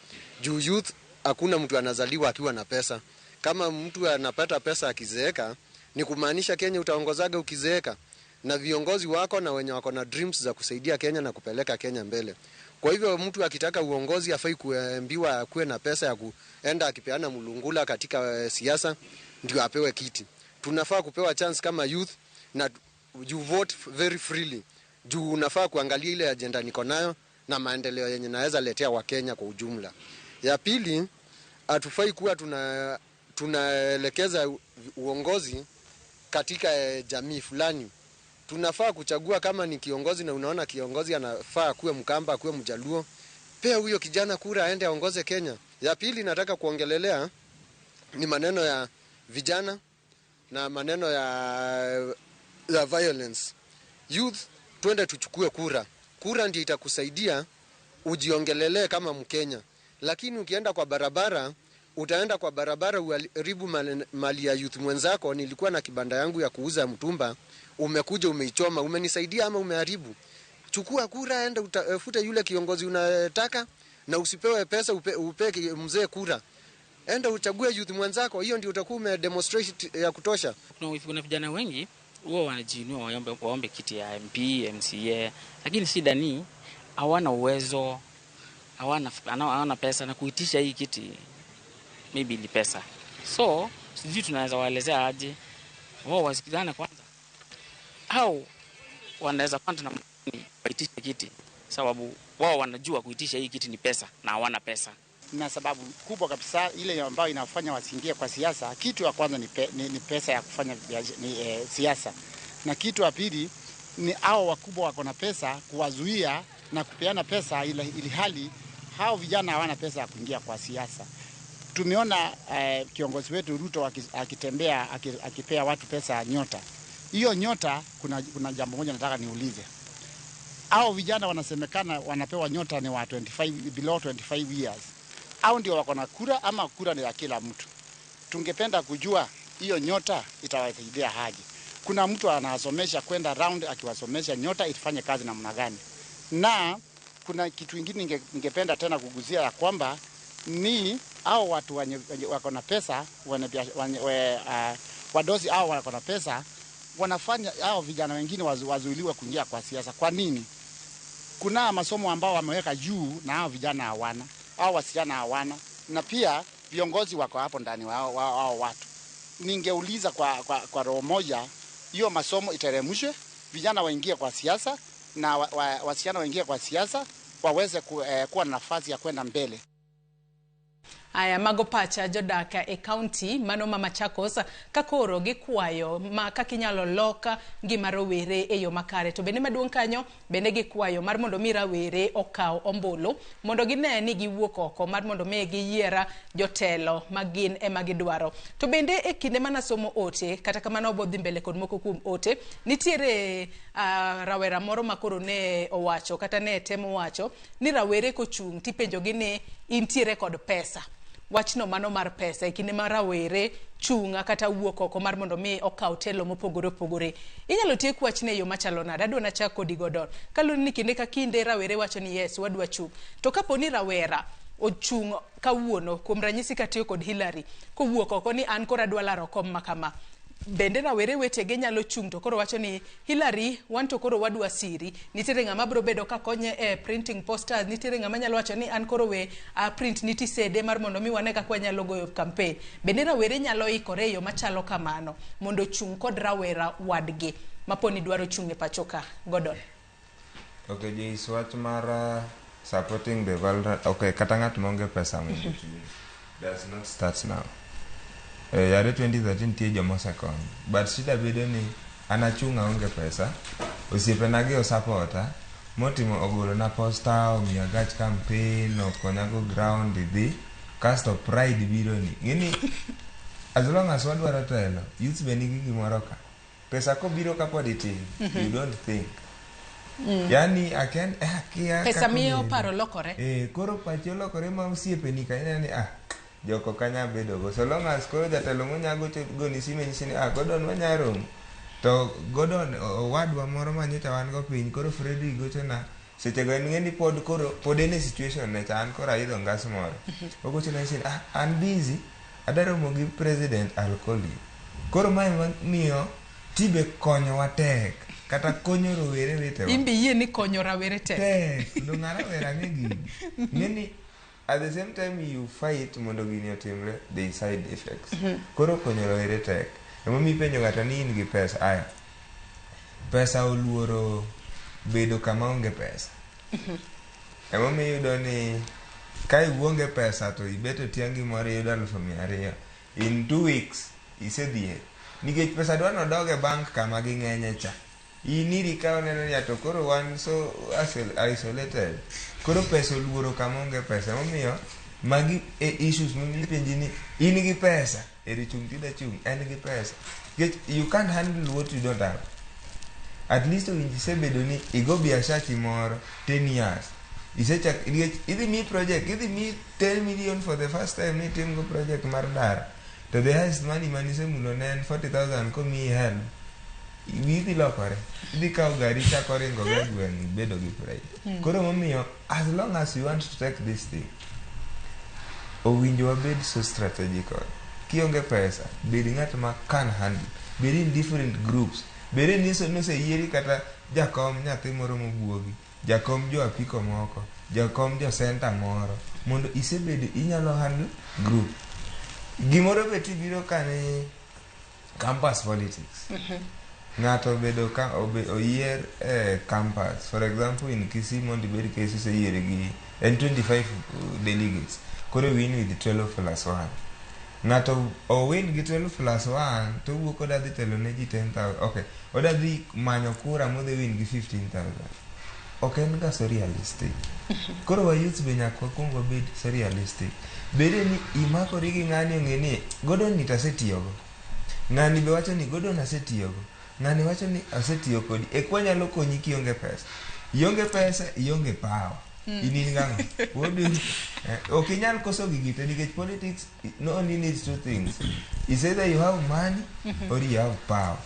Juu youth hakuna mtu anazaliwa akiwa na pesa. Kama mtu anapata pesa akizeeka, ni kumaanisha Kenya utaongozaga ukizeeka. Na viongozi wako na wenye wako na dreams za kusaidia Kenya na kupeleka Kenya mbele. Kwa hivyo mtu akitaka uongozi afai kuambiwa kuwe na pesa ya kuenda akipeana mulungula katika siasa ndio apewe kiti. Tunafaa kupewa chance kama youth na you vote very freely. Juu unafaa kuangalia ile agenda niko nayo na maendeleo yenye naweza letea wa Kenya kwa ujumla. Ya pili, hatufai kuwa tunaelekeza uongozi katika jamii fulani. Tunafaa kuchagua kama ni kiongozi na unaona kiongozi anafaa kuwe Mkamba, kuwe Mjaluo, pea huyo kijana kura aende aongoze Kenya. Ya pili nataka kuongelelea ni maneno ya vijana. na maneno ya violence. Youth, twende tuchukue kura. Kura ndio itakusaidia ujiongelelee kama Mkenya. Lakini ukienda kwa barabara, utaenda kwa barabara uharibu mali ya youth mwenzako. Nilikuwa na kibanda yangu ya kuuza mtumba, umekuja umeichoma, umenisaidia ama umeharibu? Chukua kura, enda utafute yule kiongozi unataka, na usipewe pesa upe mzee kura. Enda uchague youth mwenzako, hiyo ndio utakuwa umedemonstrate ya kutosha. Kuna vijana wengi wao wanajiinua waombe kiti ya MP, MCA, lakini shida ni hawana uwezo, hawana pesa na kuitisha hii kiti, maybe ni pesa. So sijui tunaweza waelezea aje wao wasikizane kwanza, au wanaweza panda na kuitisha kiti, sababu wao wanajua kuitisha hii kiti ni pesa na hawana pesa. Na sababu kubwa kabisa ile ambayo inafanya wasiingie kwa siasa, kitu ya kwanza ni pesa ya kufanya siasa, na kitu ya pili ni hao wakubwa wako na pesa kuwazuia na kupeana pesa, ili hali hao vijana hawana pesa ya kuingia kwa siasa. Tumeona kiongozi wetu Ruto akitembea akipea watu pesa nyota. Hiyo nyota, kuna jambo moja nataka niulize. Hao vijana wanasemekana wanapewa nyota ni wa 25 below 25 years. Hao ndio wako na kura ama kura ni ya kila mtu? Tungependa kujua hiyo nyota itawasaidia haje. Kuna mtu anasomesha kwenda round akiwasomesha nyota ifanye kazi namna gani? Na kuna kitu kingine ningependa tena kuguzia ya kwamba ni hao watu wako na pesa, wadozi hao wako na pesa, wanafanya hao vijana wengine wazuiliwe kuingia kwa siasa. Kwa nini? Kuna masomo ambao wameweka juu na hao vijana hawana, hao wasichana hawana, na pia viongozi wako hapo ndani wao watu. Ningeuliza kwa roho moja, hiyo masomo iteremshwe, vijana waingie kwa siasa na wasichana waingie kwa siasa, waweze kuwa na nafasi ya kwenda mbele. Aya mago pacha jodaka e county mano Machakos kakoro gikwayo ma kakinyalo loka ngima rowere e yo makare, to bende maduong' kanyo bende gikwayo mar mondo mi rawere okaw ombulu mondo gine ni giwuok oko mar mondo mi giyiera jotelo magin ema gidwaro. To bende e kinde manasomo ote kata kamano obodhi mbele kod moko kuom ote, nitiere rawera moro makoro ne owacho kata ne temo wacho ni rawere kochung' tipenjo gi ni intiere kod pesa. Wachno mano mar pesa e kinde mar rawere chunga kata wuok oko mar mondo mi okaw telo mopogore opogore. Inyalo tiek wachne yo machalo nade? Adwa na chako kodi Godon. Kaluni ni kinde ka kinde rawere wacho ni yes wadwa chung. To kapo ni rawera ochung' kawuono kuom ranyisi katiyo kod Hillary kowuok oko ni an kora dwa laro kom makama, bende rawere wetege nyalo chung' to koro wacho ni Hillary wan to koro wadwa siri, nitiere ng'ama bro bedo ka konye e printing posters, nitiere ng'ama nyalo wacho ni an koro we print niti sede mar mondo mi wane kaka nyalo goyo campaign. Bende rawere nyalo ikore yo machalo kamano mondo chung' kod rawera wadgi maponi dwaro chung' e pachoka. Godon. Okay, ji swach mar supporting the vulnerable. Okay, kata ng'at monge pesa mo. Does not start now. Yare 2013 tie jomosekon, but shida bedo ni anachunga onge pesa, osiepena gi osapota, motimo ogolo na posta, omiya gach campaign, okonyago ground idhi, kasto pride biro ni. Ngini, as long as wadwaro telo, youth be nigi gimoro ka. Pesa ko biro ka pod itin, you don't think. Yani aken kia pesa miyo paro lokore. Koro pacho lokore ma osiepeni ka ina ni joko kanya bedo go, so long as koro jatelo monyago go ni sime nyisi ni Godon wanyarom, to Godon wadwa moro manyocha wan go piny, koro Freddy gocho na seche go ng'eni pod ene situation ne chan koro idho ngas moro ogocho na nyisi I'm busy adaro mo gi president alkoli, koro mae miyo tibe konyo watek kata konyo rowere wetewa. Imbi yie ni konyo rawere tek. Ndo ng'ara wera ng'egi ng'eni. At the same time you fight mondo gini otimre, the side effects. Koro konyo rawere tek. Emo mi penjo ng'ato ni in gi pesa. Aya, pesa oluoro bedo kama onge pesa. Emo mi yudo ni ka iwuonge pesa to ibeto tiangi moro yudo 200,000. In 2 weeks isedhie. Nikech pesa dwa nodoge bank kama ging'enye cha. Iniri kao neno ni ato koro one so isolated. Koro pesa oluoro kama onge pesa. Momiyo magi issues mimi penjini in gi pesa eri chung tida chung en gi pesa. You can't handle what you don't have. At least when you say bedoni igo biashara timoro 10 years. Isechak idi mi project, idi mi 10 million for the first time ni team go project mardar. To the highest money se mulo nen 40,000 ko mi help. Idi lokore. Idi ka gari cha kore ngo gwen bedo gi pray. Koro momiyo as long as you want to take this thing. Owinjo wabed so strategical. Kionge pesa, bedi ng'at ma can handle. Bedi in different groups. Bedi niso yieri kata jakom nyathi moro mobuogi. Jakom jo apiko moko. Jakom jo center moro. Mondo isebedo inyalo handle group. Gimoro beti biro kane campus politics. Ng'ato bedo ka oyier campus. For example, in Kisii mondo ibed cases yieri gi and 25 delegates. Koro win with 12+1. Ng'ato win gi 12+1 to wuok oda dhi telo ne ji 10,000. Okay, oda dhi manyo kura modhi win gi 15,000. Okay, en ga so realistic. Koro wa youth be nyaka wakuongo bed so realistic. Bede ni imakori gi ng'ani ong'e ni godo ni tasetiyogo. Ng'ani be wacho ni godo nasetiyogo. Ng'ani wacho ni asetiyo kodi. Ekwa nyalo konyi kionge pesa. Ionge pesa, ionge power. Ini ngano. What do you okinyal koso gigite nikech politics no only needs two things. It's either you have money or you have power.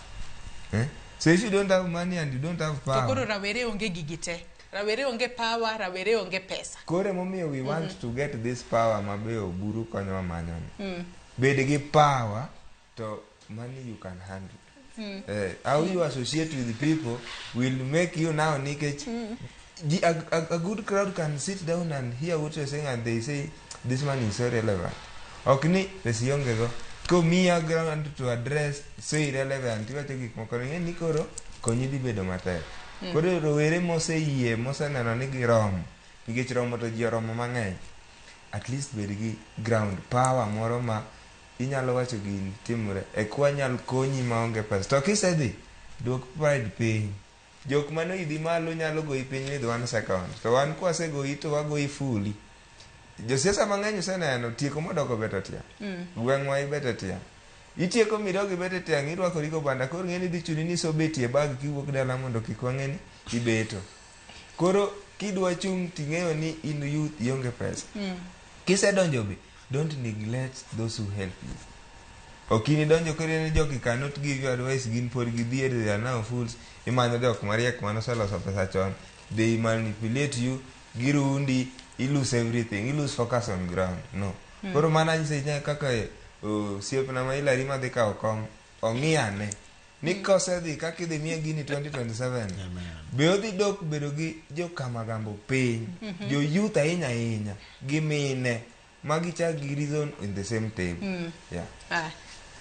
So if you don't have money and you don't have power. Tokoro rawere onge gigite. Rawere onge power, rawere onge pesa. Kore momiyo we want to get this power mabeyo buru konyo manyoni. Bed gi power to money you can handle. How you associate with the people will make you now nikech a good crowd can sit down and hear what you're saying and they say this man is so relevant. Okni pesiyonge go ko miya ground to address so irrelevant iwacho gik moko ni koro konyi dhi bedo matek. Koro rowere moseyie moseneno ni giromo nikech romo to ji oromo mang'eny. At least bed gi ground power moro ma inyalo wacho gini timore ekwa nyal konyi maonge pesa. To kisedhi duok pride piny. Jok mano idhi malo nyalo goyi piny with 1 second. To wan kwase goyi to wagoyi fully. Josiasa mang'eny useneno tieko modoko beto tiang'. Gweng'wa ibeto tiang'. Itieko midogi beto tiang' irwakori go banda koro ng'eni dhi chuni ni so betie bag kiwuok dala mondo kik wang'eni ibeto. Koro kidwa chung' ting'eyo ni in youth ionge pesa. Kisedonjo be don't neglect those who help you. Okini donjo koro ni jogi cannot give you advice gin pod gidhier they are now fools. Imanyo jok mariek manoseloso pesa chon. They manipulate you, girundi, you lose everything, you lose focus on ground. No. Koro mana nyise nya kaka siepna ma Hillary ma dhi kawo kom ong'iyane ni kosedhi kaka idhi miye gini 2027. Be odhi dok bedo gi jokamagambo piny, jo youth ahinya gi mine magichak gi reason in the same table. Yeah.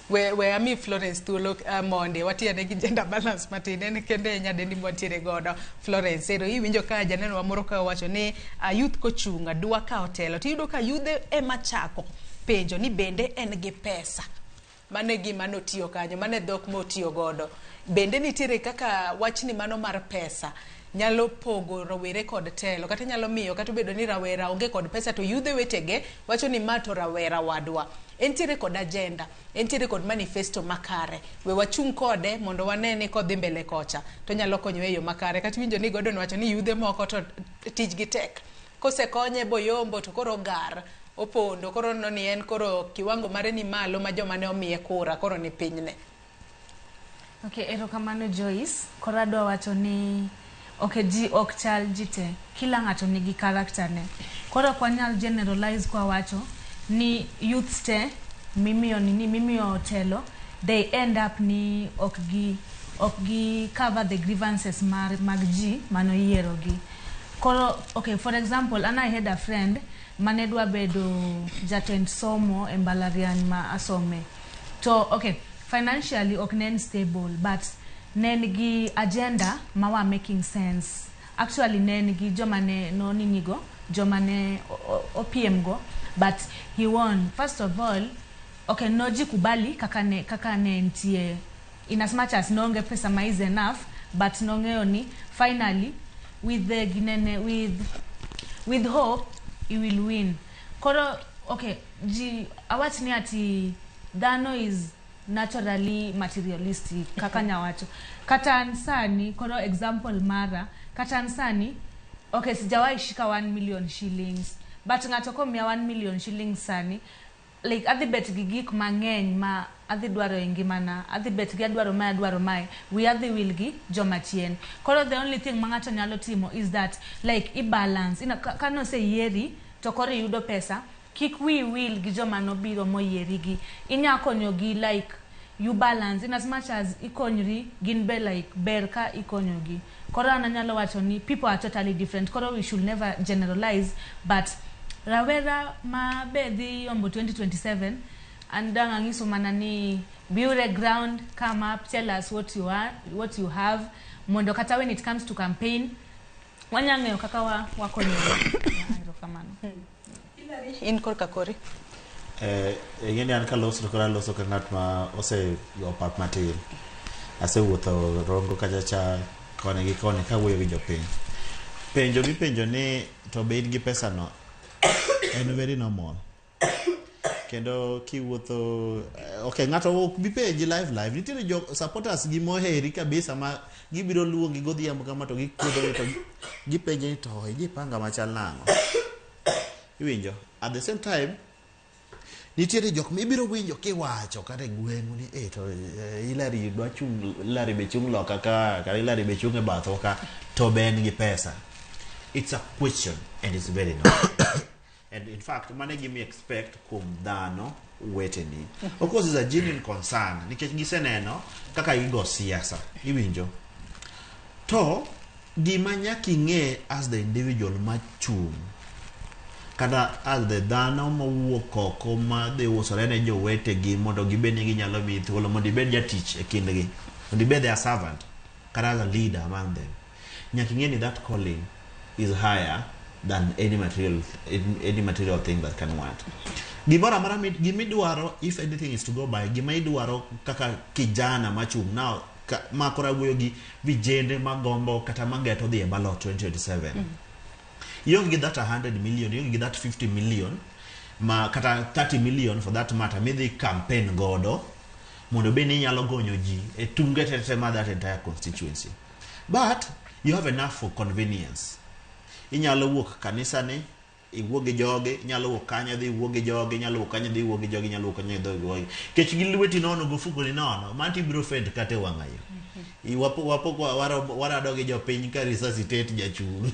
Where ami Florence to look Monday watiane gi gender balance matine ne kende nyadendi mwatire godo Florence ero iwinjo ka janeno wamoro ka wacho ni youth kochunga dwa ka hotelo tiyudo ka yudhe ema chako penjo ni bende en gi pesa mane gima notiyo kanyo mane dhok motiyo godo bende nitiere kaka wachni mano mar pesa nyalo pogo rawere kod telo kata nyalo miyo kata bedo ni rawera onge kod pesa to yudhe wetege wacho ni mato rawera wadwa entiere kod agenda entiere kod manifesto makare we wachung kode mondo wanene kodhi mbele kocha to nyalo konyo e yo makare kata winjo ni godo wacho ni yudhe moko to tij gi tek kose konye boyombo to koro gar opondo koro no ni en koro kiwango mare ni malo ma joma ne omiye kura koro ni pinyne. Okay, erokamano Joyce koradwa wacho ni ji ok chal jite kila ng'ato nigi character ne koro kwa nyal generalize kwa wacho ni youth te mimiyo telo they end up ni ok gi cover the grievances mag ji mano yiero gi koro okay for example I had a friend mane dwa bedo jatend somo e mbalariany ma asome to okay financially ok nen stable but nen gi agenda mawa making sense actually nen gi joma ne no ninigo joma ne opiem go but he won first of all okay noji kubali kaka ne ntie in as much as nonge pesa ma is enough but nongeo ni finally with the ginene with hope he will win Koro okay awach ni ati dhano is naturally materialistic kaka nyawacho kata ansani koro example mara kata ansani okay sijawahi shika 1 million shillings but ngatoko mia 1 million shillings sani like adhi bet gigik mangeny ma adhi dwaro engimana adhi bet gi dwaro mai we adhi will gi joma chien koro the only thing mangato nyalo timo is that like I balance kano se yeri to koro yudo pesa kik we will gi joma no biro moyieri gi inya konyo gi like you balance in as much as ikonyri gin be like berka ikonyogi koro ananyalo wacho ni people are totally different koro we should never generalize but rawera ma bedhi ombo 2027 and angiso manani build a ground come up tell us what you are what you have mondo kata when it comes to campaign wanyang'eyo kaka wakonyo kamano in korka kori yeni an kaloso ka ng'at ma ose go pap matin asewuotho rongo kacha kone gi kone ka wuoyo gi jopiny penjo ni to be in gi pesa no en very normal kendo kiwuotho okay ng'ato ok bi penji live nitiere jo supporters gi moheri kabisa ma gibiro luongi godhiambo kama to gikudho to gipenje to ijipanga machal nang'o iwinjo at the same time nitiere jok mibiro winjo kiwacho kata gweng'u ni to Hillary dwa chung Hillary be chung loka ka Hillary be chung e batho ka to ben gi pesa. It's a question and it's very normal. And in fact mane give me expect kum dhano weteni. Of course it's a genuine concern nikech giseneno kaka igo siasa iwinjo to gima nyaka ing'e as the individual machung kada as the dhano mawuok oko ma de usore ne jowetegi mondo gibed ni ginyalo mi thuolo mondo ibed jatich e kindgi mondo ibed their servant kada as a leader among them. Nyaka ing'e ni that calling is higher than any material thing that can want. Gimora mara gimidwaro if anything is to go by gimidwaro kaka kijana machung now makora wuoyo gi vijende magombo kata mageto dhi e ballot 2027. You don't get that 100 million, you don't get that 50 million, ma kata 30 million for that matter, maybe campaign godo, mondo beni nyalo gonyo ji, e tunge tetema that entire constituency. But you have enough for convenience. Inyalo wuok kanisa ni, iwuok gi joge, inyalo wuok kanya dhi iwuok gi joge, inyalo wuok kanya dhi iwuok gi joge, inyalo wuok kanya dhi iwuok gi joge. Kech gi lweti nono go fuko ni nono, manti biro fed kate wangayo. Wapo kwa warado gi jopiny ka resuscitate jachung.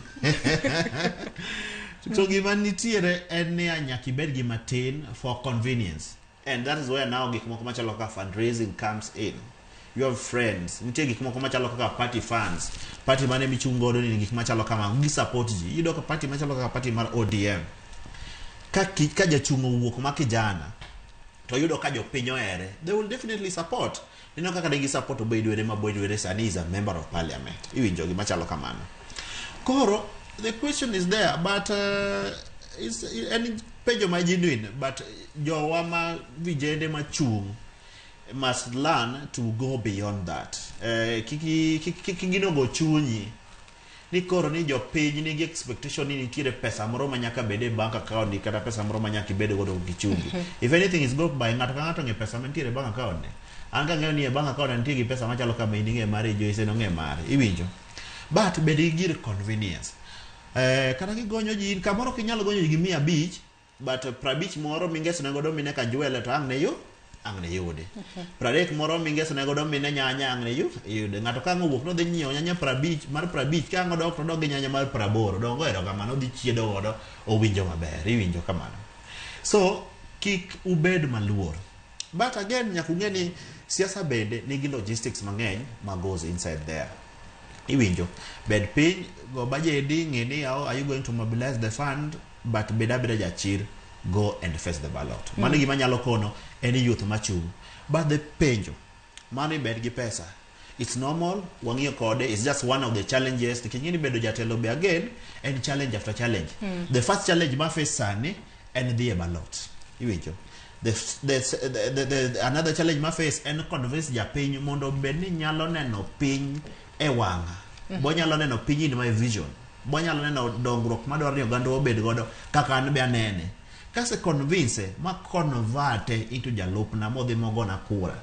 So gima nitiere en ni nyaka ibed gi matin for convenience. And that is where now gik moko machalo kaka fundraising comes in. You have friends. Nitie gik moko machalo kaka party funds. Party mane michungo do ni gik machalo kama gi support ji. Yudo ka party machalo kaka party mar ODM. Ka jachungo wuok ma kijana. To yudo ka jopiny ohere. They will definitely support. You know kaka de gi support obeidwere ma boidwere sani is a member of parliament. Iwinjo gi machalo kamano. Koro the question is there but it's any pejo ma genuine but jowa ma vijende machung must learn to go beyond that. Kikigino go chunyi ni koro ni jopiny ni gi expectation ni nitiere pesa moro ma nyaka bede bank account kata pesa moro ma nyaka bede godo gichungi. If anything is got by ng'ato ka ng'ato nge pesa mantiere bank account ne anga ng'eyo ni e bank account nitie gi pesa machalo kama indinge mare Joyce no ng'e mare iwinjo but bede gir convenience kata kigonyo ji kamoro kinyalo gonyo gi 150 but 50 moro mingesone godo mine ka jwele to ang ne yude 30 moro mingesone godo mine nyanya ang ne yude ng'ato ka ng'owuok no dhi nyiewo nyanya 50 mar 50 ka ng'odok to dog nyanya mar 80 dongo ero kamano dhi chiedo godo owinjo maber iwinjo kamano so kik ubed maluor but again nyaka ung'e ni siasa bende nigi logistics mang'eny ma goes inside there iwinjo bed piny go budgeting ng'e ni are you going to mobilize the fund but beda jachir go and face the ballot mano gima nyalo kono any youth machung but the penjo mano bed gi pesa it's normal wang'iyo kode it's just one of the challenges tikingini bedo jatelo be again and challenge after challenge the first challenge ma face sani and the ballot iwinjo the another challenge ma face en convince japiny mondo bed ni nyalo neno piny e wanga bo nyalo neno piny in my vision bo nyalo neno dongruok madwaro ni oganda obed godo kaka an be anene kase convince ma convert into jalupna modhi mogona kura.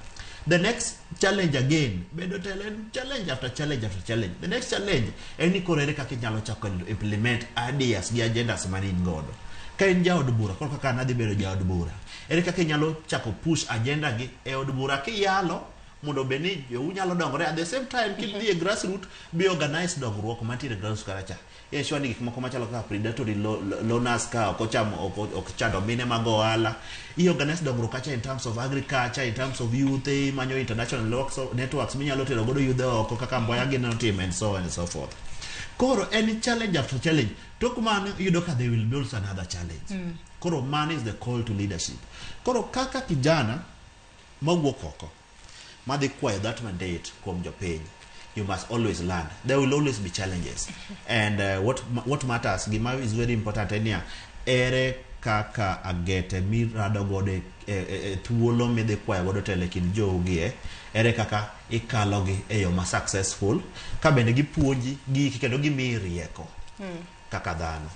The next challenge again, bedo telen challenge after challenge after challenge. The next challenge, any korere kaka inyalo chako implement ideas gi agendas mani godo. Ka en jaod bura, koro kaka nadhi bedo jaod bura. Ere kaka inyalo chako push agenda gi e od bura ki yalo mondo beni yo unyalo dongore at the same time kidhi e grassroots be organize dongruok mantiere grassroots karacha. E shwani gik moko machalo kaka predatory lowness ka okchando mine mag ohala. I organize dongruok kacha in terms of agriculture, in terms of youth, manyo international networks minyalo tero godo yudhe oko kaka Mboya Gino team and so on and so forth. Koro any challenge after challenge, tok man yudo ka they will build another challenge. Koro man is the call to leadership. Koro kaka kijana mawuok oko madhi kwayo that mandate kuom jopiny, you must always learn. There will always be challenges. And what matters, gima is very important enia, ere kaka agete mirado gode thuolo midhi kwayo godo tele kin jogie, ere kaka ikalogi e yo ma successful, ka bende gipuonji gi kendo gimiyi rieko kaka dhano.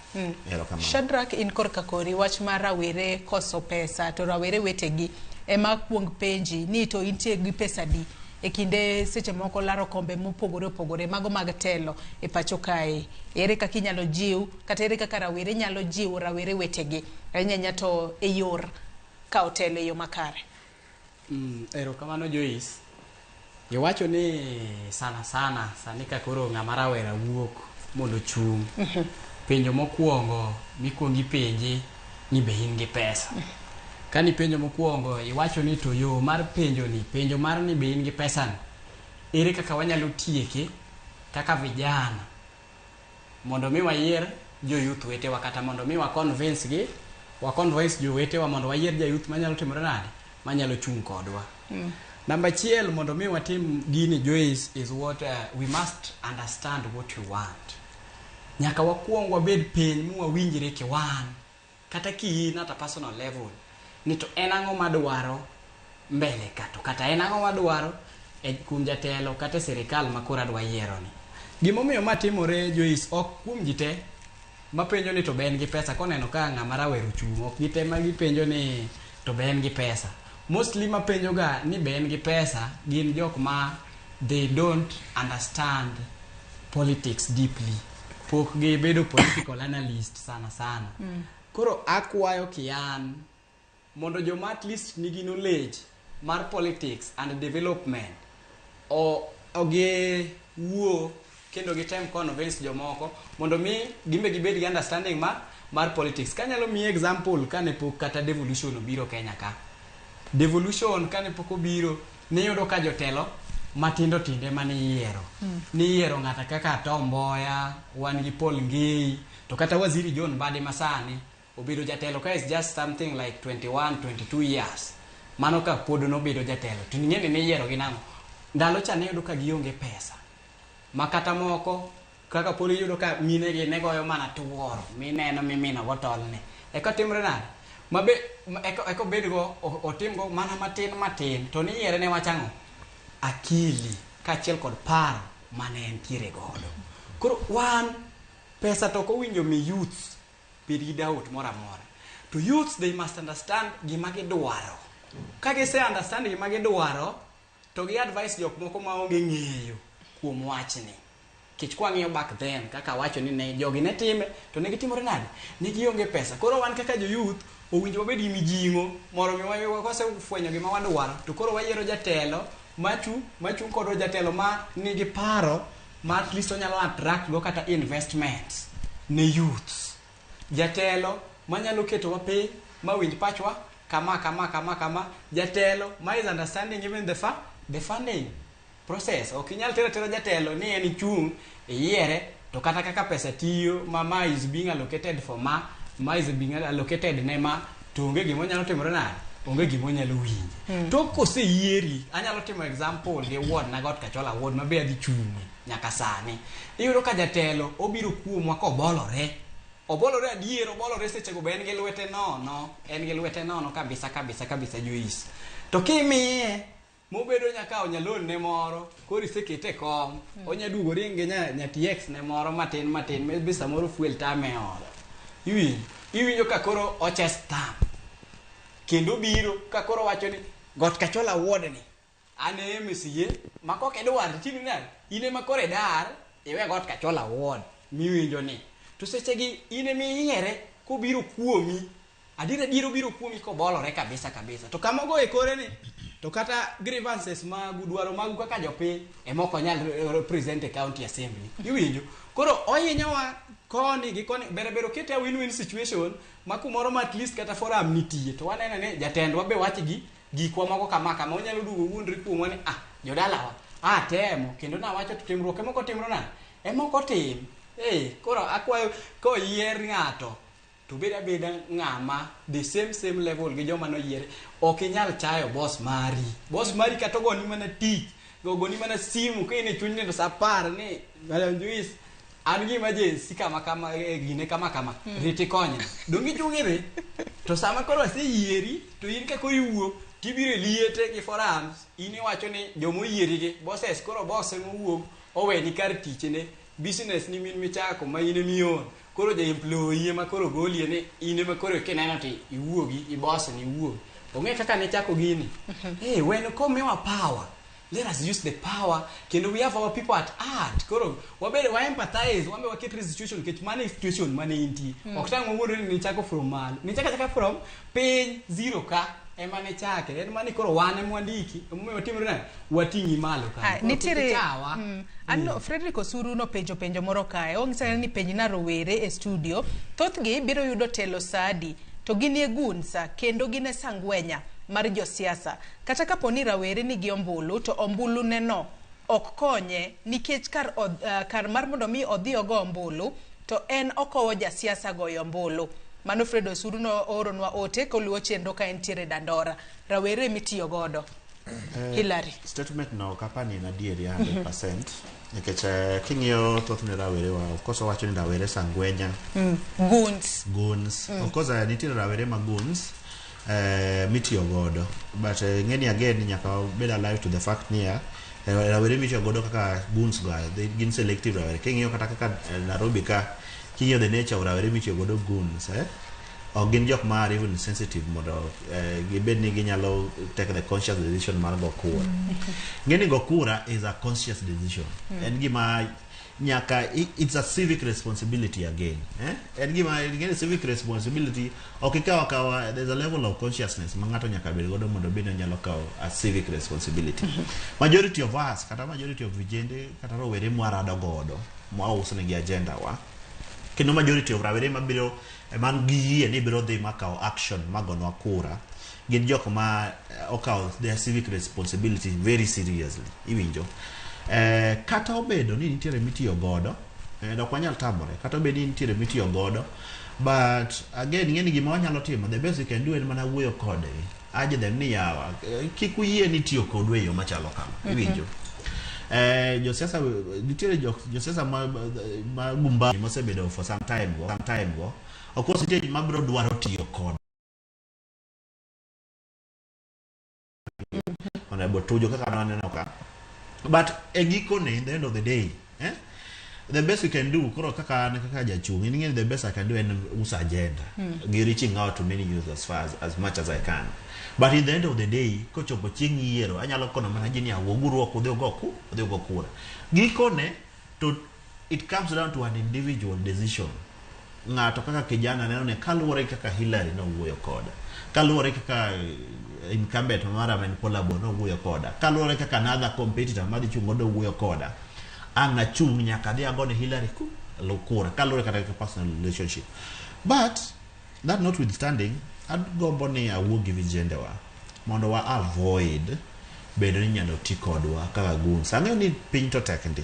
Shadrack, in korka kori wach mar rawere koso pesa to rawere wetegi ema kuong penji ni to intie gi pesa di e kinde seche moko laro kombe mopogore opogore mago mag telo e pacho kae. Ere kaka inyalo jiw kata ere kaka rawere nyalo jiw rawere wetegi anyanya to e yor ka otelo e yo makare. Ero kamano Joyce. Iwacho ni sana sani ka koro ng'ama rawera wuok mondo chung. Penjo mokuongo mikuongi penji ni be in gi pesa. Kani penjo mokuongo iwacho ni to yo mar penjo mar ni be in gi pesa ni, ere kaka wanyalo tieke kaka vijana mondo mi wayier jo youth wetewa kata mondo mi wa convince jo wetewa mondo wayier jo youth manyalo timore nade manyalo chung kodwa. Number chiel mondo mi watim gini Joyce is what we must understand what you want. Nyaka wakuong wabed piny mu wawinjre kiwan kata ki na ta personal level ni to en ang'o madwaro mbele ka to kata en ang'o madwaro e kuom jatelo kata sirikal makora dwa yiero ni. Gimomiyo matimore Joyce ok kuom jite mapenjo ni to ben gi pesa koneno ka ng'ama rawero chung, ok gite ma gipenjo ni to ben gi pesa. Mostly mapenjo ga ni ben gi pesa gin jok ma they don't understand politics deeply. Pok gi bedo political analyst sana. Koro akwayo kian mondo joma at least nigi knowledge mar politics and development oge wuo kendo gitem convince jomoko mondo mi gimbe gibed gi understanding mar politics. Kanyalo mi example kane pok kata devolution obiro Kenya ka. Devolution kane pok obiro ne yudo ka jotelo matindo tinde mani yiero. Ni yiero ng'ata kaka Tom Mboya, wan gi Paul Ngei, to kata Waziri John Mbadi masani obedo jatelo ka is just something like 21-22 years. Mano ka pod nobedo jatelo. To ng'eni ne yiero gi nang'o. Ndalo cha ne yudo ka gionge pesa. Makata moko kaka poli yudo ka mine gi ne goyo mana tuoro. Mineno mimina gotolne. Eka timre nade? Mabe eko bedgo otimgo mana matin to ni yiere ne wachang'o akili kachiel kod paro mane entiere godo. Koro wan pesa to ko winjo mi youth bed gi doubt mora. To youths they must understand gima gidwaro. Ka gise understand gima gidwaro to gi advice jok moko ma onge ng'eyo kuom wachni. Kich kwa ng'iyo back then kaka wacho ni ne jogi ne time to ne gitimore nade? Ne gionge pesa. Koro wan kaka jo youth owinjo wabed gi mijing'o moro mi kose fwenyo gima wadwaro to koro wayiero jatelo machu kod jatelo ma nigi paro ma at least onyalo attract go kata investments ne youths. Jatelo manyalo keto wape ma winj pachwa kama jatelo ma is understanding even the funding process. Ok inyal tero jatelo ni en chung e yiere to kata kaka pesa tiyo ma is being allocated for ma is being allocated ne ma to onge gimo nyalo timore nade, onge gimo nyalo winje. To kose yieri anyalo timo example gi ward na got kachola ward ma be adhi chungi nyaka sani. Iyudo ka jatelo obiro kuomwa ko obolore adier, obolore seche go be en gi lwete nono kabisa Joyce. To kimiye mobedo nyaka onyalon ne moro kori sekete kom onya dugo ringe nya TX ne moro matin maybe samoro fuel tame oro iwinjo ka koro ochestam kendo biro ka koro wacho ni got kachola award ni ane MCA makok edwar tini nani ine makore dar iwe got kachola award miwinjo ni to sechegi ine miyiere kobiro kuomi adira biro kuomi kobolore kabisa to kamago e kore ni to kata grievances magu dwaro magu kaka jopiny emoko nyal represent a county assembly iwinjo koro ohinyowa koni gi koni bero kete win-win situation makumoro ma at least kata forum nitie to waneno ni jatendwa be wach gikwa moko kama onyalo dugo wuondri kuomwa ni jodalawa temo kendo na wacho to timruok emoko timro nani emoko tim koro akwayo koyier ng'ato to beda ng'ama the same level gi joma noyiere ok inyal chayo boss mari kata goni mana tich goni mana simu kine chunye to sapar ni Juice an gi emergency kama gine kama riti konya dongi chungire to sama koro aseyieri to in ka koro iwuok tibire liete gi forums ini wacho ni jomo yieri gi bosses koro boss mowuok oweni kar tich ne business ni min michako ma ine mion koro ja employee ma koro golie ni ine ma koro kineno ti iwuogi i boss ni iwuogi onge kaka ne chako gini when komewa power let us use the power kendo we have our people at heart koro wabere wa empathize wambe waket situation kech mane situation mane inti oktango wuodo ni chako from malo ni chaka from page 0 ka emane chake en mane koro wane mwandiki mume watimre nani watingi malo ka nitire anno Frederick Osuru no penjo moro kae ongisa ni penj na rowere e studio thothgi biro yudo telo sadi to ginie gunsa kendo gine sangwenya mar josiasa kata kaponi rawere nigi ombulu to ombulu neno ok konye nikech kar mar mondo mi odhi ogo ombulu to en okowo jasiasa goyo ombulu mano Fred Osuru no oronwa ote koluwo chenro ka entiere Dandora rawere mitiyo godo Hillary statement no kapani na dieri 100% nikech king'iyo thothne rawere wa of course wacho ni rawere sangwenya goons of course nitiere rawere ma goons mitiyo godo but ngeni again nyaka bed alive to the fact ni rawere mitiyo godo kaka goons guy they gin selective rawere king'iyo kata kaka Nairobi ka king'iyo the nature of rawere mitiyo godo goons ogin jok ma are even sensitive modo gibed ni ginyalo take the conscious decision mar go kura ngeni go kura is a conscious decision en gima nyaka it's a civic responsibility again en gima ngeni civic responsibility okikawa there's a level of consciousness mangato nyaka bed godo mondo bed nyalo kawo a civic responsibility majority of us kata majority of vijende kata rowere mwarado godo mwauso ne agenda wa kendo majority of rawere mabiro man gi ni biro dhi makao action magonwa kura gin jok ma okawo their civic responsibility very seriously iwinjo kata obedo ni nitiere mitiyo godo dok wanyal tamore kata obedo ni nitiere mitiyo godo but again ngeni gima wanyalo timo the best we can do en mana wuoyo kode aje them ni yawa kik uyie ni tiyo kodwa e yo machalo kama iwinjo josiasa nitiere josiasa ma gumba mosebedo for some time go of course it mabro dwaro tiyo kod ona botujo kaka naneno ka but egikone in the end of the day the best we can do koro kaka jachung in the best I can do and usa agenda reaching out to many users as much as I can but in the end of the day ko chopo chieng yiero anyalo kono mana jini awoguru ko odhi go kura gikone to it comes down to an individual decision ngato kaka kijana neno ne kaluore kaka Hillary no wuoyo koda kaluore kaka incumbent mara men Polabo no wuoyo koda kaluore kaka another competitor madhi chungo do wuoyo koda anga chung nyaka dia gone Hillary ku lokura kaluore kaka personal relationship but that notwithstanding I'd go boni awuogi vijende wa mondo wa avoid bedo ni nyalo tikodwa kaka guns ang'eyo ni piny to tek ndi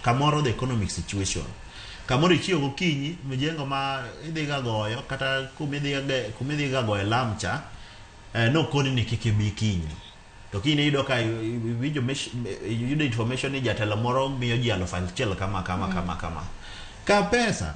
kamoro the economic situation kamoro ichiyo gokinyi mijengo ma idhi ga goyo kata kumidhi ga goyo lamcha no koni ni kikibi kinyi to kini yudo ka yudo information ni jatelo moro miyo ji 1,000 kama ka pesa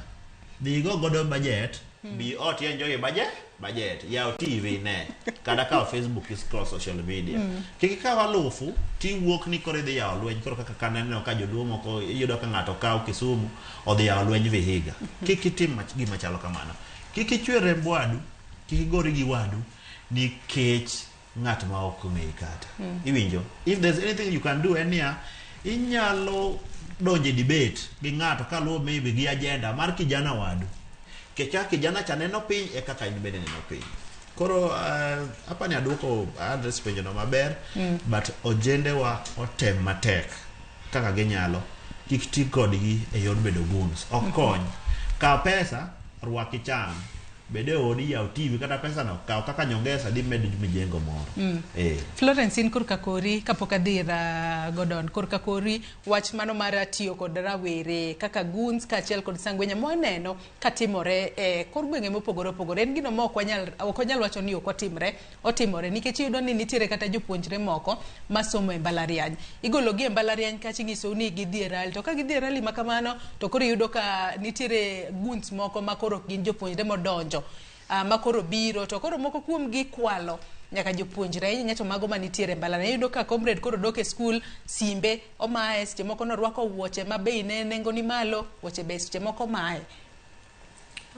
dhi go godo budget Bi ot enjoy budget. Yao TV ne. Kada kao Facebook is cross social media. Kiki kawa lofu, ti wuok ni kore de yao lwenj koro kaka kaneno ka joduo moko iyudo ka ng'ato kawo Kisumu odhi yao lwenj Vihiga. Kiki tim gima chalo kamano. Kiki chwere mbwadu, kiki gori gi wadu nikech ng'at ma ok ng'eyi kata. Iwinjo? If there's anything you can do enia, inyalo donje debate gi ng'ato kaluwo maybe gi agenda mar kijana wadu. Kecha kijana cha neno piny e kaka in bende neno piny. Koro hapa ni aduoko address penjo no maber, but ojende wa otem matek kaka ginyalo kik ti kodgi e yor bedo guns. Okony ka pesa rwaki cham bede odi ya TV kata pesa no ka kaka nyongesa di med mijengo moro. Florence in kurka kori kapok adhira Godon kurka kori wach mano mar tiyo kod rawere kaka guns ka achiel kod sangwenya moneno katimore e kor gwenge mopogore opogore. En gino ma ok wanyal wacho ni ok otimore nikech iyudo ni nitiere kata jopuonjre moko masomo e mbalariany. Igologi e mbalariany kacha inyiso ni gidhi e rally, to ka gidhi e rally makamano to koro iyudo ka nitiere guns moko makoro gin jopuonjre modonjo makoro biro to koro moko kuom gi kwalo nyaka jopuonjre nyato mago manitiere mbalariany. Iyudo ka comrade koro dok e school simbe omae seche moko norwako wuoche ma bei ne nengo ni malo, wuoche bei seche moko mae.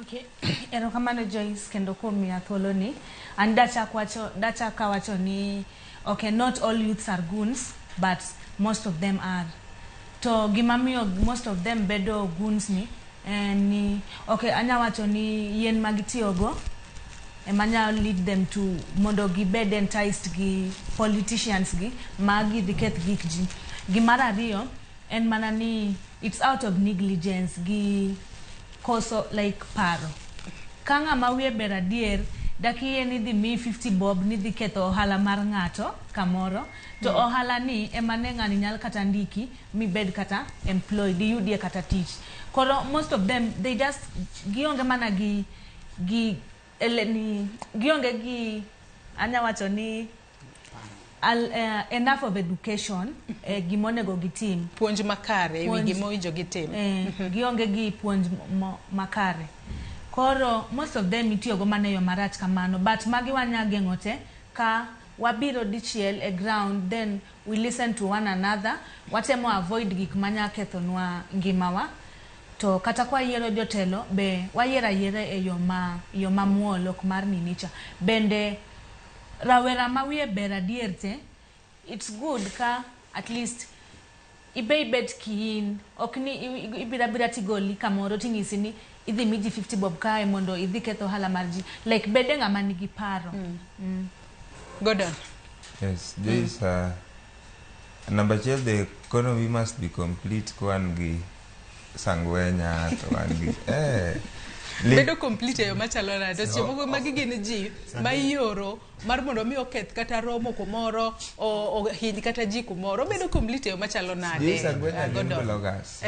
Okay, erokamano Joyce kendo kuom miya thuolo ni. And dacha kawacho ni okay, not all youths are goons, but most of them are. To gimamiyo most of them bedo goons ni okay, anya wacho ni yen magitiyogo emanya lead them to mondo gibed enticed gi politicians gi magi diketh gik ji. Gimara ariyo en mana ni it's out of negligence gi koso like paro. Kanga mawie beradier dakiye ni dhi mi 50 bob ni dhi ketho ohala mar ng'ato kamoro to ohala ni emane ng'ani nyal kata ndiki mi bed kata employed yudie kata tich. Koro most of them they just gionge mana gi anya wacho ni enough of education gimonego gitim puonj makare wi gimowinjo gitim gionge gi puonj makare. Koro most of them itiyogo mana yo marach kamano, but magi wanya geng'ote ka wabiro dichiel e ground, then we listen to one another, watemo avoid gik manya kethonwa ngimawa. To kata kwa yiero jotelo be wayiera e yo mamuol ok mar ninicha. Bende rawera mawie beradier te, it's good ka at least ibet kiin ok ni ibira tigoli kamoro ting'isi ni idhi miji 50 bob kae mondo idhi ketho hala marji, like bede ng'ama nigi paro. Godon. Yes, there is number 12, the economy must be complete kwan gi sangwenya to wangi bedo complete yo machalo na to chiemo magi gin ji mayoro mar mondo mi oketh kata romo kumoro o hiny kata ji kumoro bedo complete yo machalo nade. Sangwenya gin bloggers.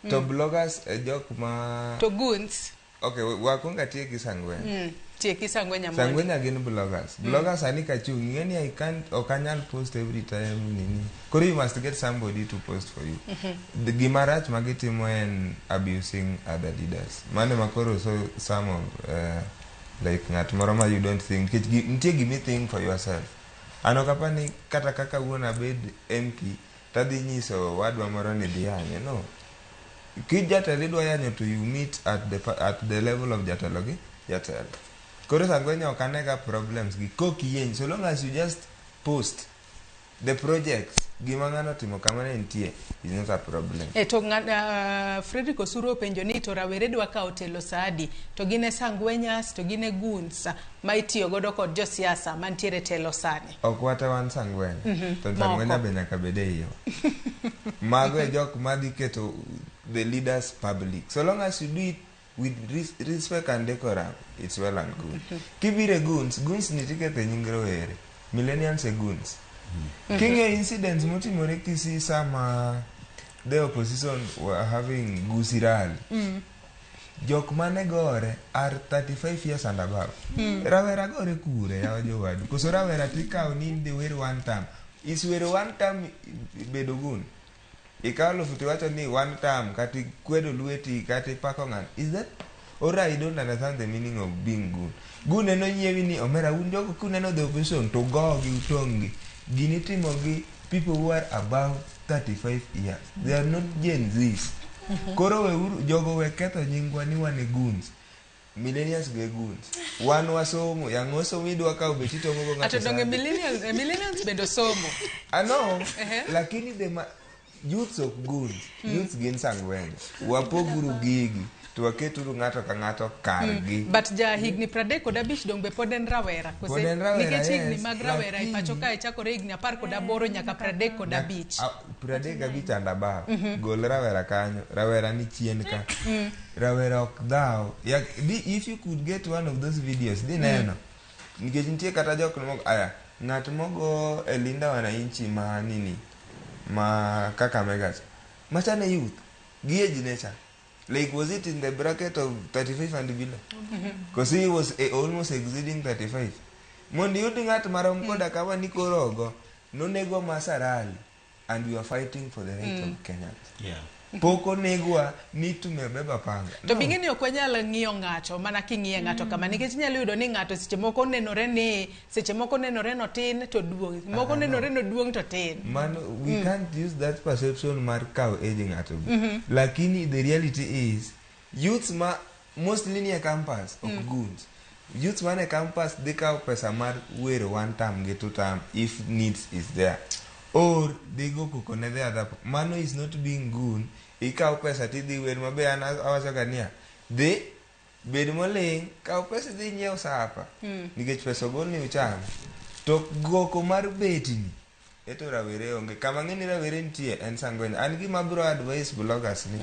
To bloggers jok ma to guns. Okay, wakunga tie ki sangwenya. Tie ki sangwenya mo. Sangwenya gin bloggers. Bloggers ani kachung ngeni I can't or can't post every time nini. Koro you must get somebody to post for you. The gimarach magitimo en abusing other leaders. Mane makoro so some of like ngat moro ma you don't think ntie gimi think for yourself. Ano kapani kata kaka uona bed MP tadhi nyiso wadwa moro ni dianye no. Kijatelo idwa yanyo to you meet at the level of jatelogi jatelo. Koro sangwenya okanega problems gi kokiyen so long as you just post the projects gimangano timo kamane ntie is not a problem. To Frederick Osuro penjo ni to rawere dwa ka otelo saadi to gine sangwenyas to gine guns ma itiyo godo kod josiasa mantiere telo sani. Okwata wan sangwenya. To sangwenya be nyaka bede hiyo. Mago jok madhi keto the leaders public. So long as you do it with respect and decorum, it's well and good. Kibire guns nitikete nyingro ere. Millennials are goons. Kinge incidents mutimore kisi sama the opposition were having gusi rally. Jok mane gore are 35 years and above. Rawera gore kure ya jowadu. Koso rawera tikao ninde were one time. Is were one time bedo gun. Ikalo futi wacho ni one time kati kwedo lueti kati pako ngan. Is that Or I don't understand the meaning of being goon. Goon eno nyiewi ni omera un jogo kuneno the opposition to go gi utongi. Gini timo gi people who are above 35 years. They are not Gen Zs. Koro we jogo we ketho nyingwa ni wane goons. Millennials ge goons. Wan wasomo yang wasomo idwa ka obeti to mogo ng'ato. Atodonge millennials bedo somo. Ano, lakini the youths of goons, youths gin sangwenya. Wapoguru gigi. To waketuru ng'ato ka ng'ato kargi. But ja higni 35 dong be pod en rawera. Pod en rawera, nikech higni mag rawera e pacho kae chakore higni 18 nyaka 35. 35 and above. Gol rawera kanyo. Rawera ni chien ka. Rawera ok dhao. If you could get one of those videos, di neno. Nikech nitie kata jok mogo aya. Ng'at mogo Elinda Wananchi ma nini. Ma Kakamega. Machane youth. Gie nature. Like, was it in the bracket of 35 and below? Because he was almost exceeding 35. Mondi yudi ng'at marom koda kama nikorogo, no nego masarali, and we are fighting for the right of Kenyans. Yeah. Poko negwa ni tumebeba panga. To bingeni ok wanyal ng'iyo ng'ato mana king'iye ng'ato kama nikech nyalo yudo ni ng'ato seche moko nenore no tin to duong', moko nenore no duong' to tin. Man, we can't use that perception mar kaw age ng'ato. Lakini the reality is youths mostly near campus of goons. Youths man a campus they kaw pesa mar wero one term get two term if needs is there. Or they go kukone the other. Mano is not being goon. Ikaw pesa ti di wer mabe awasagania. They bed moling kaw pesa di nyeo sapa. Nikech pesa gol ni uchama. To goko mar beti ni. Eto rawere onge. Kama ngeni rawere ntie en sangwenya. An gima bro advice bloggers ni.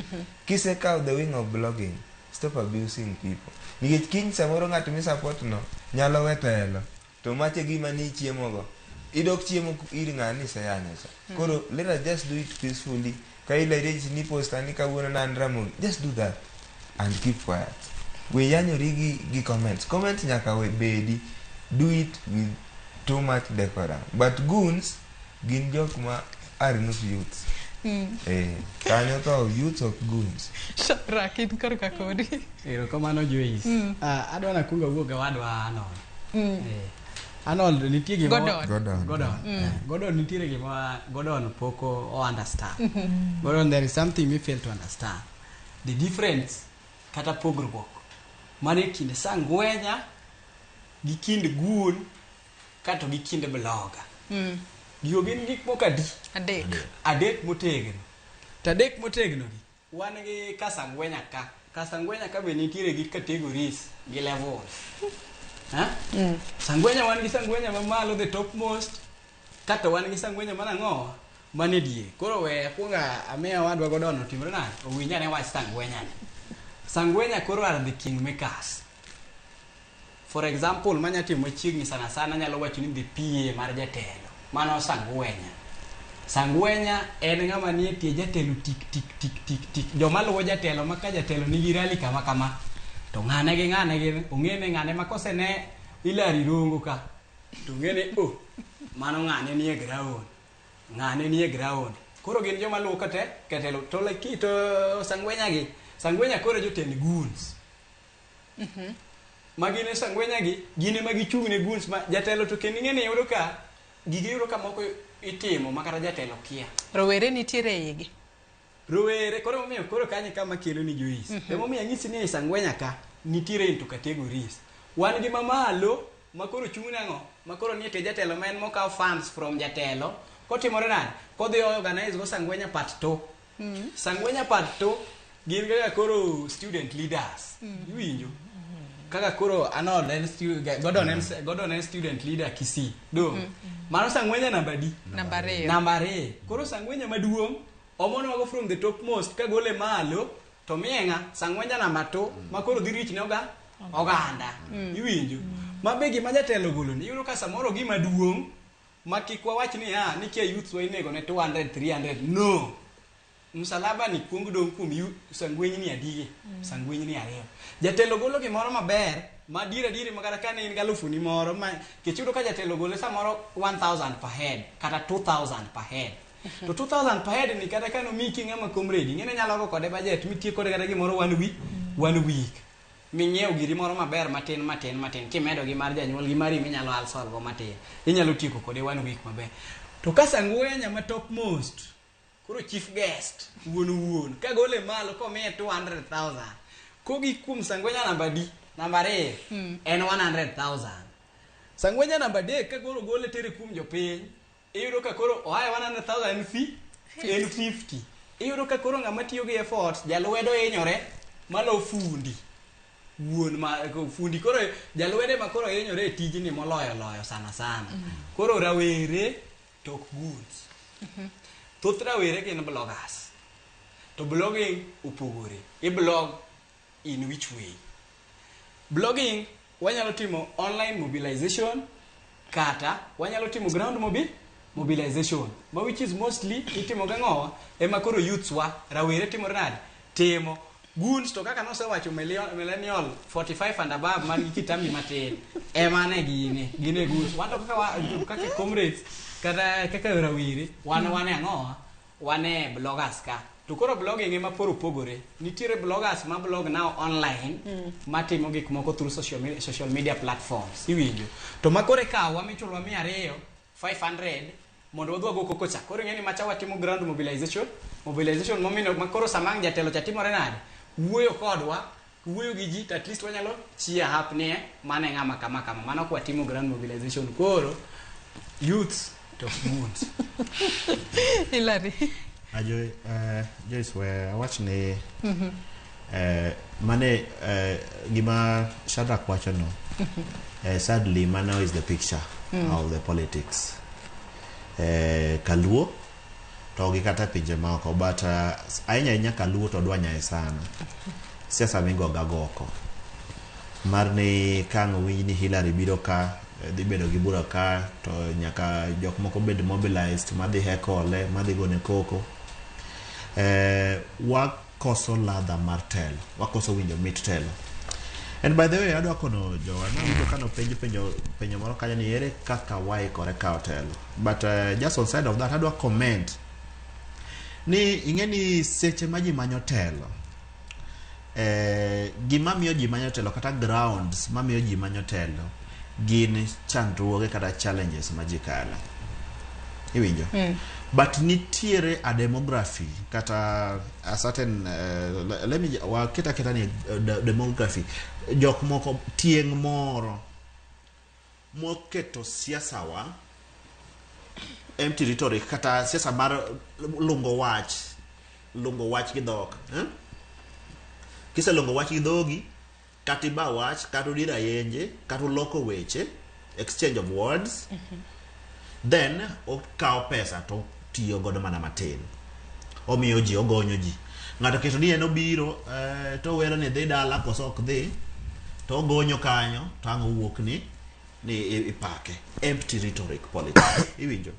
Kise kaw the wing of blogging. Stop abusing people. Nikech kiny samoro ng'ato mi support no nyalo wetelo. To mache gima ni chiemo go. Idok chiemo iri ng'ani sayanya sa. Koro let us just do it peacefully. Kaila reji ni posta ni kawuono na andramo. Just do that and keep quiet. We yanyori gi comments. Comments nyaka we bedi. Do it with too much decorum. But goons gin jok ma are not youths. Kanyo to youths of goons. Rakin korka kodi. Erokamano Joyce. Adwa na kunga wuoga wadwa Arnold. Arnold nitie gima Gordon nitie gima Gordon poko o understand. Gordon, there is something we fail to understand. The difference kata pogruok mane kinde sangwenya gi kind goon kato gi kind blogger. Gigo gin gik moko adek motegno. Tadek motegno gi wan gi kasangwenya ka. Kasangwenya ka be nitiere gi categories gi levels. Sangwenya wan gi sangwenya mamalo the topmost kata wan gi sangwenya manang'o manedie. Koro we akwonga amea wadwa Gordon otimore nade owinyane wach sangwenya ni. Sangwenya koro are the kingmakers. For example, manya timo chiegni sana nyalo wacho ni the PA mar jatelo. Mano sangwenya. Sangwenya en ng'ama nie tie jatelo tik. Joma luwo jatelo maka jatelo nigi rally kama. To ng'ane gi ong'ene ng'ane makose ne Hilary Rongo ka. To ng'ene mano ng'ane nie ground. Koro gin joma luwo katelo to like to Sangwenya koro jotend goons. Magine sangwenya gi gine magi chungne goons ma jatelo to kendo ng'ene yudo ka gigi yudo ka moko itimo makata jatelo kia. Rowere nitiere igi. Rowere koro miyo koro kanye kama kelo ni Joyce. Emo miyo nyisi ni sangwenya ka nitiere into categories. Wan gi mamalo makoro chungne ang'o makoro nitie jatelo ma en mokaw funds from jatelo kotimore nade kodhi organize go sangwenya part 2. Sangwenya part 2 gin ga koro student leaders. Iwinjo kaka koro Arnold en Gordon en student leader Kisii do mano sangwenya namba 2. Koro sangwenya maduong' omono wago from the topmost ka gole malo to mienga sangwenya namba 2 makoro dhi rich ne oganda. Iwinjo mabe gima jatelo golo ni yudo ka samoro gima duong' makikwa wach ni nikia youths wa inego ne 200 300 no. Msalaba ni kuong dong kum sangwenyi ni adige. Sangwenyi ni ariyo. Jatelo golo gimoro maber ma dire magara kane in galufu ni moro ma kichudo ka jatelo golo samoro 1000 per head kata 2000 per head. To 2000 per head ni kata kano miki ngama comrade ngene nyalo go kode budget mitie kode kata gimoro one week. minyiew giri moro maber matin kimedo gi mar janyuol gi mari minyalo alsolve go matin inyalo tieko kode 1 week maber. To ka Sangwenya ma top most koro chief guest wuon kagole malo komiye 200,000 kogi kum Sangwenya namba D namba R en 100,000. Sangwenya namba D kagolo gole tere kum jopiny iyudo ka koro oaye 100,000 en 50. Iyudo ka koro ng'ama tiyo gi effort jalwedo hinyore malo fundi wuon ma fundi koro jalwede ma koro hinyore e tijni moloyo sana. Koro rawere tok goods. Thoth rawere gin bloggers. To blogging opogore. I-blog in which way? Blogging wanyalo timo online mobilization kata wanyalo timo ground mobilization, which is mostly itimo gang'owa ema koro youths wa rawere timo nade timo goons to kaka nosewacho millennial 45 and above man kitambi matin ema ne gine goons wanto kaka comrades kata kaka rawere wane ang'owa wane bloggers ka. To koro blogging ema poro pogore. Nitiere bloggers ma blog now online matimo gik moko through social media platforms. Iwinjo. To makore kawa michulwa 500 mondo wadwa go kokocha. Koro ngeni macha watimo ground mobilization momino makoro samang jatelo chatimore nade. Wuoyo kodwa, wuoyo gi ji at least wanyalo chia hapne mane ngama kama mano kwa timo ground mobilization koro youths to moons. Hilary. Ajoy, Joyce, where watching mane gima Shadrack wacho no. Sadly, Manao is the picture of the politics. Kaluo to gi kata pinje moko, but ainya Kaluo to dwanya sana. Siasa mingo gagoko. Marni kang wini Hilary biro ka dhi bedo gi bura ka to nyaka jok moko bed mobilized madhi hekole madhi gone koko. Wakoso ladha mar telo, wakoso winjo mit telo. And by the way, adwa kono Joanna winjo kano penjo moro kanya ni ere kaka waikore kao telo. But just on side of that, adwa comment ni ingeni seche maji manyo telo. Gima miyo ji manyo telo kata grounds mamiyo ji manyo telo gin chandruoge kata challenges majikala. Iwinjo? But nitiere a demography kata a certain let me kita ni demography jok moko tieng moro moketo siasa wa empty rhetoric kata siasa mar lungo wach gi dhok kisa lungo wach gi dhogi katiba wach kata dira yenje kata loko weche exchange of words then okao pesa to tiyo godo mana matin omiyo ji ogonyo ji ng'ato keto ni en obiro to wero ni dhi dala koso ok dhi to ogonyo kanyo to ang' owuok ni ipake empty rhetoric politics. Iwinjo?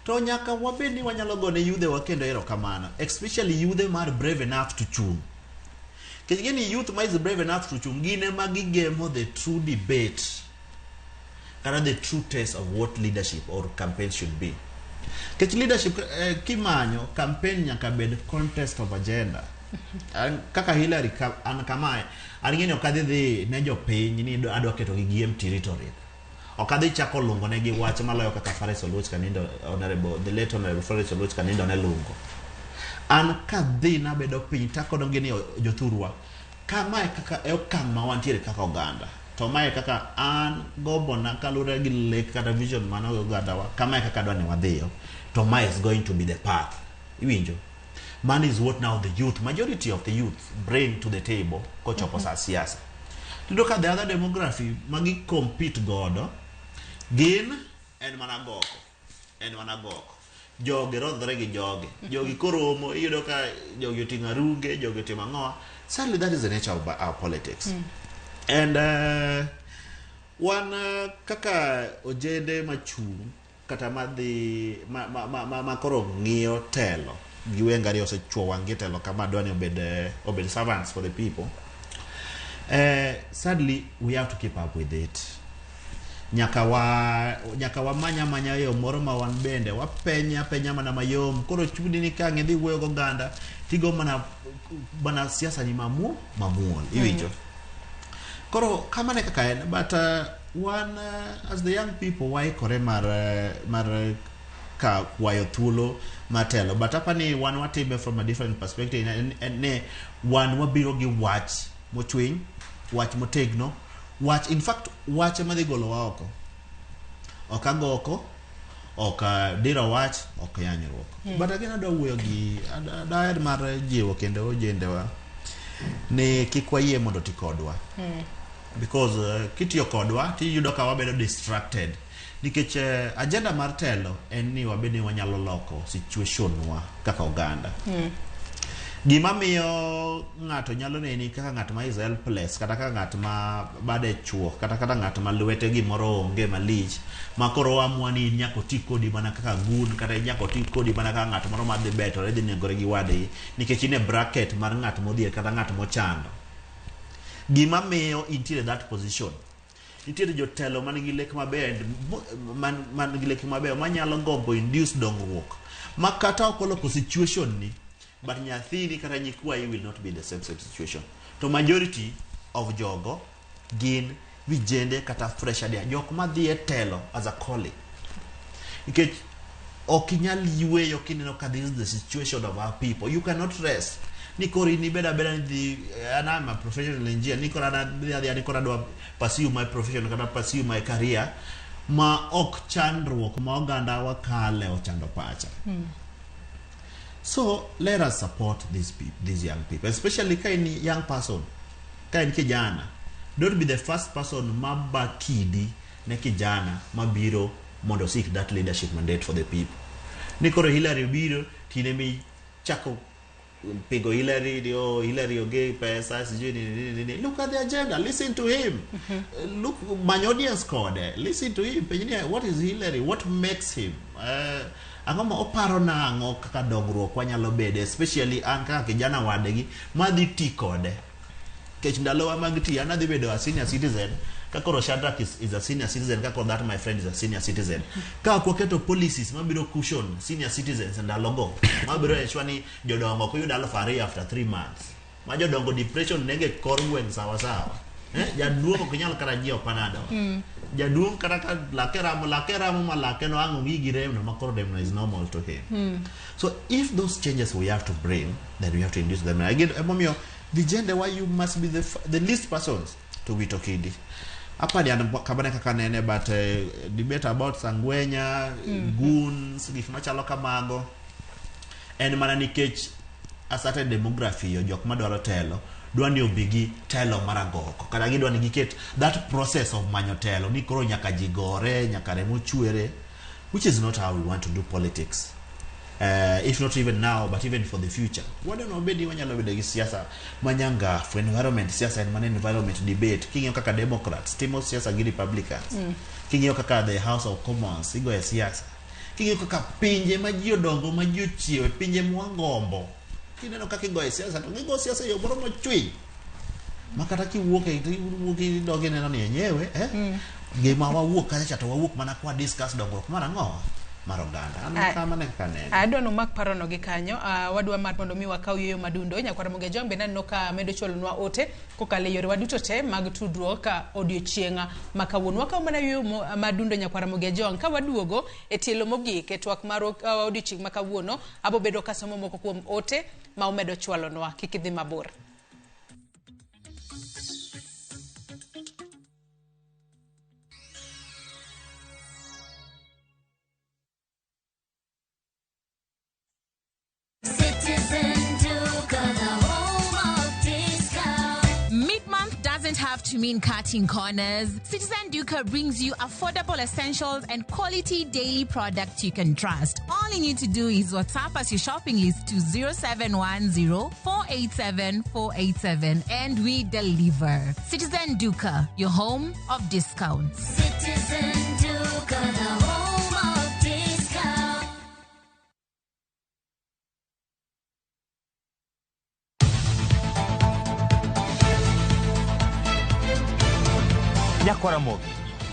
To nyaka wabed ni wanyalo gone yudhe wa kendo erokamano, especially yudhe mar brave enough to chung. Kech gini youth ma is brave enough to chung gine magigemo the true debate kata the true test of what leadership or campaign should be. Kech leadership kimanyo campaign nyaka bed contest of agenda. Kaka Hilary an kamae ang'eni okadhi ne jopiny ni adwa keto gi empty rhetoric. Okadhi chako lungo ne gi wach maloyo kaka Faris Oluoch Kanindo the late honorable Faris Oluoch Kanindo ne lungo. An kadhi na bedo piny takodo ngeni jothurwa kamae kaka okang' ma wantiere kaka oganda. To mae kaka an gobona kalure gi lek kata vision mano oganda wa kamae kaka dwa ni wadhiyo. To mae is going to be the path. Iwinjo? Man is what now the youth, majority of the youth bring to the table kochopo sa siasa. Look at the other demography magi compete godo gin en managoko. Jogi rodhre gi jogi koromo iyudo ka jogi oting'a runge jogi otimo ang'owa. Sadly that is the nature of our politics. And one kaka ojende machung kata madhi makoro ng'iyo telo giwengari osechwo wang'e telo kama dwani obed servants for the people. Sadly we have to keep up with it. Nyaka wa manya yo moro ma wan bende wapenya mana mayom koro chudi ni kange dhi wuoyo goganda tigo mana siasa ni mamuol iwinjo. Koro kamane kaka en, but one as the young people why kore mar ka wayo thuolo matelo, but apani one watime from a different perspective ne one wabiro gi wach mochwiny, wach motegno, wach in fact wach ma dhi golo wa oko, ok agoko, ok diro wach, ok yanyruok. But again adwa wuoyo gi daher mar jiwo kendo ojendewa ne kik wayie mondo ti kodwa, because kitiyo kodwa tiyudo ka wabedo distracted, nikech agenda mar telo en ni wabedi wanyalo loko situation wa kaka oganda. Gima miyo ng'ato nyalo neni kaka ng'at ma is helpless, kata kaka ng'at ma bade chuo, kata ng'at ma lwete gimoro onge malich, ma koro amua ni nyako ti kodi mana kaka gun, kata nyako ti kodi mana kaka ng'at moro madhi beto dhi negore gi wadgi, nikech in e bracket mar ng'at modhier kata ng'at mochando. Gima miyo intiere that position, nitiere jotelo man gi lek maber, man gi lek maber manyalo gombo induce dongruok ma kata okoloko situation ni, but nyathini kata nyikwayi will not be in the same situation. To majority of jogo gin vijende kata fresh adia, jok madhi e telo as a colleague, nikech ok inyal yweyo kineno ka this is the situation of our people. You cannot rest. Nikori ni beda ni I'm a professional engineer, nikora do pursue my profession, kata pursue my career, ma ok chandruok ma oganda wakale ochando pacha. So let us support these young people, especially kaini young person, kaini kijana. Don't be the first person mabakidi ne kijana mabiro mondo seek that leadership mandate for the people. Nikoro Hillary biro tinemi chako pigo Hillary oge pesa sijui. Look at the agenda, listen to him. Look, my audience code, listen to him. What is Hillary? What makes him? Angoma oparo nango kaka dongruok wanyalo bede, especially an kaka kijana wadegi madhi ti kode. Kech ndalowa mag ti an adhi bedo a senior citizen, kako Shadrack is a senior citizen, kako that my friend is a senior citizen. Ka kwaketo policies mabiro cushion senior citizens ndalogo, mabiro ensure ni jodongo kuyudo 2,000 after 3 months. Ma jodongo depression nege kor gweng sawa. Jaduong ok nyal kara jio panado. Jaduong kata lakeramo malake no ango gigire no makoro dem no is normal to him. So if those changes we have to bring, then we have to induce them. Again, momio the gender why you must be the least persons to be talking. Apa dia kabane kaka nene but debate about sangwenya, goons, gik machalo kamago. En mana nikech a certain demography yo jok madwaro telo dwani obigi telo maragoko, kata gidwani giket that process of manyo telo ni koro nyaka jigore, nyaka remo chwere, which is not how we want to do politics. If not even now, but even for the future. Wado no bedi wanyalo bedo gi siasa manyanga for environment, siasa en mana environment debate. Kinyo kaka Democrats, timo siasa gi Republicans. Kinyo kaka the House of Commons, igo ya siasa. Kinyo kaka pinje majio dongo, majio chiewe, pinje mwangombo. Kineno kaka igo ya siasa, to igo siasa yo moro mochwi. Makata ki wuoke doge neno ni yenyewe, gima wawuok kacha to wawuok mana kwa discuss dongruok mara ngo. Maroganda adwa no mak parono gi kanyo wadwa mar mondo mi wakaw yoyo madundo nyakwara moge jombe nanno ka medo cholnwa ote kokale yore waduto te mag tudruok ka odiochienga makawuono wakaw mana yoyo madundo nyakwara moge jong ka waduogo e tielo mogik e twak mar odiochieng makawuono abo bedo kasomo moko kuom ote ma umedo chwalonwa kikidhi mabor. Have to mean cutting corners. Citizen Duca brings you affordable essentials and quality daily products you can trust. All you need to do is WhatsApp us your shopping list to 0710-487-487 and we deliver. Citizen Duca, your home of discounts. Citizen Duca, the home of discounts. Nyakwaramogi,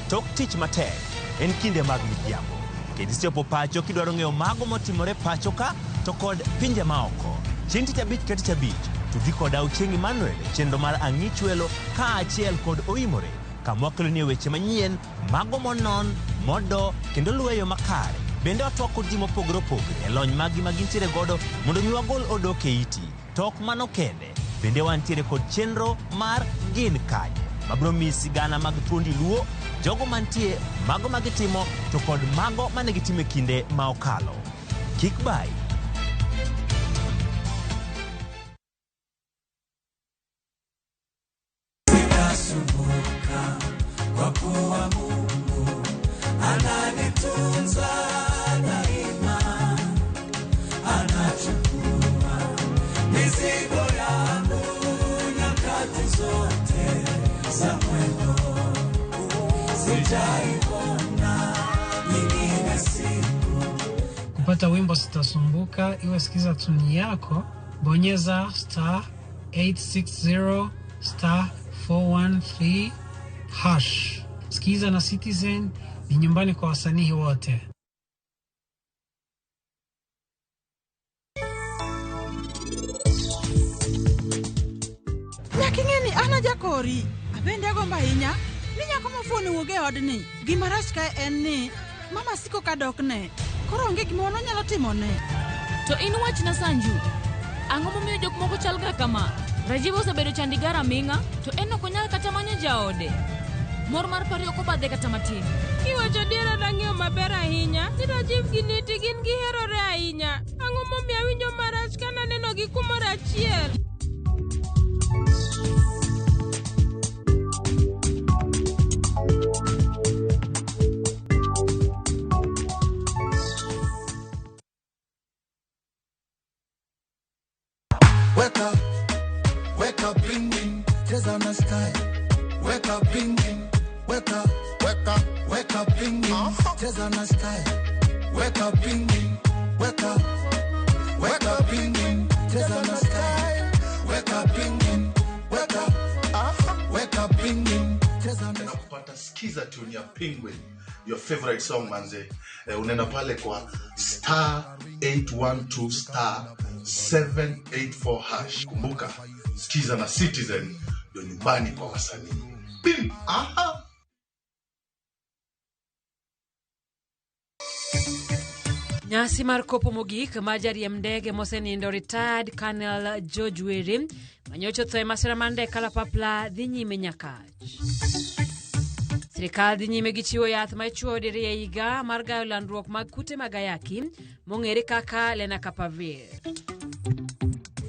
tok tich matek en kinde mag midhiambo. Kendo ichopo pacho kidwaro ng'eyo mago motimore pacho ka to kod pinje maoko. Chieng' tich abich kata tich abich to dhi kod Auchieng' Emmanuel e chenro mar Ang'ich Welo ka achiel kod Oimore kama wakeloni weche manyien mago monon, modo kendo luweyo makare. Bende watwako ji mopogore opogore e lony magi magintiere godo mondo mi wagol odok e iti. To ok mano kende, bende wantiere kod chenro mar Gin Kanye mabiro miyi sigana mag thuondi luo, jogo mantie, mago magitimo to kod mago manegitimo e kinde ma okalo. Kik bai. Ninasumbuka kwa kuwa Mungu ananitunza daima, anachukua mizigo yangu nyakati zote za mwendo. Sijaona nyingine siku. Kupata wimbo Sitasumbuka, iwe sikiza tuni yako, bonyeza *860 *413 hash. Sikiza na Citizen, ni nyumbani kwa wasanii wote. Nyakingeni ana jakori, abende agomba hinya, ni nyako mafoni wuoge odni. Gimarach ka en ni, mama siko kadokne, koro onge gimono nyalo timone. To in wachna Sanju, ang'o momiyo jok moko chal ga kama? Rajiv osebedo chandigara minga, to en ok onyal kata manyo jaode. Mor mar pari ok obadhe kata matin. Kiwacho diera nang'eyo maber ahinya, ni Rajiv gi Niti gin giherore ahinya. Ang'o momiyo awinjo marach ka naneno gi kumoro achiel? Wake up, bling bling, just on a style. Wake up, bling bling, wake up, bling bling, just on a style. Wake up, bling bling, wake up, bling bling, just on a style. Wake up, bling bling, wake up, bling bling, just on a style. Nakupata skiza tune ya Penguin, your favorite song manze. Unaenda pale kwa *812 *784 hash. Kumbuka, sikiza na Citizen ndio nyumbani kwa wasanii. Bim! Aha! Nyasi mar kopo mogik ma jariemb ndege mosenindo retired Colonel George Were manyocho tho e masira mar ndege kalapapla dhi nyime Nyakach. Sirikal dhi nyime gi chiwo yath ma ichuoyo diriyo e higa mar gayo landruok mag kute mag ayaki mong'ere kaka Lenacapavir.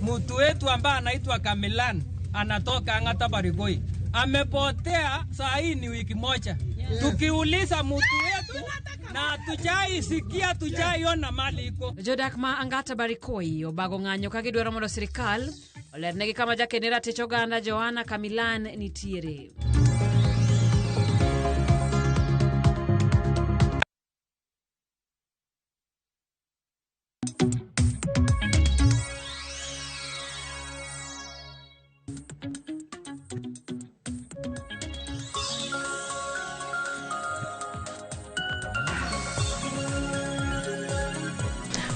Mtu wetu ambaye anaitwa Kamilan anatoka Ang'ata Barigoi amepotea saa hii ni wiki moja. Tukiuliza mtu wetu na tujaisikia, tujaiona mali iko. Jodak ma Ang'ata Barigoi obago ng'anyo ka gidwaro mondo sirikal olernegi kama jakendera ratich oganda Joanna Kamilan nitiere.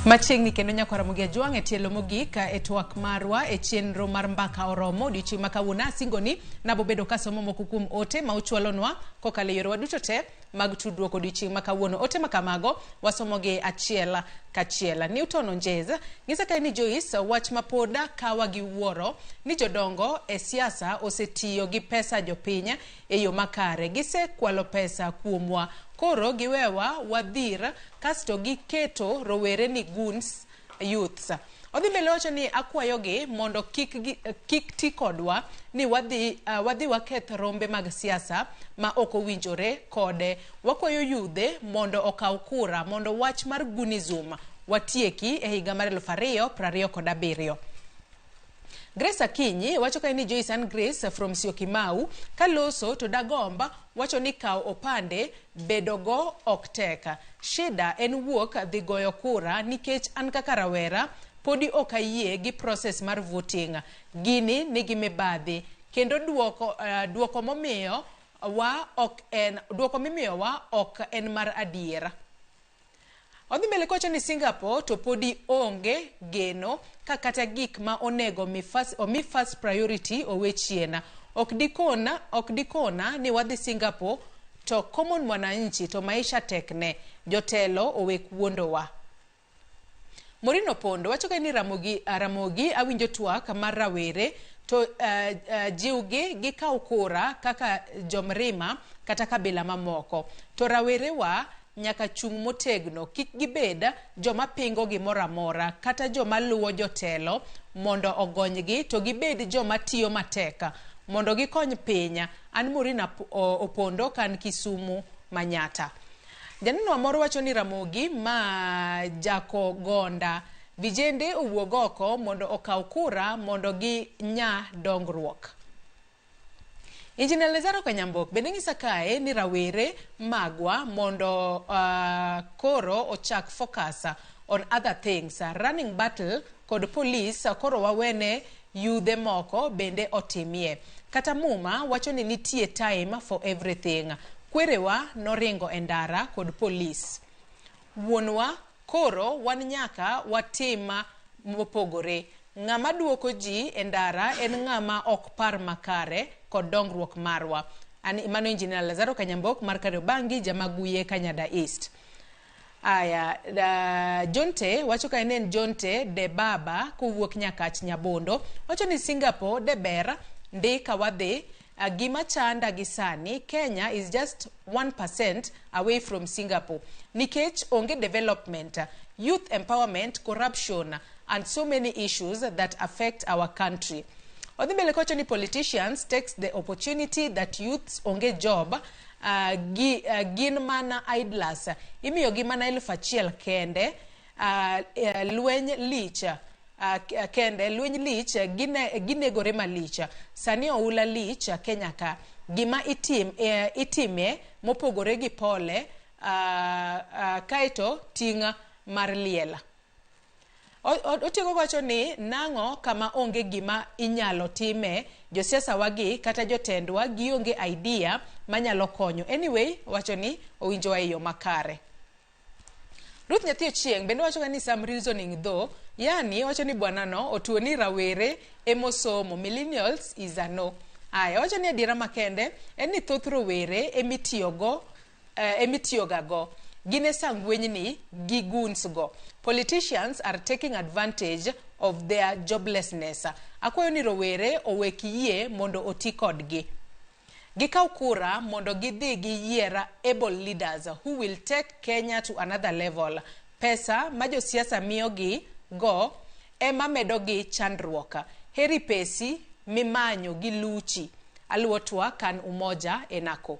Machiegni kendo nyakwara Mugia Jwang' e tielo mogik e twak marwa e chenro mar mbaka oromo odiochieng' ma kawuono asingoni nabobedo kasomo moko kuom ote ma uchwalonwa kokalo e yore waduto te mag tudruok odiochieng' ma kawuono. Ote makamago wasomogi achiel kachiel. Newton Onjeza ng'isa ka ni Joyce wach mapoda kawa gi wuoro ni jodongo e siasa osetiyo gi pesa jopiny e yo makare. Gisekwalo pesa kuomwa, koro giwewa wadhir kasto giketo rowere ni goons youths. Odhi mbele wacho ni akwayogi mondo kik ti kodwa ni wadhi waketh rombe mag siasa ma ok owinjore kode. Wakwayo yudhe mondo okaw kura mondo wach mar gunism watieki e higa mar 2027. Grace Akinyi wacho ka ni Joyce and Grace from Syokimau kaloso to dagomba wacho ni kaw opande bedogo okteka. Shida en wuok dhi goyo kura nikech an kaka rawera podi ok ayie gi process mar voting. Gini nigi mibadhi kendo duoko momiyo wa ok en mar adiera. Odhi mbele kocha ni Singapore to podi onge geno ka kata gik ma onego mi first priority owe chien. Ok dikona ni wadhi Singapore to common mwananchi to maisha tekne jotelo owe kuondowa. Morino Pondo wacho ni Ramogi awinjo twak mar rawere to jiwgi gikaw kura kaka jomrima kata kabila mamoko. To rawere wa nyaka chung motegno kik gibed joma pingo gimoro amora kata joma luwo jotelo mondo ogonygi to gibed joma tiyo mateka mondo gikony pinya. An Morina Opondo kan Kisumu Manyata. Janeno moro wacho ni Ramogi ma jako gonda vijende owuog oko mondo okaw kura mondo gi nya dongruok. Injinia Lazaro Kanyambok bende ng'isa kae ni rawere magwa mondo koro ochak focus on other things. Running battle kod police koro wawene yudhe moko bende otimie. Kata Muma wacho ni nitie time for everything. Kwerewa noringo endara kod police. Wuonwa koro wan nyaka watima mopogore. Ng'ama duoko ji endara en ng'ama ok par makare kod dongruok marwa. Mano Injinia Lazaro Kanyambok mar Kariobangi Jamaguye Kanyada East. Aya, Jonte wacho ka en Jonte de Baba kuwuok Nyakach Nyabondo wacho ni Singapore de ber ndika wadhi. Gima chanda gisani Kenya is just 1% away from Singapore. Nikech onge development, youth empowerment, corruption and so many issues that affect our country. Odhimbele kocho ni politicians takes the opportunity that youths onge job gin mana idlers. Imiyo gi mana 1,000 kende lweny lich. Kende lweny lich ginegore malich. Sani oula lich Kenya ka. Gima itime mopogore gi pole kaito tinga mar liela. Otiego wacho ni nango kama onge gima inyalo time josiasa wagi kata jotendwa gionge idea manyalo konyo. Anyway wacho ni owinjo eyo makare. Ruth Nyathi Ochieng bende wacho ni some reasoning though, yani wacho ni bwana no otuo ni rawere emosomo millennials is a no. Aya wacho ni adira makende eni thoth rowere emitiyoga go gine sangweny ni giguns go. Politicians are taking advantage of their joblessness. Akwayo ni rowere owek yie mondo oti kodgi. Gikaw kura mondo gidhi giyiera able leaders who will take Kenya to another level. Pesa ma josiasa miyogi go ema medogi chandruok. Heri pesi mimanyo gi luchi. Aluotwa kan umoja enako.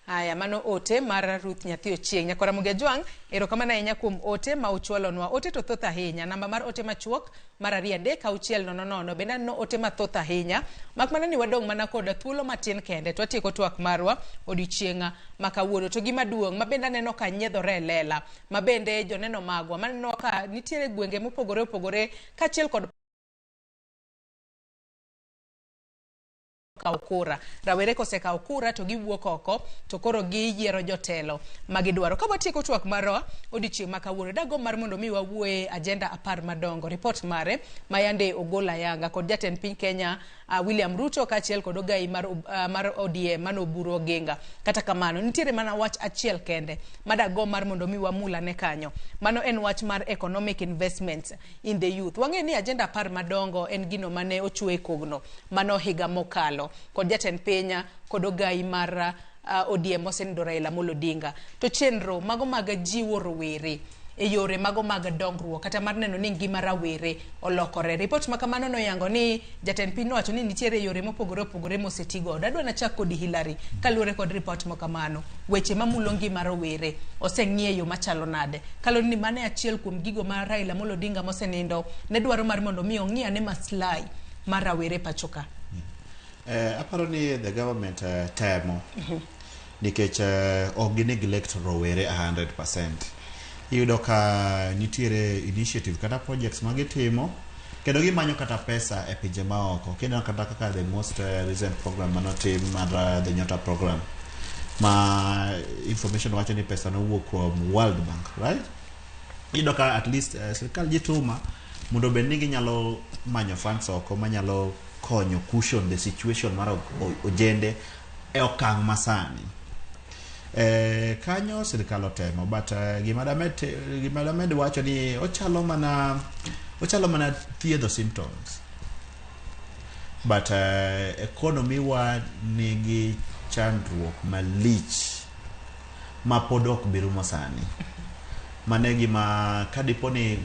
Aya mano ote mar Ruth Nyathi Ochieng. Nyakora Mugejwang erokamana ahinya kuom ote ma uchwalonwa. Ote to thoth ahinya. Namba mar ote machuok mar 3-6-000 bende no ote mathoth ahinya. Mak mana ni wadong mana kod thuolo matin kende to atieko twak marwa odiochienga makawuono. To gima duong' mabende aneno ka nyiedhore lela. Mabende joneno magwa maneno ka nitiere gwenge mopogore opogore kachiel kod kaukura. Rawere kosekaw kura to giwuok oko to koro giyiero jotelo magidwaro. Ka watieko twak marwa odiochieng' makawuono dago mar mondo mi wawuoye agenda 10 madongo. Report mare mayande ogola yanga kod jatend piny Kenya William Ruto kachiel kod ogai mar ODM mano Oburu Oginga. Kata kamano nitiere mana wach achiel kende madago mar mondo mi wamula ne kanyo. Mano en wach mar economic investments in the youth. Wang'e ni agenda 10 madongo en gino mane ochwe kogno mano higa mokalo kod jatend piny kod ogai mar ODM Mosenindo Raila Amolo Odinga. To chenro mago mag jiwo rowere e yore mago mag dongruok kata mar neno ni ngima rawere olokore. Report makamano noyango ni jatend piny nowacho ni nitiere yore mopogore opogore mosetigo. Adwa na chak kod Hillary kaluwore kod report makamano. Weche mamulo ngima rowere oseng'iye yo machalo nade. Kaloni ni mane achiel kuom gigo mar Raila Amolo Odinga Mosenindo ne dwaro mar mondo mi ong'iya ne maslahi mar rawere pachoka. Aparo ni the government temo nikech ok neglect rowere 100%. Iyudo ka nitiere initiative kata projects magitimo kendo gimanyo kata pesa e pinje maoko. Kendo kata kaka the most recent program manotim mar the Nyota program ma information wacho ni pesa no wuok from World Bank, right? Iyudo ka at least sirkal jituma mondo bed ni ginyalo manyo funds oko manyalo konyo cushion the situation mar ojende e okang' masani. Kanyo sirkal otemo, but gima damed wacho ni ochalo mana thiedho symptoms, but economy wa nigi chandruok malich ma pod ok birumo sani. Mane gima kadiponi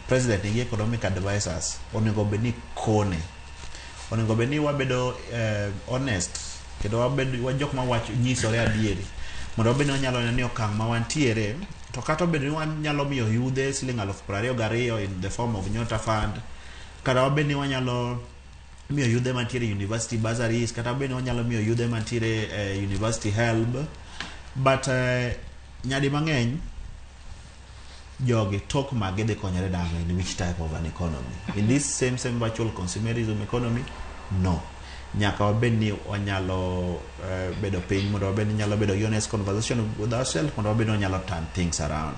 president nigi economic advisors onego bed ni kone, onego bed ni wabedo honest kendo wajok ma wacho nyisore adieri mondo wabed ni wanyalo neno ni okang' ma wantiere to kata obed ni wanyalo miyo yudhe $22,000 in the form of Nyota Fund, kata wabed ni wanyalo miyo yudhe mantiere university bursaries, kata wabed ni wanyalo miyo yudhe mantiere university help, but nyadi mang'eny jogi tok magede konyore dame in which type of an economy? In this same virtual consumerism economy? No. Nyaka wabed ni wanyalo bedo piny mondo wabed ni nyalo bedo honest conversation with ourselves mondo wabed ni wanyalo turn things around.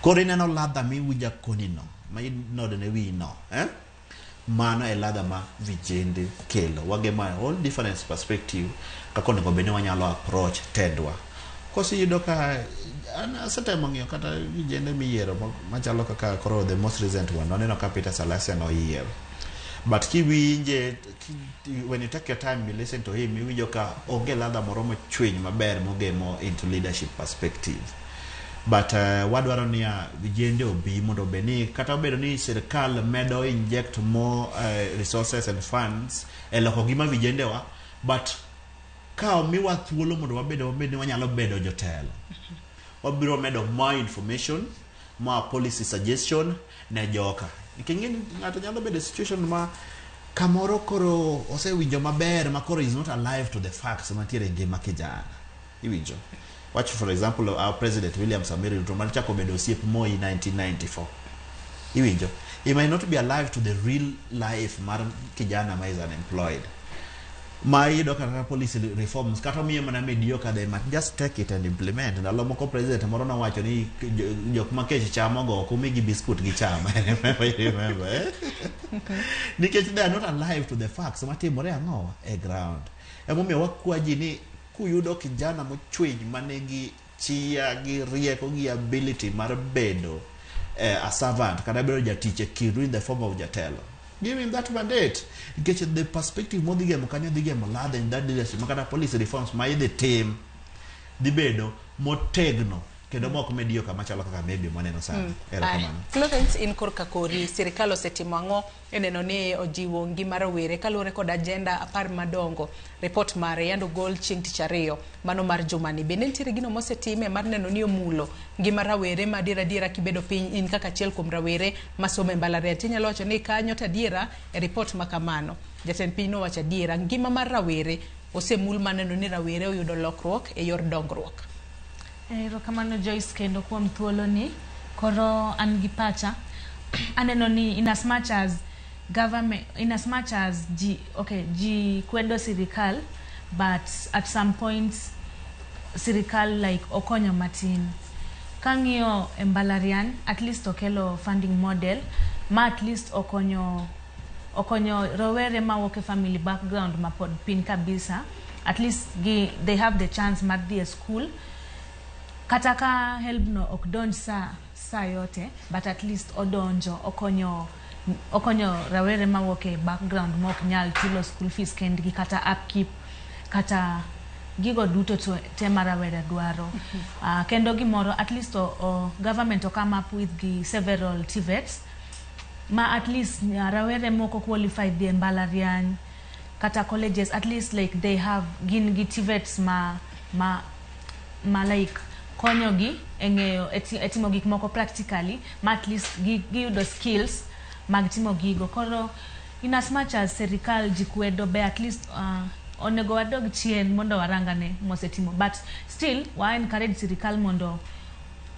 Koro ineno ladha miwinja koni no ma inode ne wi no, mano e ladha ma vijende kelo wage ma all different perspective kako onego bed ni wanyalo approach tendwa. Kosi yudo ka asetemo ng'iyo kata vijende miyiero machalo kaka koro the most recent one oneno ka Peter Salasya no yiero, but kiwinje when you take your time you listen to him iwinjo ka onge ladha moro mochwiny maber mogemo into leadership perspective, but wadwaro ni vijende obi mondo bed ni kata obedo ni sirkal medo inject more resources and funds e loko gima vijende wa, but kao miwa thuolo mondo wabedo ni wanyalo bedo jotelo. Wabiro medo more information, more policy suggestion ne joka. Ikingeni ngato nyalo bedo situation ma kamoro koro osewinjo maber ma koro is not alive to the facts mantiere ngima kijana. Iwinjo. Watch for example our president William Samoei Ruto man chako bedo osiep Moi 1994. Iwinjo. He might not be alive to the real life mar kijana ma is unemployed. My doctor policy reforms kata miye mana mediocre, they might just take it and implement. And alo moko president moro na wacho ni jok ma kech chamo go ko migi biscuit gi chama. Remember? Nikech they are not alive to the facts matimore ang'o e ground. Emomiyo wakwaji ni kuyudo kijana mochwiny manigi chia gi rieko gi ability mar bedo a servant kata bedo jatich e kiru in the form of jatelo, give him that mandate. Get the perspective mo dige mo kanyo dige mo ladha in that leadership makata policy reforms ma the team dibedo motegno kendo moko mediocre machalo kaka maybe moneno sana. Florence in korka kori sirikal osetimo ang'o eneno ni ojiwo ngima rawere kaluwore kod agenda 10 madongo. Report mare yando gol chieng' tich ariyo mano mar jumani. Bende nitiere gino mosetime mar neno ni omulo ngima rawere ma diera kibedo piny in kaka achiel kuom rawere masome mbalariany. Tinyalo wacho ni kanyo tadiera e report makamano. Jatend piny no wacho diera ngima mar rawere osemul maneno ni rawere oyudo lokruok e yor dongruok. Rokamano Joyce kendo kuom thuolo ni koro an gi pacha aneno ni in as much as ji kwedo sirikal, but at some points sirikal like okonyo matin. Kang'iyo mbalariany at least okelo funding model ma at least okonyo rowere ma wuok e family background ma pod pin kabisa, at least they have the chance mar dhi e school. Kata ka help no ok donj sa yote, but at least odonjo okonyo rawere ma wuok e background ma ok nyal chulo school fees kendgi kata upkeep kata gigo duto te ma rawere dwaro. Kendo gimoro at least government to come up with the several TVETs ma at least rawere moko qualified the mbalariany kata colleges at least like they have gin gi TVETs ma like konyo gi eng'eyo etimo gik moko practically ma at least giyudo skills mag timo gigo. Koro in as much as serikal jikwedo be at least onego wadog chien mondo warangane mosetimo, but still wa encourage sirikal mondo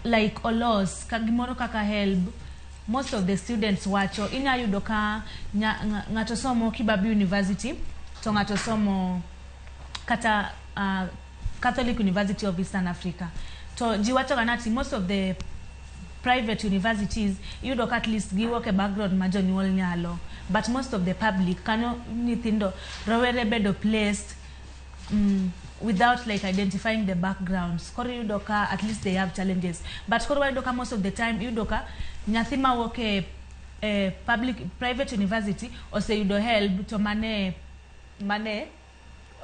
like olos kagimoro kaka help. Most of the students wacho inya yudo ka ng'ato somo Kibabi University to ng'ato somo kata Catholic University of Eastern Africa. To jiwacho ganati most of the private universities you do at least give a background majonyuol nyalo, but most of the public kano nithindo rowere bedo placed without like identifying the backgrounds. Koro yudoka at least they have challenges, but koro yudoka most of the time yudoka nyathi ma woke private university ose yudo help to mane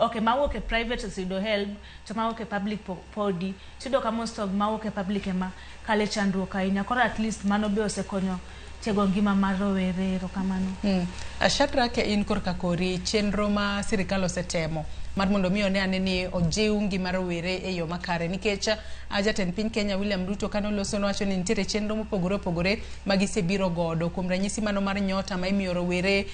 okay, mawoke private ose yudo help to mawoke public podi yudoka most of mawoke public ema kale chandruok ahinya. Koro at least mano be ose konyo tego ngima mar rowere kamano. Shadrack, in korka kori chenro ma sirikal osetemo mar mondo mi one ane ni ojiw ngima rowere e yo makare, nikech jatend piny Kenya William Ruto kano loso nowacho ni nitiere chenro mopogore opogore magisebiro godo, kuom ranyisi mano mar nyota ma imiyo rowere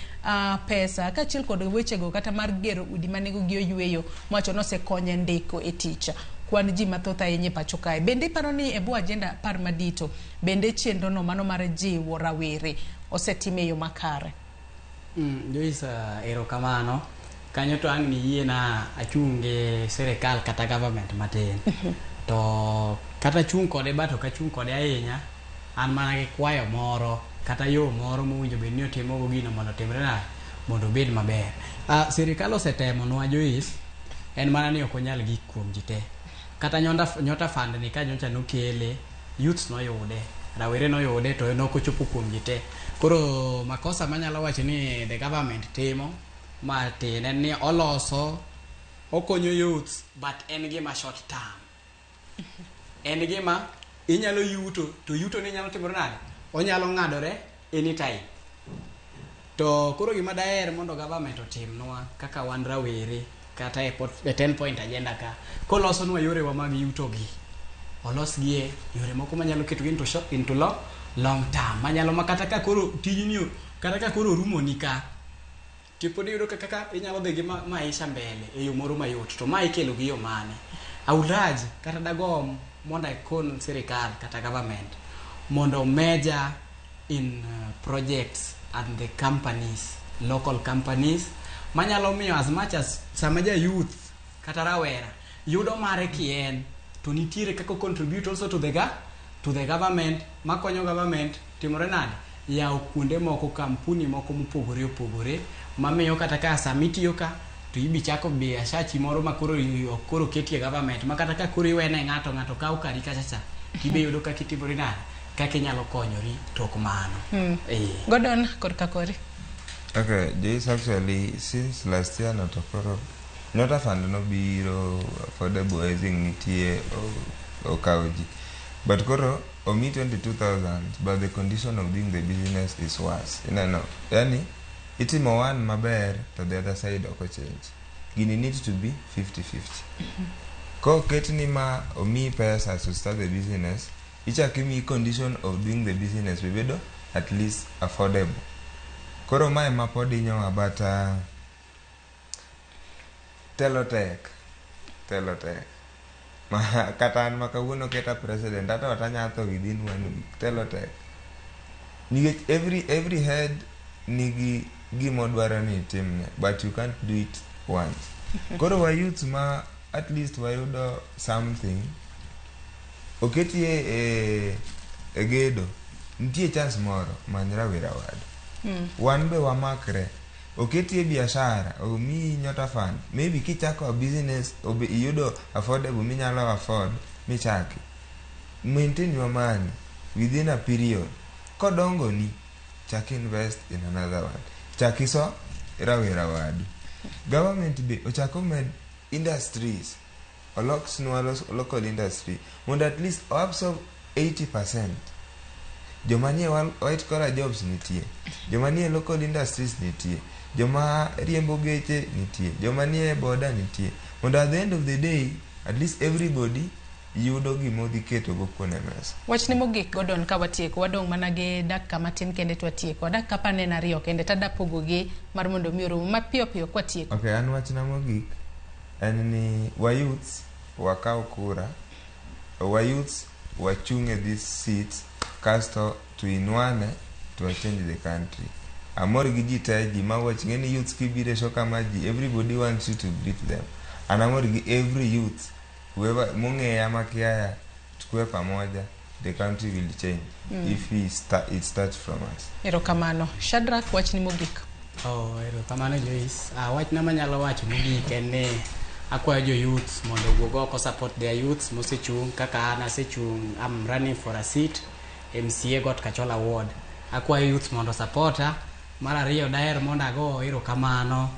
pesa kaachiel kod wechego kata mar gero udi manego gi oyweyo mowacho nosekonye ndiko e tich kwan ji mathoth ahinya e pacho kae. Bende iparo ni e bwo ajenda par madito bende chenro no mano mar jiwo rawere osetime e yo makare? Joyce, erokamano. Kanyo to ang' ni yie na achunge serikal kata government matin. To kata chung kode ba to kachung kode ahinya, an mana gi kwayo moro kata yo moro mowinjo bed ni otimo go gino mondo otimre na mondo obed maber. Serikal osetemo nwa Joyce, en mana ni ok onyal gik kuom ji te. Kata nyota fund ni ka nyocha nokele, youths noyude, rawere noyude to nokochopo kuom ji te. Koro makosa manyalo wacho ni the government timo matin en ni oloso okonyo youths but en gima short term. En gima inyalo yuto to yuto ni nyalo timore nade, onyalo ng'adore anytime. To koro gima daher mondo government otimnwa kaka wan rawere kata e 10 point agenda ka koloso nwa yore wa mag yuto gi, olos gie yore moko manyalo keto into long term, manyalo makata ka koro tijni kata ka koro rumo ni ka tipo ni yudo kaka inyalo dhi gi maisha mbele e yo moro mayot. To ma ikelo gi yo mane? Aulaj kata dagom mondo ikon serikal kata government mondo measure in projects and the companies, local companies, manyalo miyo as much as sama ja youth kata rawera yudo mare kien to nitiere kako contribute also to the government, makonyo government timore nade, yaw kuonde moko kampuni moko mopogore opogore mamiyo kata ka samitiyo ka to ibi chako biashara moro makoro ketie government makata ka koro iwene ng'ato kaw kari kachacha kibe yudo ka kitimore nade kaka inyalo konyori tok mano. Gordon korka kori. Okay, this actually since last year not a fund no biro affordable housing nitie o kauji. But koro omi 22,000 but the condition of doing the business is worse. Yani itimo one maber to the other side oko change. Gini needs to be 50-50. Ko ketni ma omi pesa to start the business, ichakimi condition of doing the business bebedo at least affordable. Koro mae mapodi nyowa but Telotech kata an makawuono keta president ata watanyato within 1 week. Telotech nikech every head nigi gimodwaro ni timne but you can't do it once. Koro wa youth ma at least wayudo something oketie e gedo nitie chance moro manyra wira wadu. Wan be wamakre oketie biashara omi nyota fund maybe kichako a business iyudo affordable minyalo afford michaki maintain your money within a period. Kodongo ni chak invest in another one, chakiso rawera wadu. Government be ochako med industries oloks local industry mondo at least absorb 80%. Jomanie white collar jobs nitie, jomanie local industries nitie, joma riembo geche nitie, jomanie border nitie, mondo at the end of the day at least everybody yudo gimodhi keto go kuone mesa. Wachni mogik Gordon ka watieko wadong mana gi dakika matin kende twatieko dakika pane na riyo kende tada pogo gi mar mondo mioro mapiyo piyo kwatieko. Okay, an wachna mogik en ni wa youths wakaw kura, wa youths wachunge these seats kasto tuinwane to change the country. Amor gi ji te ji ma wach ngeni youths kibire shoka maji everybody wants you to greet them. And amor gi every youth whoever munge ama kiaya tukue pamoja, the country will change if it starts from us. Erokamano. Shadrack, wach ni mogik. Erokamano Joyce. Wach na manyalo wacho mogik en ni akwayo jo youth mondo wuog oko support their youths mosechung kaka an asechung. I'm running for a seat MCA got Kachola Ward. Akwayo youth mondo supporta. Mar ariyo daher mondo ago erokamano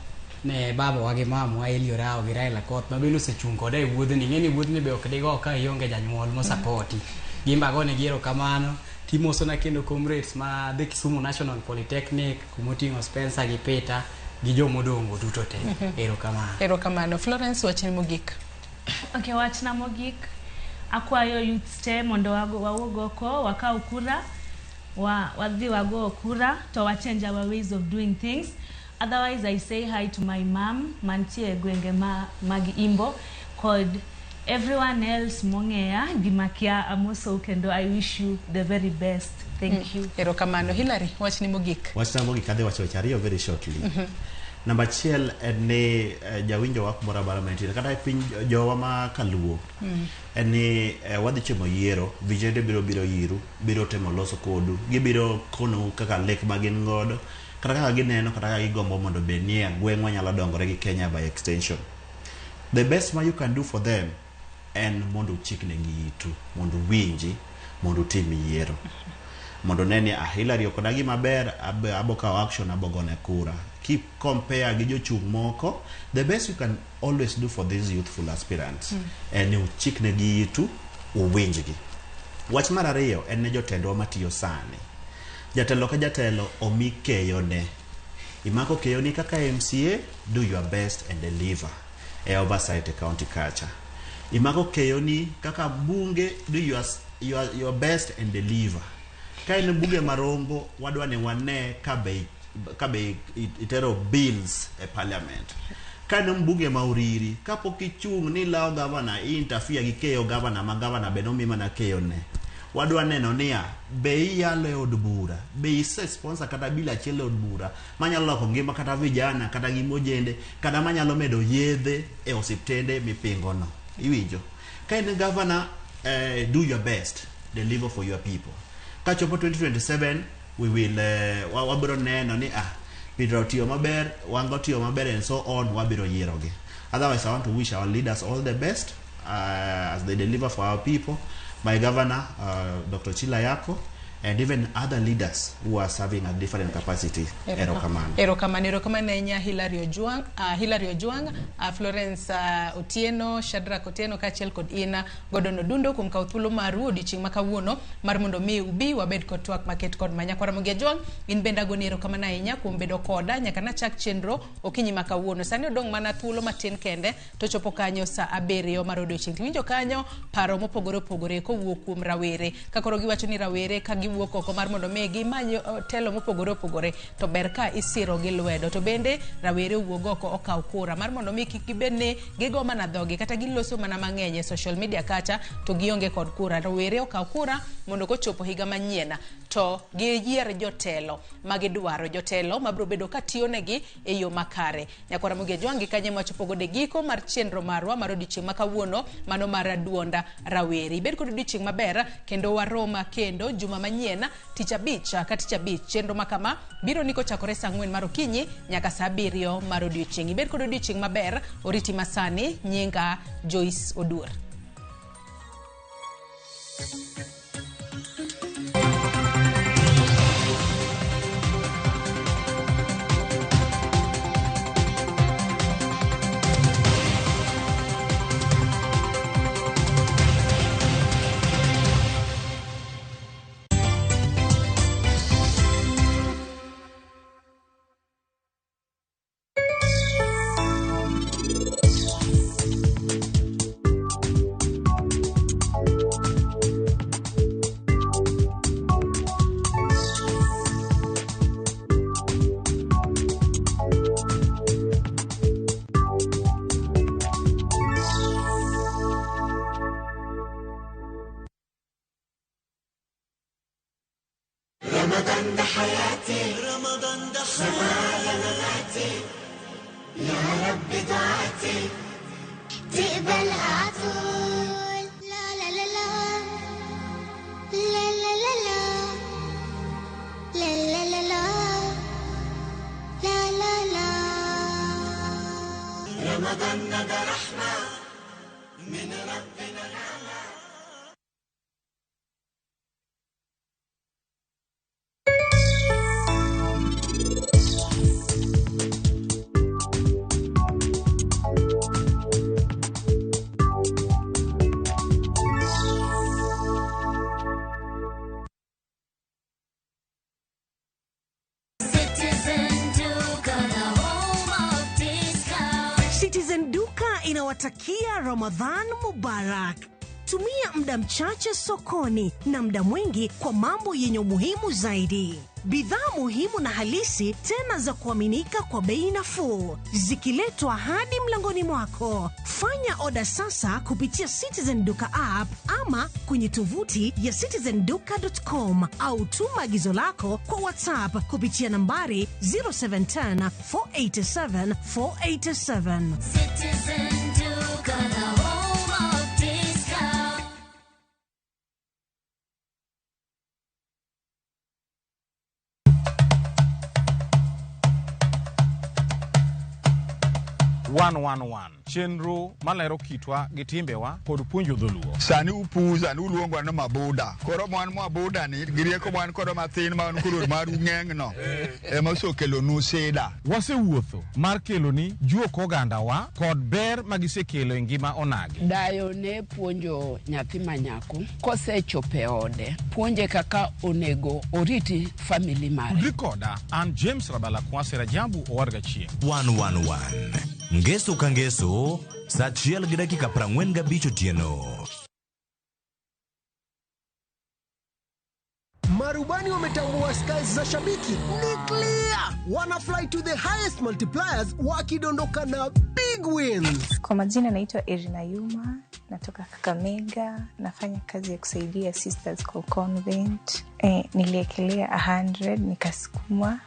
ne baba wa gi mama Elio Rao gi Raila Koth ma bende osechung kode e wuodhni. Ng'eni wuodhni be ok digo ka ionge janyuol mo supporti. Gimba go ne gi erokamano. Timoso na kendo comrades ma the Kisumu National Polytechnic, kumoting'o Spencer gi Peter gi jomodongo duto te. Erokamano. Florence, wach ni mogik. Okay, wach na mogik. Akwayo youth te mondo wawuog oko wakaw kura, wadhi wago kura to change our ways of doing things. Otherwise, I say hi to my mom, mantie gwenge mag Imbo, called everyone else mongea gimakia amoso kendo. I wish you the very best. Thank you. Erokamano. Hilary, wach ni mogik. Wach na mogik adhi wacho chariyo very shortly. Number 1 en ni jawinjo wa kumora bara mentira kata piny jowa ma Kaluo. En ni wadhi chimo yiero, vijende biro yiru, biro temo loso kodu, gibiro kono kaka lek magin godo, kata kaka gineno, kata kaka gigombo mondo benie gweng'wa nyalo dongore gi Kenya by extension. The best ma you can do for them en mondo chikne gitu, mondo winji, mondo tim yiero. Mondo neni Hilary okodagi maber, aboka action abogone kura. Keep compare gi jochung moko. The best you can always do for these youthful aspirants en ni uchikne gitu, uwinjgi. Wach mar ariyo en ne jotendwa matiyo sani. Jatelo ka jatelo omi keyo ne. Imako keyo ni kaka MCA, do your best and deliver e oversight county culture. Imako keyo ni kaka bunge, do your best and deliver. Kaine buge marombo wadwa ni wane kabe itero bills e parliament. Kaine mbuge mauriri kapok ichung ni lao gavana interfere gi keyo gavana ma gavana benomi mana keyo ne. Wadwa neno niya be yalo e od bura, be ise sponsor kata bila achiel e od bura manyalo loko ngima kata vijana kata gimojende kata manyalo medo yedhe e osiptende mipingo no. Iwinjo. Kaine gavana do your best, deliver for your people. Kachopo 2027 we will wabiro neno ni bidro tiyo maber, wango tiyo maber and so on, wabiro yieroge. Otherwise, I want to wish our leaders all the best as they deliver for our people. My governor, Dr. Chilayako, and even other leaders who are serving at different capacity. Erokamano enya Hilary Ojuang, Florence Otieno, Shadrack Otieno kachiel kod Ina Gordon Odundo kum kauthulo maru odiochieng' makawuono mar mondo mi ubi wabed kod twak maket kod Manyakwara Mugia Juang. In benda goni erokamano ahinya kuom bedo koda nyaka nachak chenro okinyi makawuono. Sani odong' mana thuolo matin kende to chopo kanyo sa 7 mar odiochieng'. Winjo kanyo paro mopogore opogore kowuok kuom rawere. Kakoro giwacho ni rawere ka giwuok oko mar mondo megi manyo telo mopogore opogore to ber ka isiro gi lwedo. To bende rawere wuog oko okaw kura mar mondo mi kik gibedne gigo mana dhogi kata giloso mana mang'eny e social media kacha to gionge kod kura. Rawere okaw kura mondo kochopo higa manyien to giyier jotelo magidwaro, jotelo mabiro bedo ka tiyo negi e yo makare. Nyakwara Mugia Juang gi kanye mwachopo gode giko mar chenro marwa mar odiochieng' makawuono, mano mar duonda rawere. Ibed kod odiochieng' maber kendo waroma kendo juma manyien tich abich ka tich abich. Chenro makama biro niko chakore saa 4 mar okinyi nyaka saa 7 mar odiochieng'. Ibed kod odiochieng' maber. Oriti masani, nyinga Joyce Odur. رمضان ده رحمة من ربنا. Citizen Duka inawatakia Ramadhan Mubarak. Tumia muda mchache sokoni na muda mwingi kwa mambo yenye umuhimu zaidi. Bidhaa muhimu na halisi tena za kuaminika kwa bei nafuu, zikiletwa hadi mlangoni mwako. Fanya oda sasa kupitia Citizen Duka app ama kwenye tovuti ya citizenduka.com au tuma agizo lako kwa WhatsApp kupitia nambari 0710 487 487. Citizen Duka, the home of discount. chenro malero kitwa gi timbewa kod puonjo dholuo. Sani upuza ni uluongwa na maboda. Koro mwan maboda ni girieko mwan koro mathin man kuro maru ng'eng'no. Ema osokelo nu seda. Wasewuotho mar kelo ni juok ogandawa kod ber magisekelo e ngima onagi. Dayo ne puonjo nyathi manyako kosechope ode, puonje kaka onego oriti family mare. Rikoda an James Rabala Kwase Rajabu Owarga Chieng. 111 Ngeso ka ngeso, saa 1:45 otieno. Marubani wametambua skies za shabiki ni clear. Wana fly to the highest multipliers wakidondoka na big wins. Kwa majina naitwa Irina Yuma, natoka Kakamega, nafanya kazi ya kusaidia sisters kwa convent. Niliekelea 100, nikasukuma,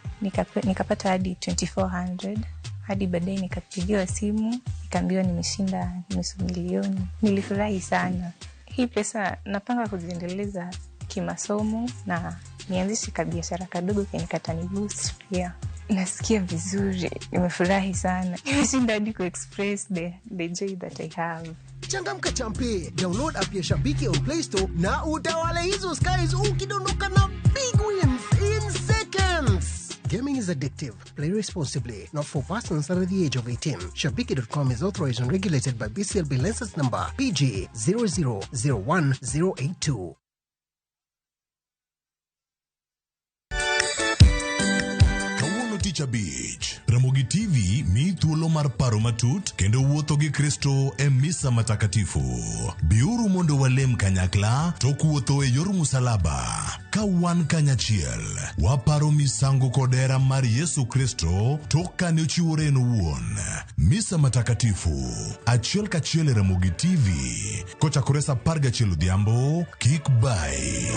nikapata hadi 2400. Hadi baadaye nikapigiwa simu, nikaambiwa nimeshinda nusu milioni. Nilifurahi sana. Hii pesa napanga kuziendeleza kimasomo na nianzishe kabiashara kadogo kenikatani boost pia. Nasikia vizuri, nimefurahi sana. Nimeshinda hadi ku express the joy that I have. Changamka champe, download app ya Shabiki on Play Store na utawale hizo skies ukidondoka na big wins in seconds. Gaming is addictive. Play responsibly. Not for persons under the age of 18. Shabiki.com is authorized and regulated by BCLB license number PG 0001082. Teacher Beach. Ramogi TV mi thuolo mar paro matut kendo wuotho gi Kristo e misa matakatifu. Biuru mondo walem kanyakla to kuotho e yor musalaba. Ka wan kanyachiel, waparo misango kodera mar Yesu Kristo to kane ochiwore en owuon. Misa matakatifu. Achiel kachiel e Ramogi TV. Kochakore saa 11 odhiambo, kik bai.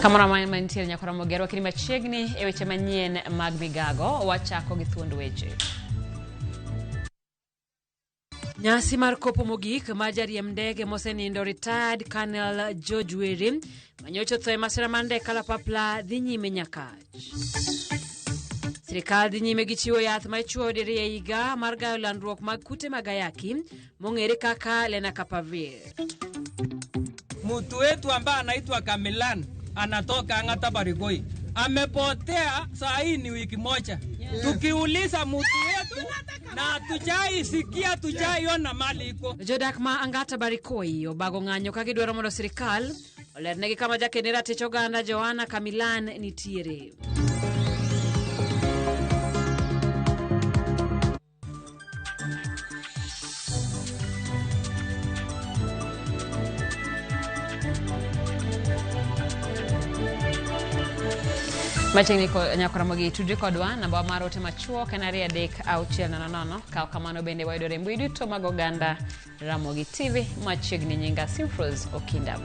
Kamara mantiere nyakora mogero wakini machiegni e weche manyien mag migago wachako gi thuond weche. Nyasi mar kopo mogik ma jariemb ndege mosenindo retired Colonel George Were manyocho tho e masira mar ndege kalapapla dhi nyime Nyakach. Sirikal dhi nyime gi chiwo yath ma ichuoyo diriyo e higa mar gayo landruok mag kute mag ayaki mong'ere kaka Lenacapavir. Mtu wetu ambaye anaitwa Kamilan anatoka Ang'ata Barigoi amepotea saa hii ni wiki moja. Tukiuliza mtu wetu na tujaisikia tujaiona mali iko. Jodak ma Ang'ata Barigoi obago ng'anyo ka gidwaro mondo sirikal olernegi kama jakendera tich oganda Joanna Kamilan nitiere. Machengni ko nyakora mogi tudri kodwa namba mar ote machuo kanari adek auchiel nono kao kamano bende waidore mbui duto mag oganda Ramogi TV machegni nyinga Simfros Okinda.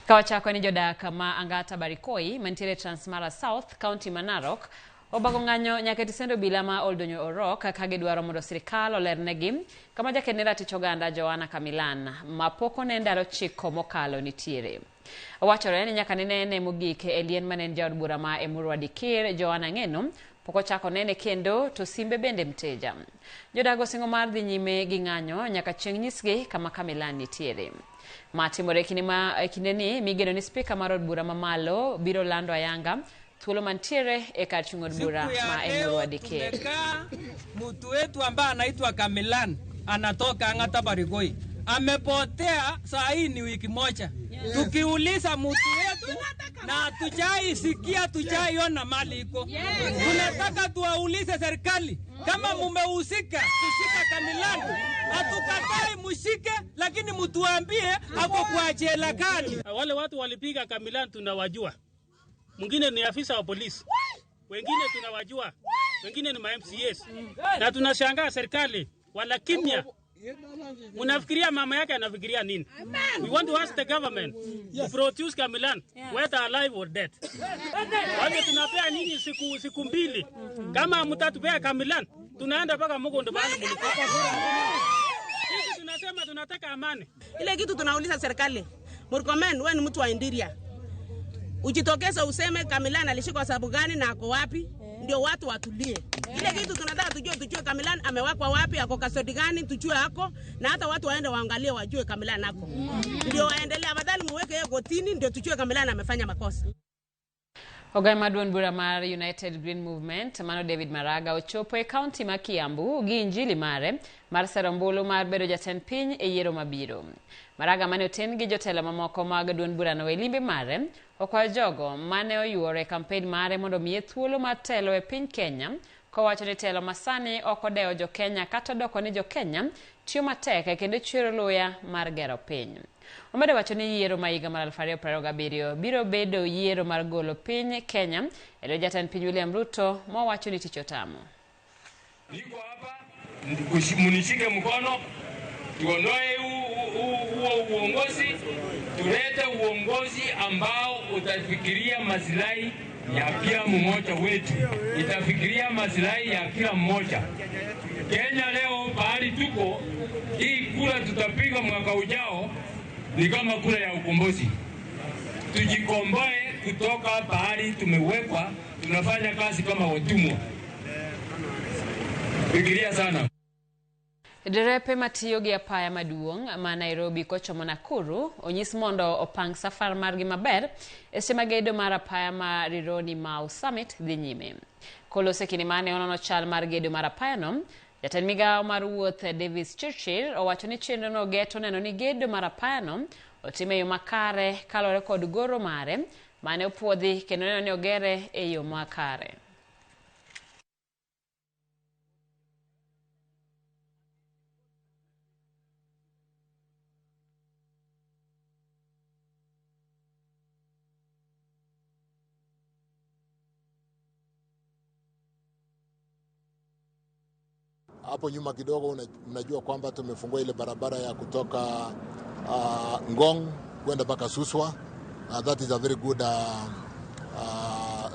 Kawachako ni jodak ma Ang'ata Barigoi mantiere Transmara South County Manarok obago ng'anyo nyaka tisendo bila ma Oldonyo Orok ka gidwaro mondo sirikal olernegi kama jakendera tich oganda Joanna Kamilan mapoko ne ndalo chiko mokalo nitiere. Wachore ni nyaka nene mogike elien manen jaod bura ma Emurwa Dikir Joanna Ng'eno poko chako nene kendo to simbe bende mteja. Jodago singo mar dhi nyime gi ng'anyo nyaka chieng' nyisgi kama Kamilan nitiere. Matimore kineni migeno ni speaker mar od bura mamalo biro lando ayanga thuolo mantiere e kar chung' od bura ma Emurwa Dikir. Mtu wetu ambaye anaitwa Kamilan anatoka Ang'ata Barigoi amepotea saa hii ni wiki moja. Tukiuliza mtu wetu na tujaisikia tujaiona mali iko. Tunataka tuwaulize serikali kama mumehusika kushika Kamilan. Hatukatai mushike, lakini mtuambie ako kwa jela kali. Wale watu walipiga Kamilan tunawajua. Mwingine ni afisa wa polisi, wengine tunawajua, wengine ni ma-MCAs. Na tunashangaa serikali wala kimya. Unafikiria mama yake anafikiria nini? We want to ask the government to produce Kamilan, whether alive or dead. Wale tunapea nini siku mbili. Kama mtatupea Kamilan, tunaenda mpaka Mugondo bali mlipaka. Sisi tunasema tunataka amani. Ile kitu tunauliza serikali, Murkomen wewe ni mtu wa Indiria. Ujitokeza useme Kamilan alishikwa sababu gani na ako wapi? Ndio watu watulie. Ile kitu tunataka tujue Kamilan amewekwa wapi, ako kasodi gani, tujue hako na hata watu waende waangalie wajue Kamilan hako. Ndio waendelee badala muweke yeye kotini ndio tujue Kamilan amefanya makosa. Ogai maduon bura mar United Green Movement mano David Maraga ochopo e county ma Kiambu gi injili mare mar serombulu mar bedo jatend piny e yiero mabiro. Maraga mane oten gi jotelo mamoko mag duon bura no e limbe mare okwayo jogo mane oyuore campaign mare mondo miye thuolo mar telo e piny Kenya kowacho ni telo masani ok odewo jo Kenya kata doko ni jo Kenya tiyo matek kendo chwero luya mar gero piny. Omedo wacho ni yiero ma higa mar 2027 biro bedo yiero mar golo piny Kenya e jatend piny William Ruto mowacho ni tich otamo. Niko hapa munishike mkono tuondoe uongozi, tulete uongozi ambao utafikiria maslahi ya kila mmoja wetu, itafikiria maslahi ya kila mmoja. Kenya leo bahali tuko, hii kura tutapiga mwaka ujao ni kama kura ya ukombozi. Tujikomboe kutoka bahali tumewekwa, tunafanya kazi kama watumwa. Fikiria sana. Derepe matiyo gi apaya maduong' ma Nairobi kochomo Nakuru onyis mondo opang safar margi maber e seche magedo mar apaya ma Rironi Mau Summit dhi nyime. Kolose kini mane onono chal mar gedo mar apaya no, jatend migawo mar wuoth Davis Churchill owacho ni chenro no geto neno ni gedo mar apaya no otime yo makare kalore kod goro mare mane opuodhi kendo neno ni ogere e yo makare. Hapo nyuma kidogo unajua kwamba tumefungua ile barabara ya kutoka Ngong kwenda mpaka Suswa, That is a very good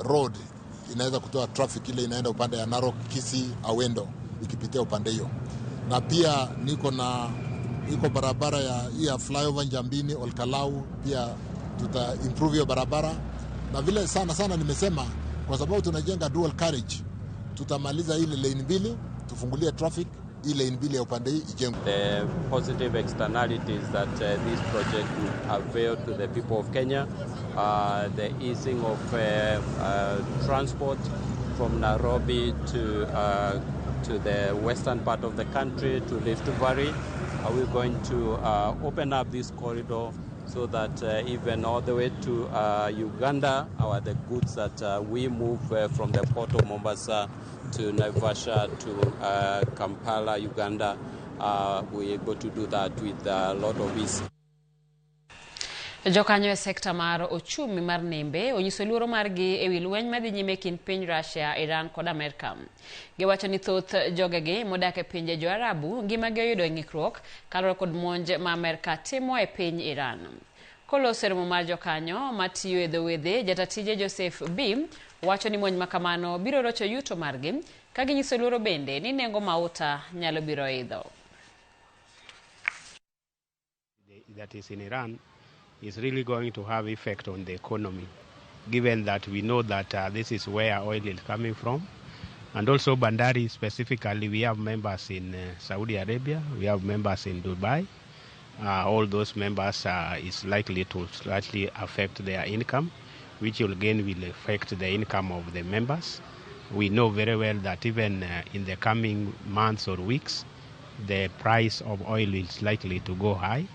road, inaweza kutoa traffic ile inaenda upande ya Narok, Kisii, Awendo ikipitia upande hiyo. Na pia iko barabara ya flyover Njambini, Olkalau, pia tuta improve hiyo barabara. Na vile sana nimesema, kwa sababu tunajenga dual carriage, tutamaliza ile lane mbili, tufungulie traffic ile lane mbili ya upande hii ijengwe. The positive externalities that this project will avail to the people of Kenya, the easing of transport from Nairobi to the western part of the country, to Rift Valley. We're going to open up this corridor so that even all the way to Uganda, the goods that we move from the port of Mombasa to Naivasha to Kampala, Uganda, we're able to do that with a lot of ease. Jokanyo e sekta mar ochumi mar nembe onyiso luoro margi ewi lweny madhi nyime kind piny Russia, Iran kod Amerika. Giwacho ni thoth jogegi modak e pinje jo Arabu ngimagi oyudo ng'ikruok kaluwore kod monj ma Amerika timo e piny Iran. Koloso romo mar jokanyo matiyo e dho wedhe, jatatije Joseph B wacho ni monj makamano biro rocho yuto margi, ka ginyiso luoro bende ni nengo mauta nyalo biro idho. That is in Iran is really going to have effect on the economy, given that we know that this is where oil is coming from. And also Bandari specifically, we have members in Saudi Arabia, we have members in Dubai. All those members is likely to slightly affect their income, which will again will affect the income of the members. We know very well that even in the coming months or weeks, the price of oil is likely to go high.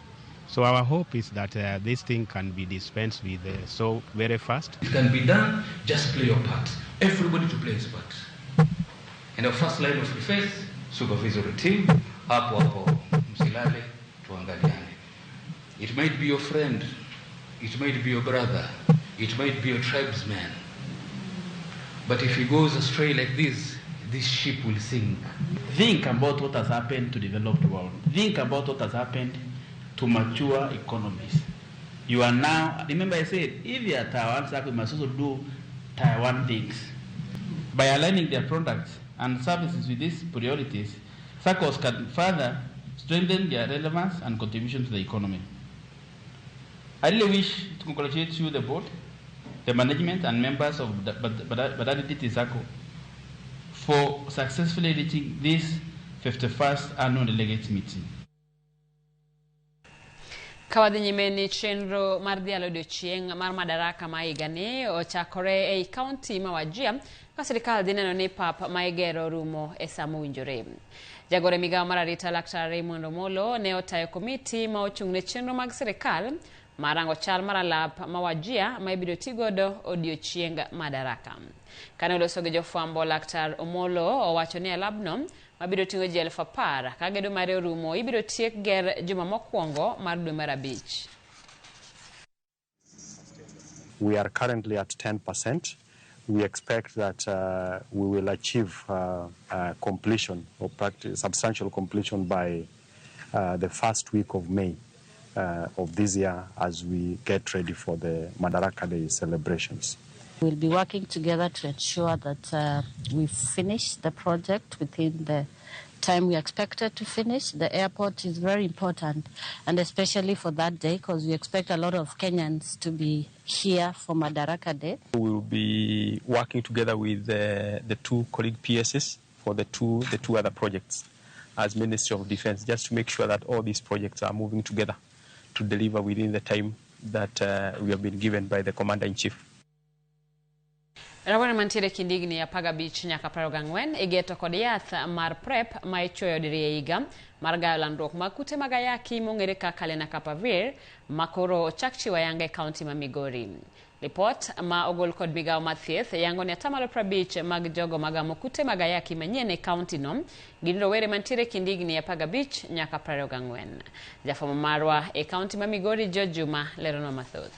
So our hope is that this thing can be dispensed with so very fast. It can be done, just play your part. Everybody to play his part. And the first line of defense, supervisory team, hapo msilale tuangaliane. It might be your friend, it might be your brother, it might be your tribesman. But if he goes astray like this ship will sink. Think about what has happened to developed world. Think about what has happened to mature economies. You are now, remember I said, if you are Taiwan, we must also do Taiwan things. By aligning their products and services with these priorities, SACCOs can further strengthen their relevance and contribution to the economy. I really wish to congratulate you, the board, the management and members of Bandari DT SACCO for successfully reaching this 51st annual delegates meeting. Kawadhi nyime ni chenro mar dhialo odiochieng' mar madaraka ma higani ochakore ei kaunti ma Wajir ka sirikal dhi neno ni pap ma igero rumo e sa mowinjore. Jagore migawo mar arita Laktar Raymond Omolo ne otayo komiti ma ochung' ne chenro mag sirikal marango chal mar alap ma Wajir ma ibiro tigodo odiochieng' madaraka. Kane oloso gi jofwambo, Laktar Omolo owacho ni alabno mabiro ting'o ji 10,000 ka gedo mare orumo ibiro tiek ger juma mokwongo mar dwe mar abich. We are currently at 10%. We expect that we will achieve completion or substantial completion by the first week of May of this year as we get ready for the Madaraka Day celebrations. We'll be working together to ensure that we finish the project within the time we expected to finish. The airport is very important, and especially for that day, because we expect a lot of Kenyans to be here for Madaraka Day. We will be working together with the two colleague PSs for the two other projects as Ministry of Defense, just to make sure that all these projects are moving together to deliver within the time that we have been given by the Commander-in-Chief. Rawere mantiere kindigni ya paga beach nyaka 24 igeto kod yath mar PrEP ma ichwoyo diriye higa mar gayo landruok mag kute mag ayaki mong'ere kaka Lenacapavir ma koro ochak chiwo ayanga e kaunti ma Migori. Lipot ma ogol kod migawo mar thieth yango ni 50% mag jogo magamo kute mag ayaki manyien e kaunti no gin rowere mantiere kindigni ya paga beach nyaka 24. Jafwambo marwa e kaunti ma Migori George Juma leronwa mathoth.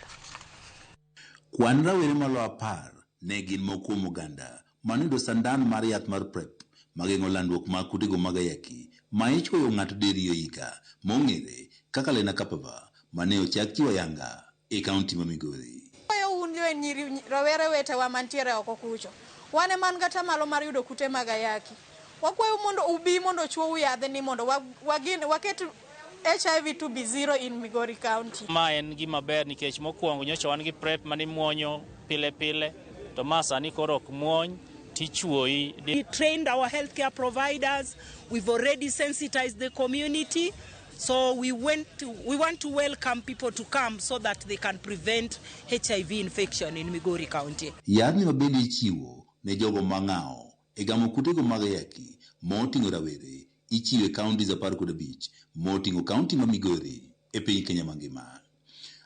Kwan rawere malo 10 ne gin mokuom Uganda manido sandan mar yath mar PrEP mageng'o landruok mag kutego mag ayaki ma ichwoyo ng'ato diriyo higa mong'ere kaka Lenacapavir mane ochak chiwo ayanga e kaunti ma Migori. Oyo unyo nyiri rawere wete wa mantiere oko kucho. Wane man gata malo mar yudo kute magayaki. Wakwayo mondo ubi mondo chuo yadhe ni mondo waket HIV to be zero in Migori County. Ma en gima ber nikech mokwongo nyocha wan gi PrEP mani muonyo pile pile to masa ni koro ok muony tichuoi. We trained our healthcare providers. We've already sensitized the community. So we want to welcome people to come so that they can prevent HIV infection in Migori County. Yadni mabende ichiwo ne jogo mang'ao e gamo kutego magayaki moting'o rawere ichiwe kaunti za 15 moting'o kaunti ma Migori e piny Kenya mangima.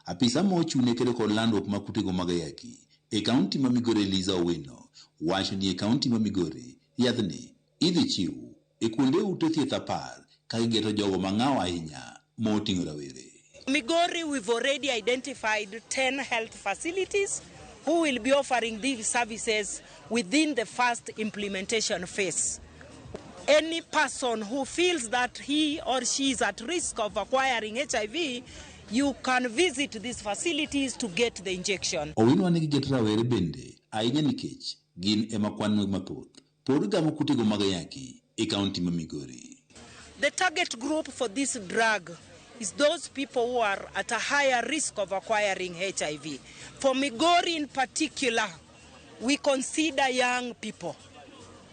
Apisa mochune kedo kod landruok ma kutego magayaki e kaunti ma Migori Eliza Owino wacho ni e kaunti ma Migori yadhni idhi chiw e kuonde ute thieth 10 ka igeto jogo mang'ao ahinya moting'o rawere. Migori, we've already identified 10 health facilities who will be offering these services within the first implementation phase. Any person who feels that he or she is at risk of acquiring HIV, you can visit these facilities to get the injection. Owino ane gigeto rawere bende ahinya nikech gin ema kwan mathoth pod gamo kutego magayaki e kaunti ma Migori. The target group for this drug is those people who are at a higher risk of acquiring HIV. For Migori in particular, we consider young people,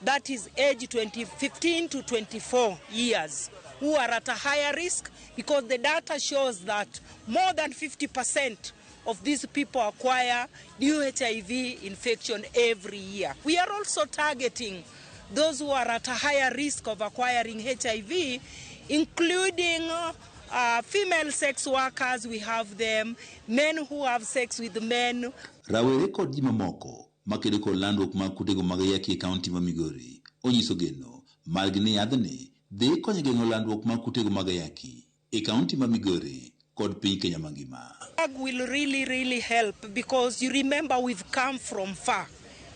that is age 15 to 24 years, who are at a higher risk because the data shows that more than 50% of these people acquire new HIV infection every year. We are also targeting those who are at a higher risk of acquiring HIV, including female sex workers, we have them, men who have sex with men. Rawere kod ji mamoko makedo kod landruok mag kutego magayaki e kaunti ma Migori onyiso geno margi ni yadhni dhi konyo geng'o landruok mag kutego magayaki e kaunti ma Migori kod piny Kenya mangima. Drug will really help because you remember we've come from far.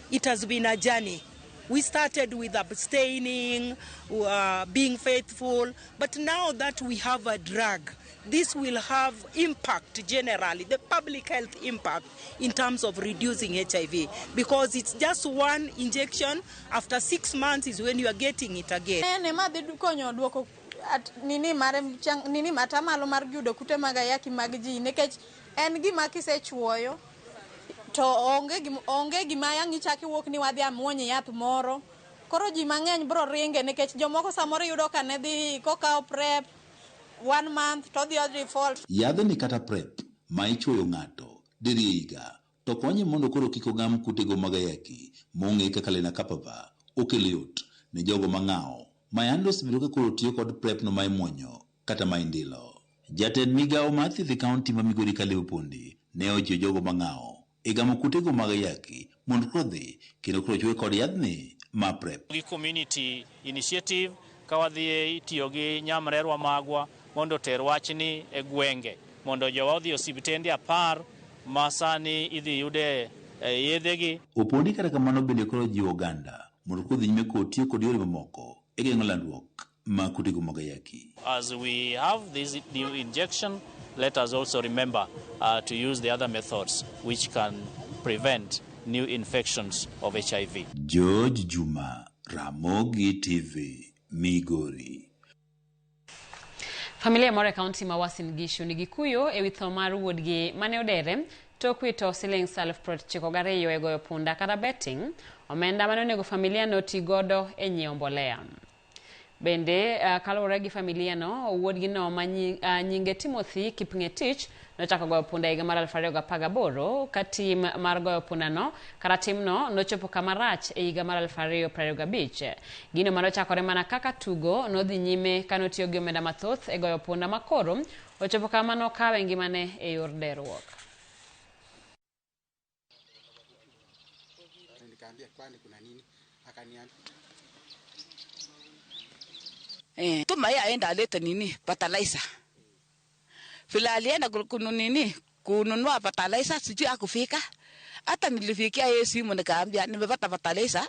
It has been a journey. We started with abstaining, being faithful, but now that we have a drug, this will have impact generally, the public health impact in terms of reducing HIV, because it's just one injection. After 6 months is when you are getting it again. Nini matamalo mar yudo kute magayaki mag ji nekech en gima kisechuoyo to onge gima yang ichaki wuok ni wadhi amuonye yath moro koro ji mang'eny bro ringe nikech jomoko samoro yudo ka ne dhi kokao PrEP 1 month to the default. Yadhni kata PrEP ma ichuoyo ng'ato diriyo higa to konye mondo koro kik ogam kutego magayaki mong'e kaka lenacapavir okelo yot ne jogo mang'ao mayando osebiro ka koro tiyo kod PrEP no ma imuonyo kata ma indilo. Jatend migawo mar thieth kaunti ma Migori Kalew Pondi ne ojiwo jogo mang'ao e gamo kutego magayaki mondo koro dhi kendo koro chwe kod yadhni ma PrEP. Gi community initiative kawadhi itiyo gi nyamrerwa magwa mondo ter wachni e gwenge mondo jowa odhi osiptende 10 masani idhi yude yedhegi. Opondi kata kamano bende koro jiwo oganda mondo koro dhi nyime kod tiyo kod yore mamoko e geng'o landruok ma kutego magayaki. As we have this new injection, let us also remember to use the other methods which can prevent new infections of HIV. George Juma, Ramogi TV, Migori. Familia moro e kaunti ma Uasin Gishu nigi kuyo e wi tho mar wuodgi mane odere tok wito siling 92,000 e goyo punda kata betting, omenda mane onego familia no ti godo e nyiewo mbolea. Bende kaluwore gi familia no, wuodgi no ma nyinge Timothy Kipngetich nochako goyo punda higa mar 2018 ka tim mar goyo punda no kata timno nochopo kama rach e higa mar 2025. Gino manochakore mana kaka tugo nodhi nyime kanotiyo gi omenda mathoth e goyo punda makoro ochopo kama nokawe ngimane e yor derruok. Tuma ya enda aleta nini fertilizer. Vile alienda kununua fertilizer sijui akufika. Hata nilifikia yeye simu nikaambia nimepata fertilizer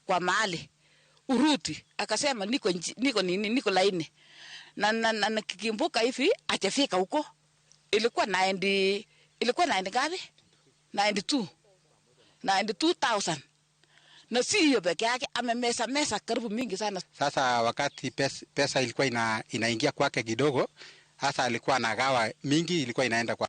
kwa mahali. Uruti akasema niko laini. Na nikikimbuka hivi hajafika huko. Ilikuwa ilikuwa 90 gapi 92,000 na si hiyo peke yake, amemesa karibu mingi sana. Sasa wakati pesa ilikuwa inaingia kwake kidogo, hasa alikuwa anagawa mingi, ilikuwa inaenda kwa,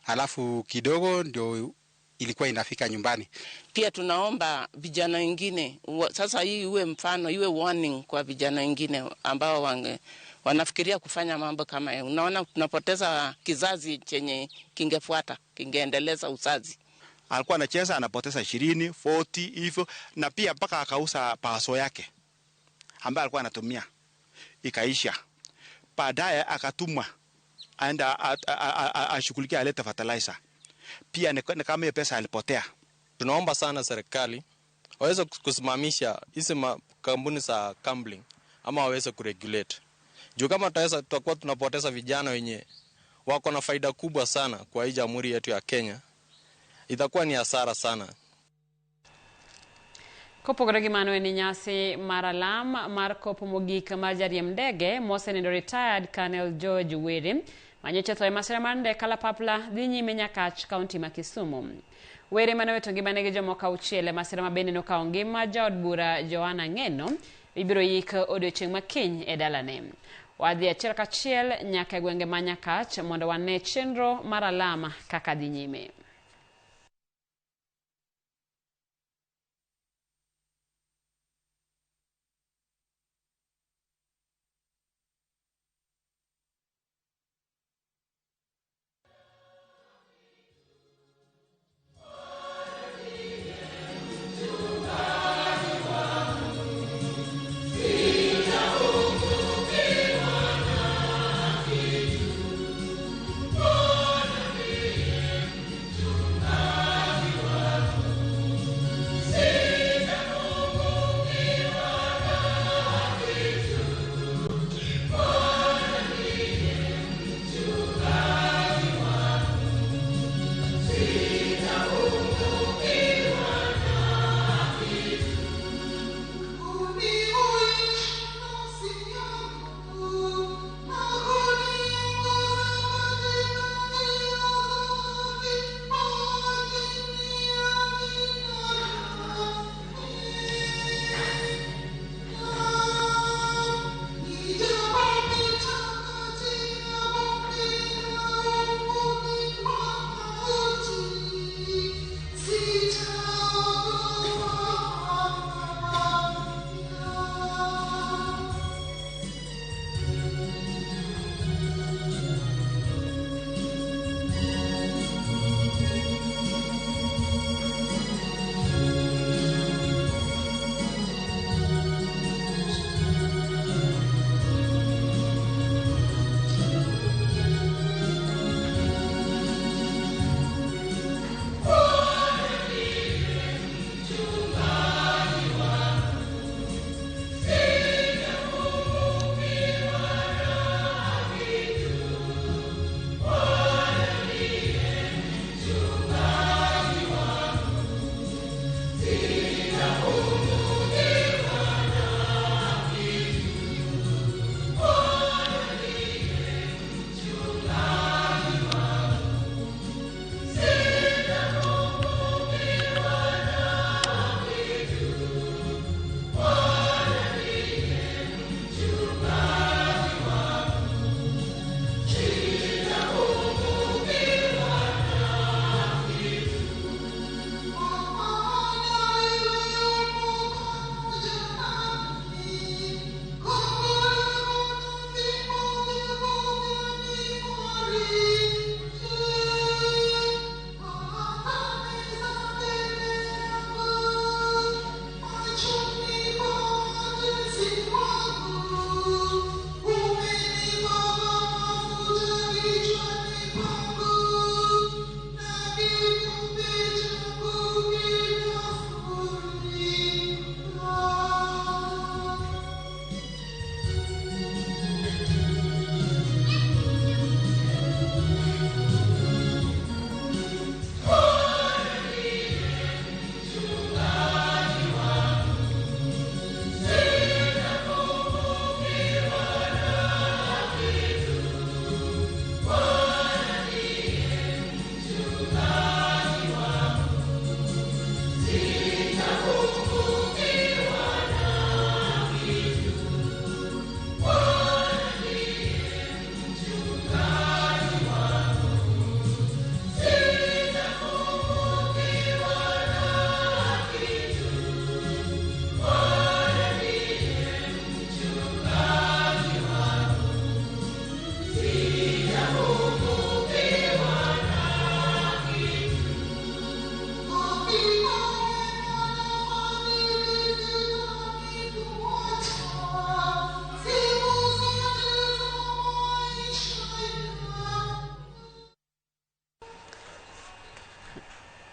alafu kidogo ndio ilikuwa inafika nyumbani. Pia tunaomba vijana wengine sasa, hii iwe mfano, iwe warning kwa vijana wengine ambao wanafikiria kufanya mambo kama hiyo. Unaona, tunapoteza kizazi chenye kingefuata, kingeendeleza uzazi. Alikuwa anacheza anapoteza 20, 40 hivyo, na pia mpaka akauza paso yake ambaye alikuwa anatumia ikaisha. Baadaye akatumwa aenda ashughulikia alete fertilizer. Pia ni kama hiyo pesa alipotea. Tunaomba sana serikali waweze kusimamisha hizi kampuni za gambling ama waweze kuregulate. Juu kama tutakuwa tunapoteza vijana wenye wako na faida kubwa sana kwa hii jamhuri yetu ya Kenya, itakuwa ni hasara sana. Kopogore gi mano en nyasi maralam mar kopo mogik mar jariemb ndege mosenindo retired Colonel George Were manyocha thoe masira mar ndege kalapapla dhi nyime Nyakach kaunti ma Kisumu. Were mane weto ngimane gi jomoko 6 masira mabende nokawo ngima jaod bura Joanna Ngeno ibiro yik odiochieng' makiny e dalane. Wadhi achiel kachiel nyaka gwenge ma Nyakach mondo wane chenro mar alama kaka dhi nyime.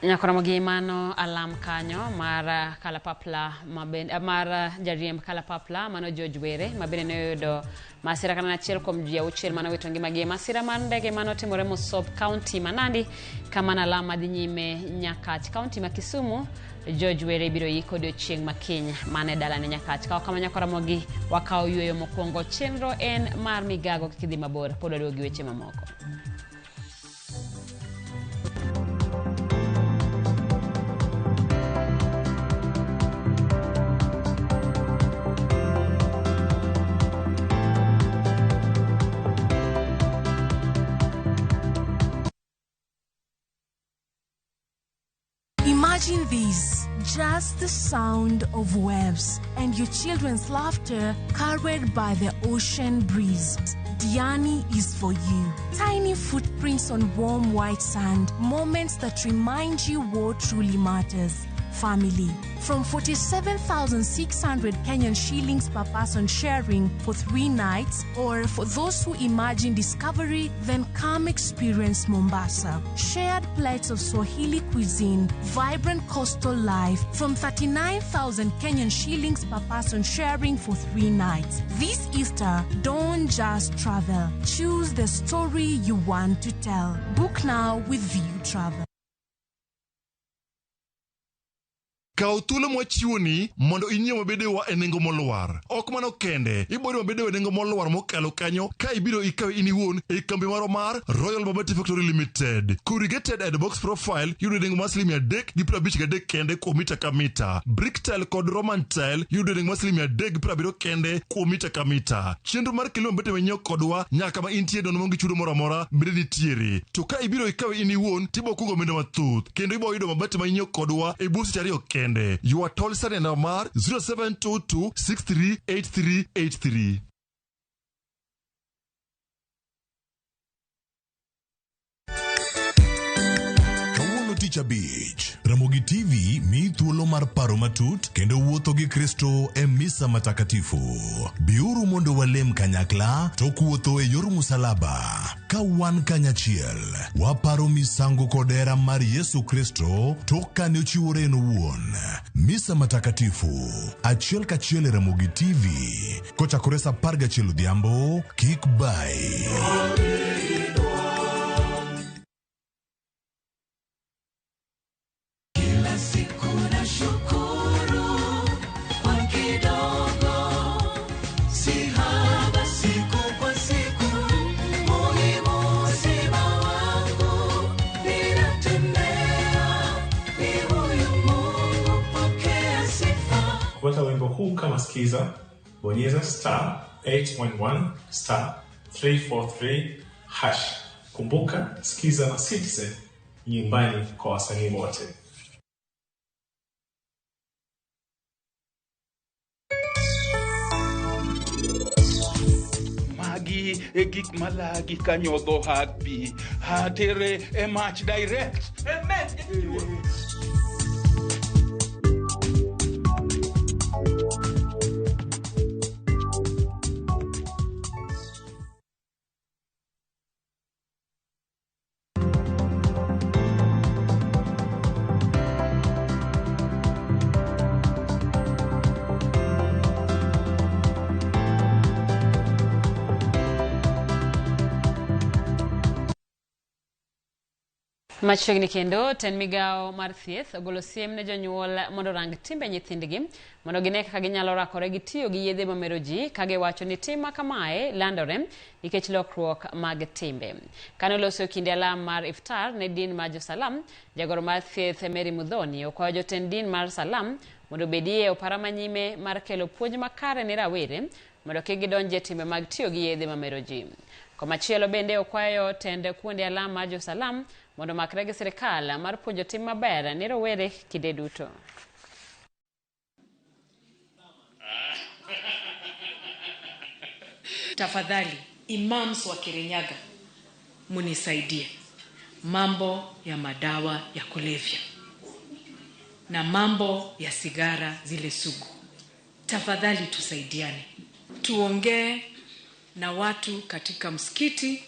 Nyakora magimano alam kanyo mara kalapapla mara jariem kalapapla mano George Were mabene ne do masira kana achiel kuom ji auchiel mano wito ngima gi masira man ndege mano timore Mosop County Manandi kama na alama dhi nyime Nyakach County ma Kisumu. George Were biro yiko odiochieng' ma Kenya mane dalane Nyakach kawo kama nyakora mogi wakawo yueyo mokwongo chenro en mar migago kidhi mabor pod waduogo gi weche mamoko. Imagine this, just the sound of waves and your children's laughter carried by the ocean breeze. Diani is for you. Tiny footprints on warm white sand, moments that remind you what truly matters. Family. From 47,600 Kenyan shillings per person sharing for 3 nights, or for those who imagine discovery, then come experience Mombasa. Shared plates of Swahili cuisine, vibrant coastal life from 39,000 Kenyan shillings per person sharing for 3 nights. This Easter, don't just travel. Choose the story you want to tell. Book now with View Travel. Kautulo mwachiwoni mondo inyiew mabede wa enengo molwar. Ok mano kende, ibori mabede wa enengo molwar mokalo kanyo ka ibiro ikawe iniwon e kambi maro mar Royal Babati Factory Limited. Corrugated and box profile yudo enengo maslimi adek gi 53 kende kuom mita ka mita. Brick tile kod Roman tile yudo enengo maslimi adek gi 70 kende kuom mita ka mita. Chenro mar kilo mabete wenyeo kodwa nyaka ma intie dono mongi chudo moro amora bende nitiere. To ka ibiro ikawe iniwon tibo kugo mendo mathuth kendo ibo yudo mabete wenyeo kodwa e busi chari okende. You are told Sunday Namar 0722 638383. Teacher Beach. Ramogi TV mi thuolo mar paro matut kendo wuotho gi Kristo e misa matakatifu. Biuru mondo walem kanyakla to kuotho e yor musalaba. Ka wan kanyachiel, waparo misango kod hera mar Yesu Kristo tok kane ochiwore en owuon. Misa matakatifu, achiel kachiel e Ramogi TV. Kochakore saa 11 odhiambo, kik bai. Kupata wimbo huu kama skiza, bonyeza *811 *343 #. Kumbuka, skiza na Citizen nyumbani kwa wasanii wote. Magi egik malagi kanyodho happy hatere e match direct. Amen. Machiegni kendo ten migao mar thieth ogolo siem ne jonyuol mondo rang timbe nyithindgi mondo gine kaka ginyalo rakore gi tiyo gi yedhe mamero ji ka giwacho ni tim kamae landore nikech lokruok mag timbe. Kane oloso kinde alam mar iftar ne din mar Josalam, jagoro mar thieth Mary Mudhoni okwayo jotend din mar Salam mondo bedie opara manyime mar kelo puonj makare ne rawere mondo kik gidonje timbe mag tiyo gi yedhe mamero ji. Komachielo bende okwayo tend kuonde alam mar Josalam mondo makre gi sirikal mar puonjo tim maber ne rowere kinde duto. Tafadhali imams wa Kirinyaga, munisaidie mambo ya madawa ya kulevya na mambo ya sigara zile sugu. Tafadhali tusaidiane, tuongee na watu katika msikiti,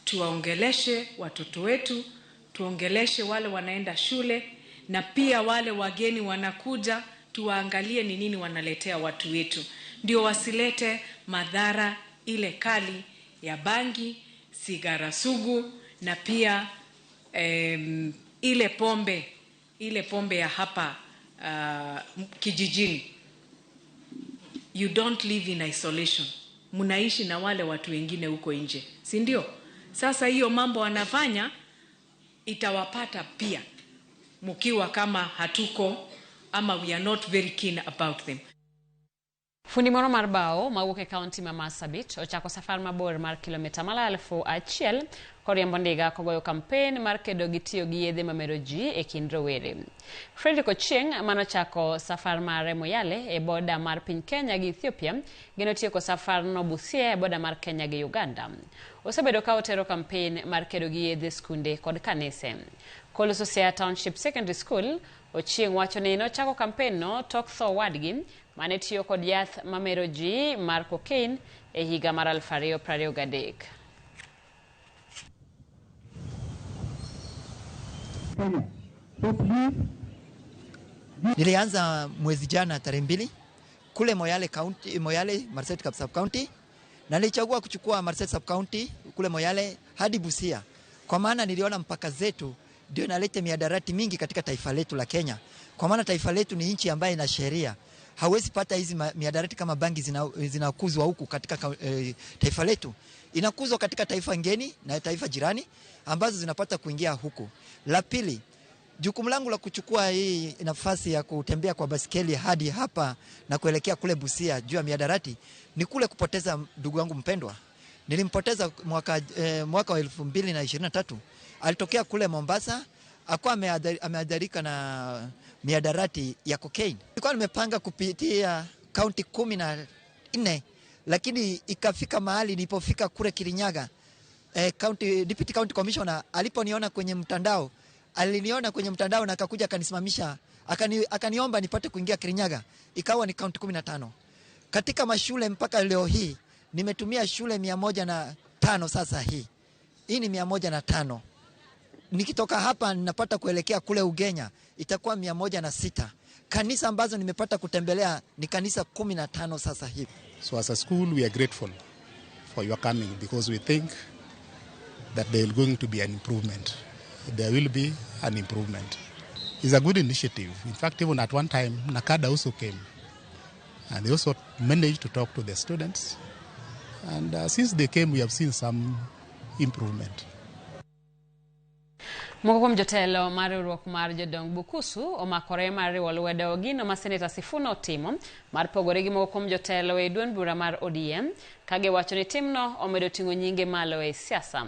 tuwaongeleshe watoto wetu, tuongeleshe wale wanaenda shule, na pia wale wageni wanakuja, tuwaangalie ni nini wanaletea watu wetu, ndio wasilete madhara ile kali ya bangi, sigara sugu, na pia ile pombe ya hapa kijijini. You don't live in isolation. Mnaishi na wale watu wengine huko nje, si ndio? Sasa hiyo mambo wanafanya itawapata pia mkiwa kama hatuko ama we are not very keen about them. Fundi moro mar bao mawuok e kaunti ma Marsabit ochako safar mabor mar kilomita 1,000 koriembo ndiga kogoyo kampen mar kedo gi tiyo gi yedhe mamero ji e kind rowere. Fredrick Ochieng manochako safar mare Moyale e boda mar piny Kenya gi Ethiopia geno tieko safar no Busia e boda mar Kenya gi Uganda. Osebedo ka otero kampen mar kedo gi yedhe skunde kod kanise. Koloso Siaya Township Secondary School, Ochieng wacho ni nochako kampen no tok tho wadgi mane tiyo kod yath mamero ji mar cocaine e higa mar 2023. Nilianza mwezi jana tarehe 2 kule Moyale County, Moyale Marsabit Sub County, na nilichagua kuchukua Marsabit Sub County kule Moyale hadi Busia kwa maana niliona mpaka zetu ndio inaleta miadarati mingi katika taifa letu la Kenya. Kwa maana taifa letu ni nchi ambayo ina sheria. Hawezi pata hizi miadarati kama bangi zinakuzwa huku katika taifa letu. Inakuzwa katika taifa ngeni na taifa jirani ambazo zinapata kuingia huku. La pili, jukumu langu la kuchukua hii nafasi ya kutembea kwa basikeli hadi hapa na kuelekea kule Busia juu ya miadarati ni kule kupoteza ndugu wangu mpendwa. Nilimpoteza mwaka wa 2023. Alitokea kule Mombasa, akawa ameadharika na miadarati ya cocaine. Nilikuwa nimepanga kupitia kaunti 14, lakini ikafika mahali nilipofika kule Kirinyaga, Deputy County Commissioner aliponiona kwenye mtandao, aliniona kwenye mtandao na akakuja akanisimamisha, akaniomba nipate kuingia Kirinyaga. Ikawa ni kaunti 15. Katika mashule mpaka leo hii nimetumia shule 105 sasa hii. Hii ni 105. Nikitoka hapa ninapata kuelekea kule Ugenya itakuwa 106. Kanisa ambazo nimepata kutembelea ni kanisa 15 sasa hivi. So as a school we are grateful for your coming because we think that there is going to be an improvement. There will be an improvement. It's a good initiative. In fact, even at one time NACADA also came and they also managed to talk to the students, and since they came we have seen some improvement. Moko kuom jotelo mar riwruok mar jodong Bukusu omakore mar riwo lwedo gino ma Seneta Sifuna otimo mar pogore gi moko kuom jotelo e duond bura mar ODM kage wacho ni timno omedo ting'o nyinge malo e siasa.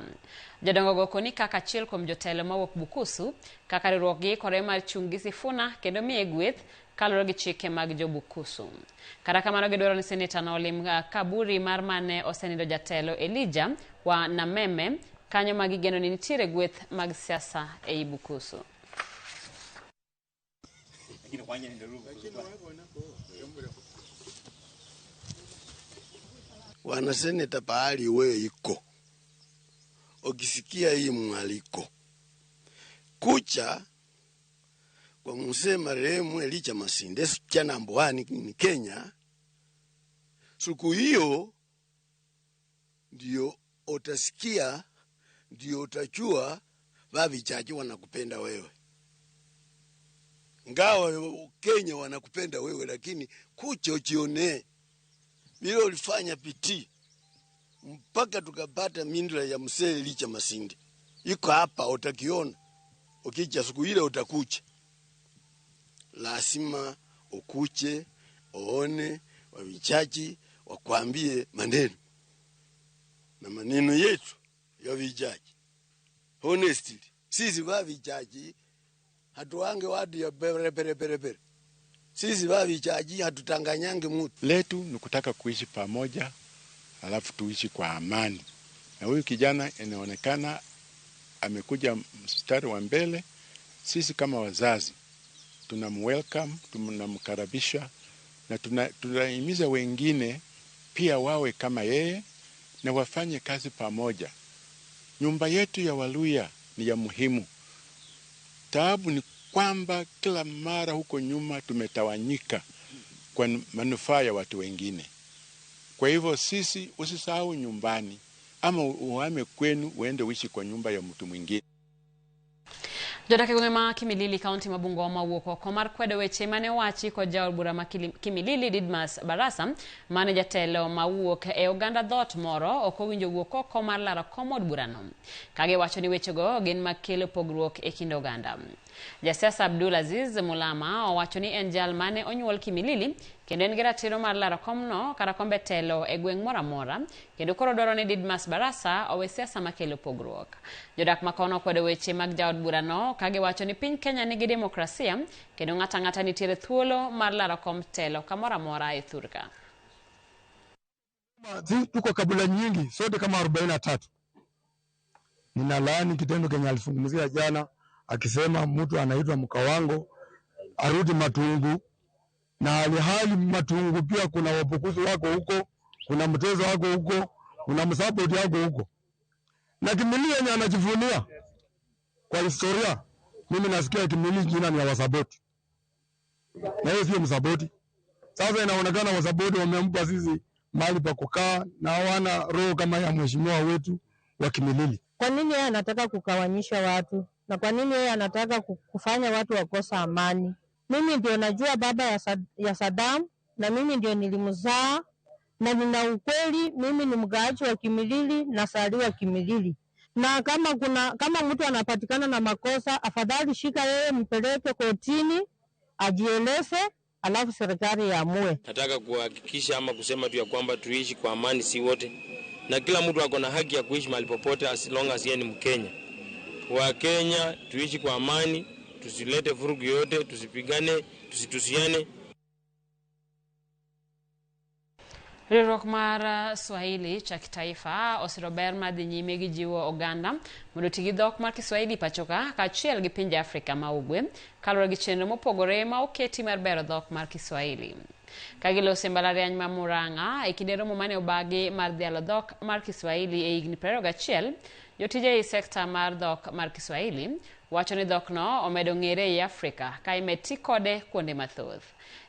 Jodongo go koni kaka achiel kuom jotelo mawuok Bukusu kaka riwruok gi kore mar chung' gi Sifuna kendo miye gweth kalore gi chike mag jo Bukusu. Kata kamano gidwaro ni Seneta no olim kaburi mar mane osenindo jatelo Elijah wa Nameme kanyo magigeno ni nitiere gweth mag siasa e Bukusu. Wana seneta pahali wewe iko, ukisikia hii mwaliko kucha kwa mzee marehemu Elijah Masinde kijana Mbwani ni Kenya, siku hiyo ndio utasikia, ndio utajua wavichaji wanakupenda wewe. Ngawa Kenya wanakupenda wewe, lakini kucha ujione vile ulifanya piti mpaka tukapata mindula ya mzee Elijah Masinde. Iko hapa utakiona. Ukija siku ile utakucha. Lazima ukuche, uone, wavichaji wakwambie maneno. Na maneno yetu ya vichaji. Honestly, sisi wavichaji hatuange watu ya bere. Sisi wavichaji hatutanganyange mtu. Letu ni kutaka kuishi pamoja, alafu tuishi kwa amani. Na huyu kijana inaonekana amekuja mstari wa mbele. Sisi kama wazazi tunamwelcome, tunamkaribisha na tunahimiza wengine pia wawe kama yeye na wafanye kazi pamoja. Nyumba yetu ya Waluya ni ya muhimu. Taabu ni kwamba kila mara huko nyuma tumetawanyika kwa manufaa ya watu wengine. Kwa hivyo sisi usisahau nyumbani, ama uhame kwenu uende uishi kwa nyumba ya mtu mwingine. Jodak e gwenge ma Kimilili kaunti ma Bungoma wuok oko mar kwedo weche mane owachi kod jaod bura ma Kimilili Didmas Barasa mane jatelo ma wuok e oganda dhot moro ok owinjo wuok oko mar laro kom od burano. Kage wacho ni wechego gin makelo pogruok e kind oganda. Jasiasa Abdul Aziz Mulama owacho ni en jal mane onyuol Kimilili kendo en gi ratiro mar laro komno kata kombe telo e gweng' moro amora, kendo koro dwaro ni Didmas Barasa owe siasa makelo pogruok. Jodak makono kwedo weche mag jaod burano kage wacho ni piny Kenya nigi demokrasia kendo ng'ata ng'ata nitiere thuolo mar laro kom telo kamoro amora e thurka. Tuko kabila nyingi sote kama 43. Ninalaani kitendo Kenya alifungumzia jana akisema mtu anaitwa Mkawango arudi Matungu, na hali Matungu pia kuna wapukuzi wako huko, kuna mtezo wako huko, kuna msapoti wako huko. Na Kimilili yenye anajivunia kwa historia, mimi nasikia Kimilili jina ni ya Wasaboti. Na hiyo sio msaboti. Sasa inaonekana Wasaboti wamempa sisi mahali pa kukaa na hawana roho kama ya mheshimiwa wetu wa Kimilili. Kwa nini yeye anataka kukawanyisha watu? Na kwa nini yeye anataka kufanya watu wakosa amani? Mimi ndio najua baba ya Saddam, na mimi ndio nilimzaa, na nina ukweli mimi ni mgaaji wa Kimilili na saliwa Kimilili. Na kama mtu anapatikana na makosa, afadhali shika yeye mpeleke kotini ajieleze, alafu serikali yaamue. Nataka kuhakikisha ama kusema tu ya kwamba tuishi kwa amani si wote, na kila mtu ako na haki ya kuishi mahali popote as long as yeye ni Mkenya. Wa Kenya tuishi kwa amani, tusilete vurugu yote, tusipigane, tusitusiane. Riwruok mar Swahili cha kitaifa osirober madhi nyime gi jiwo oganda mondo oti gi dhok mar Kiswahili pachoka kaachiel gi pinje Afrika ma ugwe kaluwore gi chenro mopogore ma oketi mar bero dhok mar Kiswahili. Kagilose mbalariany ma Murang'a e kinde romo mane obagi mar dhialo dhok mar Kiswahili e higni 21, jotije e sekta mar dhok mar Kiswahili wacho ni dhokno omedo ng'ere e Afrika ka imeti kode kuonde mathoth.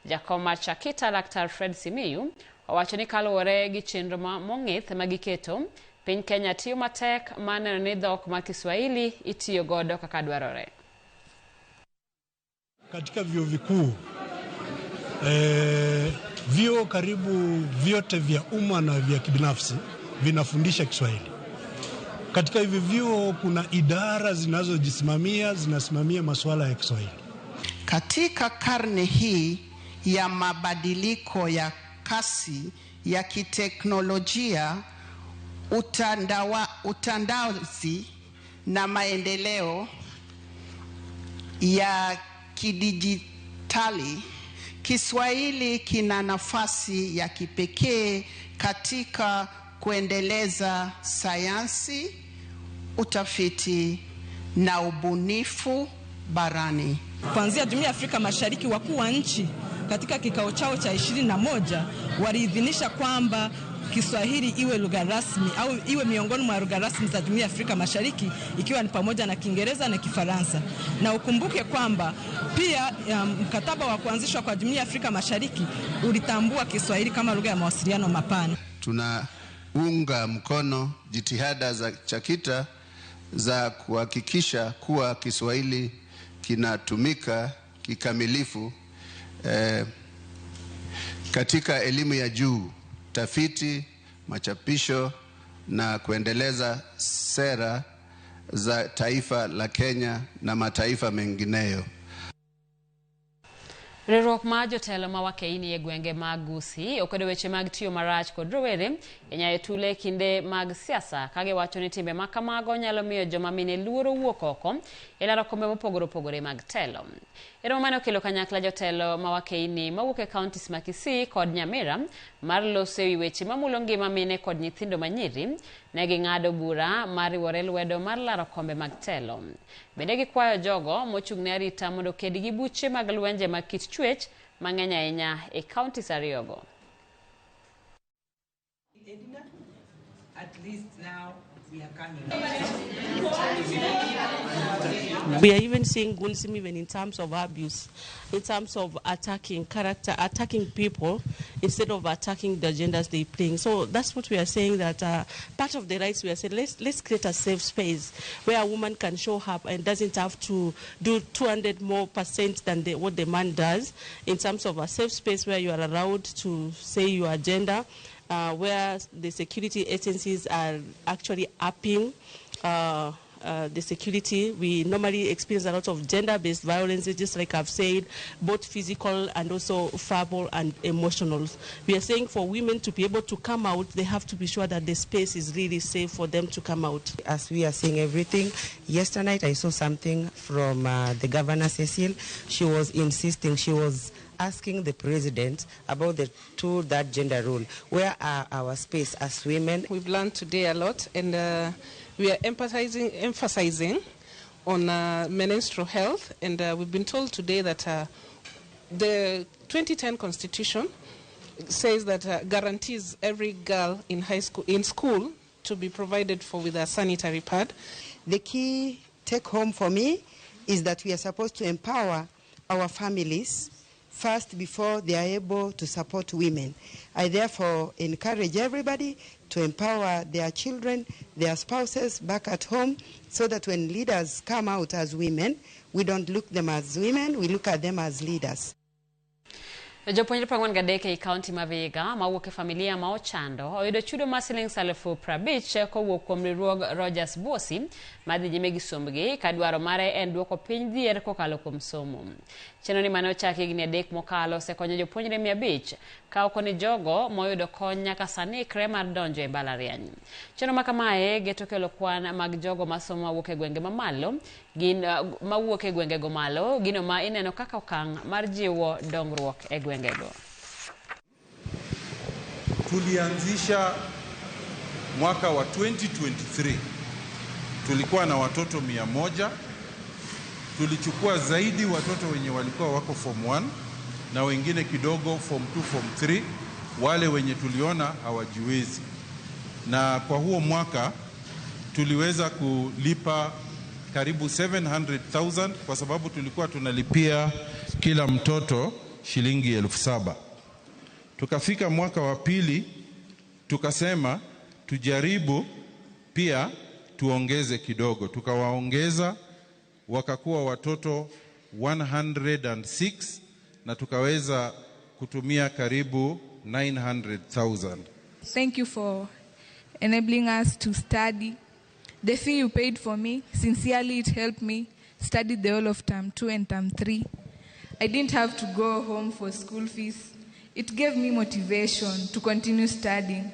Jakom mar Chakita Laktar Fred Simiyu owacho ni kaluwore gi chenro mong'ith magiketo, piny Kenya tiyo matek maneno ni dhok mar Kiswahili itiyo godo kaka dwarore. Katika vyuo vikuu vyuo karibu vyote vya umma na vya kibinafsi vinafundisha Kiswahili. Katika hivi vyuo kuna idara zinasimamia masuala ya Kiswahili. Katika karne hii ya mabadiliko ya kasi ya kiteknolojia, utandawazi na maendeleo ya kidijitali, Kiswahili kina nafasi ya kipekee katika kuendeleza sayansi, utafiti na ubunifu barani. Kuanzia Jumuiya ya Afrika Mashariki, wakuu wa nchi katika kikao chao cha 21 waliidhinisha kwamba Kiswahili iwe lugha rasmi au iwe miongoni mwa lugha rasmi za Jumuiya ya Afrika Mashariki, ikiwa ni pamoja na Kiingereza na Kifaransa. Na ukumbuke kwamba pia mkataba wa kuanzishwa kwa Jumuiya ya Afrika Mashariki ulitambua Kiswahili kama lugha ya mawasiliano mapana. Tunaunga mkono jitihada za Chakita za kuhakikisha kuwa Kiswahili kinatumika kikamilifu katika elimu ya juu, tafiti, machapisho na kuendeleza sera za taifa la Kenya na mataifa mengineyo. Riwruok mar jotelo ma wakeini e gwenge mag Gusii okwedo weche mag tiyo marach kod rowere e nyayo tule kinde mag siasa, kage wacho ni timbe ma kamago nyalo miyo joma mine luoro wuok oko e laro kombe mopogore opogore mag telo. Ero mane okelo kanyakla jotelo ma wakeini mawuok e kauntis ma Kisii kod Nyamira mar loso ewi weche mamulo ngima mine kod nyithindo manyiri, ne ging'ado bura mar riwore lwedo mar laro kombe mag telo. Bende gikwayo jogo mochung'ne arita mondo ked gi buche mag lwenje mag kit chwech mang'eny ahinya e kauntis ariyogo. at least now we are coming. We are even seeing Gunism even in terms of abuse, in terms of attacking character, attacking people instead of attacking the genders they playing. So that's what we are saying, that part of the rights we are saying, let's create a safe space where a woman can show up and doesn't have to do 200% more than what the man does, in terms of a safe space where you are allowed to say your gender, where the security agencies are actually upping the security. We normally experience a lot of gender-based violence, just like I've said, both physical and also verbal and emotional. We are saying for women to be able to come out, they have to be sure that the space is really safe for them to come out. As we are seeing everything, yesterday night I saw something from the Governor Cecile. She was insisting, she was asking the president about the that gender rule. Where are our space as women? We've learned today a lot, and we are emphasizing on menstrual health, and we've been told today that the 2010 Constitution says that guarantees every girl in school to be provided for with a sanitary pad. The key take home for me is that we are supposed to empower our families first before they are able to support women. I therefore encourage everybody to empower their children, their spouses back at home, so that when leaders come out as women, we don't look them as women, we look at them as leaders. Jopuonjre prang'wen gadek e kaunti ma Vihiga mawuok e familia ma ochando oyudo chudo mar siling 50,000 kowuok kuom riwruog Rogers Bosi madhi nyime gi sombgi ka dwaro mare en duoko piny dhier kokalo kuom somo. Chenro ni mane ochaki higni 3 mokalo osekonyo jopuonjre 500 ka okoni jogo moyudo kony nyaka sani ikre mar donjo e mbalariany. Chenro ma kamae geto kelo kwan mag jogo masomo mawuok e gwenge mamalo mawuok e gwengego malo, gino ma ineno kaka okang' mar jiwo dongruok e gwengego. Tulianzisha mwaka wa 2023, tulikuwa na watoto 100. Tulichukua zaidi watoto wenye walikuwa wako form 1 na wengine kidogo form 2, form 3, wale wenye tuliona hawajiwezi. Na kwa huo mwaka tuliweza kulipa karibu 700,000 kwa sababu tulikuwa tunalipia kila mtoto shilingi 7,000. Tukafika mwaka wa pili tukasema tujaribu pia tuongeze kidogo. Tukawaongeza wakakuwa watoto 106 na tukaweza kutumia karibu 900,000. Thank you for enabling us to study. The fee you paid for me, sincerely it helped me study the whole of term 2 and term 3. I didn't have to go home for school fees. It gave me motivation to continue studying.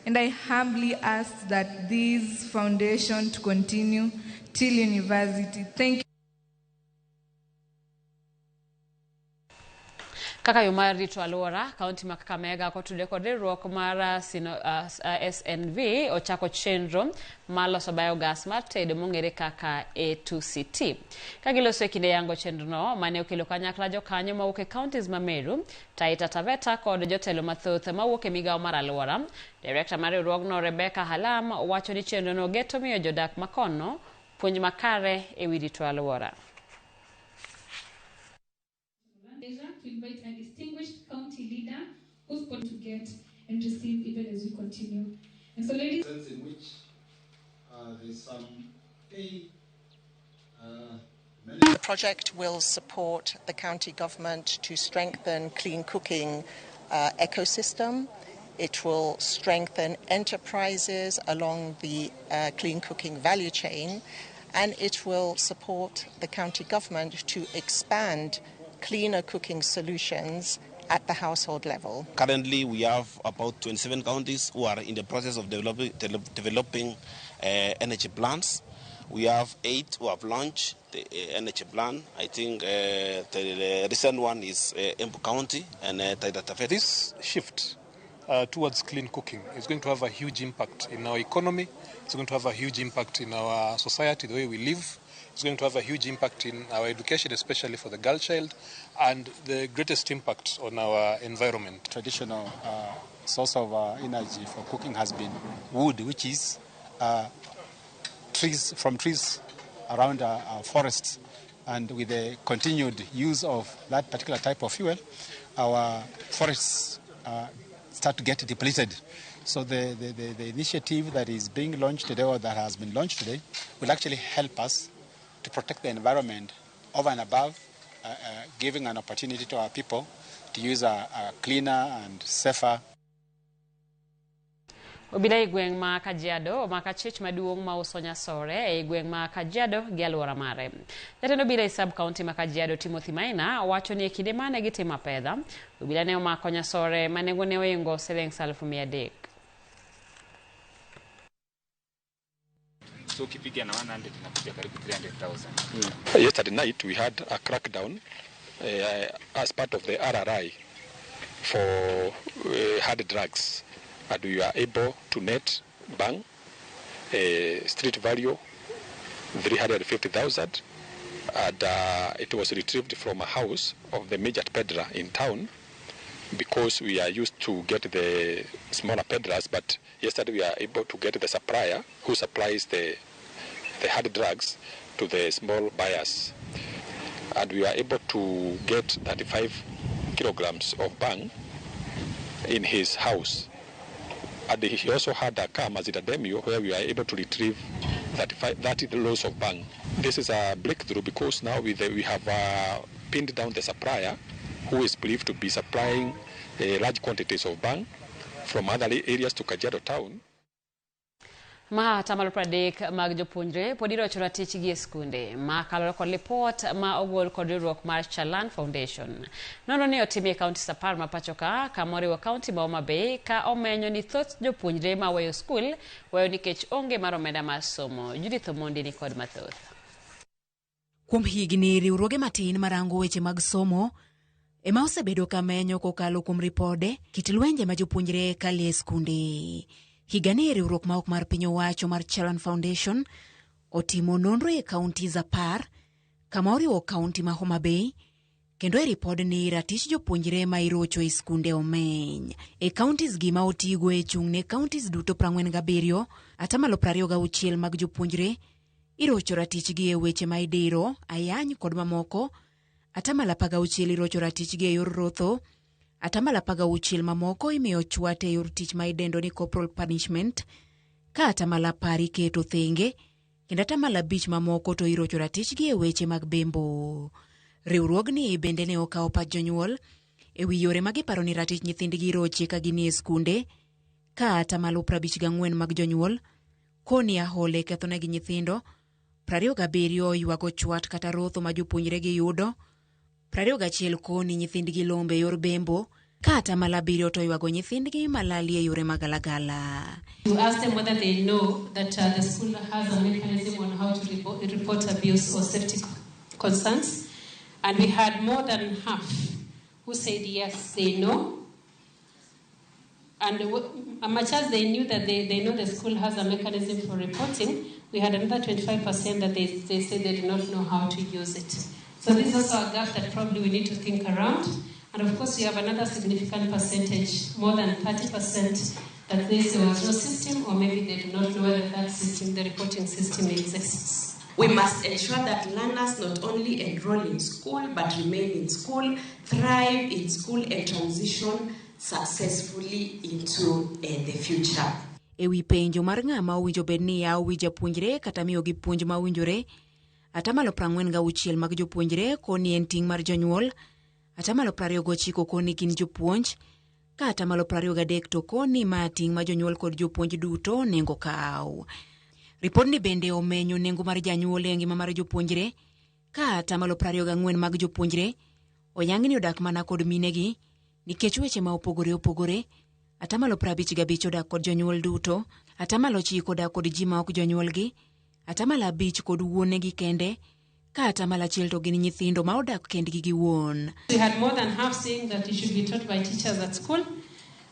And I humbly ask that this foundation to continue till university. Thank you. Kaka yumar rito alora, kaunti ma Kakamega kotude kod riwruok mar SNV ochako chenro maloso biogas mar tedo mong'ere kaka A2CT. Kagiloso e kinde yango chenro no mane okelo kanyakla jokanyo mawuok e counties ma Meru, Taita Taveta kod jotelo mathoth mawuok e migawo mar alwora. Director mar riwruogno Rebecca Halam wacho ni chenro no geto miyo jodak makono puonj makare e wi rito alwora. To invite a distinguished county leader who's going to get and receive even as we continue. And so, ladies, in which there's some The project will support the county government to strengthen clean cooking ecosystem. It will strengthen enterprises along the clean cooking value chain, and it will support the county government to expand cleaner cooking solutions at the household level. Currently, we have about 27 counties who are in the process of developing energy plans. We have 8 who have launched the energy plan. I think the recent one is Embu County and Taita Taveta. This shift towards clean cooking is going to have a huge impact in our economy. It's going to have a huge impact in our society, the way we live. It's going to have a huge impact in our education, especially for the girl child, and the greatest impact on our environment. Traditional source of energy for cooking has been wood, which is trees around our forests. And with the continued use of that particular type of fuel, our forests start to get depleted. So the initiative that is being launched today, or that has been launched today, will actually help us to protect the environment over and above, giving an opportunity to our people to use a cleaner and safer. Obila gweng ma Kajiado makachich maduong ma usonya sore gweng ma Kajiado gi alwora mare. Jatend obila sub county ma Kajiado Timothy Maina wacho ni kinde mane gitimo pedha obila ne omako nyasore manengo ne oingo $300,000. So kipiga na 100 na kupiga karibu 300,000. Yesterday night we had a crackdown as part of the RRI for hard drugs. And we were able to net bang street value 350,000, and it was retrieved from a house of the major peddler in town, because we are used to get the smaller peddlers, but yesterday we are able to get the supplier who supplies the hard drugs to the small buyers, and we are able to get 35 kilograms of bang in his house. And he also had a car Mazda Demio where we are able to retrieve 30 loads of bang. This is a breakthrough because now we have pinned down the supplier who is believed to be supplying large quantities of bang from other areas to Kajiado town. Ma tamalo pradek mag jopunjre podiro chora tich gi skunde ma kaloro kod report ma ogol kod riwruok mar Chalan Foundation. Nono ne otimie kaunti sapar ma pachoka kamori wa kaunti ma Homa Bay ka omenyo ni thoth jopunjre ma weyo skul weyo nikech onge mar omenda mar somo. Judith Omondi ni kod mathoth. Kuom higni riwruoge matin marango weche mag somo ema osebedo kamenyo kokalo kuom ripode kit lwenje ma jopunjre kalie skunde. Higani riwruok ma ok mar piny owacho mar Chalan Foundation otimo nonro e kaunti za par kama oriwo kaunti ma Homa Bay, kendo e ripod ni ratich jopuonjre ma irocho e skunde omeny. E counties gi ma otigo e chung'ne counties duto 47, atamalo 26 mag jopuonjre irocho ratich gi e weche ma idiro, ayany kod mamoko, atamalo 16 irocho ratich gi e yor rotho, atamalo 16 mamoko imiyo chwate yor tich ma idendo ni corporal punishment, ka atamalo 10 keto thenge, kendo atamalo 5 mamoko to irocho ratich gi e weche mag bembo. Riwruogni bende ne okawo pach jonyuol e wi yore magiparo ni ratich nyithindgi iroche ka gini e skunde, ka atamalo 54 mag jonyuol koni ahole kethonegi nyithindo, 27 ywago chwat kata rotho ma jopuonjre gi yudo, 21 koni nyithindgi lombe yor bembo, ka atamalo 7 to ywago nyithindgi malali e yore magalagala. You ask them whether they know that the school has a mechanism on how to report abuse or safety concerns, and we had more than half who said yes, they know. And much as they knew that they know the school has a mechanism for reporting, we had another 25% that they said they did not know how to use it. So this is also a gap that probably we need to think around. And of course, we have another significant percentage, more than 30%, that they say there was no system, or maybe they do not know whether that system, the reporting system, exists. We must ensure that learners not only enroll in school, but remain in school, thrive in school, and transition successfully into the future. Ewi penjo mar ng'ama owinjo bed ni yawo wi japuonjre kata miyo gi puonj ma owinjore, atamalo 46 mag jopuonjre koni en ting' mar jonyuol, atamalo 29 koni gin jopuonj, ka atamalo 23 to koni ma ting' ma jonyuol kod jopuonj duto nengo kaw. Ripod ni bende omenyo nengo mar janyuol e ngima mar jopuonjre, ka atamalo 24 mag jopuonjre oyang ni odak mana kod minegi nikech weche ma opogore opogore, atamalo 55 odak kod jonyuol duto, atamalo 9 odak kod ji ma ok jonyuolgi, atamalo 5 kod wuonegi kende, ka atamalo 1 to gin nyithindo ma odak kendgi gi wuon. We had more than half saying that it should be taught by teachers at school,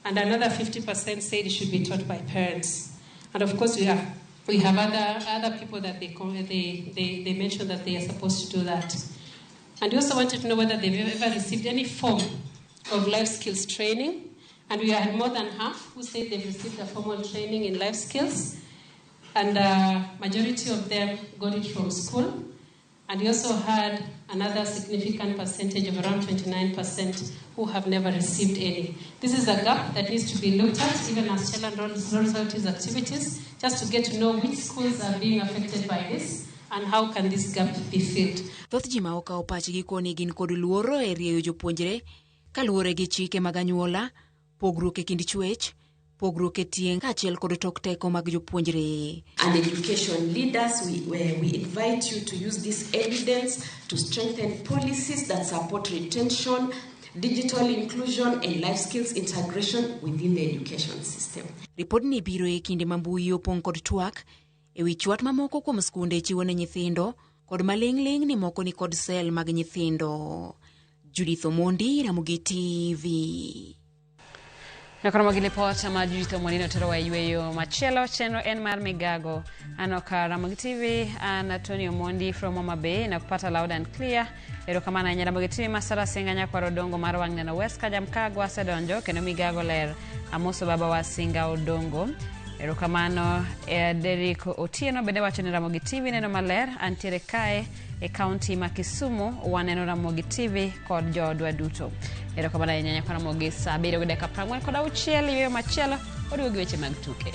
and another 50% said it should be taught by parents. And of course, we have other people that they mentioned that they are supposed to do that. And we also wanted to know whether they've ever received any form of life skills training, And we had more than half who said they've received a formal training in life skills. And majority of them got it from school. And we also had another significant percentage of around 29% who have never received any. This is a gap that needs to be looked at, even as Children rolls out his activities, just to get to know which schools are being affected by this and how can this gap be filled. Thoth ji ma okawo pachgi koni gin kod luoro e rieyo jopuonjre kaluwore gi chike mag anyuola, pogruok e kind chwech, pogruok e tieng' kaachiel kod tok teko mag jopuonjre. And education leaders, we invite you to use this evidence to strengthen policies that support retention, digital inclusion and life skills integration within the education system. Ripod ni biro e kinde ma mbui opong' kod twak e wi chwat mamoko kuom skunde chiwo ne nyithindo kod maling' ni moko ni kod sel mag nyithindo. Judith Omondi, Ramogi TV. Nakona magile pota Judith Omondi otero wa yweyo machielo chenro en mar migago. Anoka Ramogi TV and Antonio Omondi from Homa Bay na kupata loud and clear. Erokamana nyara Ramogi TV Masara Singanya kwa Rodongo mar Wang'neno West Kajamkagwa sedonjo kendo migago ler amoso baba wa Singa Odongo. Erokamano Derek Otieno bende wacho ni Ramogi TV neno maler antiere kae e county ma Kisumu waneno Ramogi TV kod jodwa duto. Erokamano nyanya kwa Ramogi saa 7:40 kod auchiel yweyo machielo oriwo gi weche mag tuke.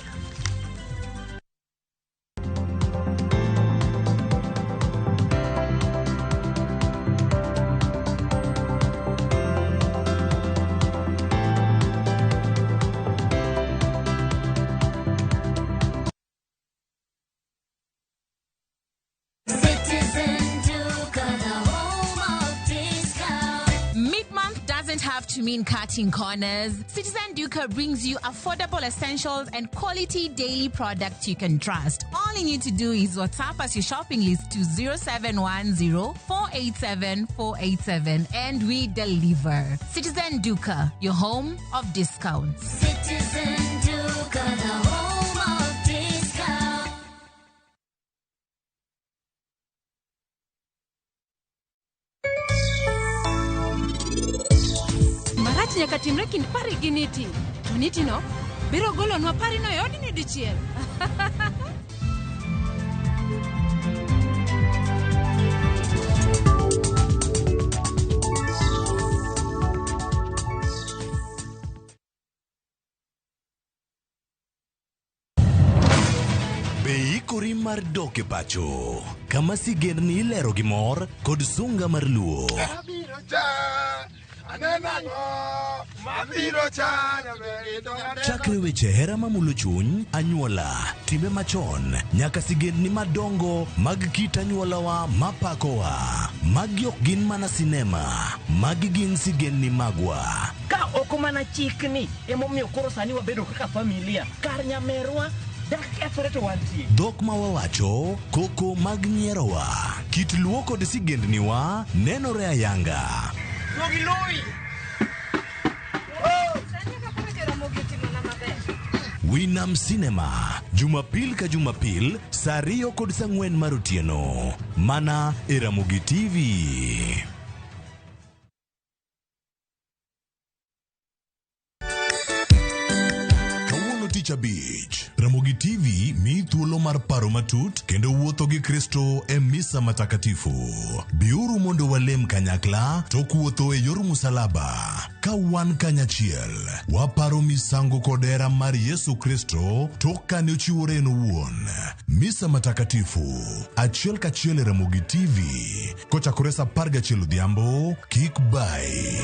To mean cutting corners, Citizen Duca brings you affordable essentials and quality daily products you can trust. All you need to do is WhatsApp us your shopping list to 0710-487-487 and we deliver. Citizen Duca, your home of discounts. Citizen Duca, the home of discounts. Nyaka timre kind pari gi niti. To niti no biro golo nwa pari no yodi ni dichiel. Beikori mar doke pacho. Kama sigendni ilero gi mor kod sunga mar luo. Chakre weche hera mamulo chuny, anyuola, timbe machon, nyaka sigendni madongo mag kit anyuolawa mapakowa. Magi ok gin mana sinema, magi gin sigendni magwa. Ka oko mana chikni, emomiyo koro sani wabedo kaka familia, kar nyamerwa dak efore to wantie. Dhok ma wawacho, koko mag nyierowa, kit luo kod sigendniwa nenore ayanga. Winam Cinema, Jumapil ka Jumapil, saa 2 kod saa 4 mar otieno. Mana e Ramogi TV. Beach. Ramogi TV mi thuolo mar paro matut kendo wuotho gi Kristo e misa matakatifu. Biuru mondo walem kanyakla to kuotho e yor musalaba. Ka wan kanyachiel, waparo misango kod hera mar Yesu Kristo tok kane ochiwore en owuon. Misa matakatifu, achiel kachiel e Ramogi TV. Kochakore saa 11 odhiambo, kik bai.